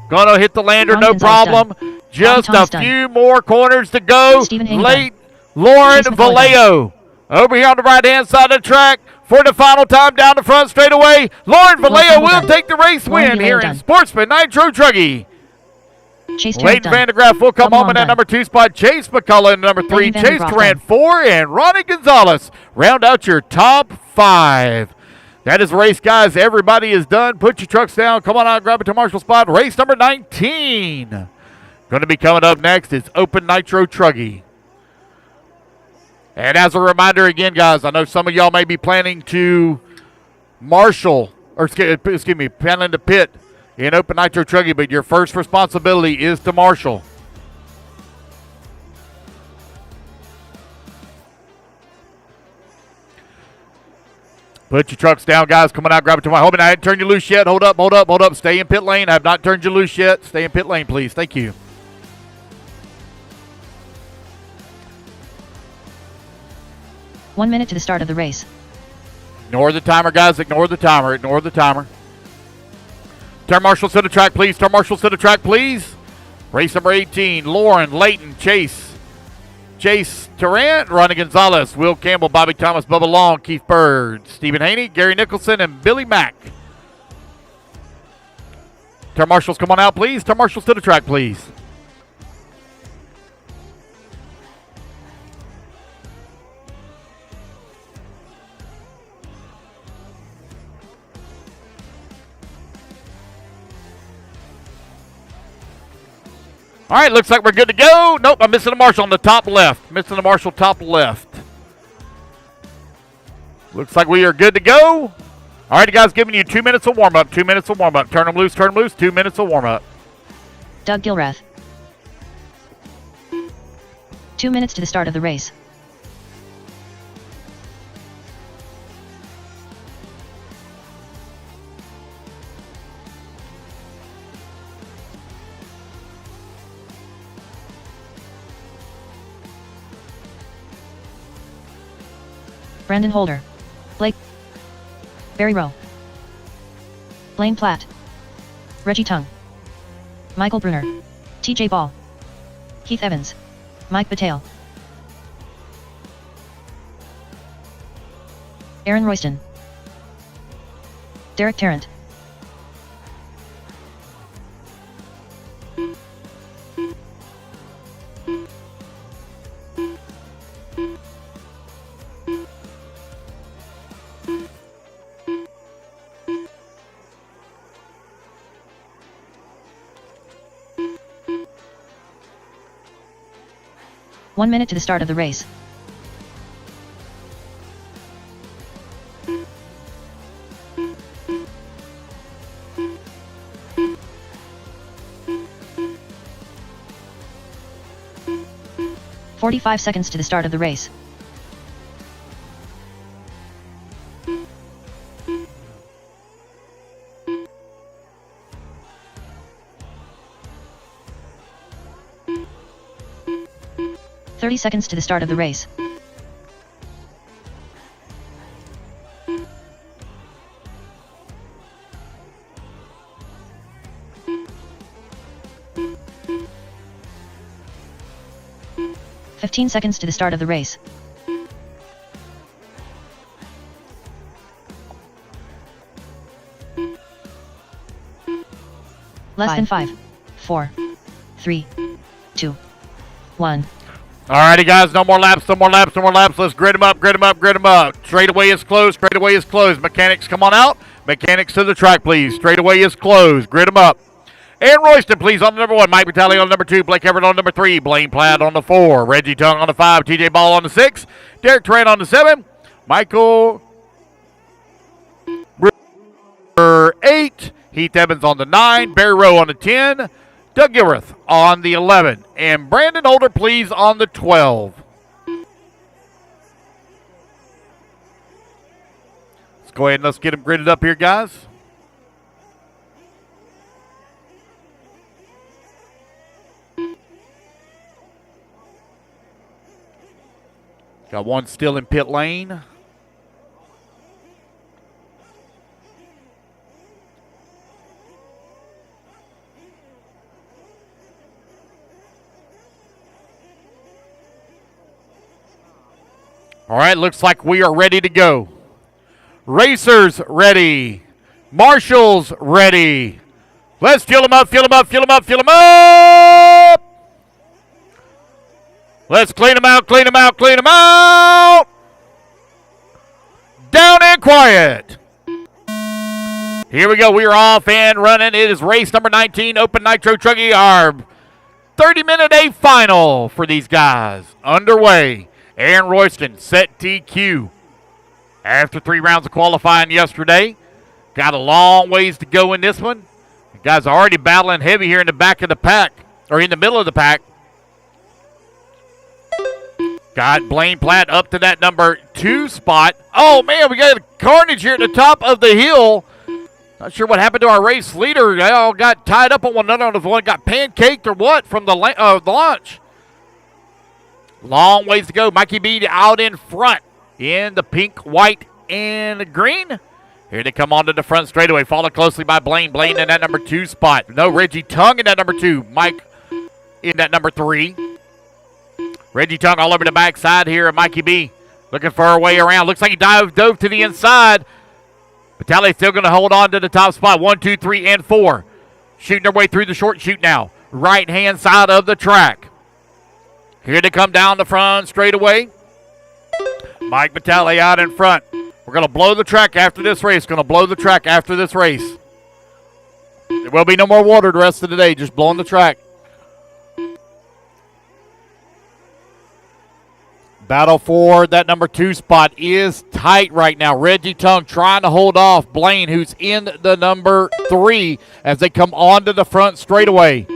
Gonna hit the lander, no problem. Just a few more corners to go. Late Lauren Vallejo over here on the right-hand side of the track for the final time down the front straightaway. Lauren Vallejo will take the race win here in Sportsman Nitro Truggy. Leighton Vandegraff will come home in that number 2 spot. Chase McCullough in number 3. Chase Durant 4. And Ronnie Gonzalez round out your top 5. That is the race, guys. Everybody is done. Put your trucks down. Come on out and grab it to Marshall spot. Race number 19. Going to be coming up next is Open Nitro Truggy. And as a reminder again, guys, I know some of y'all may be planning to planning to pit in Open Nitro Truggy, but your first responsibility is to marshal. Put your trucks down, guys. Coming out, grab it to my home. I haven't turned you loose yet. Hold up. Stay in pit lane. I have not turned you loose yet. Stay in pit lane, please. Thank you. One minute to the start of the race. Ignore the timer, guys. Ignore the timer. Turn marshals to the track, please. Race number 18. Lauren, Leighton, Chase Tarrant, Ronnie Gonzalez, Will Campbell, Bobby Thomas, Bubba Long, Keith Bird, Stephen Haney, Gary Nicholson, and Billy Mack. Turn marshals, come on out, please. Turn marshals to the track, please. All right, looks like we're good to go. Nope, I'm missing a marshal on the top left. Top left. Looks like we are good to go. All right, guys, giving you 2 minutes of warm-up. Turn them loose. 2 minutes of warm-up. Doug Gilrath. 2 minutes to the start of the race. Brandon Holder. Blake. Barry Rowe. Blaine Platt. Reggie Tung. Michael Bruner. TJ Ball. Keith Evans. Mike Patel. Aaron Royston. Derek Tarrant. One minute to the start of the race. "45 seconds to the start of the race. "30 seconds to the start of the race. "15 seconds to the start of the race. Less than 5, 4, 3, 2, 1. Alrighty, guys, no more laps. Let's grid them up. Straightaway is closed. Mechanics, come on out. Mechanics to the track, please. Straightaway is closed. Grid them up. Aaron Royston, please, on the number 1. Mike Vitale on number 2. Blake Everett on number 3. Blaine Platt on the 4. Reggie Tung on the 5. TJ Ball on the 6. Derek Tarrant on the 7. Michael 8. Heath Evans on the 9. Barry Rowe on the 10. Doug Gilrath on the 11. And Brandon Holder, please, on the 12. Let's go ahead and let's get them gridded up here, guys. Got one still in pit lane. All right, looks like we are ready to go. Racers ready. Marshals ready. Let's fuel them up, fuel them up, fuel them up, fuel them up. Let's clean them out, clean them out, clean them out. Down and quiet. Here we go. We are off and running. It is race number 19, Open Nitro Trucking, our 30-minute A final for these guys. Underway. Aaron Royston set TQ. After 3 rounds of qualifying yesterday, got a long ways to go in this one. The guys are already battling heavy here in the back of the pack, or in the middle of the pack. Got Blaine Platt up to that number 2 spot. Oh, man, we got a carnage here at the top of the hill. Not sure what happened to our race leader. They all got tied up on one another. If one got pancaked or what from the launch. Long ways to go. Mikey B out in front in the pink, white, and green. Here they come onto the front straightaway, followed closely by Blaine. Blaine in that number 2 spot. No, Reggie Tongue in that number 2. Mike in that number 3. Reggie Tongue all over the backside here of Mikey B. Looking for a way around. Looks like he dove to the inside. Batale still going to hold on to the top spot. 1, 2, 3, and 4. Shooting their way through the short chute now. Right-hand side of the track. Here they come down the front straightaway. Mike Batale out in front. We're going to blow the track after this race. Going to blow the track after this race. There will be no more water the rest of the day. Just blowing the track. Battle for that number 2 spot is tight right now. Reggie Tongue trying to hold off Blaine, who's in the number 3 as they come onto the front straightaway.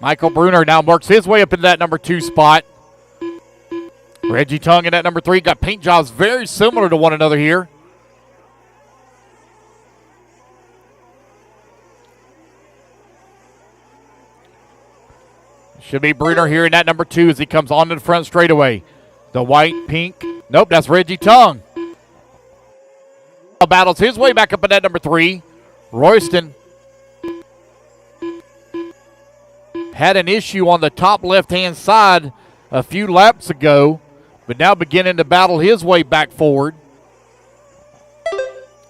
Michael Bruner now works his way up into that number 2 spot. Reggie Tongue in that number 3. Got paint jobs very similar to one another here. Should be Bruner here in that number 2 as he comes onto the front straightaway. The white, pink. Nope, that's Reggie Tongue. Battles his way back up in that number 3. Royston had an issue on the top left-hand side a few laps ago, but now beginning to battle his way back forward.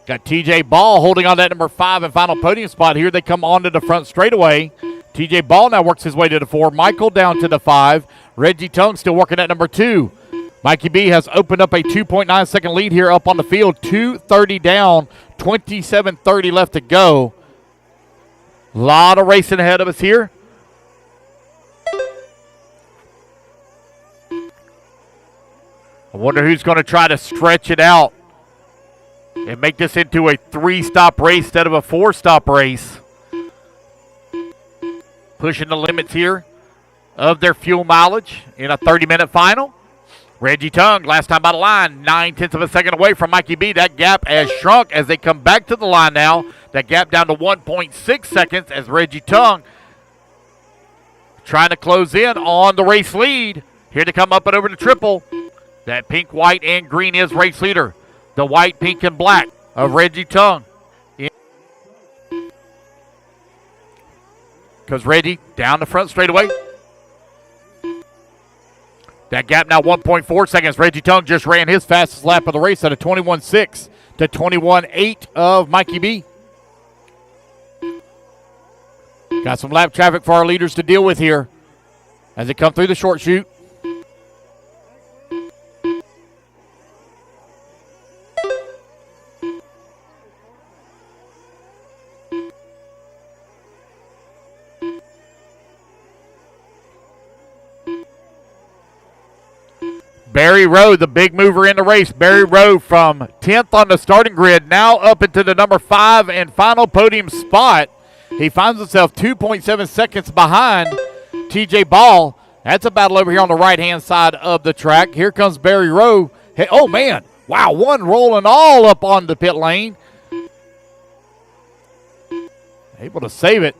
Got TJ Ball holding on that number 5 and final podium spot. Here they come onto the front straightaway. TJ Ball now works his way to the 4. Michael down to the 5. Reggie Tongue still working at number 2. Mikey B has opened up a 2.9 second lead here up on the field. 2:30 down, 27:30 left to go. A lot of racing ahead of us here. I wonder who's going to try to stretch it out and make this into a 3-stop race instead of a 4-stop race. Pushing the limits here of their fuel mileage in a 30-minute final. Reggie Tongue, last time by the line, 0.9 of a second away from Mikey B. That gap has shrunk as they come back to the line now. That gap down to 1.6 seconds as Reggie Tongue trying to close in on the race lead. Here to come up and over the triple. That pink, white, and green is race leader. The white, pink, and black of Reggie Tongue. Because Reggie down the front straightaway. That gap now 1.4 seconds. Reggie Tongue just ran his fastest lap of the race at a 21.6 to 21.8 of Mikey B. Got some lap traffic for our leaders to deal with here as they come through the short chute. Barry Rowe, the big mover in the race. Barry Rowe from 10th on the starting grid, now up into the number 5 and final podium spot. He finds himself 2.7 seconds behind TJ Ball. That's a battle over here on the right-hand side of the track. Here comes Barry Rowe. Hey, oh, man. Wow, one rolling all up on the pit lane. Able to save it.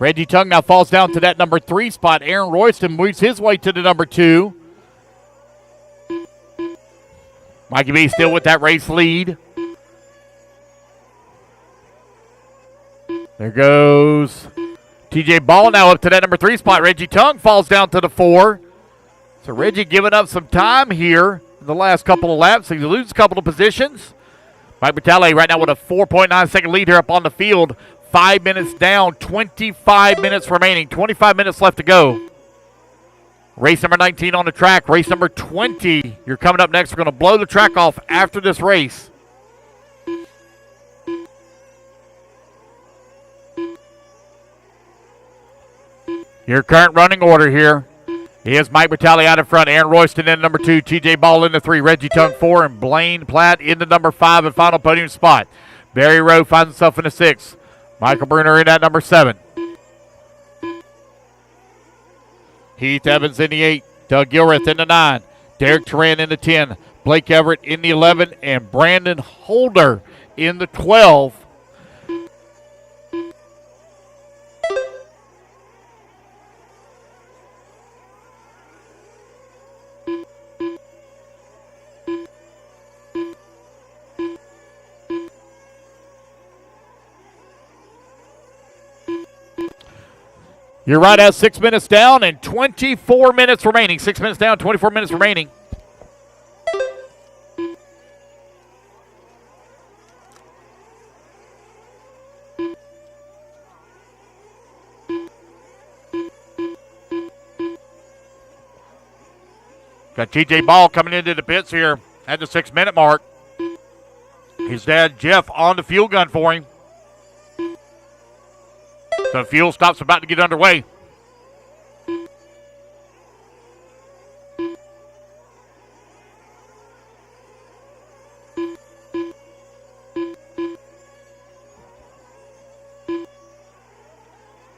Reggie Tongue now falls down to that number 3 spot. Aaron Royston moves his way to the number 2. Mikey B still with that race lead. There goes TJ Ball now up to that number 3 spot. Reggie Tongue falls down to the 4. So Reggie giving up some time here in the last couple of laps. So he loses a couple of positions. Mike Batale right now with a 4.9 second lead here up on the field. 5 minutes down, 25 minutes remaining. 25 minutes left to go. Race number 19 on the track. Race number 20. You're coming up next. We're going to blow the track off after this race. Your current running order here. Here's Mike Batale out in front. Aaron Royston in number 2. TJ Ball in the 3. Reggie Tongue 4. And Blaine Platt in the number 5 and final podium spot. Barry Rowe finds himself in the 6. Michael Bruner in at number 7. Heath Evans in the 8. Doug Gilreath in the 9. Derek Turan in the 10. Blake Everett in the 11. And Brandon Holder in the 12. You're right at 6 minutes down and 24 minutes remaining. 6 minutes down, 24 minutes remaining. Got TJ Ball coming into the pits here at the 6 minute mark. His dad, Jeff, on the fuel gun for him. So fuel stop's about to get underway.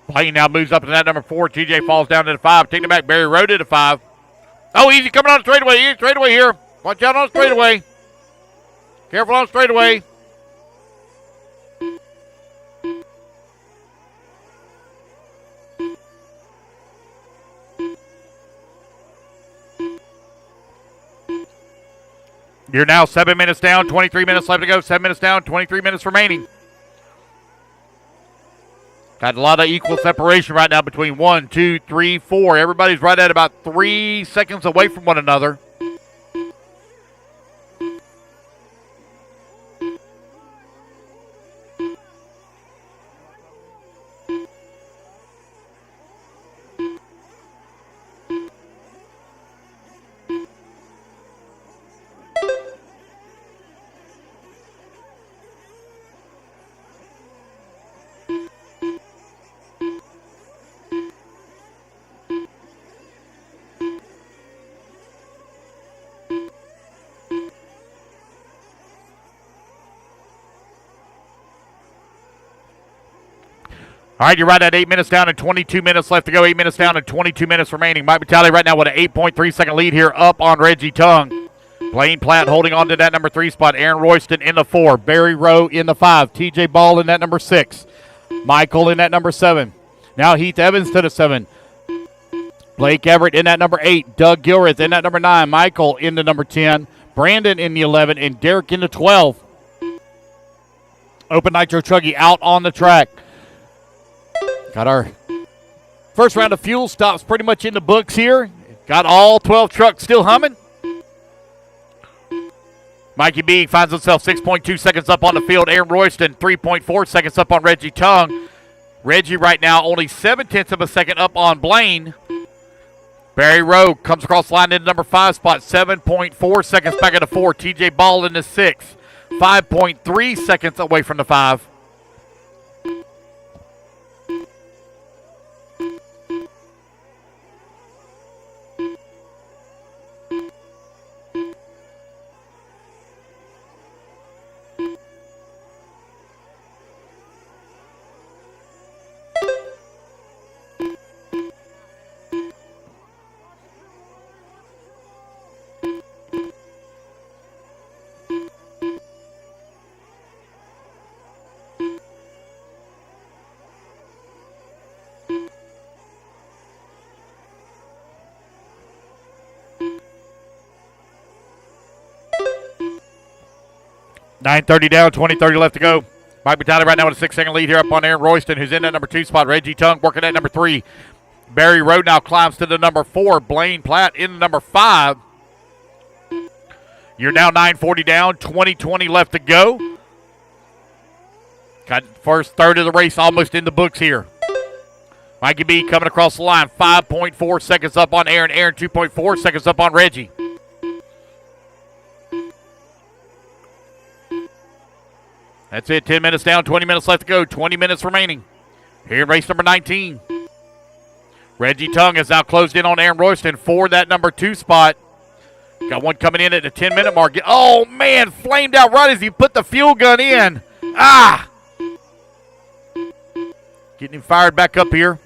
Blaine now moves up to that number 4. TJ falls down to the 5. Taking it back. Barry Rowe to the 5. Oh, easy coming on the straightaway. Easy straightaway here. Watch out on the straightaway. Careful on the straightaway. You're now 7 minutes down, 23 minutes left to go. 7 minutes down, 23 minutes remaining. Got a lot of equal separation right now between 1, 2, 3, 4. Everybody's right at about 3 seconds away from one another. All right, you're right at 8 minutes down and 22 minutes left to go. 8 minutes down and 22 minutes remaining. Mike Batale right now with an 8.3 second lead here up on Reggie Tongue. Blaine Platt holding on to that number 3 spot. Aaron Royston in the 4. Barry Rowe in the 5. TJ Ball in that number 6. Michael in that number 7. Now Heath Evans to the 7. Blake Everett in that number 8. Doug Gilreath in that number 9. Michael in the number 10. Brandon in the 11. And Derek in the 12. Open Nitro Chuggy out on the track. Got our first round of fuel stops pretty much in the books here. Got all 12 trucks still humming. Mikey B finds himself 6.2 seconds up on the field. Aaron Royston 3.4 seconds up on Reggie Tongue. Reggie right now only 0.7 of a second up on Blaine. Barry Rowe comes across the line in the number 5 spot. 7.4 seconds back at the 4. TJ Ball in the 6. 5.3 seconds away from the 5. 9:30 down, 20:30 left to go. Mike Battaglia right now with a 6-second lead here up on Aaron Royston, who's in that number 2 spot. Reggie Tung working at number 3. Barry Rowe now climbs to the number 4. Blaine Platt in the number 5. You're now 9:40 down, 20:20 left to go. Got first third of the race almost in the books here. Mikey B coming across the line, 5.4 seconds up on Aaron. Aaron 2.4 seconds up on Reggie. That's it, 10 minutes down, 20 minutes left to go, 20 minutes remaining. Here in race number 19. Reggie Tung has now closed in on Aaron Royston for that number 2 spot. Got one coming in at the 10-minute mark. Oh, man, flamed out right as he put the fuel gun in. Ah! Getting him fired back up here.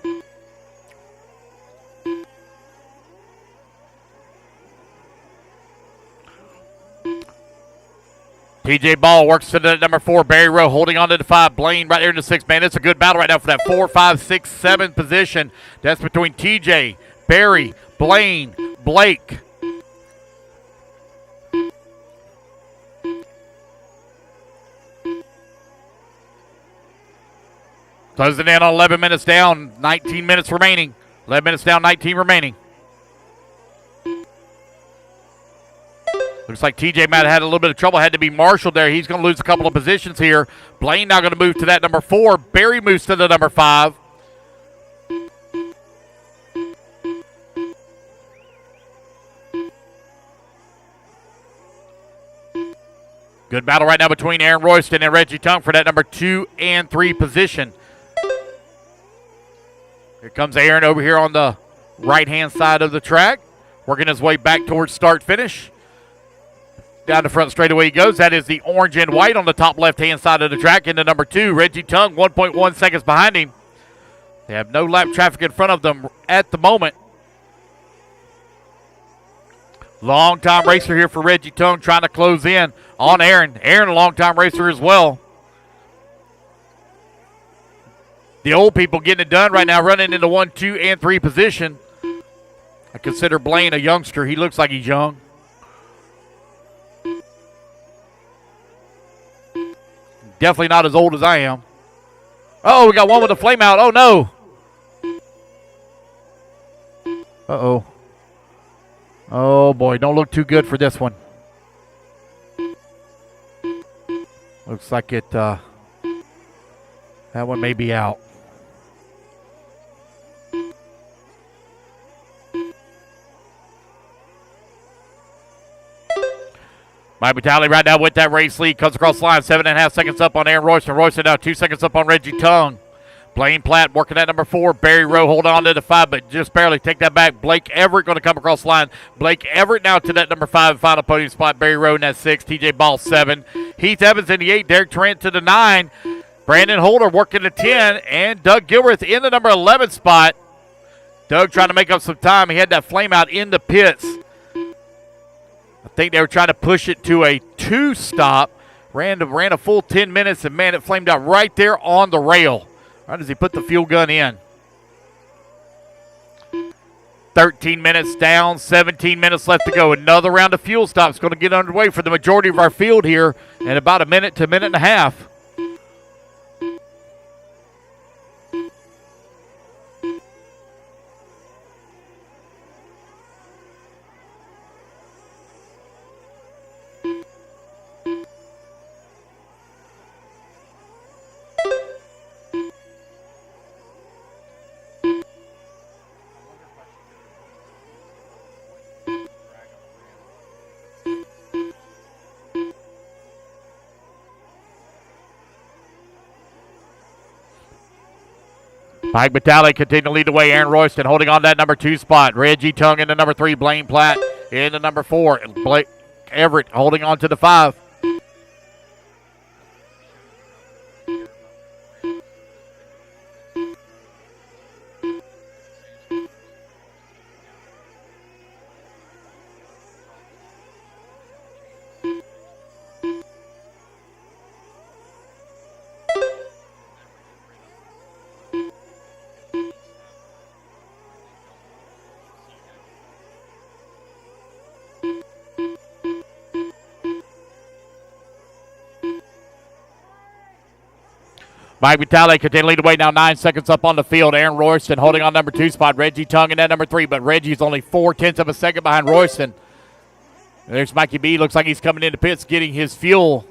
TJ Ball works to the number 4. Barry Rowe holding on to the 5. Blaine right there in the 6. Man, it's a good battle right now for that 4, 5, 6, 7 position. That's between TJ, Barry, Blaine, Blake. Closing in on 11 minutes down, 19 minutes remaining. 11 minutes down, 19 remaining. Looks like TJ might have had a little bit of trouble. Had to be marshaled there. He's going to lose a couple of positions here. Blaine now going to move to that number 4. Barry moves to the number 5. Good battle right now between Aaron Royston and Reggie Tung for that number 2 and 3 position. Here comes Aaron over here on the right-hand side of the track, working his way back towards start-finish. Down the front straightaway he goes. That is the orange and white on the top left-hand side of the track. Into number 2, Reggie Tung, 1.1 seconds behind him. They have no lap traffic in front of them at the moment. Long-time racer here for Reggie Tung, trying to close in on Aaron. Aaron, a long-time racer as well. The old people getting it done right now, running into 1, 2, and 3 position. I consider Blaine a youngster. He looks like he's young. Definitely not as old as I am. Oh, we got one with a flame out. Oh, no. Uh-oh. Oh, boy. Don't look too good for this one. Looks like it, that one may be out. Mike Battaglia right now with that race lead. Comes across the line. 7.5 seconds up on Aaron Royston. Royston now 2 seconds up on Reggie Tung. Blaine Platt working at number 4. Barry Rowe hold on to the 5, but just barely take that back. Blake Everett going to come across the line. Blake Everett now to that number 5 final podium spot. Barry Rowe in that 6. TJ Ball 7. Heath Evans in the 8. Derek Trent to the 9. Brandon Holder working the 10. And Doug Gilworth in the number 11 spot. Doug trying to make up some time. He had that flame out in the pits. I think they were trying to push it to a 2 stop. Ran a full 10 minutes, and, man, it flamed out right there on the rail. Right as he put the fuel gun in. 13 minutes down, 17 minutes left to go. Another round of fuel stops going to get underway for the majority of our field here in about a minute to a minute and a half. Mike Battaglia continuing to lead the way. Aaron Royston holding on to that number 2 spot. Reggie Tung in the number 3. Blaine Platt in the number 4. Blake Everett holding on to the 5. Mike Vitale continuing to lead away now, 9 seconds up on the field. Aaron Royston holding on number 2 spot. Reggie Tongue in that number 3, but Reggie's only 0.4 of a second behind Royston. There's Mikey B. Looks like he's coming into pits getting his fuel.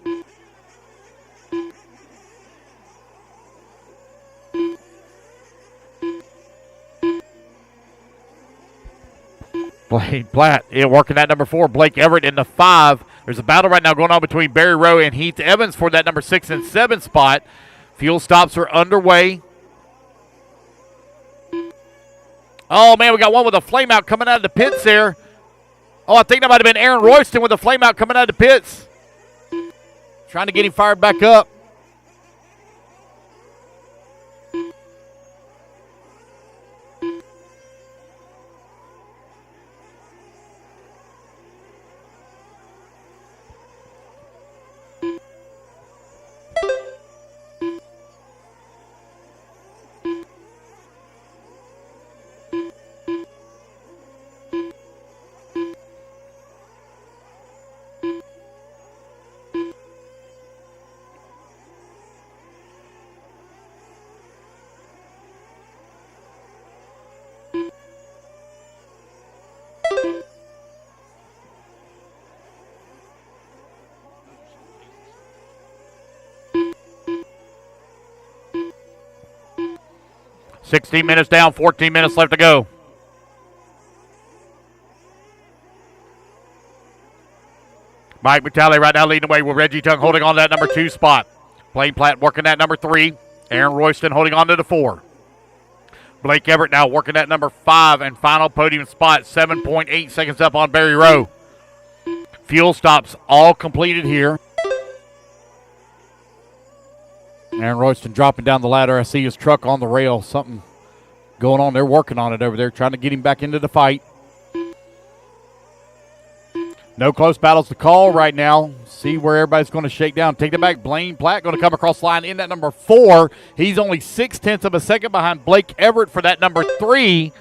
Blake Platt working that number 4. Blake Everett in the 5. There's a battle right now going on between Barry Rowe and Heath Evans for that number 6 and 7 spot. Fuel stops are underway. Oh, man, we got one with a flame out coming out of the pits there. Oh, I think that might have been Aaron Royston with a flame out coming out of the pits. Trying to get him fired back up. $16 minutes down, 14 minutes left to go. Mike Vitale right now leading away with Reggie Tongue holding on to that number 2 spot. Blaine Platt working that number 3. Aaron Royston holding on to the 4. Blake Everett now working that number 5 and final podium spot. 7.8 seconds up on Barry Rowe. Fuel stops all completed here. Aaron Royston dropping down the ladder. I see his truck on the rail. Something going on. They're working on it over there, trying to get him back into the fight. No close battles to call right now. See where everybody's going to shake down. Take it back. Blaine Platt going to come across the line in that number 4. He's only 0.6 of a second behind Blake Everett for that number 3.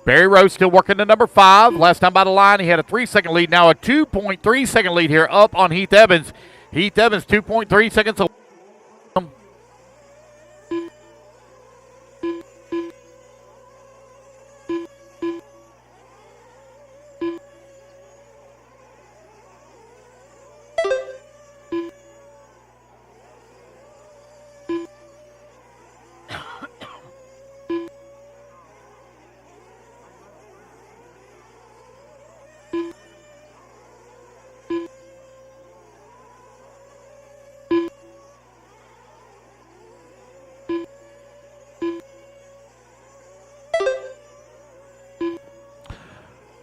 Barry Rowe still working the number 5. Last time by the line, he had a 3-second lead. Now a 2.3 second lead here up on Heath Evans. Heath Evans 2.3 seconds away.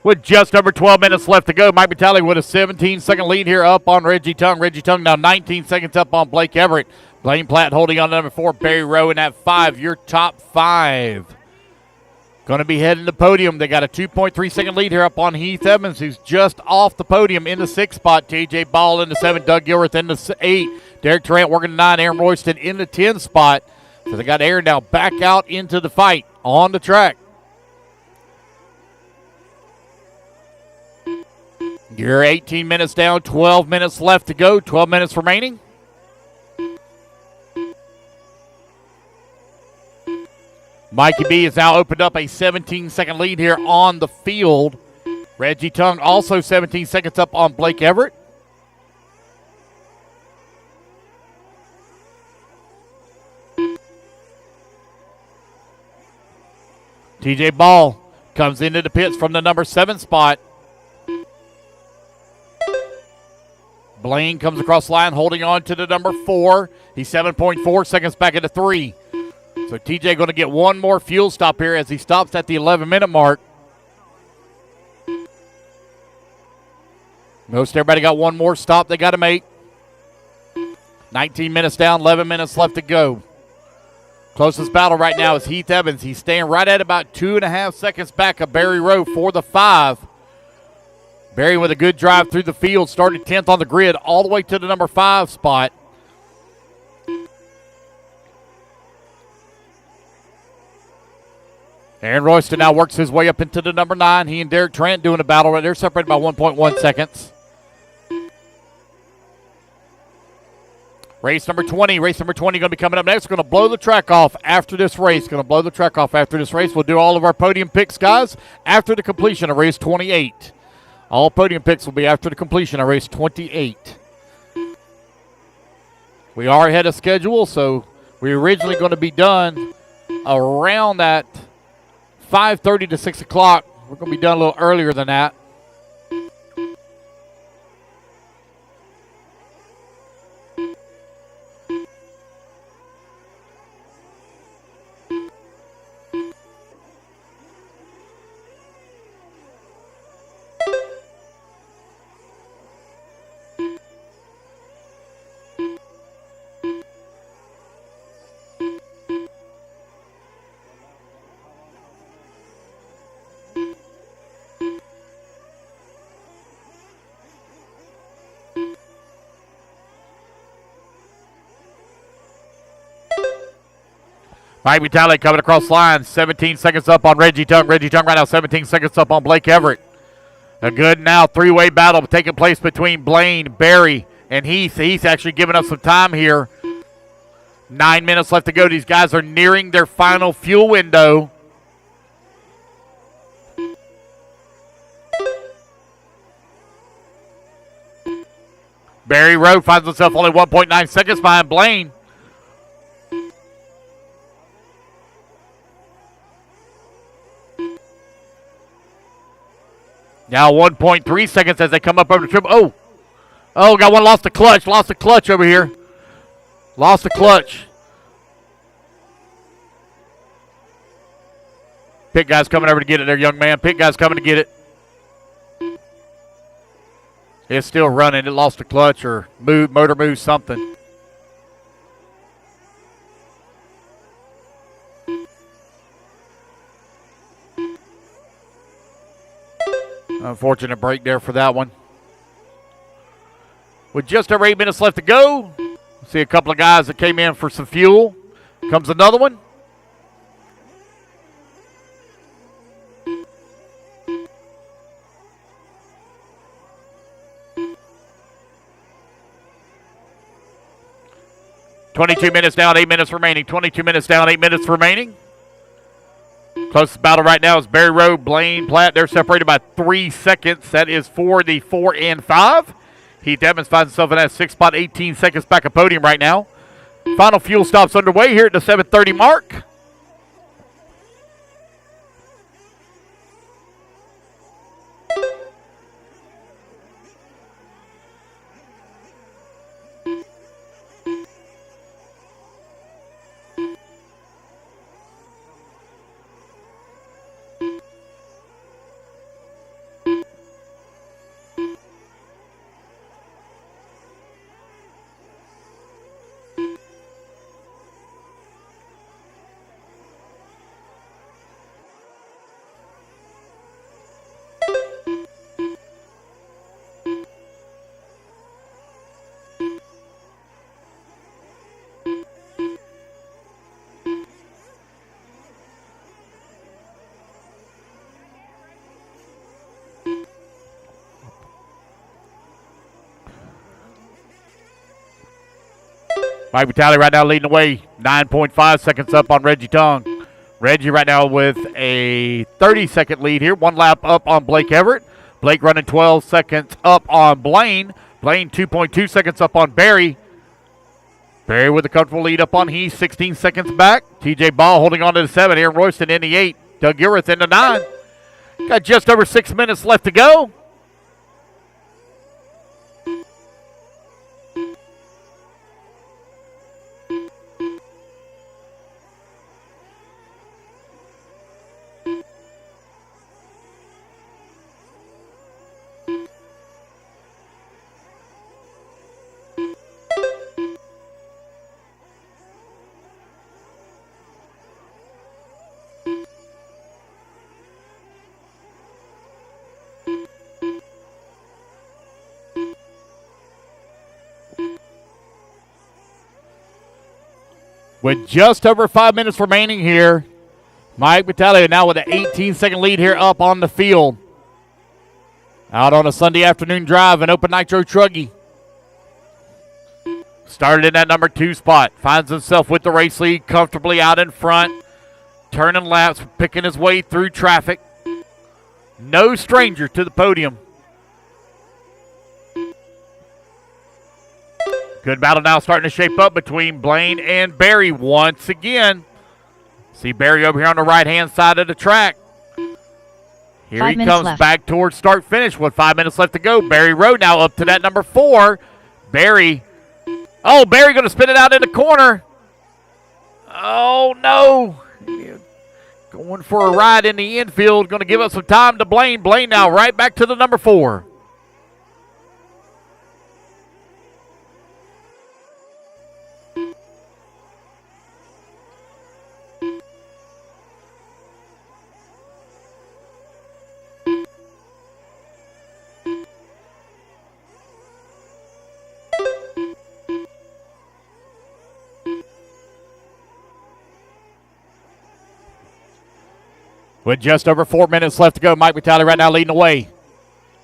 With just over 12 minutes left to go, Mike Vitale with a 17-second lead here up on Reggie Tongue. Reggie Tongue now 19 seconds up on Blake Everett. Blaine Platt holding on to number 4, Barry Rowe in that 5. Your top 5. Going to be heading to the podium. They got a 2.3-second lead here up on Heath Evans, who's just off the podium in the 6th spot. TJ Ball in the 7, Doug Gilreath in the 8. Derek Tarrant working the 9, Aaron Royston in the 10 spot. So they got Aaron now back out into the fight on the track. You're 18 minutes down, 12 minutes left to go, 12 minutes remaining. Mikey B has now opened up a 17-second lead here on the field. Reggie Tongue also 17 seconds up on Blake Everett. TJ Ball comes into the pits from the number 7 spot. Blaine comes across the line holding on to the number 4. He's 7.4 seconds back into 3. So TJ going to get one more fuel stop here as he stops at the 11-minute mark. Most everybody got one more stop they got to make. 19 minutes down, 11 minutes left to go. Closest battle right now is Heath Evans. He's staying right at about 2.5 seconds back of Barry Rowe for the 5. Barry with a good drive through the field, started 10th on the grid all the way to the number 5 spot. Aaron Royston now works his way up into the number 9. He and Derek Trent doing a battle right there, separated by 1.1 seconds. Race number 20 going to be coming up next. Going to blow the track off after this race. We'll do all of our podium picks, guys, after the completion of race 28. All podium picks will be after the completion of race 28. We are ahead of schedule, so we're originally going to be done around that 5:30 to 6 o'clock. We're going to be done a little earlier than that. Mike Vitale coming across the line. 17 seconds up on Reggie Tung. Reggie Tung right now 17 seconds up on Blake Everett. A good now three-way battle taking place between Blaine, Barry, and Heath. Heath actually giving us some time here. 9 minutes left to go. These guys are nearing their final fuel window. Barry Rowe finds himself only 1.9 seconds behind Blaine. Now 1.3 seconds as they come up over the triple. Oh, got one lost the clutch. Lost the clutch over here. Lost the clutch. Pit guy's coming over to get it there, young man. Pit guy's coming to get it. It's still running. It lost the clutch or motor moved something. Unfortunate break there for that one. With just over 8 minutes left to go, see a couple of guys that came in for some fuel. Comes another one. $22 minutes down, 8 minutes remaining. 22 minutes down, 8 minutes remaining. Closest battle right now is Barry Rowe, Blaine Platt. They're separated by 3 seconds. That is for the 4 and 5. Heath Evans finds himself in that 6 spot, 18 seconds back of podium right now. Final fuel stops underway here at the 7:30 mark. Mike Vitale right now leading the way, 9.5 seconds up on Reggie Tung. Reggie right now with a 30-second lead here, 1 lap up on Blake Everett. Blake running 12 seconds up on Blaine. Blaine 2.2 seconds up on Barry. Barry with a comfortable lead up on Heath, 16 seconds back. TJ Ball holding on to the 7. Aaron Royston in the 8. Doug Ureth in the 9. Got just over 6 minutes left to go. With just over 5 minutes remaining here, Mike Vitale now with an 18-second lead here up on the field. Out on a Sunday afternoon drive, an open nitro truggy. Started in that number 2 spot. Finds himself with the race lead comfortably out in front. Turning laps, picking his way through traffic. No stranger to the podium. Good battle now starting to shape up between Blaine and Barry once again. See Barry over here on the right-hand side of the track. Here he comes back towards start-finish with 5 minutes left to go. Barry Rowe now up to that number 4. Barry. Oh, Barry going to spin it out in the corner. Oh, no. Going for a ride in the infield. Going to give up some time to Blaine. Blaine now right back to the number 4. With just over 4 minutes left to go, Mike Vitale right now leading the way.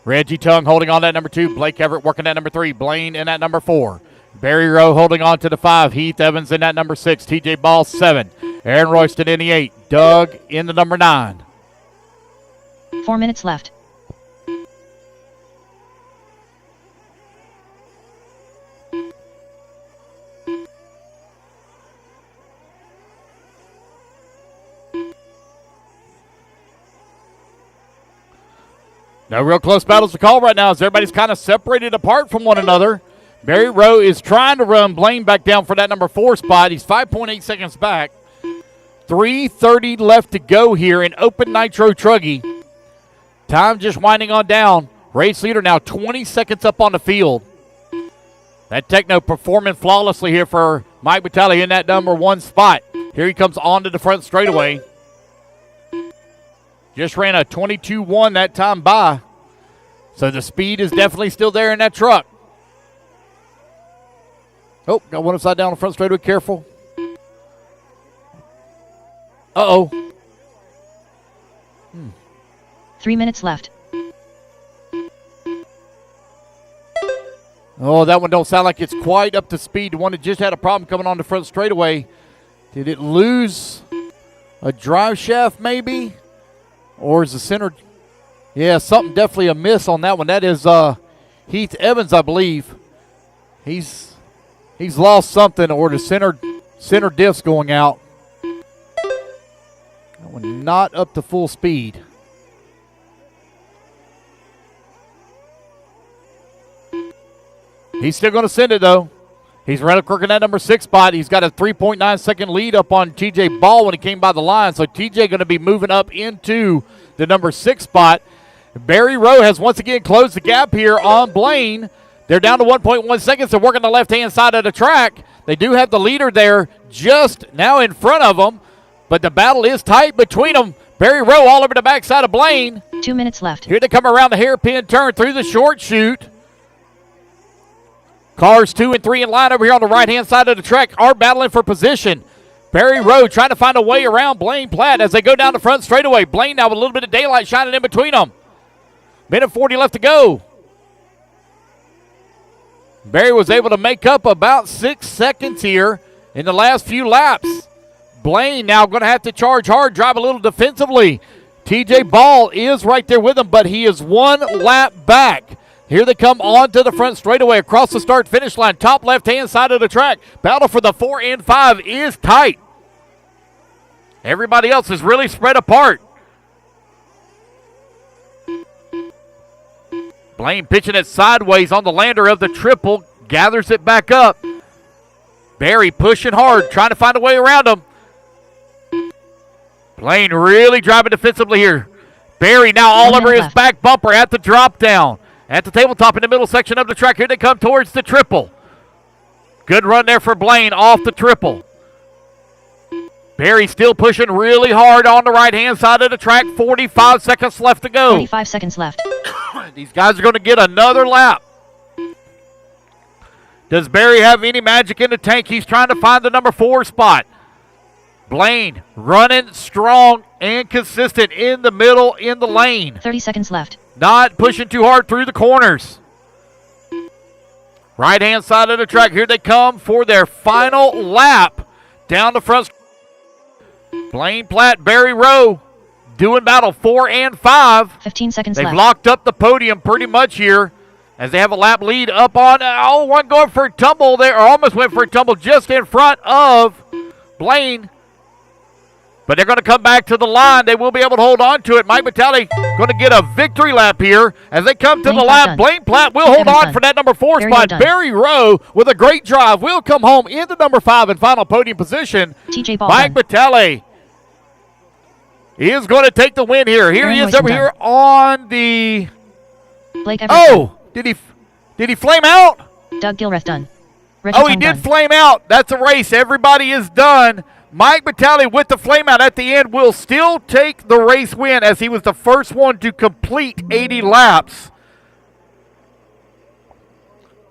Reggie Tongue holding on to that number 2. Blake Everett working that number 3. Blaine in that number 4. Barry Rowe holding on to the 5. Heath Evans in that number 6. TJ Ball 7. Aaron Royston in the 8. Doug in the number 9. 4 minutes left. No real close battles to call right now as everybody's kind of separated apart from one another. Barry Rowe is trying to run Blaine back down for that number 4 spot. He's 5.8 seconds back. 3:30 left to go here in Open Nitro Truggy. Time just winding on down. Race leader now 20 seconds up on the field. That Techno performing flawlessly here for Mike Vitale in that number 1 spot. Here he comes onto the front straightaway. Just ran a 22.1 that time by. So the speed is definitely still there in that truck. Oh, got one upside down on the front straightaway. Careful. Uh-oh. 3 minutes left. Oh, that one don't sound like it's quite up to speed. The one that just had a problem coming on the front straightaway. Did it lose a drive shaft maybe? Or is the center? Yeah, something definitely amiss on that one. That is Heath Evans, I believe. He's lost something, or the center diff's going out. That one not up to full speed. He's still going to send it, though. He's right up in that number 6 spot. He's got a 3.9 second lead up on TJ Ball when he came by the line. So TJ going to be moving up into the number 6 spot. Barry Rowe has once again closed the gap here on Blaine. They're down to 1.1 seconds. They're working the left-hand side of the track. They do have the leader there just now in front of them, but the battle is tight between them. Barry Rowe all over the backside of Blaine. 2 minutes left. Here they come around the hairpin turn through the short chute. Cars 2 and 3 in line over here on the right-hand side of the track are battling for position. Barry Rowe trying to find a way around Blaine Platt as they go down the front straightaway. Blaine now with a little bit of daylight shining in between them. Minute 40 left to go. Barry was able to make up about 6 seconds here in the last few laps. Blaine now going to have to charge hard, drive a little defensively. TJ Ball is right there with him, but he is 1 lap back. Here they come on to the front straightaway across the start-finish line. Top left-hand side of the track. Battle for the 4 and 5 is tight. Everybody else is really spread apart. Blaine pitching it sideways on the lander of the triple. Gathers it back up. Barry pushing hard, trying to find a way around him. Blaine really driving defensively here. Barry now all over his back bumper at the drop down. At the tabletop in the middle section of the track. Here they come towards the triple. Good run there for Blaine off the triple. Barry still pushing really hard on the right-hand side of the track. 45 seconds left to go. 45 seconds left. These guys are going to get another lap. Does Barry have any magic in the tank? He's trying to find the number 4 spot. Blaine running strong and consistent in the middle in the lane. 30 seconds left. Not pushing too hard through the corners. Right-hand side of the track. Here they come for their final lap down the front. Blaine Platt, Barry Rowe doing battle 4 and 5. 15 seconds They've left. locked up the podium pretty much here as they have a lap lead up on, one going for a tumble there, or almost went for a tumble just in front of Blaine. But they're going to come back to the line. They will be able to hold on to it. Mike Vitale going to get a victory lap here as they come to Blaine the Platt line. done. Blaine Platt will hold Evans on done. for that number 4 Barry spot. Rowe done. Barry Rowe with a great drive will come home in the number 5 and final podium position. TJ Ball Mike done. Vitale is going to take the win here. Here he Aaron is Royson over done. here on the... Blake Everett Oh, did he flame out? done. Doug Gilreath done. Reggie Oh, he Tong did done. flame out. That's a race. Everybody is done. Mike Vitale with the flame out at the end will still take the race win as he was the first one to complete 80 laps.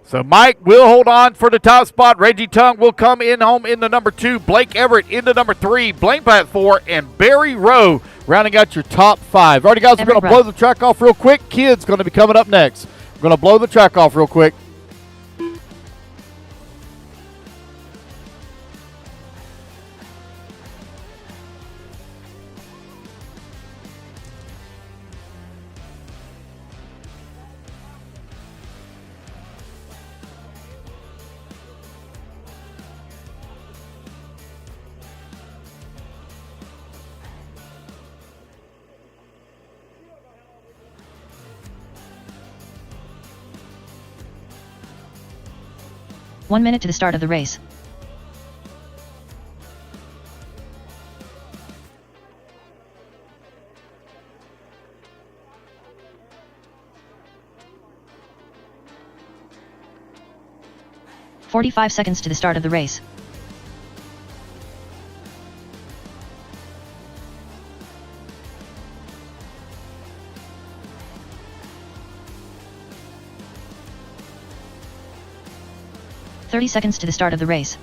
So Mike will hold on for the top spot. Reggie Tung will come in home in the number 2. Blake Everett into number 3. Blaine Platt 4. And Barry Rowe rounding out your top 5. All right, guys, we're going to blow the track off real quick. Kids going to be coming up next. We're going to blow the track off real quick. One minute to the start of the race. "45 seconds to the start of the race. "30 seconds to the start of the race.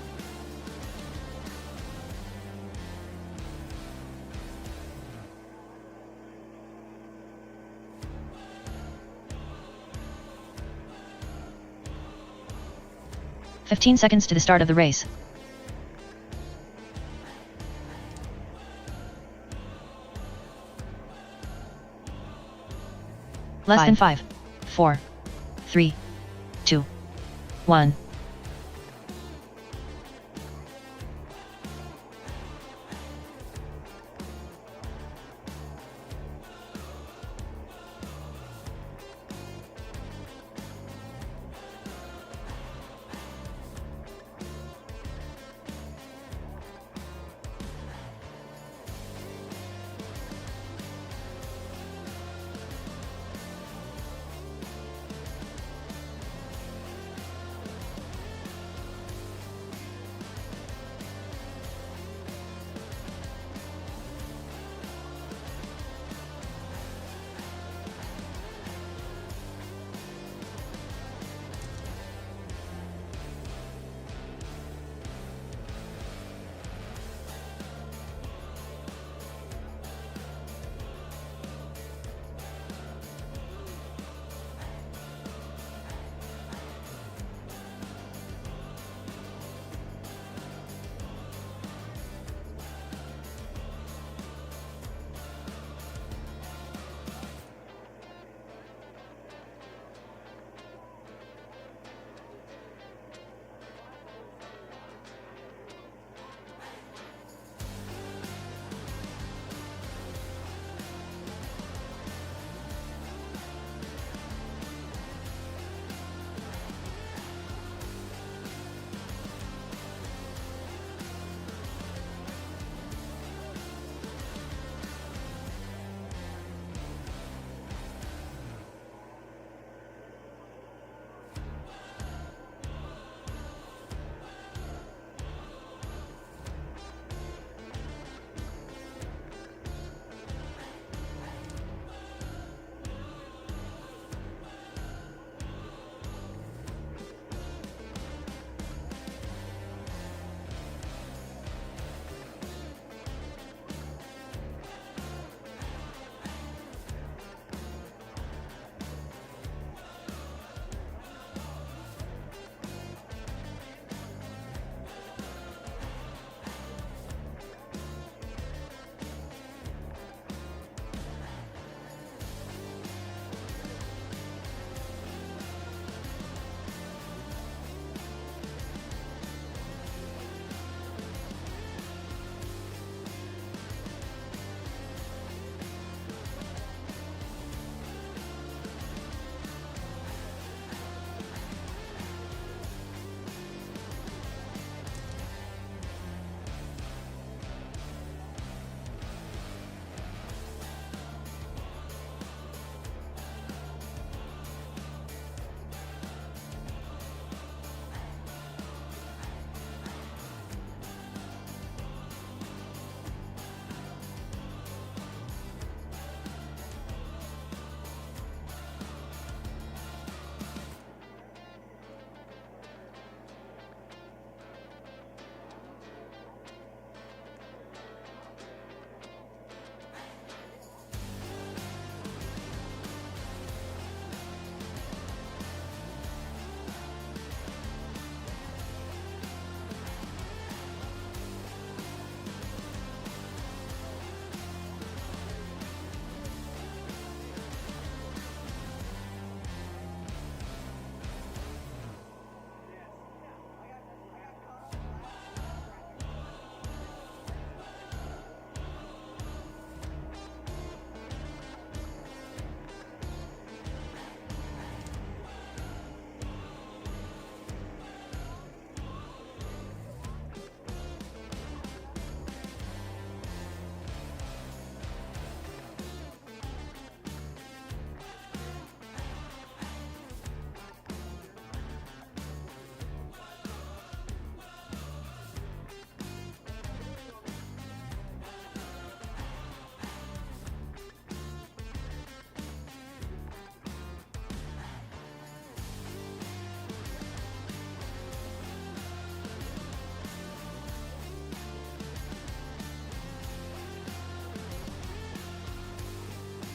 "15 seconds to the start of the race. Less than 5, 4, 3, 2, 1.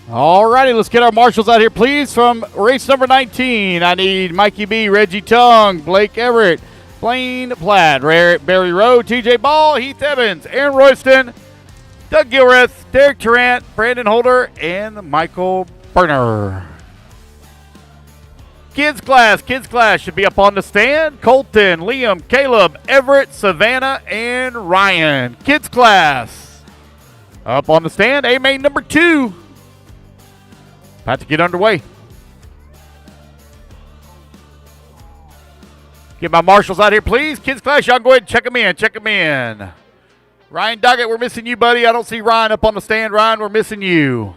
All righty, let's get our marshals out here, please. From race number 19, I need Mikey B, Reggie Tung, Blake Everett, Blaine Platt, Barry Rowe, TJ Ball, Heath Evans, Aaron Royston, Doug Gilreath, Derek Tarrant, Brandon Holder, and Michael Berner. Kids class should be up on the stand. Colton, Liam, Caleb, Everett, Savannah, and Ryan. Kids class up on the stand. A-main number 2. About to get underway. Get my marshals out here, please. Kids class, y'all go ahead and check them in. Check them in. Ryan Doggett, we're missing you, buddy. I don't see Ryan up on the stand. Ryan, we're missing you.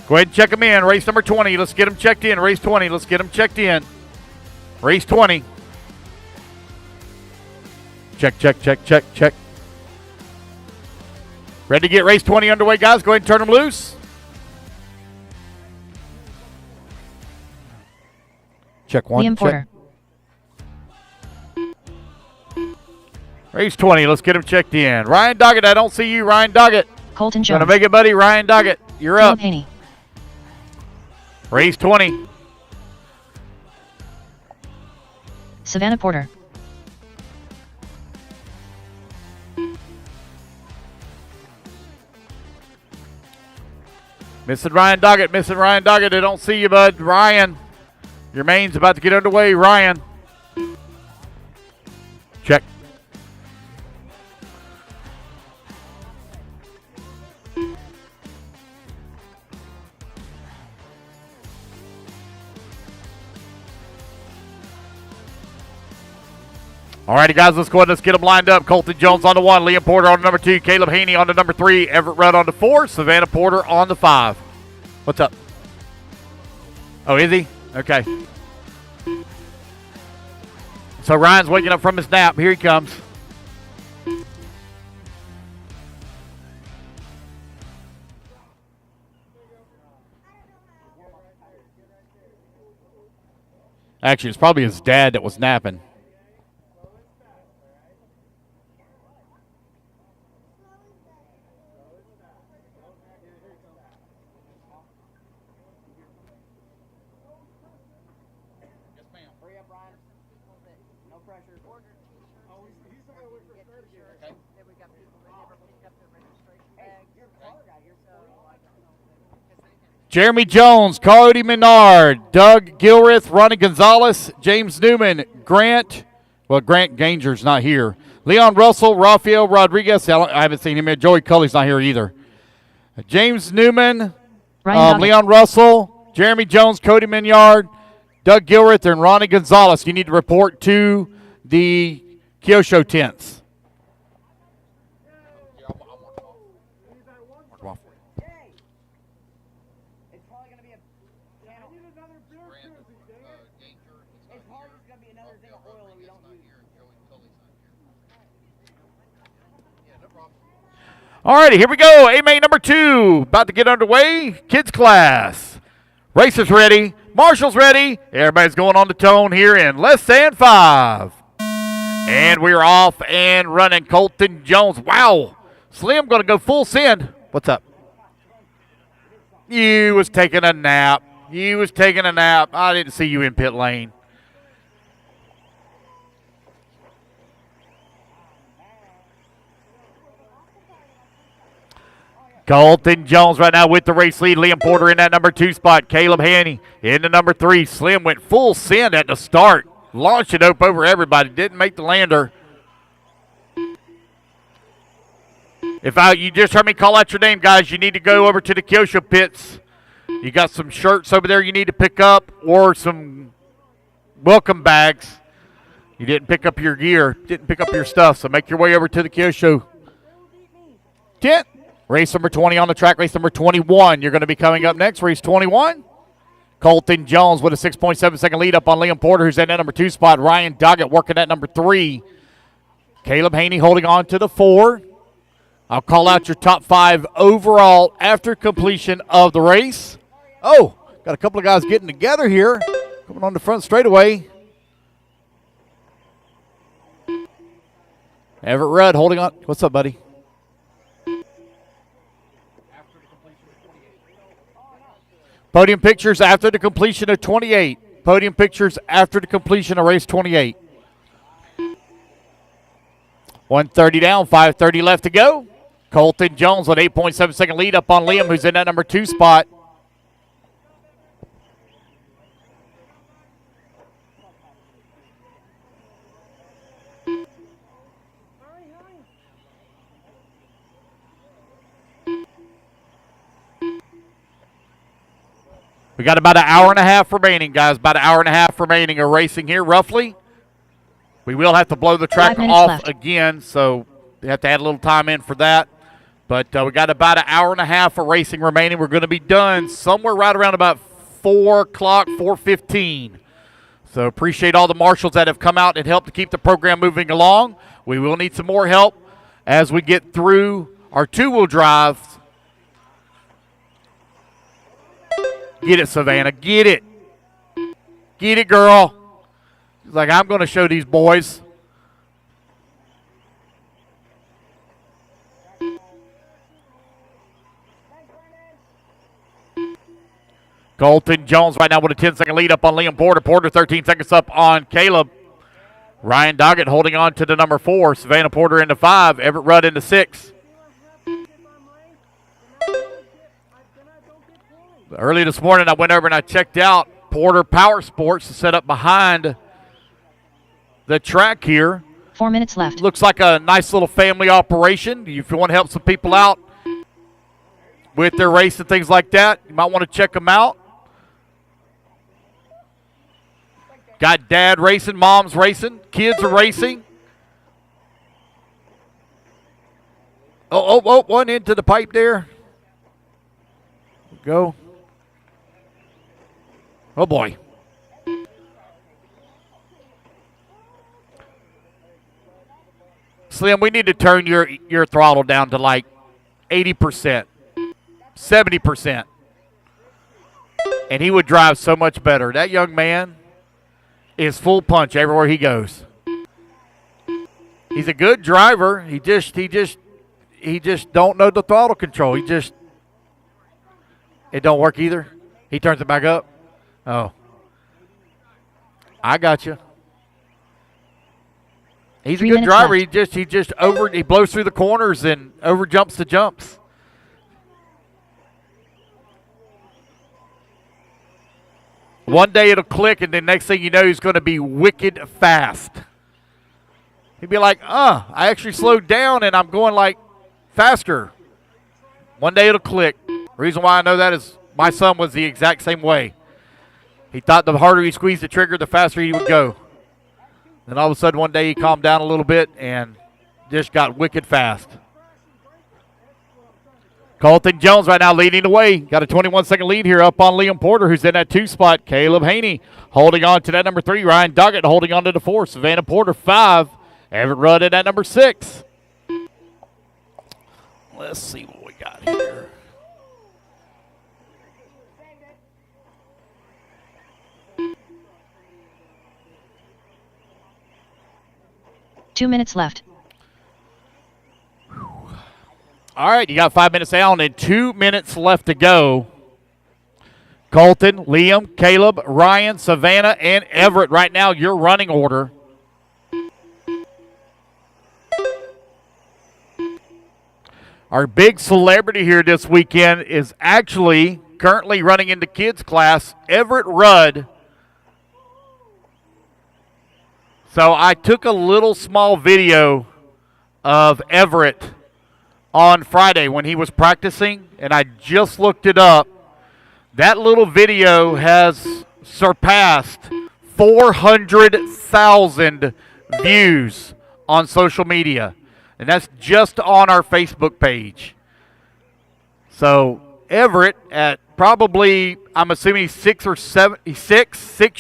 Go ahead and check them in. Race number 20. Let's get them checked in. Race 20. Let's get them checked in. Race 20. Check, check, check, check, check. Ready to get race 20 underway, guys. Go ahead and turn them loose. Check one. Liam Porter. Race 20. Let's get them checked in. Ryan Doggett, I don't see you. Ryan Doggett. Colton Jones. Gonna make it, buddy. Ryan Doggett, you're up. Caleb Haney. Race 20. Savannah Porter. Missing Ryan Doggett. Missing Ryan Doggett. I don't see you, bud. Ryan, your main's about to get underway. Ryan. Check. All righty, guys, let's go ahead and let's get them lined up. Colton Jones on the 1, Liam Porter on the number 2, Caleb Haney on the number 3, Everett Rudd on the 4, Savannah Porter on the 5. What's up? Oh, is he? Okay. So Ryan's waking up from his nap. Here he comes. Actually, it's probably his dad that was napping. Jeremy Jones, Cody Menard, Doug Gilreath, Ronnie Gonzalez, James Newman, Grant Ganger's not here. Leon Russell, Rafael Rodriguez, I haven't seen him yet. Joey Cully's not here either. James Newman, Leon Russell, Jeremy Jones, Cody Menard, Doug Gilreath, and Ronnie Gonzalez. You need to report to the Kyosho tents. All righty, here we go. A-main number 2, about to get underway. Kids class. Racers ready. Marshals ready. Everybody's going on the tone here in less than 5. And we're off and running. Colton Jones. Wow. Slim going to go full send. What's up? You was taking a nap. I didn't see you in pit lane. Colton Jones right now with the race lead. Liam Porter in that number 2 spot. Caleb Haney in the number 3. Slim went full send at the start. Launched it up over everybody. Didn't make the lander. You just heard me call out your name, guys, you need to go over to the Kyosho pits. You got some shirts over there you need to pick up or some welcome bags. You didn't pick up your gear, didn't pick up your stuff, so make your way over to the Kyosho tent. Race number 20 on the track. Race number 21. You're going to be coming up next. Race 21. Colton Jones with a 6.7 second lead up on Liam Porter, who's in that number 2 spot. Ryan Doggett working at number 3. Caleb Haney holding on to the 4. I'll call out your top 5 overall after completion of the race. Oh, got a couple of guys getting together here. Coming on the front straightaway. Everett Rudd holding on. What's up, buddy? Podium pictures after the completion of 28. Podium pictures after the completion of race 28. 130 down, 5:30 left to go. Colton Jones with 8.7 second lead up on Liam, who's in that number 2 spot. We got about an hour and a half remaining, guys. About an hour and a half remaining of racing here, roughly. We will have to blow the track off left again, so we have to add a little time in for that. But we got about an hour and a half of racing remaining. We're going to be done somewhere right around about 4 o'clock, 4:15. So appreciate all the marshals that have come out and helped to keep the program moving along. We will need some more help as we get through our two-wheel drive. Get it, Savannah. Get it. Get it, girl. She's like, I'm going to show these boys. Colton Jones right now with a 10-second lead up on Liam Porter. Porter 13 seconds up on Caleb. Ryan Doggett holding on to the number 4. Savannah Porter into 5. Everett Rudd into 6. Early this morning, I went over and I checked out Porter Power Sports to set up behind the track here. 4 minutes left. Looks like a nice little family operation. If you want to help some people out with their race and things like that, you might want to check them out. Got dad racing, mom's racing, kids are racing. Oh, one into the pipe there. Go. Oh, boy. Slim, we need to turn your throttle down to like 80%, 70%. And he would drive so much better. That young man is full punch everywhere he goes. He's a good driver. He just don't know the throttle control. It don't work either. He turns it back up. Oh, I got you. He's a good driver. Left. He blows through the corners and over jumps the jumps. One day it'll click, and the next thing you know, he's going to be wicked fast. He'd be like, I actually slowed down, and I'm going like faster. One day it'll click. The reason why I know that is my son was the exact same way. He thought the harder he squeezed the trigger, the faster he would go. Then all of a sudden one day he calmed down a little bit and just got wicked fast. Colton Jones right now leading the way. Got a 21-second lead here up on Liam Porter, who's in that 2 spot. Caleb Haney holding on to that number 3. Ryan Doggett holding on to the 4. Savannah Porter 5. Everett Rudd in that number 6. Let's see what we got here. Two minutes left. All right, you got 5 minutes down and 2 minutes left to go. Colton, Liam, Caleb, Ryan, Savannah, and Everett right now, your running order. Our big celebrity here this weekend is actually currently running into kids class, Everett Rudd. So I took a little small video of Everett on Friday when he was practicing, and I just looked it up. That little video has surpassed 400,000 views on social media, and that's just on our Facebook page. So Everett, at probably, I'm assuming he's 6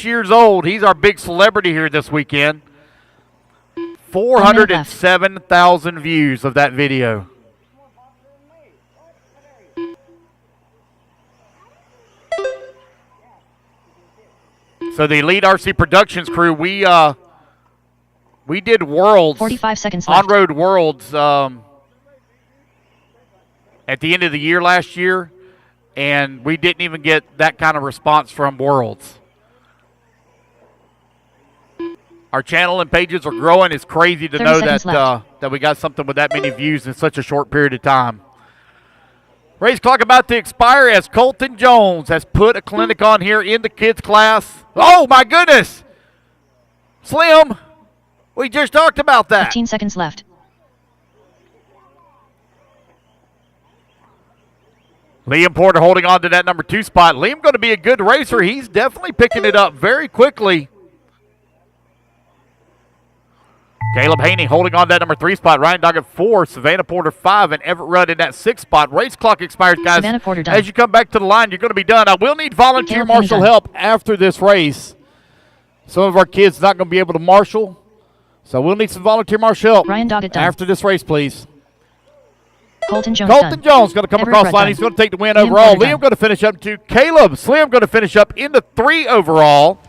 years old, he's our big celebrity here this weekend. 407,000 views of that video. So the Elite RC Productions crew, we We did Worlds, 45 seconds left. on-road Worlds at the end of the year last year, and we didn't even get that kind of response from Worlds. Our channel and pages are growing. It's crazy to 30 know seconds that that we got something with that many views in such a short period of time. Race clock about to expire as Colton Jones has put a clinic on here in the kids class. Oh my goodness! Slim, we just talked about that. 15 seconds left. Liam Porter holding on to that number 2 spot. Liam going to be a good racer. He's definitely picking it up very quickly. Caleb Haney holding on to that number 3 spot. Ryan Doggett 4, Savannah Porter 5, and Everett Rudd in that 6th spot. Race clock expires, guys. Savannah Porter done. As you come back to the line, you're going to be done. I will need volunteer Caleb Haney marshal done. help after this race. Some of our kids not going to be able to marshal, so we'll need some volunteer marshal help Ryan Doggett done. after this race, please. Colton Jones Colton done. Jones going to come Everett across Rudd the line. done. He's going to take the win Liam overall. Porter Liam done. going to finish up 2. Caleb Slim going to finish up into 3 overall.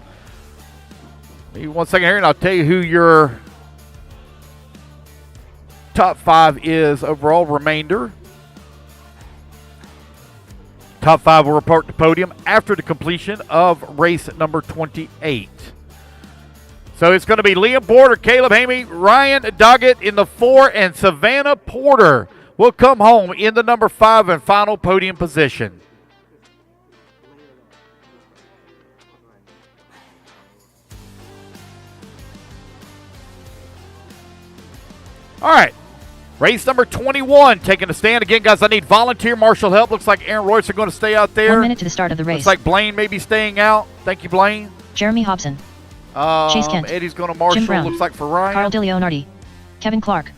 Give me 1 second here, and I'll tell you who your top 5 is overall remainder. Top 5 will report the podium after the completion of race number 28. So it's going to be Liam Porter, Caleb Hamey, Ryan Doggett in the 4, and Savannah Porter will come home in the number 5 and final podium position. All right. Race number 21 taking a stand. Again, guys, I need volunteer marshal help. Looks like Aaron Royce are going to stay out there. 1 minute to the start of the race. Looks like Blaine may be staying out. Thank you, Blaine. Jeremy Hobson. Chase Kent. Eddie's going to marshal, Jim Brown. looks like for Ryan. Carl DiLeonardi. Kevin Clark.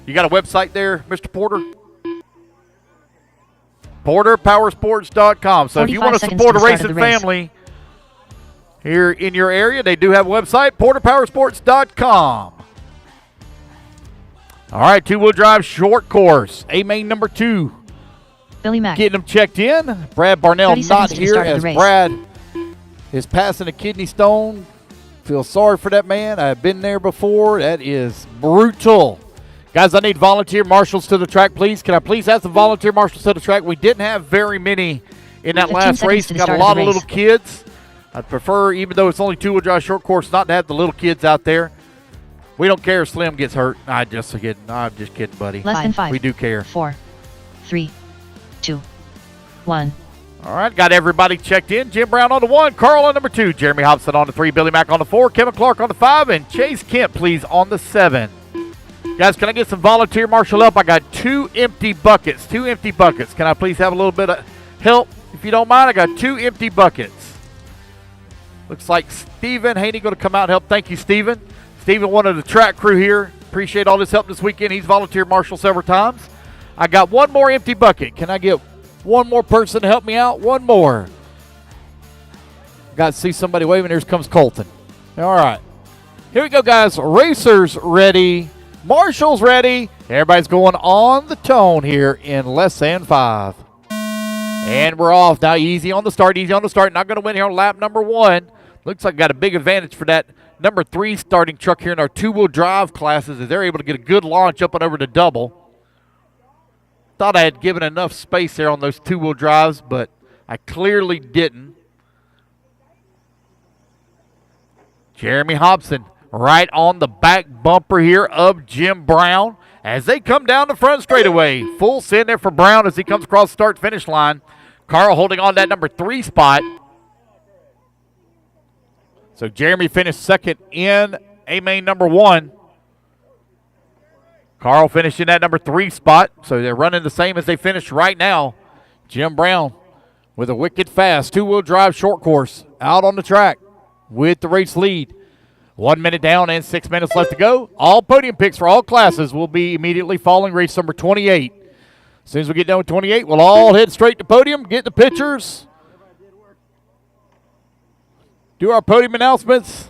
You got a website there, Mr. Porter? PorterPowersports.com. So if you 45 want to seconds support to a the start racing of the race. family here in your area, they do have a website, PorterPowersports.com. All right, 2-wheel drive short course. A-main number 2. Billy Mack. Getting them checked in. Brad Barnell 30 not seconds to the here start of the as race. Brad is passing a kidney stone. Feel sorry for that man. I've been there before. That is brutal. Guys, I need volunteer marshals to the track, please. Can I please have some volunteer marshals to the track? We didn't have very many in that 15 last seconds race. to the Got a start of lot the of little race. kids. I'd prefer, even though it's only 2-wheel drive short course, not to have the little kids out there. We don't care if Slim gets hurt. I'm just kidding, buddy. Less than 5. We do care. 4, 3, 2, 1. All right, got everybody checked in. Jim Brown on the 1, Carl on number 2, Jeremy Hobson on the 3, Billy Mack on the 4, Kevin Clark on the 5, and Chase Kemp, please, on the 7. Guys, can I get some volunteer marshal help? I got 2 empty buckets. 2 empty buckets. Can I please have a little bit of help? If you don't mind, I got 2 empty buckets. Looks like Steven Haney going to come out and help. Thank you, Steven. Steven, one of the track crew here. Appreciate all this help this weekend. He's volunteer marshal several times. I got 1 more empty bucket. Can I get 1 more person to help me out? 1 more. Got to see somebody waving. Here comes Colton. All right. Here we go, guys. Racers ready. Marshals ready. Everybody's going on the tone here in less than 5. And we're off. Now easy on the start. Easy on the start. Not going to win here on lap number 1. Looks like I got a big advantage for that number 3 starting truck here in our 2-wheel drive classes as they're able to get a good launch up and over to double. Thought I had given enough space there on those 2-wheel drives, but I clearly didn't. Jeremy Hobson right on the back bumper here of Jim Brown as they come down the front straightaway. Full send there for Brown as he comes across the start-finish line. Carl holding on that number 3 spot. So Jeremy finished second in A-main number 1. Carl finished in that number 3 spot. So they're running the same as they finished right now. Jim Brown with a wicked fast 2-wheel drive short course out on the track with the race lead. 1 minute down and 6 minutes left to go. All podium picks for all classes will be immediately following race number 28. As soon as we get done with 28, we'll all head straight to podium, get the pictures, do our podium announcements,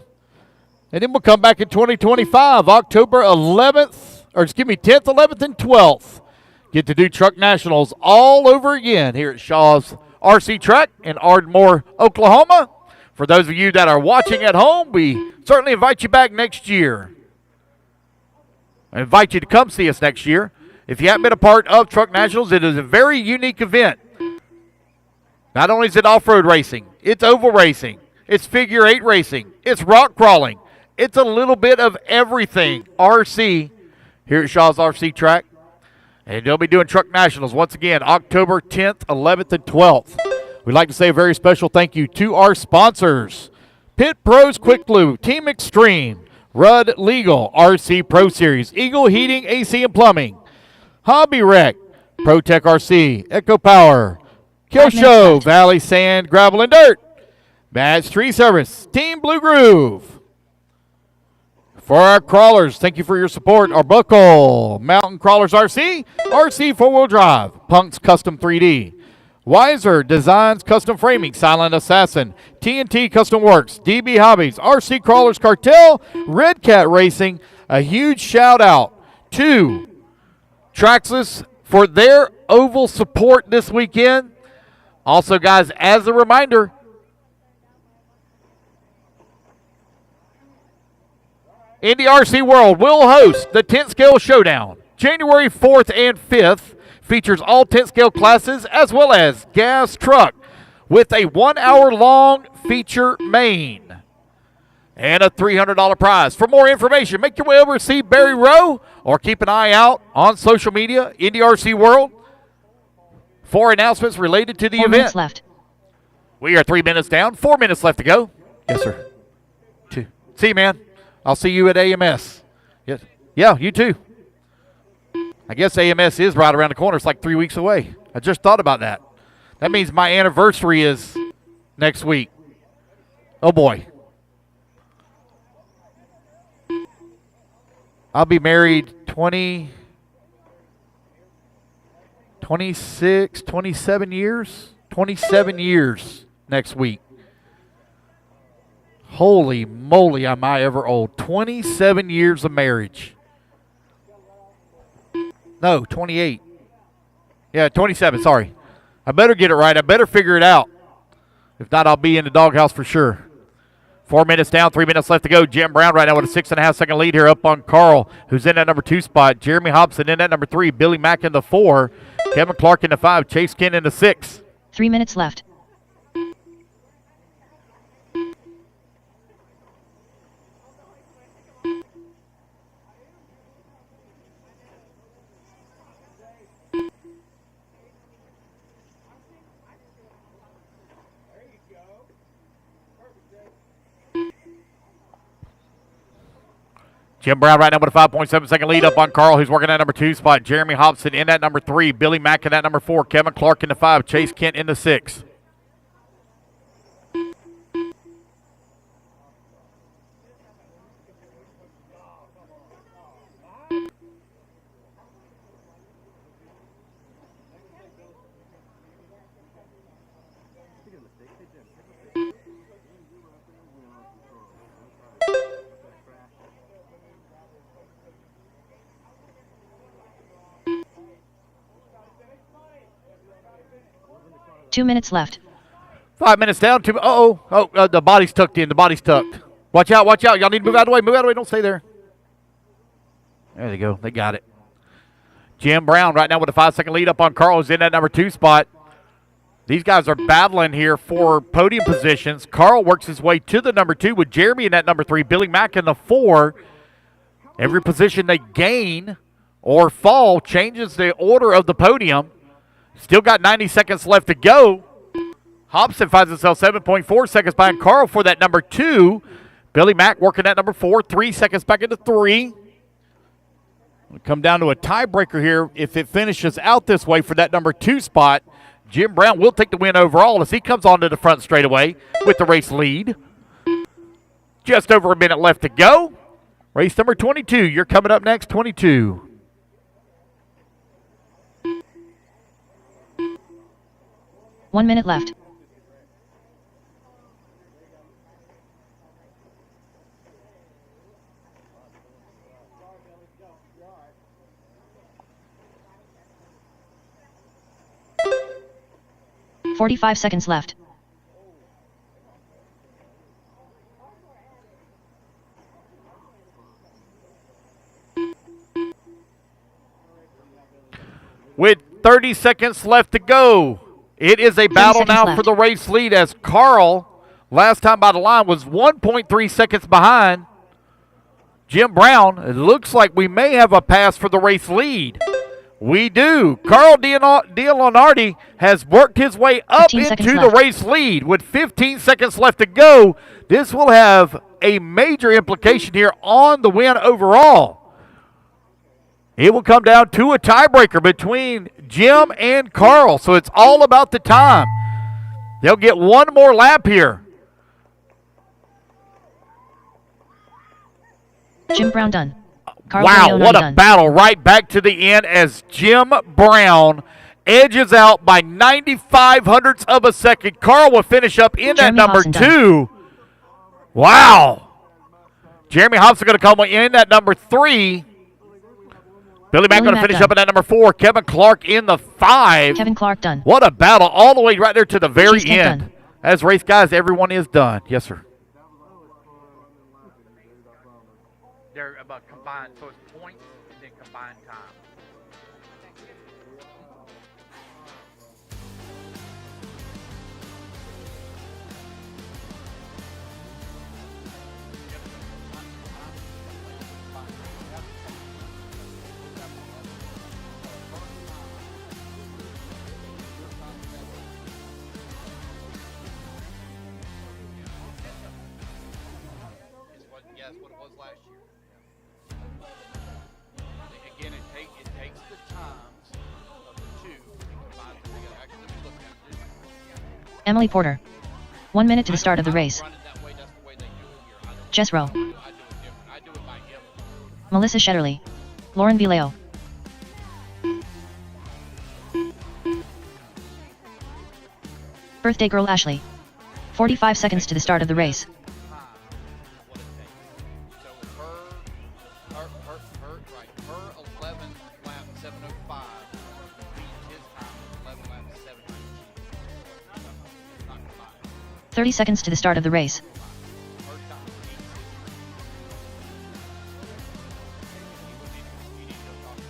and then we'll come back in 2025, October 11th, or excuse me, 10th, 11th, and 12th. Get to do Truck Nationals all over again here at Shaw's RC Track in Ardmore, Oklahoma. For those of you that are watching at home, we certainly invite you back next year. I invite you to come see us next year. If you haven't been a part of Truck Nationals, it is a very unique event. Not only is it off-road racing, it's oval racing, it's figure 8 racing, it's rock crawling. It's a little bit of everything RC here at Shaw's RC Track. And they'll be doing Truck Nationals once again, October 10th, 11th, and 12th. We'd like to say a very special thank you to our sponsors, Pit Pros Quick Lube, Team Extreme, Rudd Legal, RC Pro Series, Eagle Heating, AC and Plumbing, Hobby Rec, ProTech RC, Echo Power, Kill Show, Valley Sand, Gravel, and Dirt, Badge Tree Service, Team Blue Groove. For our crawlers, thank you for your support. Arbuckle, Mountain Crawlers RC, RC 4-wheel drive, Punks Custom 3D, Weiser Designs Custom Framing, Silent Assassin, TNT Custom Works, DB Hobbies, RC Crawlers Cartel, Red Cat Racing. A huge shout out to Traxxas for their oval support this weekend. Also, guys, as a reminder, Indy RC World will host the 10th Scale Showdown, January 4th and 5th. Features all 10th scale classes as well as gas truck with a 1 hour long feature main and a $300 prize. For more information, make your way over to see Barry Rowe or keep an eye out on social media, Indy RC World, for announcements related to the 4 event. minutes left. We are 3 minutes down, 4 minutes left to go. Yes, sir. 2. See you, man. I'll see you at AMS. Yes. Yeah, you too. I guess AMS is right around the corner. It's like 3 weeks away. I just thought about that. That means my anniversary is next week. Oh, boy. I'll be married 27 years. 27 years next week. Holy moly, am I ever old. 27 years of marriage. No, 28. Yeah, 27, sorry. I better get it right. I better figure it out. If not, I'll be in the doghouse for sure. 4 minutes down, 3 minutes left to go. Jim Brown right now with a 6.5 second lead here up on Carl, who's in that number 2 spot. Jeremy Hobson in that number 3. Billy Mack in the 4. Kevin Clark in the 5. Chase Kent in the 6. 3 minutes left. Jim Brown right now with a 5.7 second lead up on Carl, who's working that number 2 spot. Jeremy Hobson in that number 3. Billy Mack in that number 4. Kevin Clark in the 5. Chase Kent in the 6. Two minutes left. 5 minutes down. The body's tucked in. The body's tucked. Watch out, watch out. Y'all need to move out of the way. Move out of the way. Don't stay there. There they go. They got it. Jim Brown right now with a 5 second lead up on Carl, who's in that number 2 spot. These guys are battling here for podium positions. Carl works his way to the number 2 with Jeremy in that number 3. Billy Mack in the 4. Every position they gain or fall changes the order of the podium. Still got 90 seconds left to go. Hobson finds himself 7.4 seconds behind Carl for that number 2. Billy Mack working that number 4. 3 seconds back into 3. We'll come down to a tiebreaker here if it finishes out this way for that number 2 spot. Jim Brown will take the win overall as he comes onto the front straightaway with the race lead. Just over a minute left to go. Race number 22. You're coming up next, 22. One minute left. $45 seconds left. with 30 seconds left to go. It is a battle now left. for the race lead as Carl, last time by the line, was 1.3 seconds behind Jim Brown. It looks like we may have a pass for the race lead. We do. Carl Leonardi has worked his way up 15 seconds into the left. race lead with 15 seconds left to go. This will have a major implication here on the win overall. It will come down to a tiebreaker between Jim and Carl, so it's all about the time. They'll get one more lap here. Jim Brown done. Carl Wow, Leonardi what a done. battle right back to the end as Jim Brown edges out by 95 hundredths of a second. Carl will finish up in Jeremy that number Hobson done. 2. Wow. Jeremy Hobson going to come in at number 3. Billy Mack going to Mack finish done. up in that number 4. Kevin Clark in the 5. Kevin Clark done. What a battle all the way right there to the very Cheesecake end. done. As race guys, everyone is done. Yes, sir. They're about combined, so it's points and then combined time. Yes, what it was last year. Again, it takes the times of the two and combines them together. Actually, let me look at it. Emily Porter. 1 minute to the start of the race. Run it that way, that's the way they do it here. I don't Jess Rowe. I do it different. I do it by hip. Melissa Shetterly. Lauren Vileo. Birthday girl Ashley. 45 seconds to the start of the race. Time what it takes. So with her 11 lap 7:05 beats his time 11 lap 7:19. It's not combined. 30 seconds to the start of the race. Her time beats his. You need to go talk to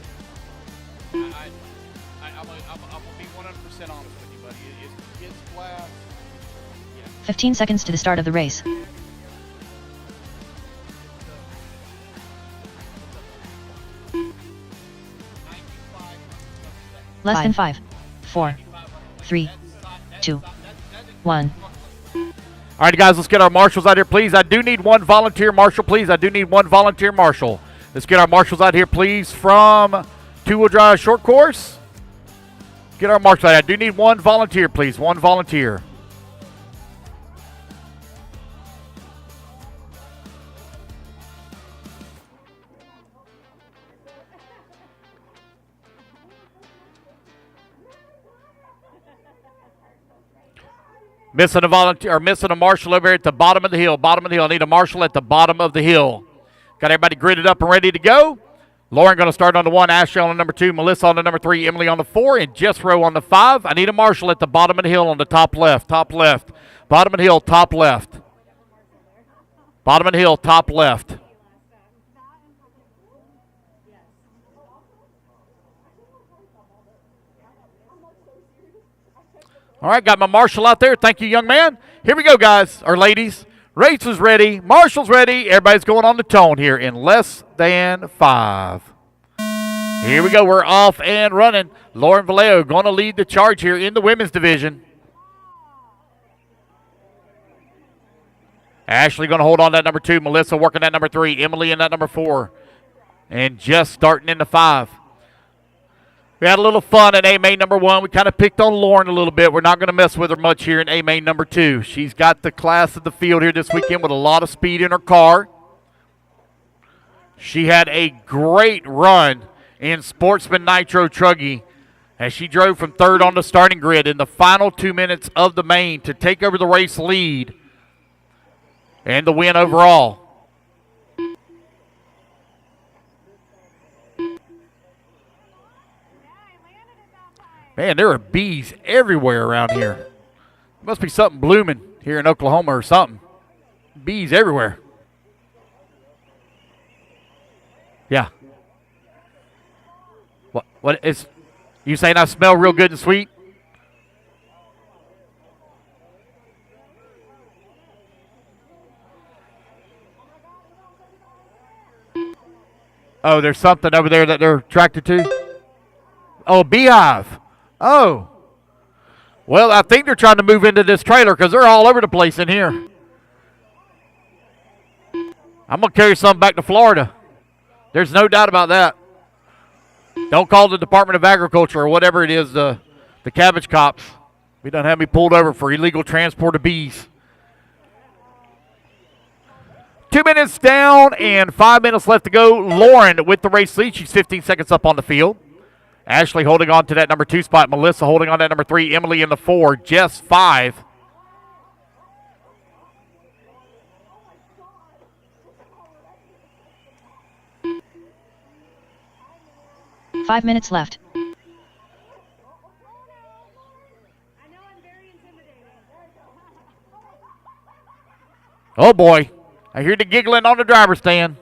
him. I'm gonna be 100% honest with you, buddy. It's his class. 15 seconds to the start of the race. Less than 5, 4, 3, 2, 1. All right, guys, let's get our marshals out here, please. I do need one volunteer marshal, please. I do need one volunteer marshal. Let's get our marshals out here, please, from two-wheel drive short course. Get our marshal out. I do need one volunteer, please. One volunteer. Missing a volunteer, or missing a marshal over here at the bottom of the hill. Bottom of the hill. I need a marshal at the bottom of the hill. Got everybody gridded up and ready to go. Lauren going to start on the 1, Ashley on the number 2, Melissa on the number 3, Emily on the 4, and Jess Rowe on the 5. I need a marshal at the bottom of the hill on the top left. Top left. Bottom of the hill, top left. Bottom of the hill, top left. All right, got my marshal out there. Thank you, young man. Here we go, guys, or ladies. Race is ready. Marshal's ready. Everybody's going on the tone here in less than 5. Here we go. We're off and running. Lauren Vallejo going to lead the charge here in the women's division. Ashley going to hold on that number 2. Melissa working that number 3. Emily in that number 4. And just starting in the 5. We had a little fun in A main number 1. We kind of picked on Lauren a little bit. We're not going to mess with her much here in A main number 2. She's got the class of the field here this weekend with a lot of speed in her car. She had a great run in Sportsman Nitro Truggy as she drove from 3rd on the starting grid in the final 2 minutes of the main to take over the race lead and the win overall. Man, there are bees everywhere around here. There must be something blooming here in Oklahoma or something. Bees everywhere. Yeah. What is? You saying I smell real good and sweet? Oh, there's something over there that they're attracted to? Oh, beehive. Oh. Well, I think they're trying to move into this trailer because they're all over the place in here. I'm going to carry some back to Florida. There's no doubt about that. Don't call the Department of Agriculture or whatever it is, the cabbage cops. We done have me pulled over for illegal transport of bees. 2 minutes down and 5 minutes left to go. Lauren with the race lead. She's 15 seconds up on the field. Ashley holding on to that number 2 spot. Melissa holding on to that number 3. Emily in the 4. Jess 5. Five minutes left. Oh, boy. I hear the giggling on the driver's stand.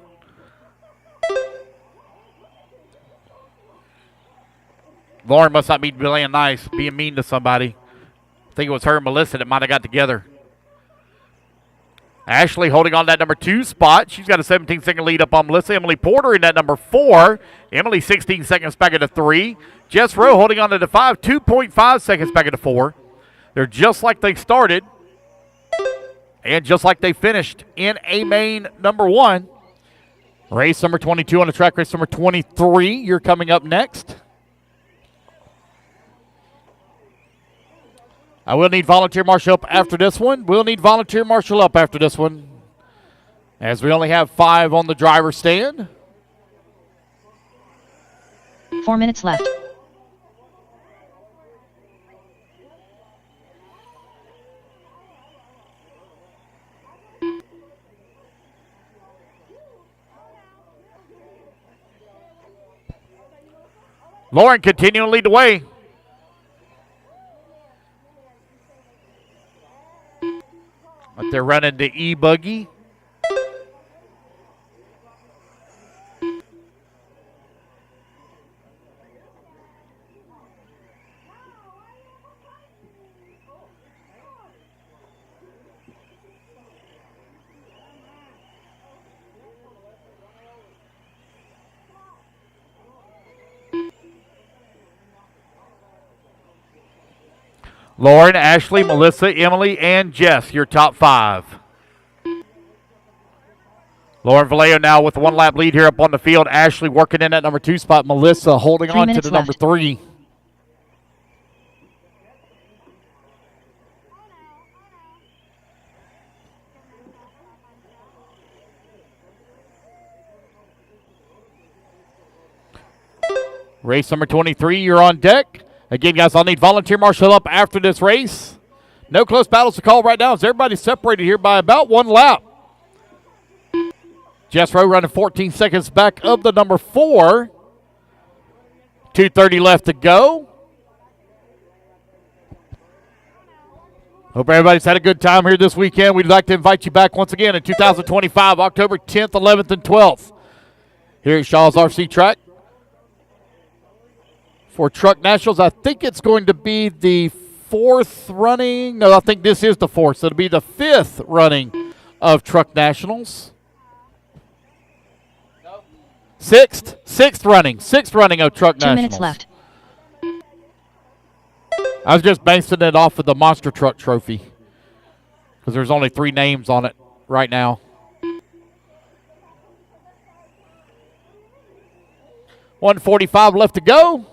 Lauren must not be being nice, being mean to somebody. I think it was her and Melissa that might have got together. Ashley holding on to that number 2 spot. She's got a 17-second lead up on Melissa. Emily Porter in that number 4. Emily 16 seconds back at the 3. Jess Rowe holding on to the 5. 2.5 seconds back at the 4. They're just like they started and just like they finished in a main number 1. Race number 22 on the track. Race number 23. You're coming up next. I will need volunteer marshal up after this one. We'll need volunteer marshal up after this one, as we only have 5 on the driver's stand. 4 minutes left. Lauren continuing to lead the way. But they're running the E-Buggy. Lauren, Ashley, Melissa, Emily, and Jess, your top 5. Lauren Vallejo now with the 1-lap lead here up on the field. Ashley working in that number 2 spot. Melissa holding on to the number 3. Race number 23, you're on deck. Again, guys, I'll need volunteer marshal up after this race. No close battles to call right now as everybody's separated here by about 1 lap. Jess Rowe running 14 seconds back of the number 4. 2:30 left to go. Hope everybody's had a good time here this weekend. We'd like to invite you back once again in 2025, October 10th, 11th, and 12th here at Shaw's RC Track. For Truck Nationals, I think it's going to be the 4th running. No, I think this is the 4th. So it'll be the 5th running of Truck Nationals. 6th running of Truck Nationals. 2 minutes left. I was just basing it off of the Monster Truck Trophy because there's only 3 names on it right now. 1:45 left to go.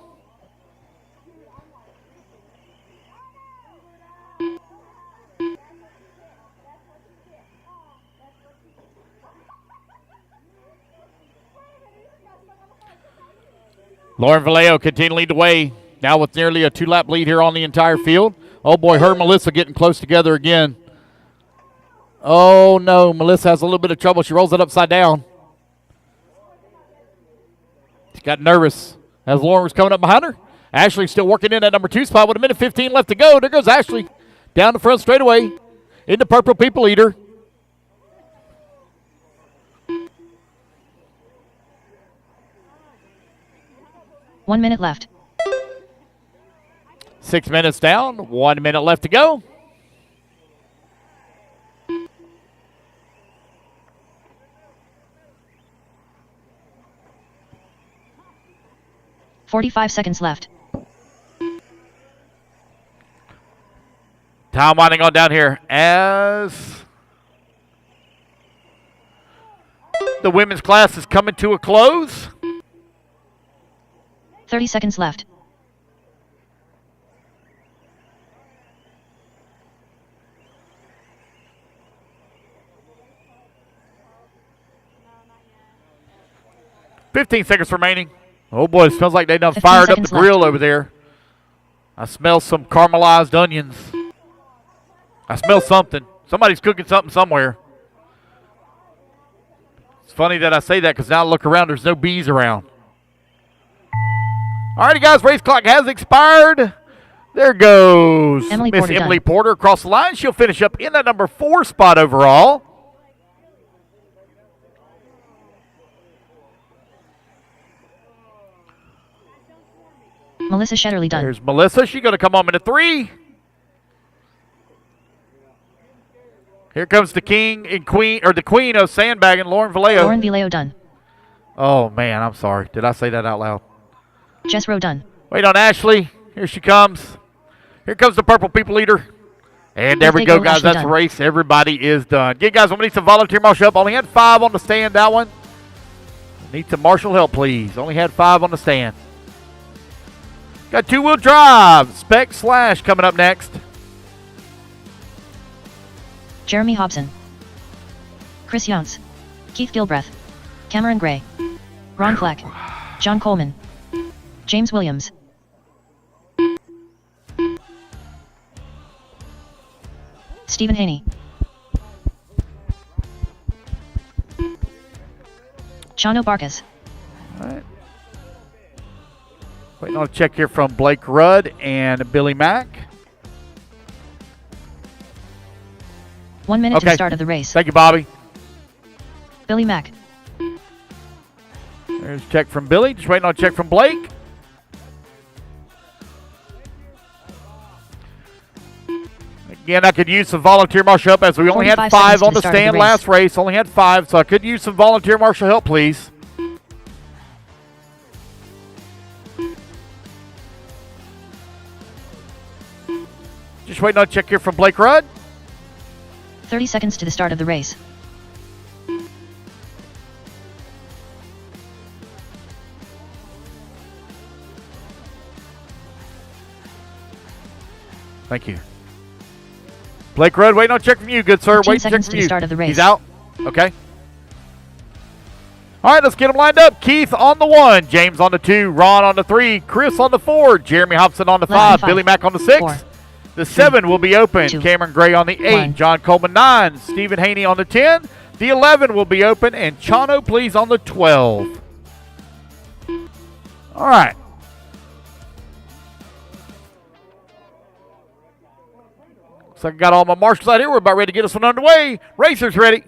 Lauren Vallejo continuing to lead the way, now with nearly a 2-lap lead here on the entire field. Oh, boy, her and Melissa getting close together again. Oh, no, Melissa has a little bit of trouble. She rolls it upside down. She got nervous as Lauren was coming up behind her. Ashley still working in that number 2 spot with 1:15 left to go. There goes Ashley down the front straightaway in the Purple People Eater. One minute left. 6 minutes down, 1 minute left to go. $45 left. Time winding on down here as the women's class is coming to a close. 30 seconds left. $15 seconds remaining. Oh boy, it smells like they done 15 fired up the seconds left. grill over there. I smell some caramelized onions. I smell something. Somebody's cooking something somewhere. It's funny that I say that because now I look around, there's no bees around. All righty, guys, race clock has expired. There goes Miss Emily Porter across the line. She'll finish up in that number 4 spot overall. Melissa Shetterly done. There's Melissa. She's going to come on in a 3. Here comes the king and queen, or the queen of sandbagging, Lauren Vallejo. Lauren Vallejo done. Oh, man, I'm sorry. Did I say that out loud? Jess Rowe done. Wait on Ashley. Here she comes. Here comes the purple people eater. And there we go, guys. That's the race. Everybody is done. Yeah, guys, I'm going to need some volunteer marshal help. Only had 5 on the stand, that one. Need some marshal help, please. Only had 5 on the stand. Got 2-wheel drive. Spec Slash coming up next. Jeremy Hobson. Chris Younts. Keith Gilbreth. Cameron Gray. Ron Fleck. John Coleman. James Williams. Stephen Haney. Chano Barkas. All right. Waiting on a check here from Blake Rudd and Billy Mack. 1 minute to the start of the race. Thank you, Bobby. Billy Mack. There's a check from Billy. Just waiting on a check from Blake. Again, I could use some volunteer marshal help as we only had 5 on the stand last race. Only had 5, so I could use some volunteer marshal help, please. Just waiting on a check here from Blake Rudd. 30 seconds to the start of the race. Thank you. Blake Rudd, waiting on a check from you, good sir. Waiting on a check from you. Start of the race. He's out. Okay. All right, let's get them lined up. Keith on the 1, James on the 2, Ron on the 3, Chris on the 4, Jeremy Hobson on the 5, Billy Mack on the 6. 4, the 7 will be open. 2, Cameron Gray on the 8, 1. John Coleman 9, Stephen Haney on the 10. The 11 will be open, and Chano, please, on the 12. All right. Looks like I got all my marshals out here. We're about ready to get this one underway. Racers ready.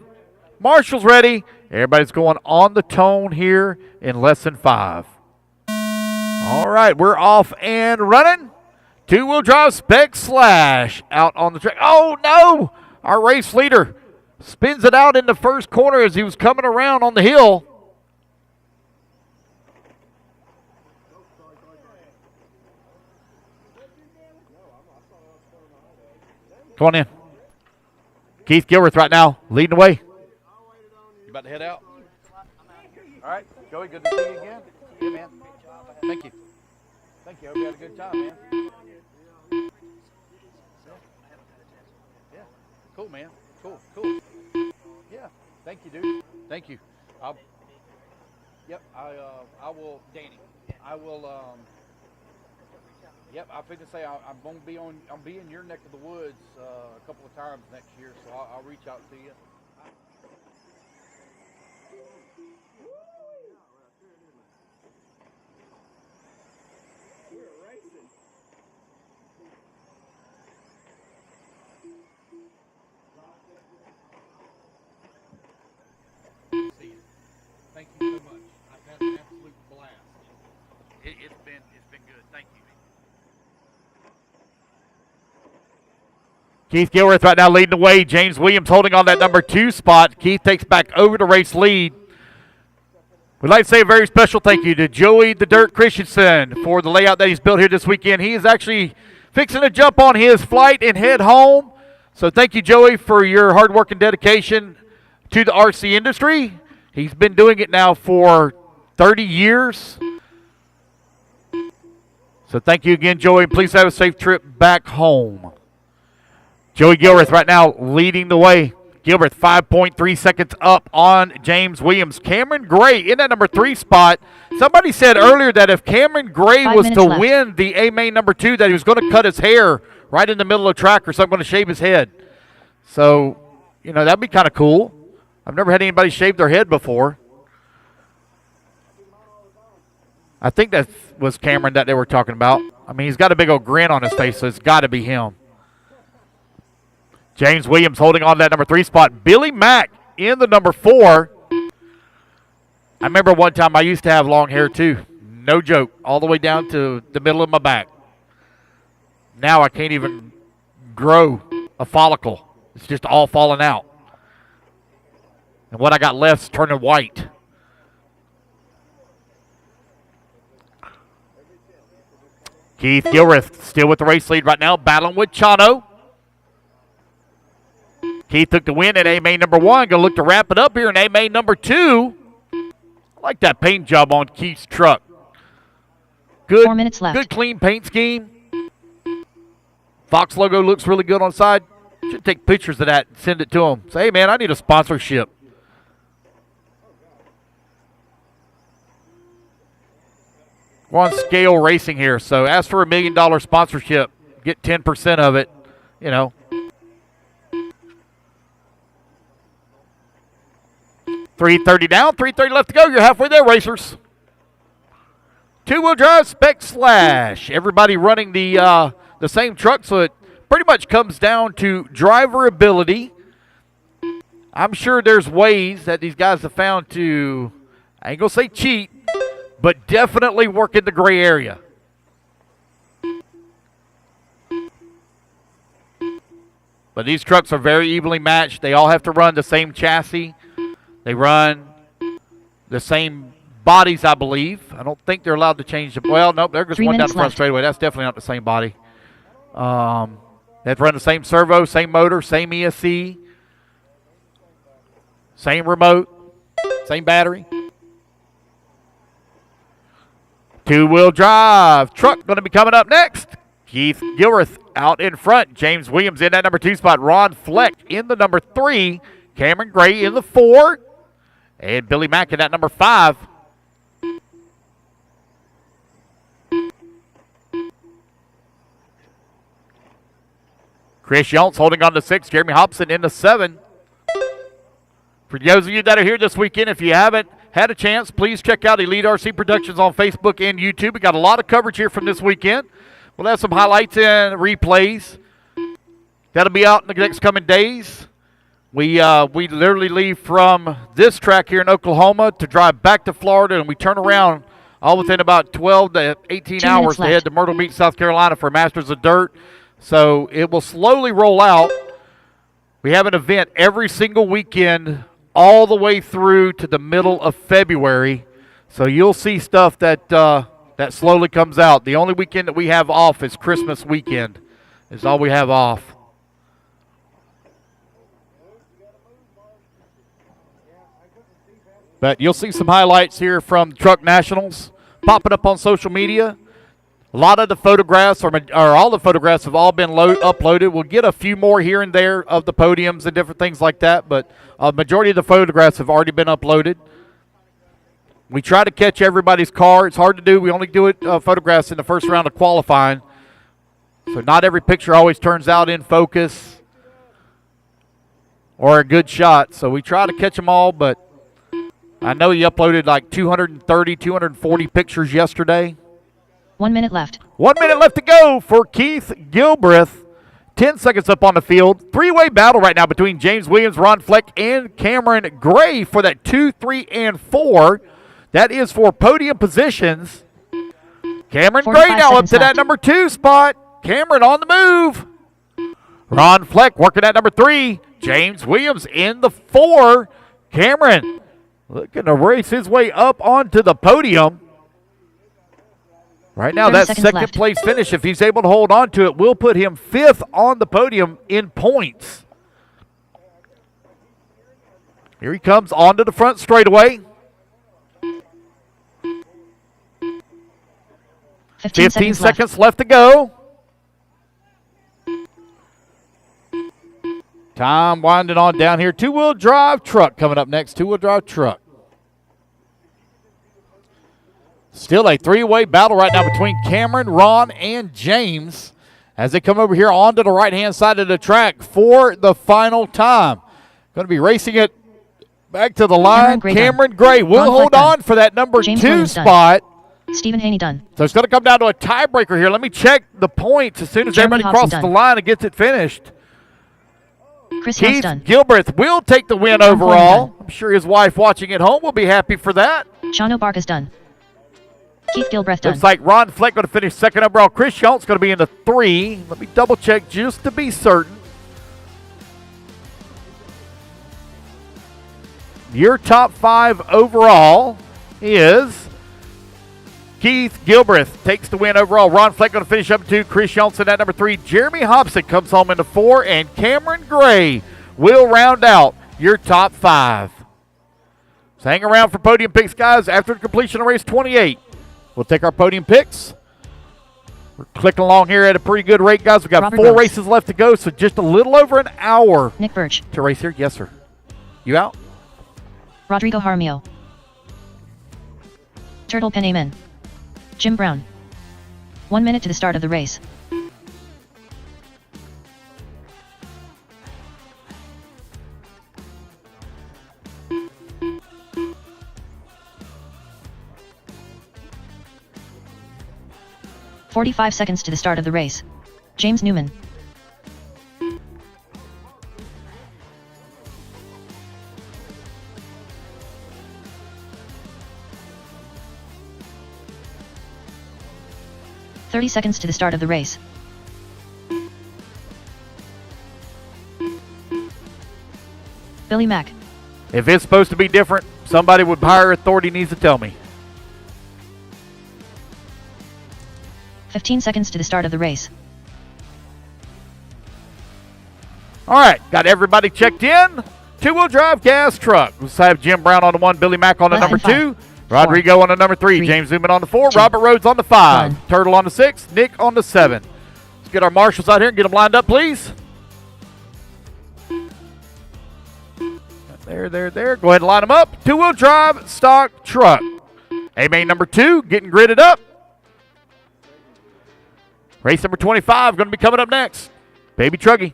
Marshals ready. Everybody's going on the tone here in less than 5. All right, we're off and running. 2-wheel drive Spec Slash out on the track. Oh, no! Our race leader spins it out in the first corner as he was coming around on the hill. Come on in. Keith Gilworth right now leading the way. You about to head out? All right, Joey, good to see you again. Yeah, man. Thank you. Thank you. I hope you had a good time, man. Yeah. Cool, man. Cool. Yeah. Thank you, dude. Thank you. Yep. I will, Danny. I will. Yep. I think to say I'm gonna be on. I'll be in your neck of the woods a couple of times next year, so I'll reach out to you. Thank you so much. I've had an absolute blast. It's been good. Thank you. Keith Gilreath right now leading the way. James Williams holding on that number 2 spot. Keith takes back over the race lead. We'd like to say a very special thank you to Joey the Dirt Christensen for the layout that he's built here this weekend. He is actually fixing to jump on his flight and head home. So thank you, Joey, for your hard work and dedication to the RC industry. He's been doing it now for 30 years. So thank you again, Joey, and please have a safe trip back home. Joey Gilreath right now leading the way. Gilreath 5.3 seconds up on James Williams. Cameron Gray in that number 3 spot. Somebody said earlier that if Cameron Gray 5 was to minutes left. win the A-Main number 2, that he was going to cut his hair right in the middle of the track or something, going to shave his head. So, you know, that'd be kind of cool. I've never had anybody shave their head before. I think that was Cameron that they were talking about. I mean, he's got a big old grin on his face, so it's got to be him. James Williams holding on to that number 3 spot. Billy Mack in the number 4. I remember one time I used to have long hair too. No joke. All the way down to the middle of my back. Now I can't even grow a follicle. It's just all falling out. And what I got left is turning white. Keith Gilreath still with the race lead right now, battling with Chano. Keith took the win at A-Main number 1. Going to look to wrap it up here in A-Main number 2. I like that paint job on Keith's truck. Good, 4 minutes left. Good clean paint scheme. Fox logo looks really good on the side. Should take pictures of that and send it to him. Say, hey, man, I need a sponsorship. We're on Scale Racing here, so ask for $1 million sponsorship. Get 10% of it, you know. $330 down, $330 left to go. You're halfway there, racers. Two-wheel drive spec slash. Everybody running the same truck, so it pretty much comes down to driver ability. I'm sure there's ways that these guys have found to, I ain't going to say cheat, but definitely work in the gray area. But these trucks are very evenly matched. They all have to run the same chassis. They run the same bodies, I believe. I don't think they're allowed to change them. Well, nope, there goes 3 one down minutes the front left. straightaway. That's definitely not the same body. They have to run the same servo, same motor, same ESC, same remote, same battery. Two-wheel drive truck going to be coming up next. Keith Gilreath out in front. James Williams in that number 2 spot. Ron Fleck in the number 3. Cameron Gray in the 4. And Billy Mack in that number 5. Chris Yonts holding on to 6. Jeremy Hobson in the 7. For those of you that are here this weekend, if you haven't had a chance, please check out Elite RC Productions on Facebook and YouTube. We got a lot of coverage here from this weekend. We'll have some highlights and replays. That'll be out in the next coming days. We literally leave from this track here in Oklahoma to drive back to Florida, and we turn around all within about 12 to 18 2 hours minutes to left. head to Myrtle Beach, South Carolina for Masters of Dirt. So it will slowly roll out. We have an event every single weekend all the way through to the middle of February. So you'll see stuff that that slowly comes out. The only weekend that we have off is Christmas weekend. Is all we have off. But you'll see some highlights here from Truck Nationals popping up on social media. A lot of the photographs, or all the photographs, have all been uploaded. We'll get a few more here and there of the podiums and different things like that, but a majority of the photographs have already been uploaded. We try to catch everybody's car. It's hard to do. We only do it photographs in the first round of qualifying. So not every picture always turns out in focus or a good shot. So we try to catch them all, but I know you uploaded like 230, 240 pictures yesterday. 1 minute left. 1 minute left to go for Keith Gilreath. 10 seconds up on the field. Three-way battle right now between James Williams, Ron Fleck, and Cameron Gray for that 2, 3, and 4. That is for podium positions. Cameron Gray 45 now up seconds to that left. number 2 spot. Cameron on the move. Ron Fleck working at number 3. James Williams in the 4. Cameron looking to race his way up onto the podium. Right now, 30 that seconds second left. place finish, if he's able to hold on to it, will put him 5th on the podium in points. Here he comes onto the front straightaway. 15 seconds left to go. Time winding on down here. Two-wheel drive truck coming up next. Two-wheel drive truck. Still a three-way battle right now between Cameron, Ron, and James as they come over here onto the right-hand side of the track for the final time. Going to be racing it back to the line. Cameron Gray will hold on for that number James 2 Williams spot. Stephen Haney done. So it's going to come down to a tiebreaker here. Let me check the points as soon as Jeremy everybody Hobson crosses done. the line and gets it finished. Chris Young's Keith done. Gilbreth will take the win John overall. Foreman I'm sure his wife watching at home will be happy for that. Shano Barkas done. Keith Gilbreth done. Looks like Ron Fleck going to finish second overall. Chris Schultz going to be in the 3. Let me double check just to be certain. Your top 5 overall is Keith Gilbreth takes the win overall. Ron Fleck going to finish up 2. Chris Schultz at number 3. Jeremy Hobson comes home into 4. And Cameron Gray will round out your top 5. So hang around for podium picks, guys, after the completion of race 28. We'll take our podium picks. We're clicking along here at a pretty good rate, guys. We've got Robert 4 Rose. races left to go, so just a little over an hour Nick Birch. to race here. Yes, sir. You out? Rodrigo Jaramillo. Turtle Pen Amen. Jim Brown. 1 minute to the start of the race. "45 seconds to the start of the race. James Newman. "30 seconds to the start of the race. Billy Mack. If it's supposed to be different, somebody with higher authority needs to tell me. 15 seconds to the start of the race. All right, got everybody checked in. Two-wheel drive gas truck. Let's have Jim Brown on the 1, Billy Mack on the Less number than 2, 4, Rodrigo on the number 3, 3, James Newman on the 4, 2, Robert Rhodes on the 5, 1. Turtle on the 6, Nick on the 7. Let's get our marshals out here and get them lined up, please. There. Go ahead and line them up. Two-wheel drive stock truck. A-main number 2 getting gridded up. Race number 25 going to be coming up next. Baby Truggy.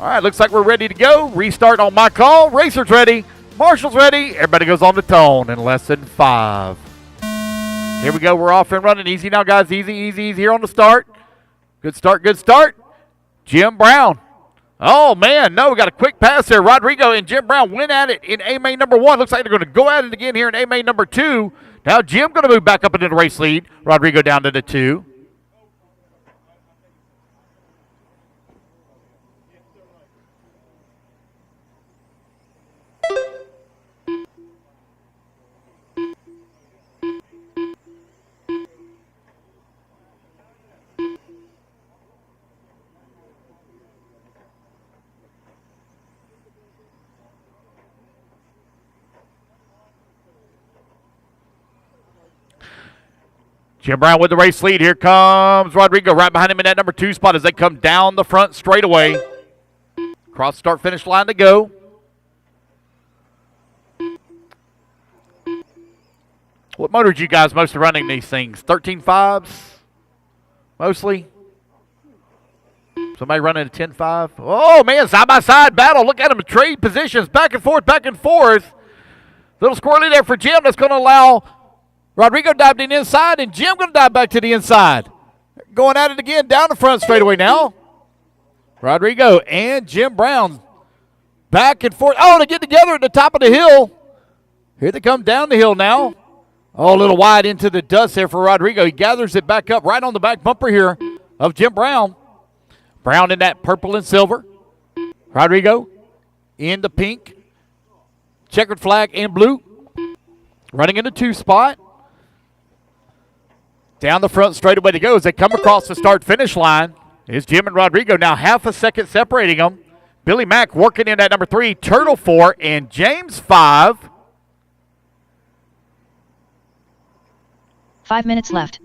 All right, looks like we're ready to go. Restart on my call. Racers ready. Marshals ready. Everybody goes on the tone in less than 5. Here we go. We're off and running. Easy now, guys. Easy here on the start. Good start. Jim Brown. Oh, man, no, we got a quick pass there. Rodrigo and Jim Brown went at it in A-main number 1. Looks like they're going to go at it again here in A-main number 2. Now Jim going to move back up into the race lead. Rodrigo down to the 2. Jim Brown with the race lead. Here comes Rodrigo right behind him in that number 2 spot as they come down the front straightaway. Cross start finish line to go. What motor do you guys mostly running these things? 13.5s? Mostly? Somebody running a 10.5? Oh, man, side-by-side battle. Look at them trade positions back and forth. Little squirrely there for Jim. That's going to allow Rodrigo dived in inside, and Jim going to dive back to the inside. Going at it again down the front straightaway now. Rodrigo and Jim Brown back and forth. Oh, they get together at the top of the hill. Here they come down the hill now. Oh, a little wide into the dust there for Rodrigo. He gathers it back up right on the back bumper here of Jim Brown. Brown in that purple and silver. Rodrigo in the pink. Checkered flag in blue. Running in the 2 spot. Down the front straightaway to go as they come across the start-finish line. Is Jim and Rodrigo now half a second separating them. Billy Mack working in at number 3, Turtle 4, and James 5. 5 minutes left.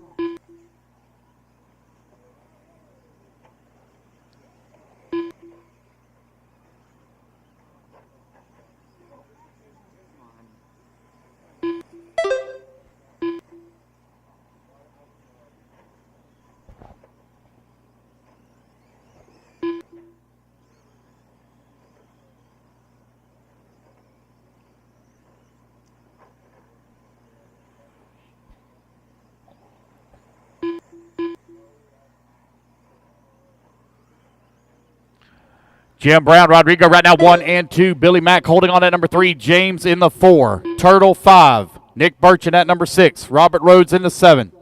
Jim Brown, Rodrigo right now 1 and 2. Billy Mack holding on at number 3. James in the 4. Turtle 5. Nick Burchin at number 6. Robert Rhodes in the 7.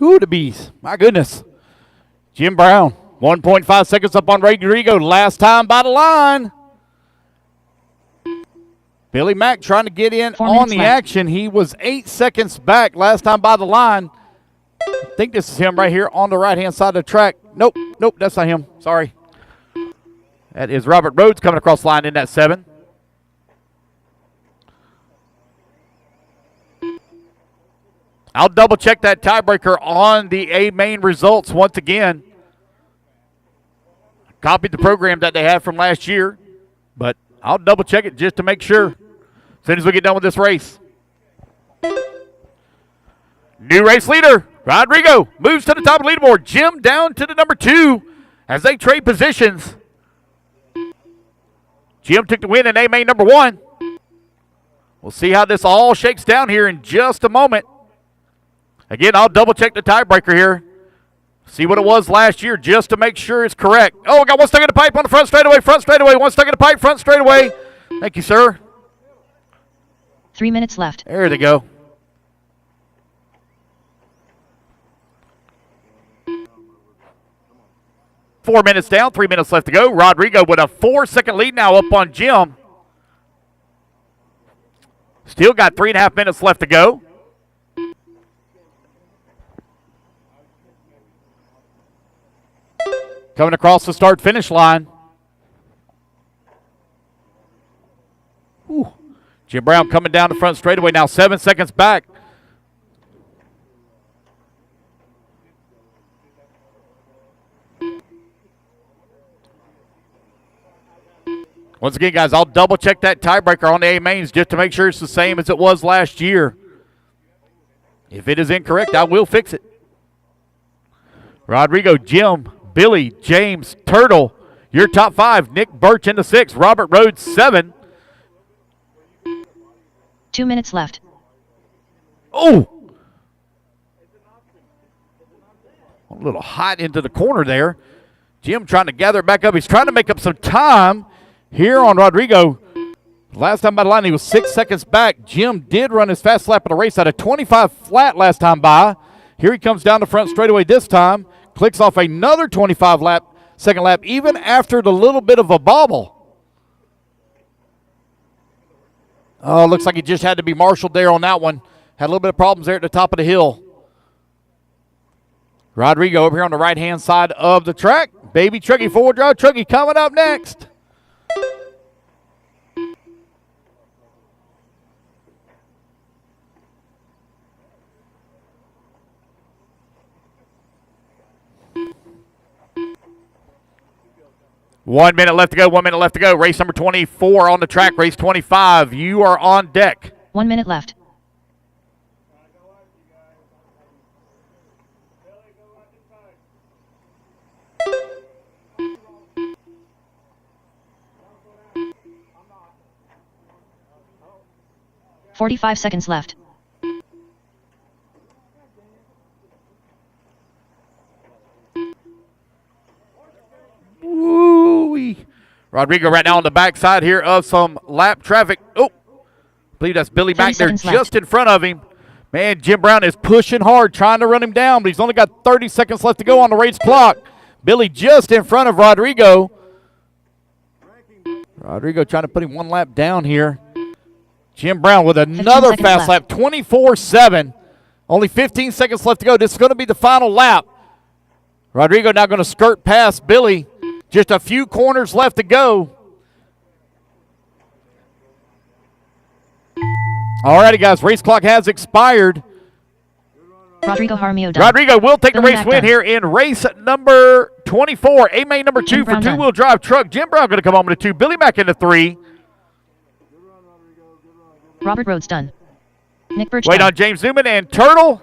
Ooh, the bees. My goodness. Jim Brown, 1.5 seconds up on Rodrigo. Last time by the line. Billy Mack trying to get in 4 on minutes the left. action. He was 8 seconds back last time by the line. I think this is him right here on the right-hand side of the track. Nope, that's not him. Sorry. That is Robert Rhodes coming across the line in that 7. I'll double-check that tiebreaker on the A main results once again. Copied the program that they had from last year, but I'll double-check it just to make sure as soon as we get done with this race. New race leader, Rodrigo, moves to the top of the leaderboard. Jim down to the number 2 as they trade positions. Jim took the win in A-Main number 1. We'll see how this all shakes down here in just a moment. Again, I'll double-check the tiebreaker here. See what it was last year just to make sure it's correct. Oh, we got one stuck in the pipe on the front straightaway, one stuck in the pipe, front straightaway. Thank you, sir. 3 minutes left. There they go. Four minutes down, 3 minutes left to go. Rodrigo with a 4-second lead now up on Jim. Still got 3.5 minutes left to go. Coming across the start-finish line. Ooh. Jim Brown coming down the front straightaway now, 7 seconds back. Once again, guys, I'll double-check that tiebreaker on the A-Mains just to make sure it's the same as it was last year. If it is incorrect, I will fix it. Rodrigo, Jim, Billy, James, Turtle, your top 5. Nick Birch in the 6. Robert Rhodes, 7. 2 minutes left. Oh! A little hot into the corner there. Jim trying to gather it back up. He's trying to make up some time here on Rodrigo. Last time by the line, he was 6 seconds back. Jim did run his fast lap of the race at a 25 flat last time by. Here he comes down the front straightaway this time. Clicks off another 25 lap, second lap, even after the little bit of a bobble. Oh, looks like he just had to be marshaled there on that one. Had a little bit of problems there at the top of the hill. Rodrigo over here on the right-hand side of the track. Baby Truckee, forward drive Truckee coming up next. One minute left to go, 1 minute left to go. Race number 24 on the track, race 25. You are on deck. 1 minute left. "45 seconds left. Woo-wee. Rodrigo right now on the backside here of some lap traffic. Oh, I believe that's Billy 30 Mack there seconds just left. in front of him. Man, Jim Brown is pushing hard, trying to run him down, but he's only got 30 seconds left to go on the race clock. Billy just in front of Rodrigo. Rodrigo trying to put him one lap down here. Jim Brown with another fast lap, 24-7. Only 15 seconds left to go. This is going to be the final lap. Rodrigo now going to skirt past Billy. Just a few corners left to go. All righty, guys. Race clock has expired. Rodrigo Jaramillo done. Rodrigo will take the Billy race Mack win done. here in race number 24. A-main number 2 Jim for Brown done. two-wheel drive truck. Jim Brown going to come home into 2. Billy Mack into 3. Robert Rhodes done. Nick Birch Wait done. on James Newman and Turtle.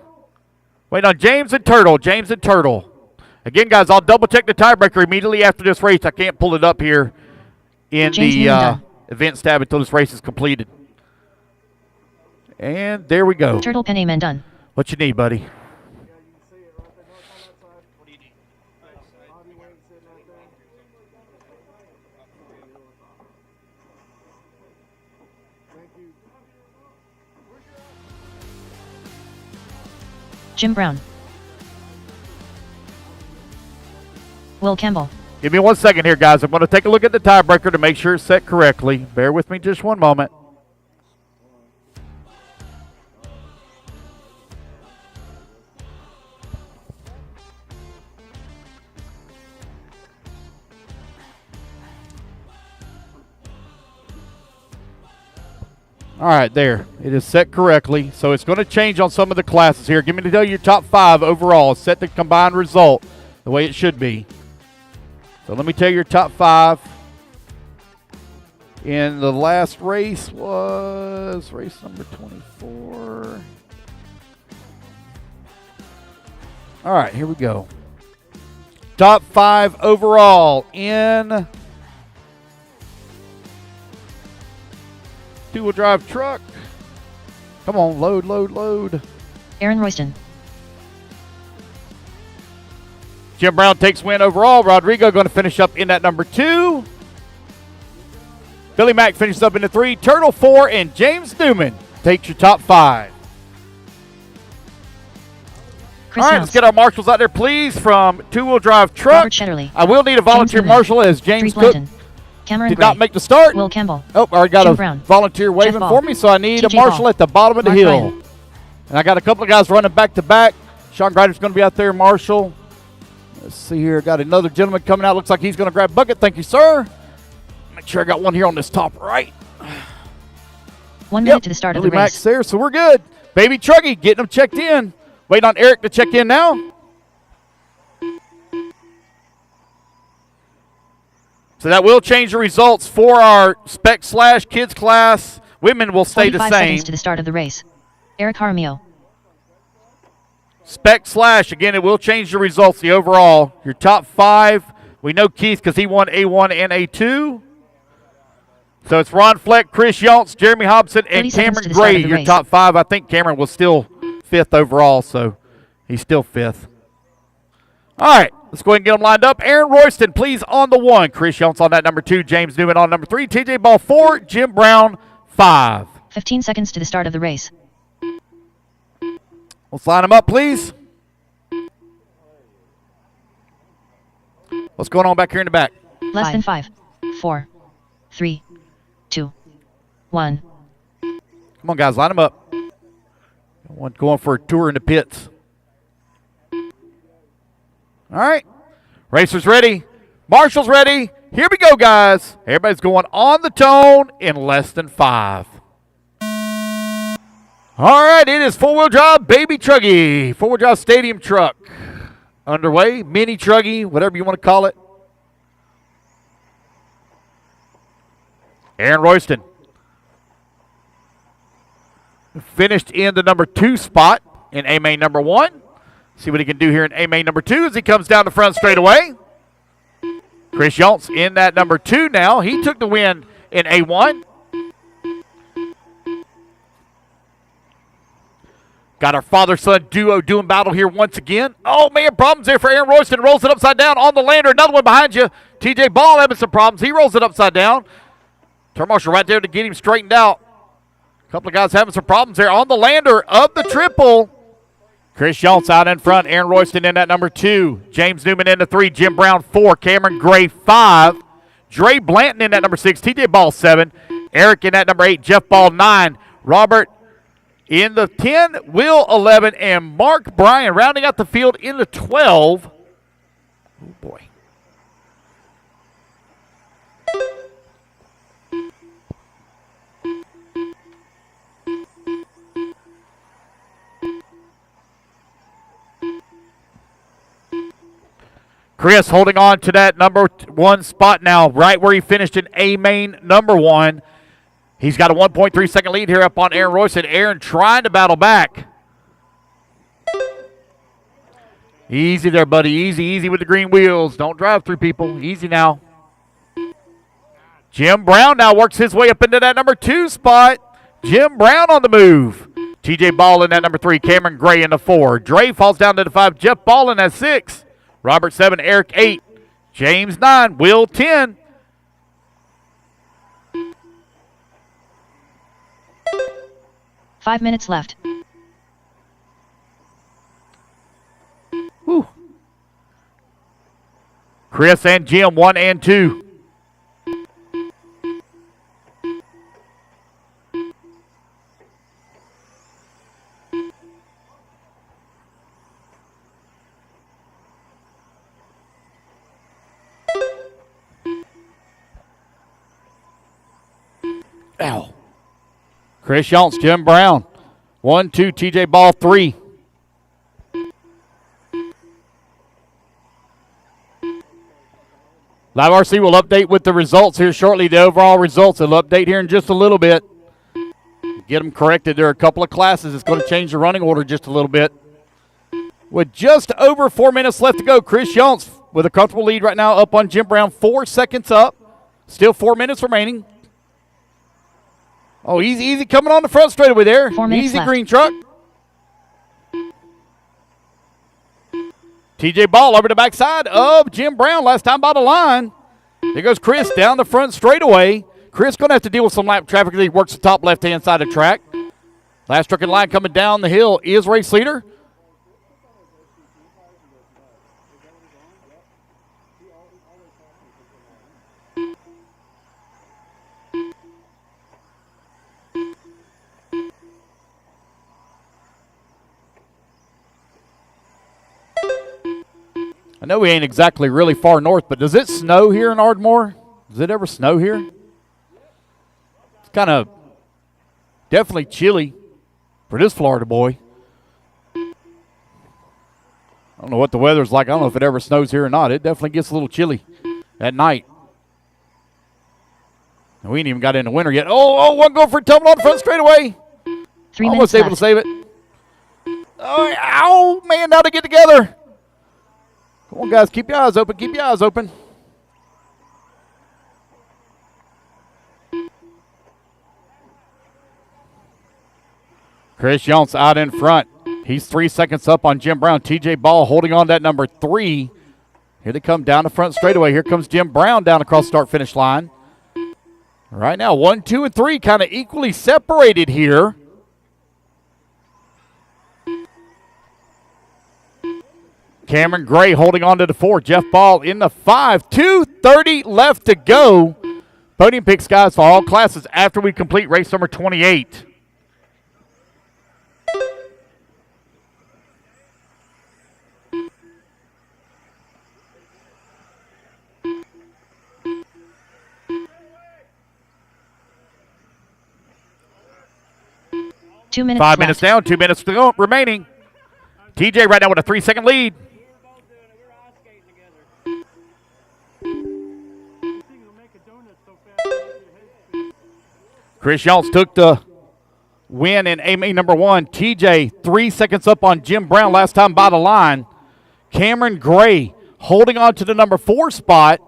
Wait on James and Turtle. James and Turtle. Again, guys, I'll double-check the tiebreaker immediately after this race. I can't pull it up here in James the Newman done. event stab until this race is completed. And there we go. Turtle Pen Amen done. What you need, buddy? What do you need? Jim Brown. Will Campbell. Give me 1 second here, guys. I'm going to take a look at the tiebreaker to make sure it's set correctly. Bear with me just 1 moment. All right, there. It is set correctly. So it's going to change on some of the classes here. Give me to tell you your top 5 overall. Set the combined result the way it should be. So let me tell you your top 5. In the last race was race number 24. All right, here we go. Top 5 overall in two-wheel drive truck. Come on, load, load, load. Aaron Royston. Jim Brown takes win overall. Rodrigo going to finish up in that number 2. Billy Mack finishes up in the 3. Turtle 4, and James Newman takes your top 5. Chris All right, Younts. let's get our marshals out there, please, from two-wheel drive truck. Robert Shetterly. I will need a volunteer Newman. marshal as James Dries Cook Blanton. Cameron did Gray. not make the start. Will Campbell. Oh, I already got Jim a Brown. volunteer waving Ball. for me, so I need a TJ marshal Ball. at the bottom of the Mark hill. Ryan. And I got a couple of guys running back-to-back. Sean Grider's going to be out there, marshal. Let's see here. Got another gentleman coming out. Looks like he's going to grab bucket. Thank you, sir. Make sure I got one here on this top right. 1 minute to the start of the Billy Mack's race. there, so we're good. Baby Truggy getting them checked in. Waiting on Eric to check in now. So that will change the results for our spec/kids class. Women will stay the 45 same. seconds to the start of the race. Eric Jaramillo. Spec/, again, it will change the results, the overall. Your top 5, we know Keith because he won A1 and A2. So it's Ron Fleck, Chris Yontz, Jeremy Hobson, 30 and seconds Cameron to the start Gray, of the your race. top 5. I think Cameron was still 5th overall, so he's still 5th. All right, let's go ahead and get them lined up. Aaron Royston, please, on the 1. Chris Yontz on that number 2. James Newman on number 3. TJ Ball 4. Jim Brown 5. 15 seconds to the start of the race. Let's line them up, please. What's going on back here in the back? Less than 5, 4, 3, 2, 1. Come on, guys, line them up. One going for a tour in the pits. All right. Racers ready. Marshall's ready. Here we go, guys. Everybody's going on the tone in less than 5. All right, it is four-wheel drive Baby Truggy. Four-wheel drive stadium truck underway. Mini Truggy, whatever you want to call it. Aaron Royston finished in the number 2 spot in A-main number 1. See what he can do here in A-main number 2 as he comes down the front straight away. Chris Yontz in that number 2 now. He took the win in A1. Got our father-son duo doing battle here once again. Oh, man, problems there for Aaron Royston. Rolls it upside down on the lander. Another one behind you. TJ Ball having some problems. He rolls it upside down. Turn marshal right there to get him straightened out. Couple of guys having some problems there on the lander of the triple. Chris Schultz out in front. Aaron Royston in at number 2. James Newman in at 3. Jim Brown 4. Cameron Gray 5. Dre Blanton in at number 6. TJ Ball 7. Eric in at number 8. Jeff Ball 9. Robert in the 10. Will 11. And Mark Bryan rounding out the field in the 12. Oh, boy. Chris holding on to that number 1 spot now, right where he finished in A main number 1. He's got a 1.3 second lead here up on Aaron Royston. Aaron trying to battle back. Easy there, buddy. Easy, easy with the green wheels. Don't drive through people. Easy now. Jim Brown now works his way up into that number 2 spot. Jim Brown on the move. TJ Ball in that number 3. Cameron Gray in the 4. Dre falls down to the 5. Jeff Ball in that 6. Robert 7, Eric 8, James 9, Will 10. Five minutes left. Whew. Chris and Jim 1 and 2. Ow. Chris Schultz, Jim Brown. 1, 2, TJ Ball 3. Live RC will update with the results here shortly. The overall results will update here in just a little bit. Get them corrected. There are a couple of classes. It's going to change the running order just a little bit. With just over 4 minutes left to go, Chris Schultz with a comfortable lead right now up on Jim Brown. 4 seconds up. Still 4 minutes remaining. Oh, easy, easy coming on the front straightaway there. 4 minutes Easy left. green truck. TJ Ball over the backside of Jim Brown. Last time by the line. There goes Chris down the front straightaway. Chris going to have to deal with some lap traffic as he works the top left-hand side of the track. Last truck in line coming down the hill is race leader. I know we ain't exactly really far north, but does it snow here in Ardmore? Does it ever snow here? It's kind of definitely chilly for this Florida boy. I don't know what the weather's like. I don't know if it ever snows here or not. It definitely gets a little chilly at night. And we ain't even got into winter yet. Oh, one going for a tumble on the front straightaway. 3 Almost minutes able to left. save it. Oh, ow, man, now to get together. Come on, guys, keep your eyes open. Keep your eyes open. Chris Jones out in front. He's 3 seconds up on Jim Brown. TJ Ball holding on to that number 3. Here they come down the front straightaway. Here comes Jim Brown down across the start-finish line. Right now, 1, 2, and 3 kind of equally separated here. Cameron Gray holding on to the 4. Jeff Ball in the 5. 2:30 left to go. Podium picks, guys, for all classes after we complete race number 28. Two minutes 5 left. minutes down, 2 minutes to go remaining. TJ right now with a 3-second lead. Chris Schultz took the win in AMA number 1. TJ 3 seconds up on Jim Brown last time by the line. Cameron Gray holding on to the number 4 spot.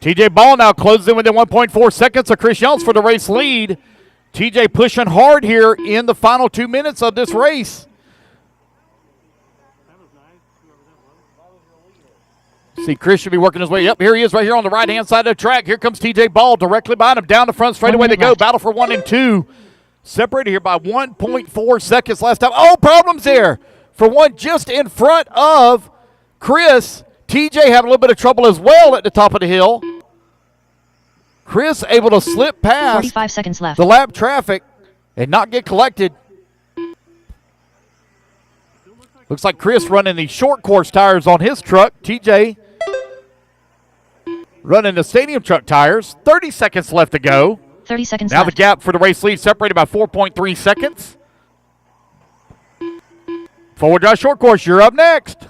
TJ Ball now closes in within 1.4 seconds of Chris Younts for the race lead. TJ pushing hard here in the final 2 minutes of this race. See, Chris should be working his way up. Here he is right here on the right-hand side of the track. Here comes TJ Ball directly behind him. Down the front straight away they go. Battle for 1 and 2. Separated here by 1.4 seconds last time. Oh, problems there. For one just in front of Chris. TJ having a little bit of trouble as well at the top of the hill. Chris able to slip past 45 seconds left. the lap traffic and not get collected. Looks like Chris running the short course tires on his truck. TJ running the stadium truck tires. 30 seconds left to go. 30 seconds Now left. the gap for the race lead separated by 4.3 seconds. Forward drive short course, you're up next.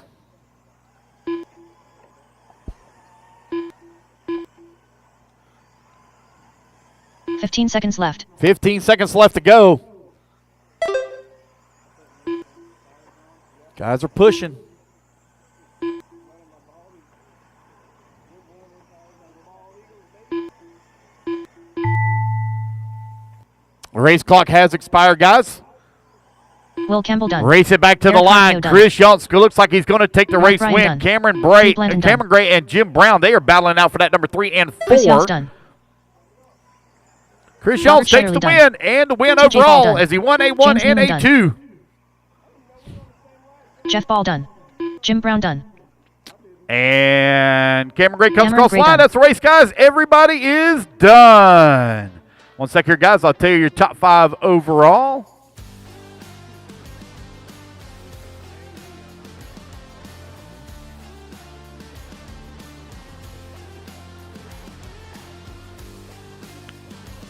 $15 seconds left. 15 seconds left to go. Guys are pushing. The race clock has expired, guys. Will Campbell done. Race it back to the Eric line. Carpio done. Chris Younts looks like he's going to take the Mark race Ryan win. done. Cameron Pete Blandon done. Gray and Jim Brown, they are battling out for that number 3 and 4. Chris Younts done. Chris Robert Younts takes the Shirley win and the win TJ Ball overall done. as he won A1 James and Newman A2. Jeff Ball done. Jim Brown done. And Cameron Gray comes Cameron across the Gray line. done. That's the race, guys. Everybody is done. 1 sec here, guys. I'll tell you your top 5 overall.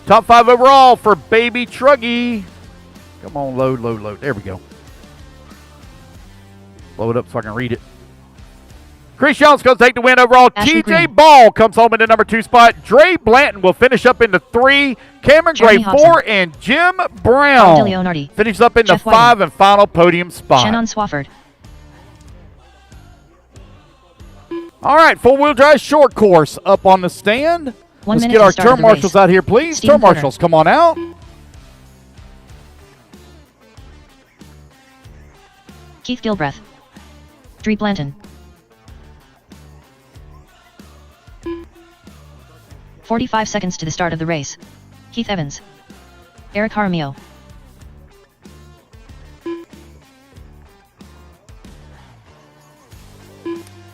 Top 5 overall for Baby Truggy. Come on, load, load, load. There we go. Blow it up so I can read it. Chris Young's going to take the win overall. Ashley TJ Green. Ball comes home in the number 2 spot. Dre Blanton will finish up in the 3. Cameron Gray Jeremy 4. Hobson. And Jim Paul Brown DeLeonardi. finishes up in Jeff the 5 Whiting. and final podium spot. Shannon Swafford. All right, four-wheel drive short course up on the stand. 1 Let's minute get to our the start of turn the marshals race. out here, please. Stephen Turn Porter. marshals, come on out. Keith Gilbreth. Dre Blanton. 45 seconds to the start of the race. Keith Evans. Eric Jaramillo.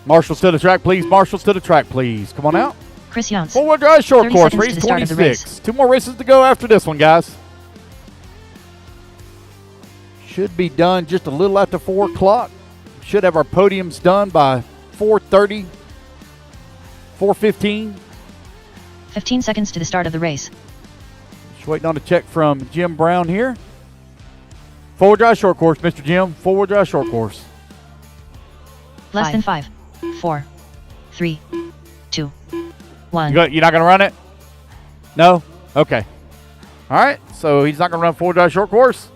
Marshals to the track, please. Marshals to the track, please. Come on out. Chris Younts. Four-wheel drive short 30 course, seconds to race the start of the 26. 2 more races to go after this one, guys. Should be done just a little after 4 o'clock. Should have our podiums done by 4:30, 4:15. 15 seconds to the start of the race. Just waiting on a check from Jim Brown here. Four-wheel drive short course, Mr. Jim. Four-wheel drive short course. Less than 5, 4, 3, 2, 1. You're not going to run it? No? Okay. All right, so he's not going to run four-wheel drive short course.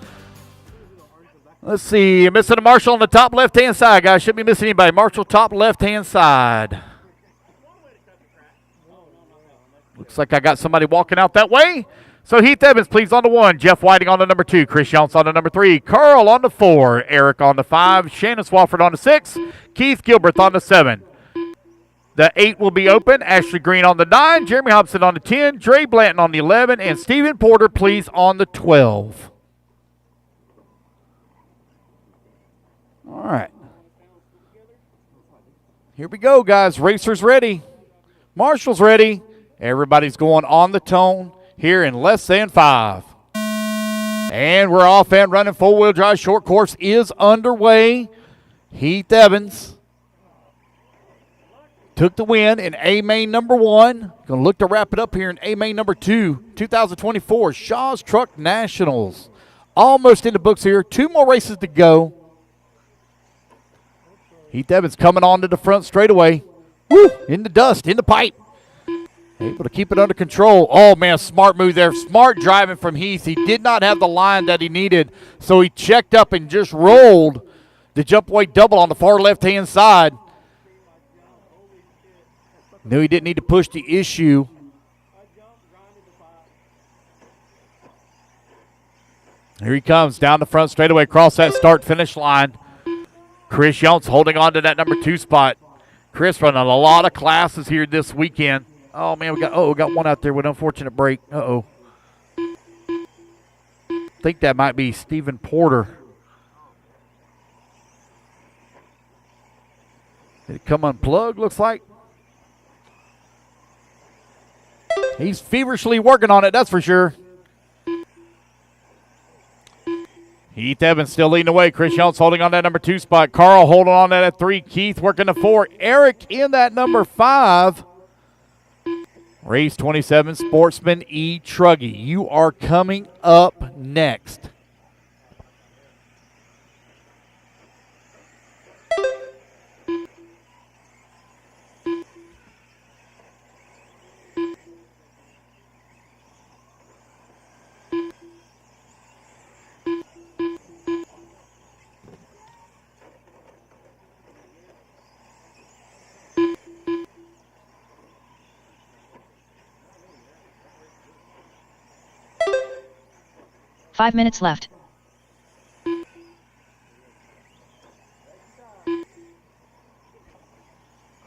Let's see. Missing a Marshall on the top left-hand side, guys. Shouldn't be missing anybody. Marshall, top left-hand side. Looks like I got somebody walking out that way. So Heath Evans, please, on the 1. Jeff Whiting on the number 2. Chris Younts on the number 3. Carl on the 4. Eric on the 5. Shannon Swafford on the 6. Keith Gilbreth on the 7. The 8 will be open. Ashley Green on the 9. Jeremy Hobson on the 10. Dre Blanton on the 11. And Stephen Porter, please, on the 12. All right. Here we go, guys. Racers ready. Marshall's ready. Everybody's going on the tone here in less than 5. And we're off and running. Four-wheel drive short course is underway. Heath Evans took the win in A-Main number 1. Going to look to wrap it up here in A-Main number 2, 2024 Shaw's Truck Nationals. Almost in the books here. 2 more races to go. Heath Evans coming on to the front straightaway. Woo! In the dust, in the pipe. Able to keep it under control. Oh, man, smart move there. Smart driving from Heath. He did not have the line that he needed, so he checked up and just rolled the jump weight double on the far left-hand side. Knew he didn't need to push the issue. Here he comes down the front straightaway across that start-finish line. Chris Younts holding on to that number 2 spot. Chris running a lot of classes here this weekend. Oh, man, we got one out there with an unfortunate break. Uh-oh. I think that might be Stephen Porter. Did it come unplugged, looks like? He's feverishly working on it, that's for sure. Heath Evans still leading the way. Chris Younts holding on that number 2 spot. Carl holding on that at 3. Keith working the 4. Eric in that number 5. Race 27, Sportsman E. Truggy. You are coming up next. Five minutes left.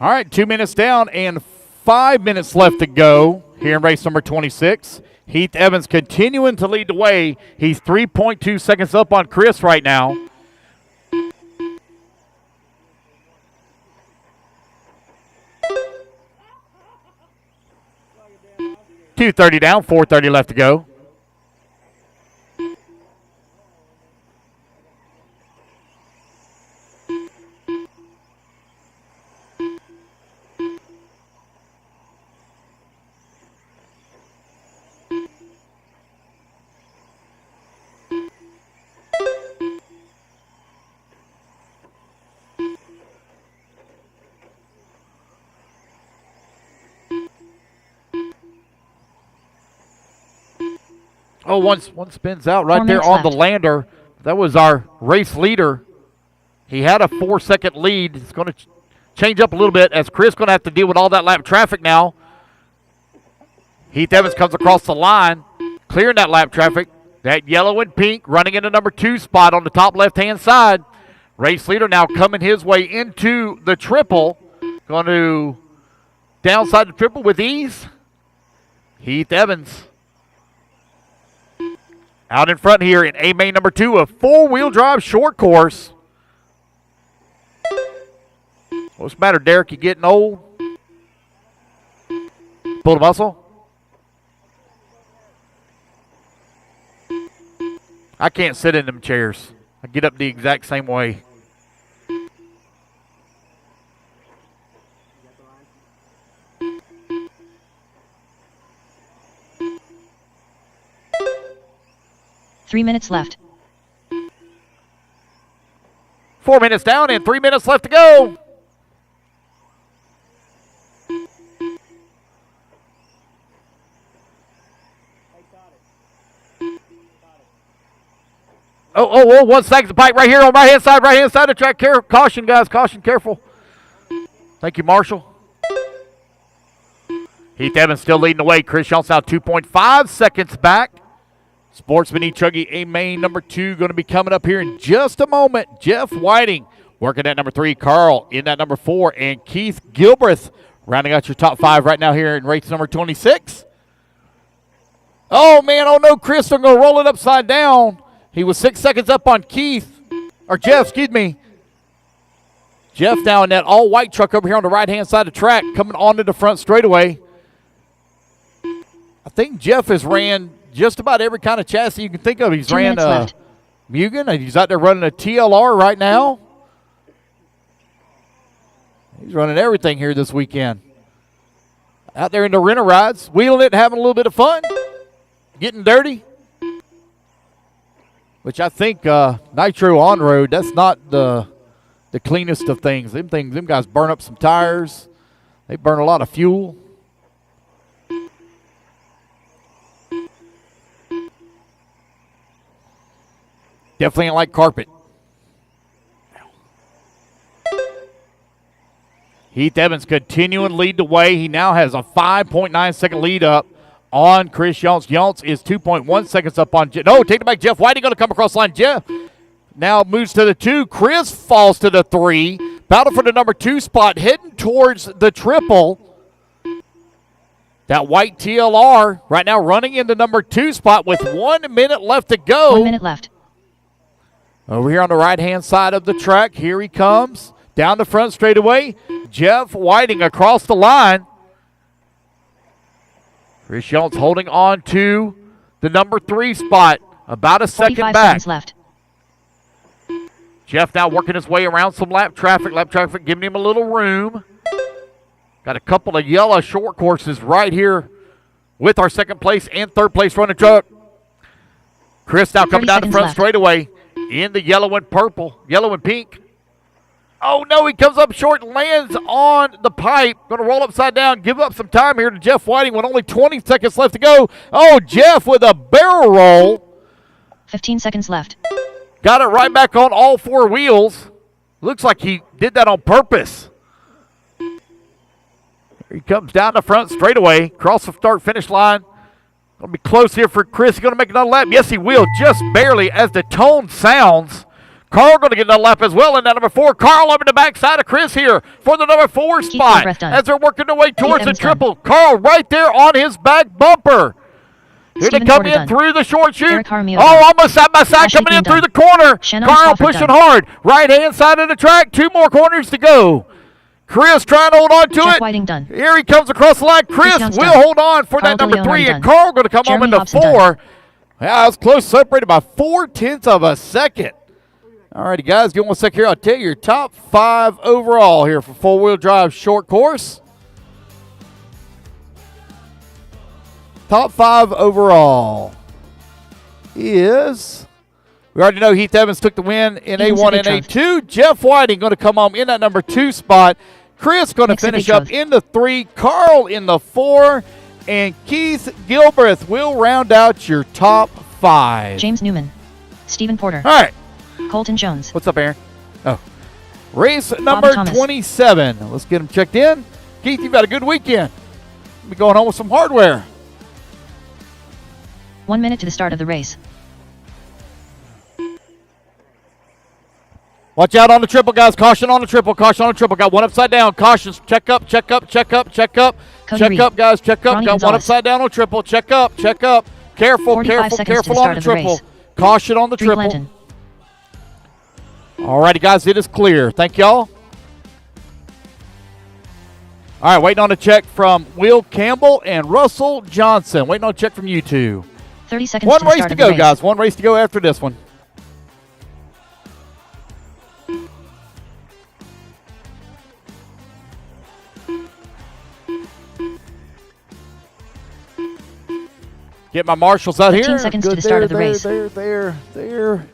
All right, 2 minutes down and 5 minutes left to go here in race number 26. Heath Evans continuing to lead the way. He's 3.2 seconds up on Chris right now. .230 down, 4:30 left to go. Oh, one spins out right there on the lander. That was our race leader. He had a 4-second lead. It's going to change up a little bit as Chris going to have to deal with all that lap traffic now. Heath Evans comes across the line, clearing that lap traffic. That yellow and pink running into number 2 spot on the top left-hand side. Race leader now coming his way into the triple. Going to downside the triple with ease. Heath Evans out in front here in A-Main number 2, a 4-wheel drive short course. What's the matter, Derek? You getting old? Pull the muscle? I can't sit in them chairs. I get up the exact same way. Three minutes left. 4 minutes down and 3 minutes left to go. Oh, 1 second to bike right here on right hand side of the track. Caution, guys, caution, careful. Thank you, Marshall. Heath Evans still leading the way. Chris Schultz now 2.5 seconds back. Sportsman E. Chuggy, A-Main number 2, going to be coming up here in just a moment. Jeff Whiting working at number 3. Carl in that number 4. And Keith Gilbreth rounding out your top 5 right now here in race number 26. Oh, man, oh no, Chris, they're going to roll it upside down. He was 6 seconds up on Keith, or Jeff, excuse me. Jeff now in that all-white truck over here on the right-hand side of the track coming onto the front straightaway. I think Jeff has ran just about every kind of chassis you can think of. He's ran Mugen, and he's out there running a TLR right now. He's running everything here this weekend. Out there in the renter rides, wheeling it, having a little bit of fun, getting dirty. Which I think Nitro on-road, that's not the cleanest of things. Them guys burn up some tires. They burn a lot of fuel. Definitely ain't like carpet. Heath Evans continuing to lead the way. He now has a 5.9 second lead up on Chris Yonts. Yonts is 2.1 seconds up on Jeff. No, take it back. Jeff Whiting going to come across the line. Jeff now moves to the 2. Chris falls to the 3. Battle for the number 2 spot, heading towards the triple. That white TLR right now running in the number 2 spot with 1 minute left to go. 1 minute left. Over here on the right-hand side of the track, here he comes. Down the front straightaway, Jeff Whiting across the line. Chris Yonts holding on to the number 3 spot. About a second 45 back. seconds left. Jeff now working his way around some lap traffic. Lap traffic giving him a little room. Got a couple of yellow short courses right here with our second place and third place running truck. Chris now coming down the front straightaway in the yellow and purple, yellow and pink. Oh, no, he comes up short, lands on the pipe. Going to roll upside down, give up some time here to Jeff Whiting with only 20 seconds left to go. Oh, Jeff with a barrel roll. 15 seconds left. Got it right back on all 4 wheels. Looks like he did that on purpose. Here he comes down the front straightaway, cross the start-finish line. Going to be close here for Chris. He's going to make another lap. Yes, he will, just barely as the tone sounds. Carl going to get another lap as well in that number 4. Carl over the backside of Chris here for the number 4 spot as they're working their way towards the triple. Carl right there on his back bumper. Here they come in through the short chute. Oh, almost side by side coming in through the corner. Carl pushing hard. Right-hand side of the track. 2 more corners to go. Chris trying to hold on to it. Here he comes across the line. Chris will hold on for that number 3. And Carl going to come home into 4. Yeah, that was close. Separated by 0.4 of a second. All righty, guys, give me 1 sec here. I'll tell you your top 5 overall here for four-wheel drive short course. Top 5 overall is, we already know Heath Evans took the win in A1 and A2. Jeff Whiting going to come home in that number 2 spot. Chris going to finish up in the 3. Carl in the 4. And Keith Gilbreth will round out your top 5. James Newman. Stephen Porter. All right. Colton Jones. What's up, Aaron? Oh. Race number 27. Let's get him checked in. Keith, you've had a good weekend. We'll be going home with some hardware. 1 minute to the start of the race. Watch out on the triple, guys. Caution on the triple. Caution on the triple. Got one upside down. Cautions. Check up, check up, check up, check up. Check up, guys. Check up. Got one upside down on triple. Check up, check up. Careful, careful, careful on the triple. Caution on the triple. All righty, guys. It is clear. Thank y'all. All right, waiting on a check from Will Campbell and Russell Johnson. Waiting on a check from you two. 30 seconds One to the race start to of the go, race. guys. One race to go after this one. Get my marshals out 15 here. seconds Good. to the start of the race. There,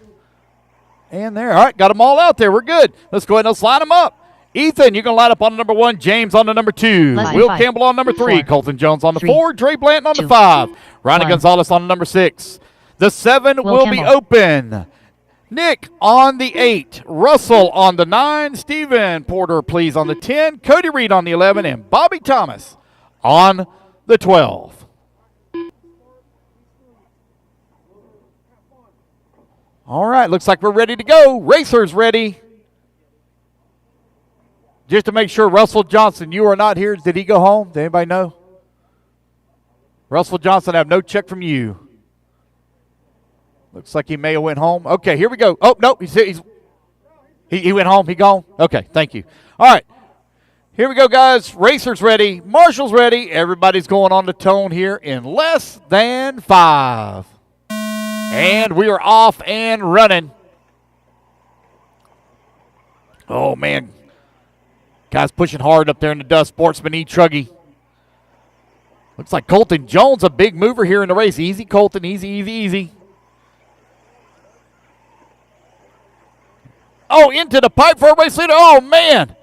and there. All right, got them all out there. We're good. Let's go ahead and let's line them up. Ethan, you're going to line up on the number 1. James on the number 2. Will Campbell on number 3. 4, Colton Jones on the 3, 4. Dre Blanton on the 5. Ronnie Gonzalez on the number 6. The 7 will be open. Nick on the 8. Russell on the 9. Stephen Porter, please, on the 10. Cody Reed on the 11. And Bobby Thomas on the 12. All right, looks like we're ready to go. Racers ready. Just to make sure, Russell Johnson, you are not here. Did he go home? Did anybody know? Russell Johnson, I have no check from you. Looks like he may have went home. Okay, here we go. Oh, no, he went home. He gone? Okay, thank you. All right, here we go, guys. Racers ready. Marshall's ready. Everybody's going on the tone here in less than 5. And we are off and running. Oh, man. Guys pushing hard up there in the dust. Sportsman E. Truggy. Looks like Colton Jones, a big mover here in the race. Easy, Colton. Easy, easy, easy. Oh, into the pipe for a race leader. Oh, man.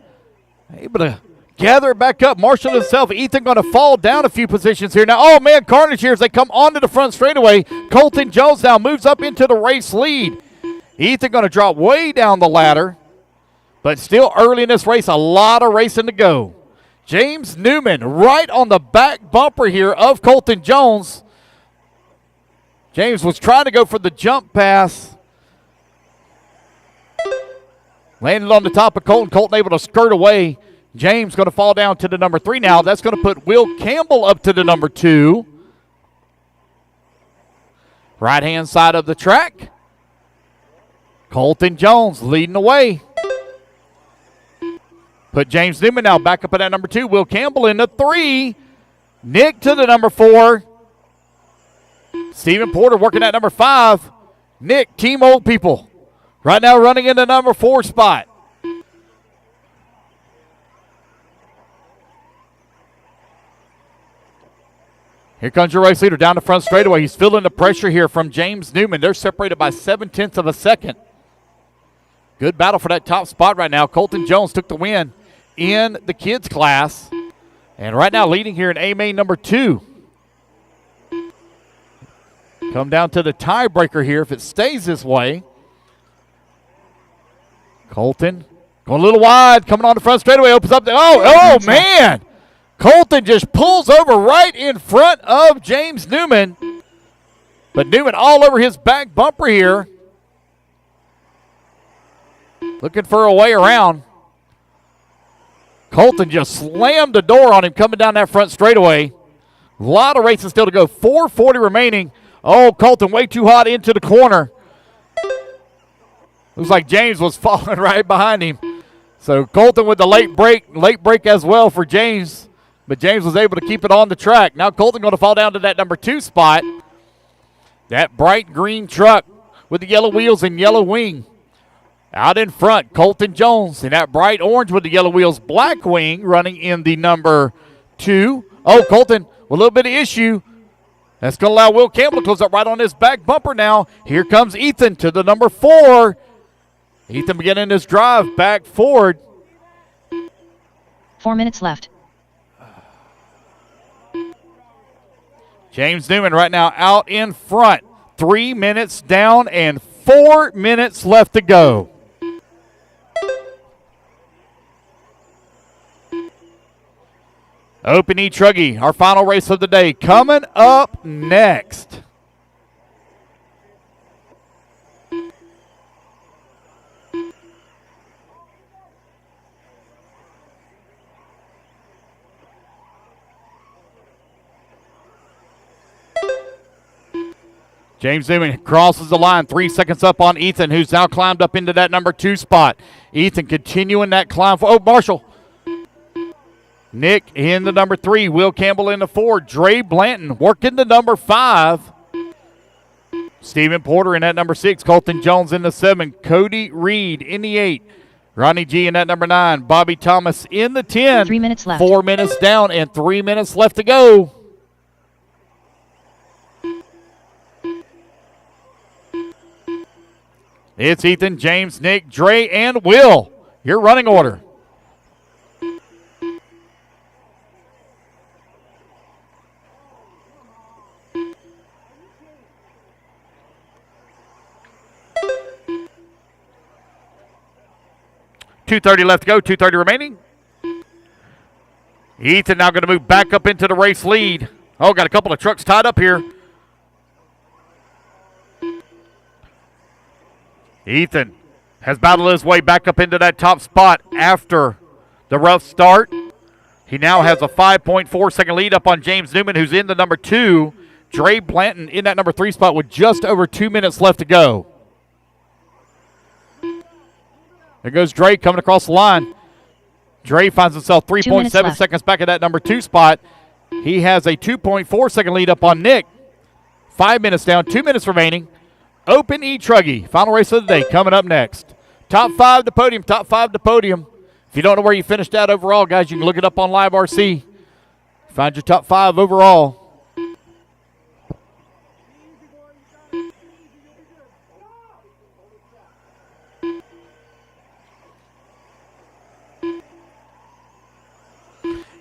Able to gather it back up. Marshall himself. Ethan going to fall down a few positions here now. Oh, man, carnage here as they come onto the front straightaway. Colton Jones now moves up into the race lead. Ethan going to drop way down the ladder. But still early in this race, a lot of racing to go. James Newman right on the back bumper here of Colton Jones. James was trying to go for the jump pass. Landed on the top of Colton. Colton able to skirt away. James going to fall down to the number 3 now. That's going to put Will Campbell up to the number 2. Right-hand side of the track. Colton Jones leading the way. Put James Newman now back up at that number 2. Will Campbell in the 3. Nick to the number 4. Stephen Porter working at number 5. Nick, Team Old People, right now running in the number 4 spot. Here comes your race leader down the front straightaway. He's feeling the pressure here from James Newman. They're separated by 0.7 of a second. Good battle for that top spot right now. Colton Jones took the win in the kids class. And right now leading here in A-Main number 2. Come down to the tiebreaker here if it stays this way. Colton going a little wide. Coming on the front straightaway. Opens up. Oh, man. Colton just pulls over right in front of James Newman. But Newman all over his back bumper here. Looking for a way around. Colton just slammed the door on him coming down that front straightaway. A lot of racing still to go. 4:40 remaining. Oh, Colton way too hot into the corner. Looks like James was falling right behind him. So Colton with the late break as well for James. But James was able to keep it on the track. Now Colton going to fall down to that number 2 spot. That bright green truck with the yellow wheels and yellow wing. Out in front, Colton Jones. And that bright orange with the yellow wheels, black wing, running in the number 2. Oh, Colton with a little bit of issue. That's going to allow Will Campbell to close up right on his back bumper now. Here comes Ethan to the number 4. Ethan beginning his drive back forward. 4 minutes left. James Newman right now out in front. 3 minutes down and 4 minutes left to go. Open E-Truggy, our final race of the day, coming up next. James Newman crosses the line, 3 seconds up on Ethan, who's now climbed up into that number 2 spot. Ethan continuing that climb. Oh, Marshall. Nick in the number 3. Will Campbell in the 4. Dre Blanton working the number 5. Stephen Porter in that number 6. Colton Jones in the 7. Cody Reed in the 8. Ronnie G in that number 9. Bobby Thomas in the 10. 3 minutes left. 4 minutes down and 3 minutes left to go. It's Ethan, James, Nick, Dre, and Will. Your running order. .230 left to go, 2:30 remaining. Ethan now going to move back up into the race lead. Oh, got a couple of trucks tied up here. Ethan has battled his way back up into that top spot after the rough start. He now has a 5.4 second lead up on James Newman, who's in the number 2. Dre Blanton in that number 3 spot with just over 2 minutes left to go. There goes Dre coming across the line. Dre finds himself 3.7 seconds back at that number 2 spot. He has a 2.4 second lead up on Nick. 5 minutes down, 2 minutes remaining. Open E-Truggy, final race of the day coming up next. Top 5 to podium, top 5 to podium. If you don't know where you finished out overall, guys, you can look it up on Live RC. Find your top 5 overall.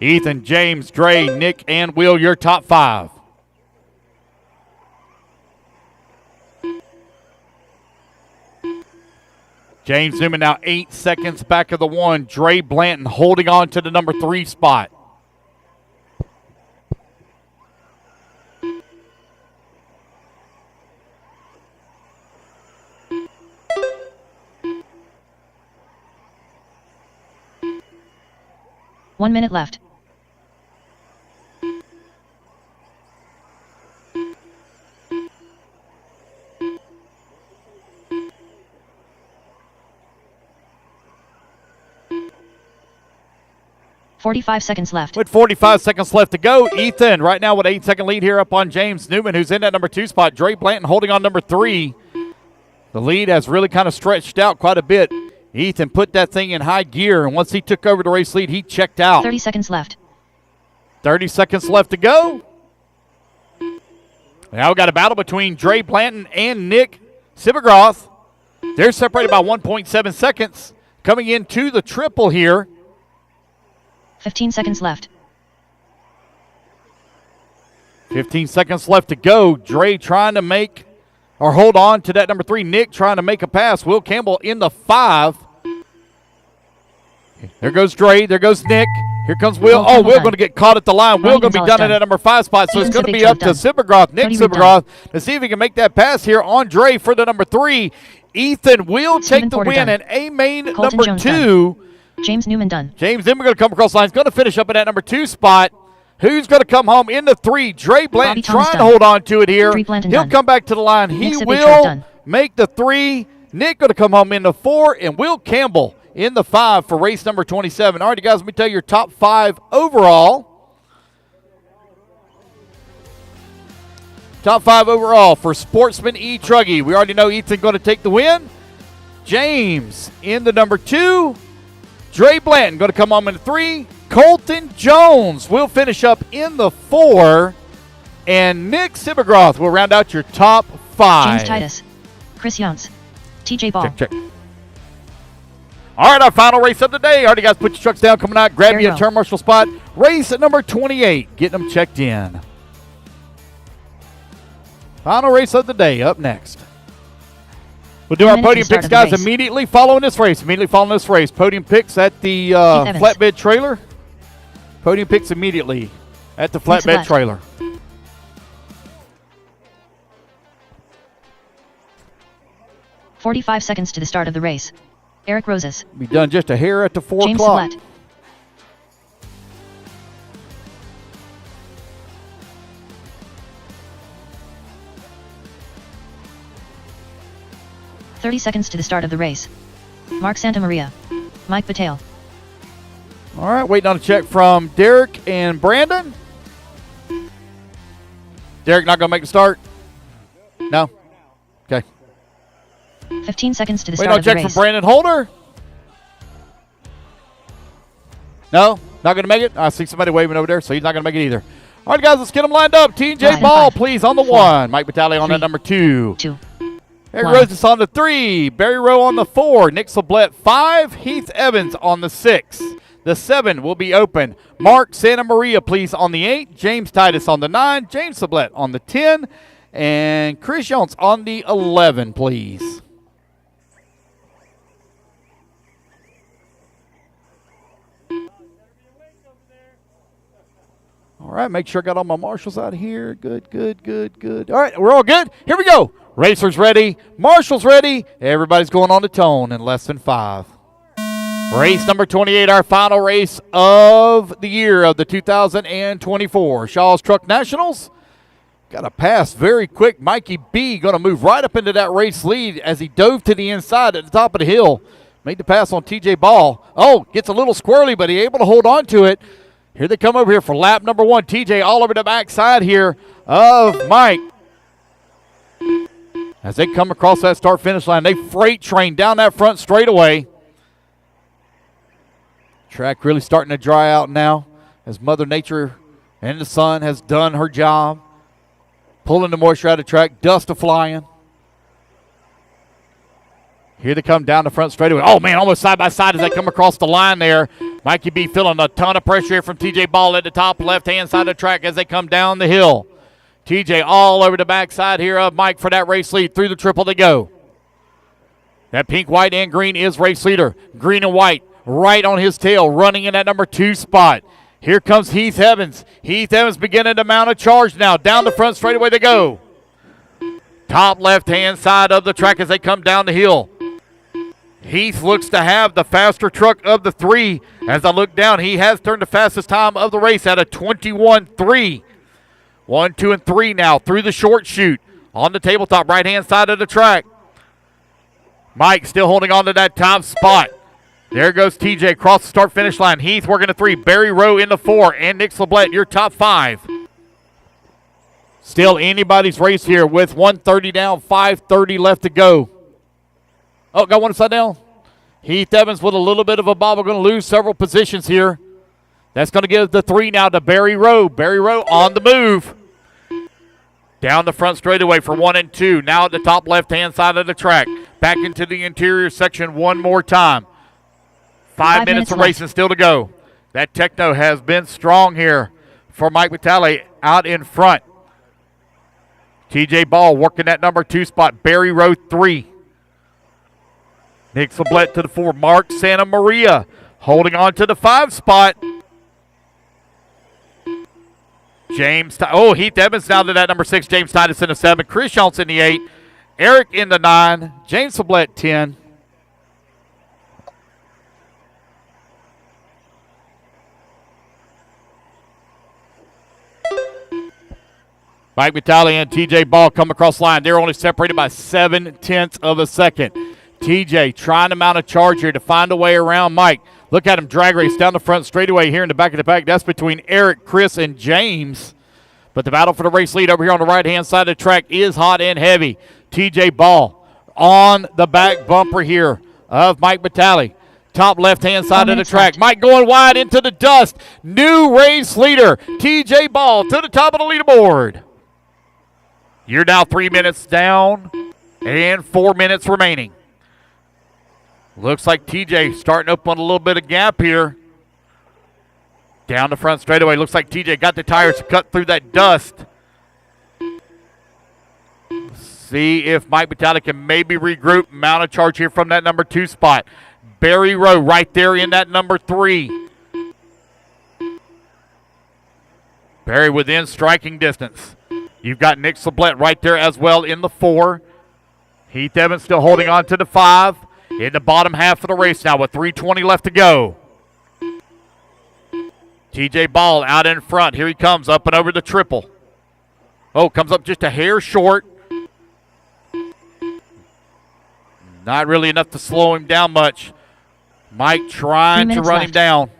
Ethan, James, Dre, Nick, and Will, your top 5. James Newman now 8 seconds back of the 1. Dre Blanton holding on to the number 3 spot. One minute left. "45 seconds left. With 45 seconds left to go, Ethan right now with 8-second lead here up on James Newman, who's in that number 2 spot. Dre Blanton holding on number 3. The lead has really kind of stretched out quite a bit. Ethan put that thing in high gear, and once he took over the race lead, he checked out. 30 seconds left. 30 seconds left to go. Now we got a battle between Dre Blanton and Nick Sibergroth. They're separated by 1.7 seconds. Coming into the triple here. 15 seconds left. 15 seconds left to go. Dre trying to make or hold on to that number 3. Nick trying to make a pass. Will Campbell in the 5. There goes Dre. There goes Nick. Here comes Will. Oh, Will going to get caught at the line. Will going to be done at that number 5 spot. So it's going to be up to Sibergroth, Nick Sibergroth, to see if he can make that pass here on Dre for the number 3. Ethan will take the win, and A-Main number 2. James Newman done. James Newman going to come across the line. He's going to finish up in that number 2 spot. Who's going to come home in the 3? Dre Blanton trying to hold on to it here. He'll come back to the line. He will make the 3. Nick going to come home in the 4, and Will Campbell in the 5 for race number 27. All right, guys, let me tell you your top 5 overall. Top 5 overall for Sportsman E. Truggy. We already know Ethan going to take the win. James in the number 2. Dre Blanton going to come home in the 3. Colton Jones will finish up in the 4. And Nick Sibergroth will round out your top 5. James Titus. Chris Yance. TJ Ball. Check. All right, our final race of the day. All right, guys, put your trucks down, coming out, grab you a turn marshal spot. Race at number 28, getting them checked in. Final race of the day up next. We'll do our podium picks, guys, immediately following this race. Podium picks at the flatbed trailer. Podium picks immediately at the flatbed trailer. "45 seconds to the start of the race. Eric Roses. Be done just a hair at the 4 James o'clock. Sublette. "30 seconds to the start of the race. Mark Santamaria. Mike Patel. All right, waiting on a check from Derek and Brandon. Derek not going to make the start? No? Okay. 15 seconds to the Waiting start on of the a race. check from Brandon Holder. No? Not going to make it? I see somebody waving over there, so he's not going to make it either. All right, guys, let's get them lined up. TJ Ball, please, on the 1. Mike Battaglia on that number 2. Eric Roses on the 3. Barry Rowe on the 4. Nick Sublette 5. Heath Evans on the 6. The 7 will be open. Mark Santamaria, please, on the 8. James Titus on the 9. James Sublette on the 10. And Chris Yance on the 11, please. All right, make sure I got all my marshals out here. Good. All right, we're all good. Here we go. Racers ready. Marshals ready. Everybody's going on the tone in less than 5. Race number 28, our final race of the year of the 2024 Shaw's Truck Nationals. Got a pass very quick. Mikey B going to move right up into that race lead as he dove to the inside at the top of the hill. Made the pass on TJ Ball. Oh, gets a little squirrely, but he able to hold on to it. Here they come over here for lap number 1. TJ all over the backside here of Mike. As they come across that start-finish line, they freight train down that front straightaway. Track really starting to dry out now as Mother Nature and the sun has done her job. Pulling the moisture out of the track, dust a-flying. Here they come down the front straightaway. Oh, man, almost side by side as they come across the line there. Mikey B feeling a ton of pressure here from TJ Ball at the top left-hand side of the track as they come down the hill. TJ all over the backside here of Mike for that race lead. Through the triple they go. That pink, white, and green is race leader. Green and white right on his tail, running in that number 2 spot. Here comes Heath Evans. Heath Evans beginning to mount a charge now. Down the front straightaway they go. Top left-hand side of the track as they come down the hill. Heath looks to have the faster truck of the 3. As I look down, he has turned the fastest time of the race at a 21.3. 1, 2, and 3 now through the short chute on the tabletop right-hand side of the track. Mike still holding on to that top spot. There goes TJ across the start-finish line. Heath working the 3. Barry Rowe in the 4. And Nick Slablette, your top 5. Still anybody's race here with 1:30 down, 5:30 left to go. Oh, got one side down. Heath Evans with a little bit of a bobble, going to lose several positions here. That's going to give the 3 now to Barry Rowe. Barry Rowe on the move. Down the front straightaway for 1 and 2. Now at the top left-hand side of the track. Back into the interior section one more time. 5 minutes of racing still to go. That Techno has been strong here for Mike Vitale out in front. TJ Ball working that number 2 spot. Barry Rowe 3. Nick Slablette to the 4. Mark Santa Maria holding on to the 5 spot. Heath Evans down to that number 6. James Titus in the 7. Chris Schultz in the 8. Eric in the 9. James Slablette 10. Mike Vitale and TJ Ball come across the line. They're only separated by 0.7 of a second. TJ trying to mount a charge here to find a way around Mike. Look at him drag race down the front straightaway here in the back of the pack. That's between Eric, Chris, and James. But the battle for the race lead over here on the right-hand side of the track is hot and heavy. TJ Ball on the back bumper here of Mike Vitale. Top left-hand side of the track. Mike going wide into the dust. New race leader, TJ Ball to the top of the leaderboard. You're now 3 minutes down and 4 minutes remaining. Looks like TJ starting to open a little bit of gap here. Down the front straightaway. Looks like TJ got the tires to cut through that dust. See if Mike Vitale can maybe regroup, mount a charge here from that number 2 spot. Barry Rowe right there in that number 3. Barry within striking distance. You've got Nick Slablette right there as well in the 4. Heath Evans still holding on to the 5. In the bottom half of the race now with 3:20 left to go. TJ Ball out in front. Here he comes up and over the triple. Oh, comes up just a hair short. Not really enough to slow him down much. Mike trying to run him down.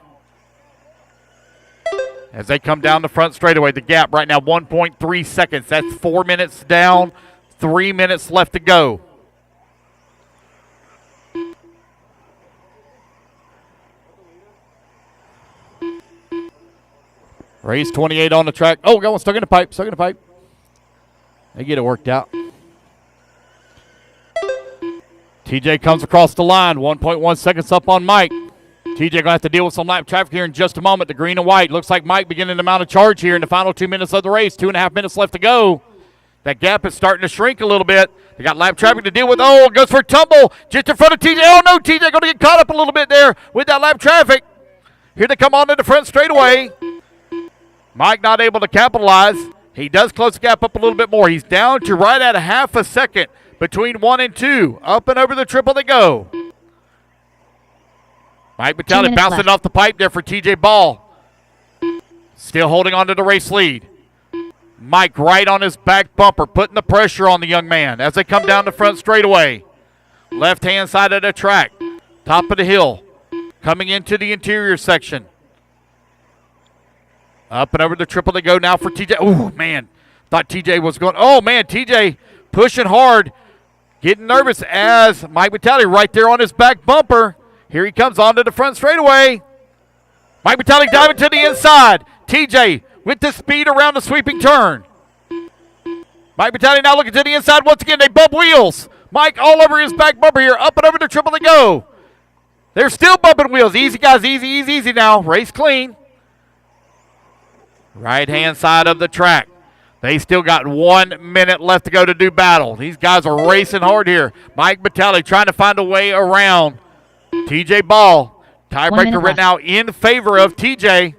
As they come down the front straightaway, the gap right now 1.3 seconds. That's 4 minutes down, 3 minutes left to go. Race 28 on the track. Oh, got one stuck in the pipe, They get it worked out. TJ comes across the line, 1.1 seconds up on Mike. TJ going to have to deal with some lap traffic here in just a moment. The green and white. Looks like Mike beginning to mount a charge here in the final 2 minutes of the race. 2.5 minutes left to go. That gap is starting to shrink a little bit. They got lap traffic to deal with. Oh, goes for a tumble just in front of TJ. Oh, no, TJ going to get caught up a little bit there with that lap traffic. Here they come on to the front straightaway. Mike not able to capitalize. He does close the gap up a little bit more. He's down to right at a half a second between 1 and 2. Up and over the triple they go. Mike Vitale bouncing off the pipe there for TJ Ball. Still holding on to the race lead. Mike right on his back bumper, putting the pressure on the young man as they come down the front straightaway. Left-hand side of the track. Top of the hill. Coming into the interior section. Up and over the triple they go now for TJ. Oh, man. Thought TJ was going. Oh, man. TJ pushing hard. Getting nervous as Mike Vitale right there on his back bumper. Here he comes onto the front straightaway. Mike Vitale diving to the inside. TJ with the speed around the sweeping turn. Mike Vitale now looking to the inside once again. They bump wheels. Mike all over his back bumper here. Up and over the triple they go. They're still bumping wheels. Easy, guys. Easy, easy, easy now. Race clean. Right-hand side of the track. They still got 1 minute left to go to do battle. These guys are racing hard here. Mike Batali trying to find a way around TJ Ball. Tiebreaker right now in favor of TJ.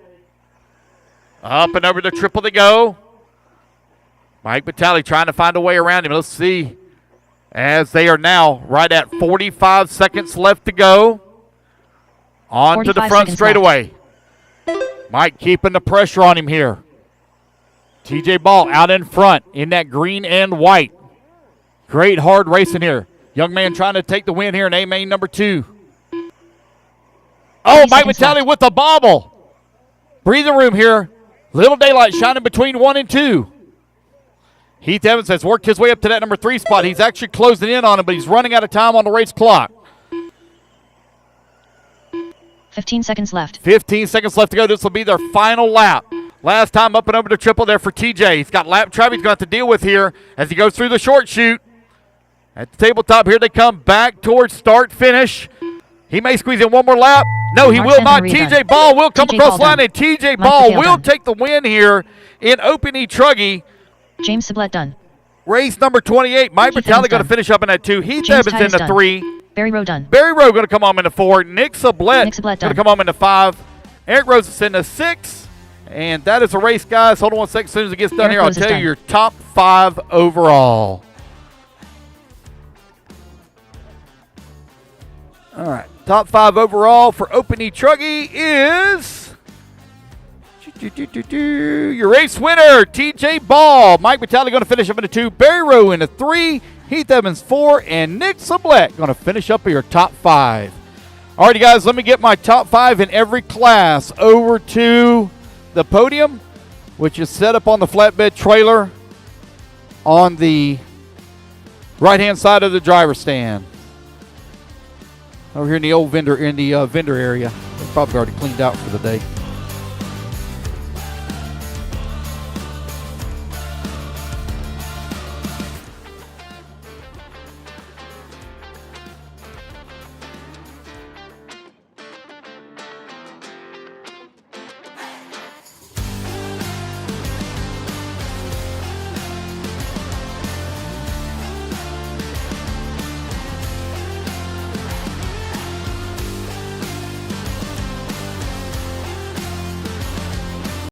Up and over the triple to go. Mike Batali trying to find a way around him. Let's see. As they are now right at 45 seconds left to go. On to the front straightaway. Mike keeping the pressure on him here. TJ Ball out in front in that green and white. Great hard racing here. Young man trying to take the win here in A-main number 2. Oh, Mike Batali with the bobble. Breathing room here. Little daylight shining between 1 and 2. Heath Evans has worked his way up to that number 3 spot. He's actually closing in on him, but he's running out of time on the race clock. 15 seconds left. 15 seconds left to go. This will be their final lap. Last time up and over the triple there for TJ. He's got lap traffic he's got to deal with here as he goes through the short chute. At the tabletop here they come back towards start finish. He may squeeze in one more lap. No, he will not. TJ Ball will come across the line, and TJ Ball will take the win here in Open Truggy. James Sublette done. Race number 28. Mike Batali going to finish up in that 2. Heath Evans in the 3. Barry Rowe done. Barry Rowe going to come home in the 4. Nick Sublette going to come home in the 5. Eric Rose is in the 6. And that is the race, guys. Hold on 1 second. As soon as it gets done here, I'll tell you your top 5 overall. All right. Top 5 overall for Open Truggy is your race winner, TJ Ball. Mike Batali going to finish up in the 2. Barry Rowe in the 3. Heath Evans 4. And Nick Sublette going to finish up your top 5. All righty, guys. Let me get my top 5 in every class over to the podium, which is set up on the flatbed trailer on the right-hand side of the driver's stand. Over here in the old vendor area. They're probably already cleaned out for the day.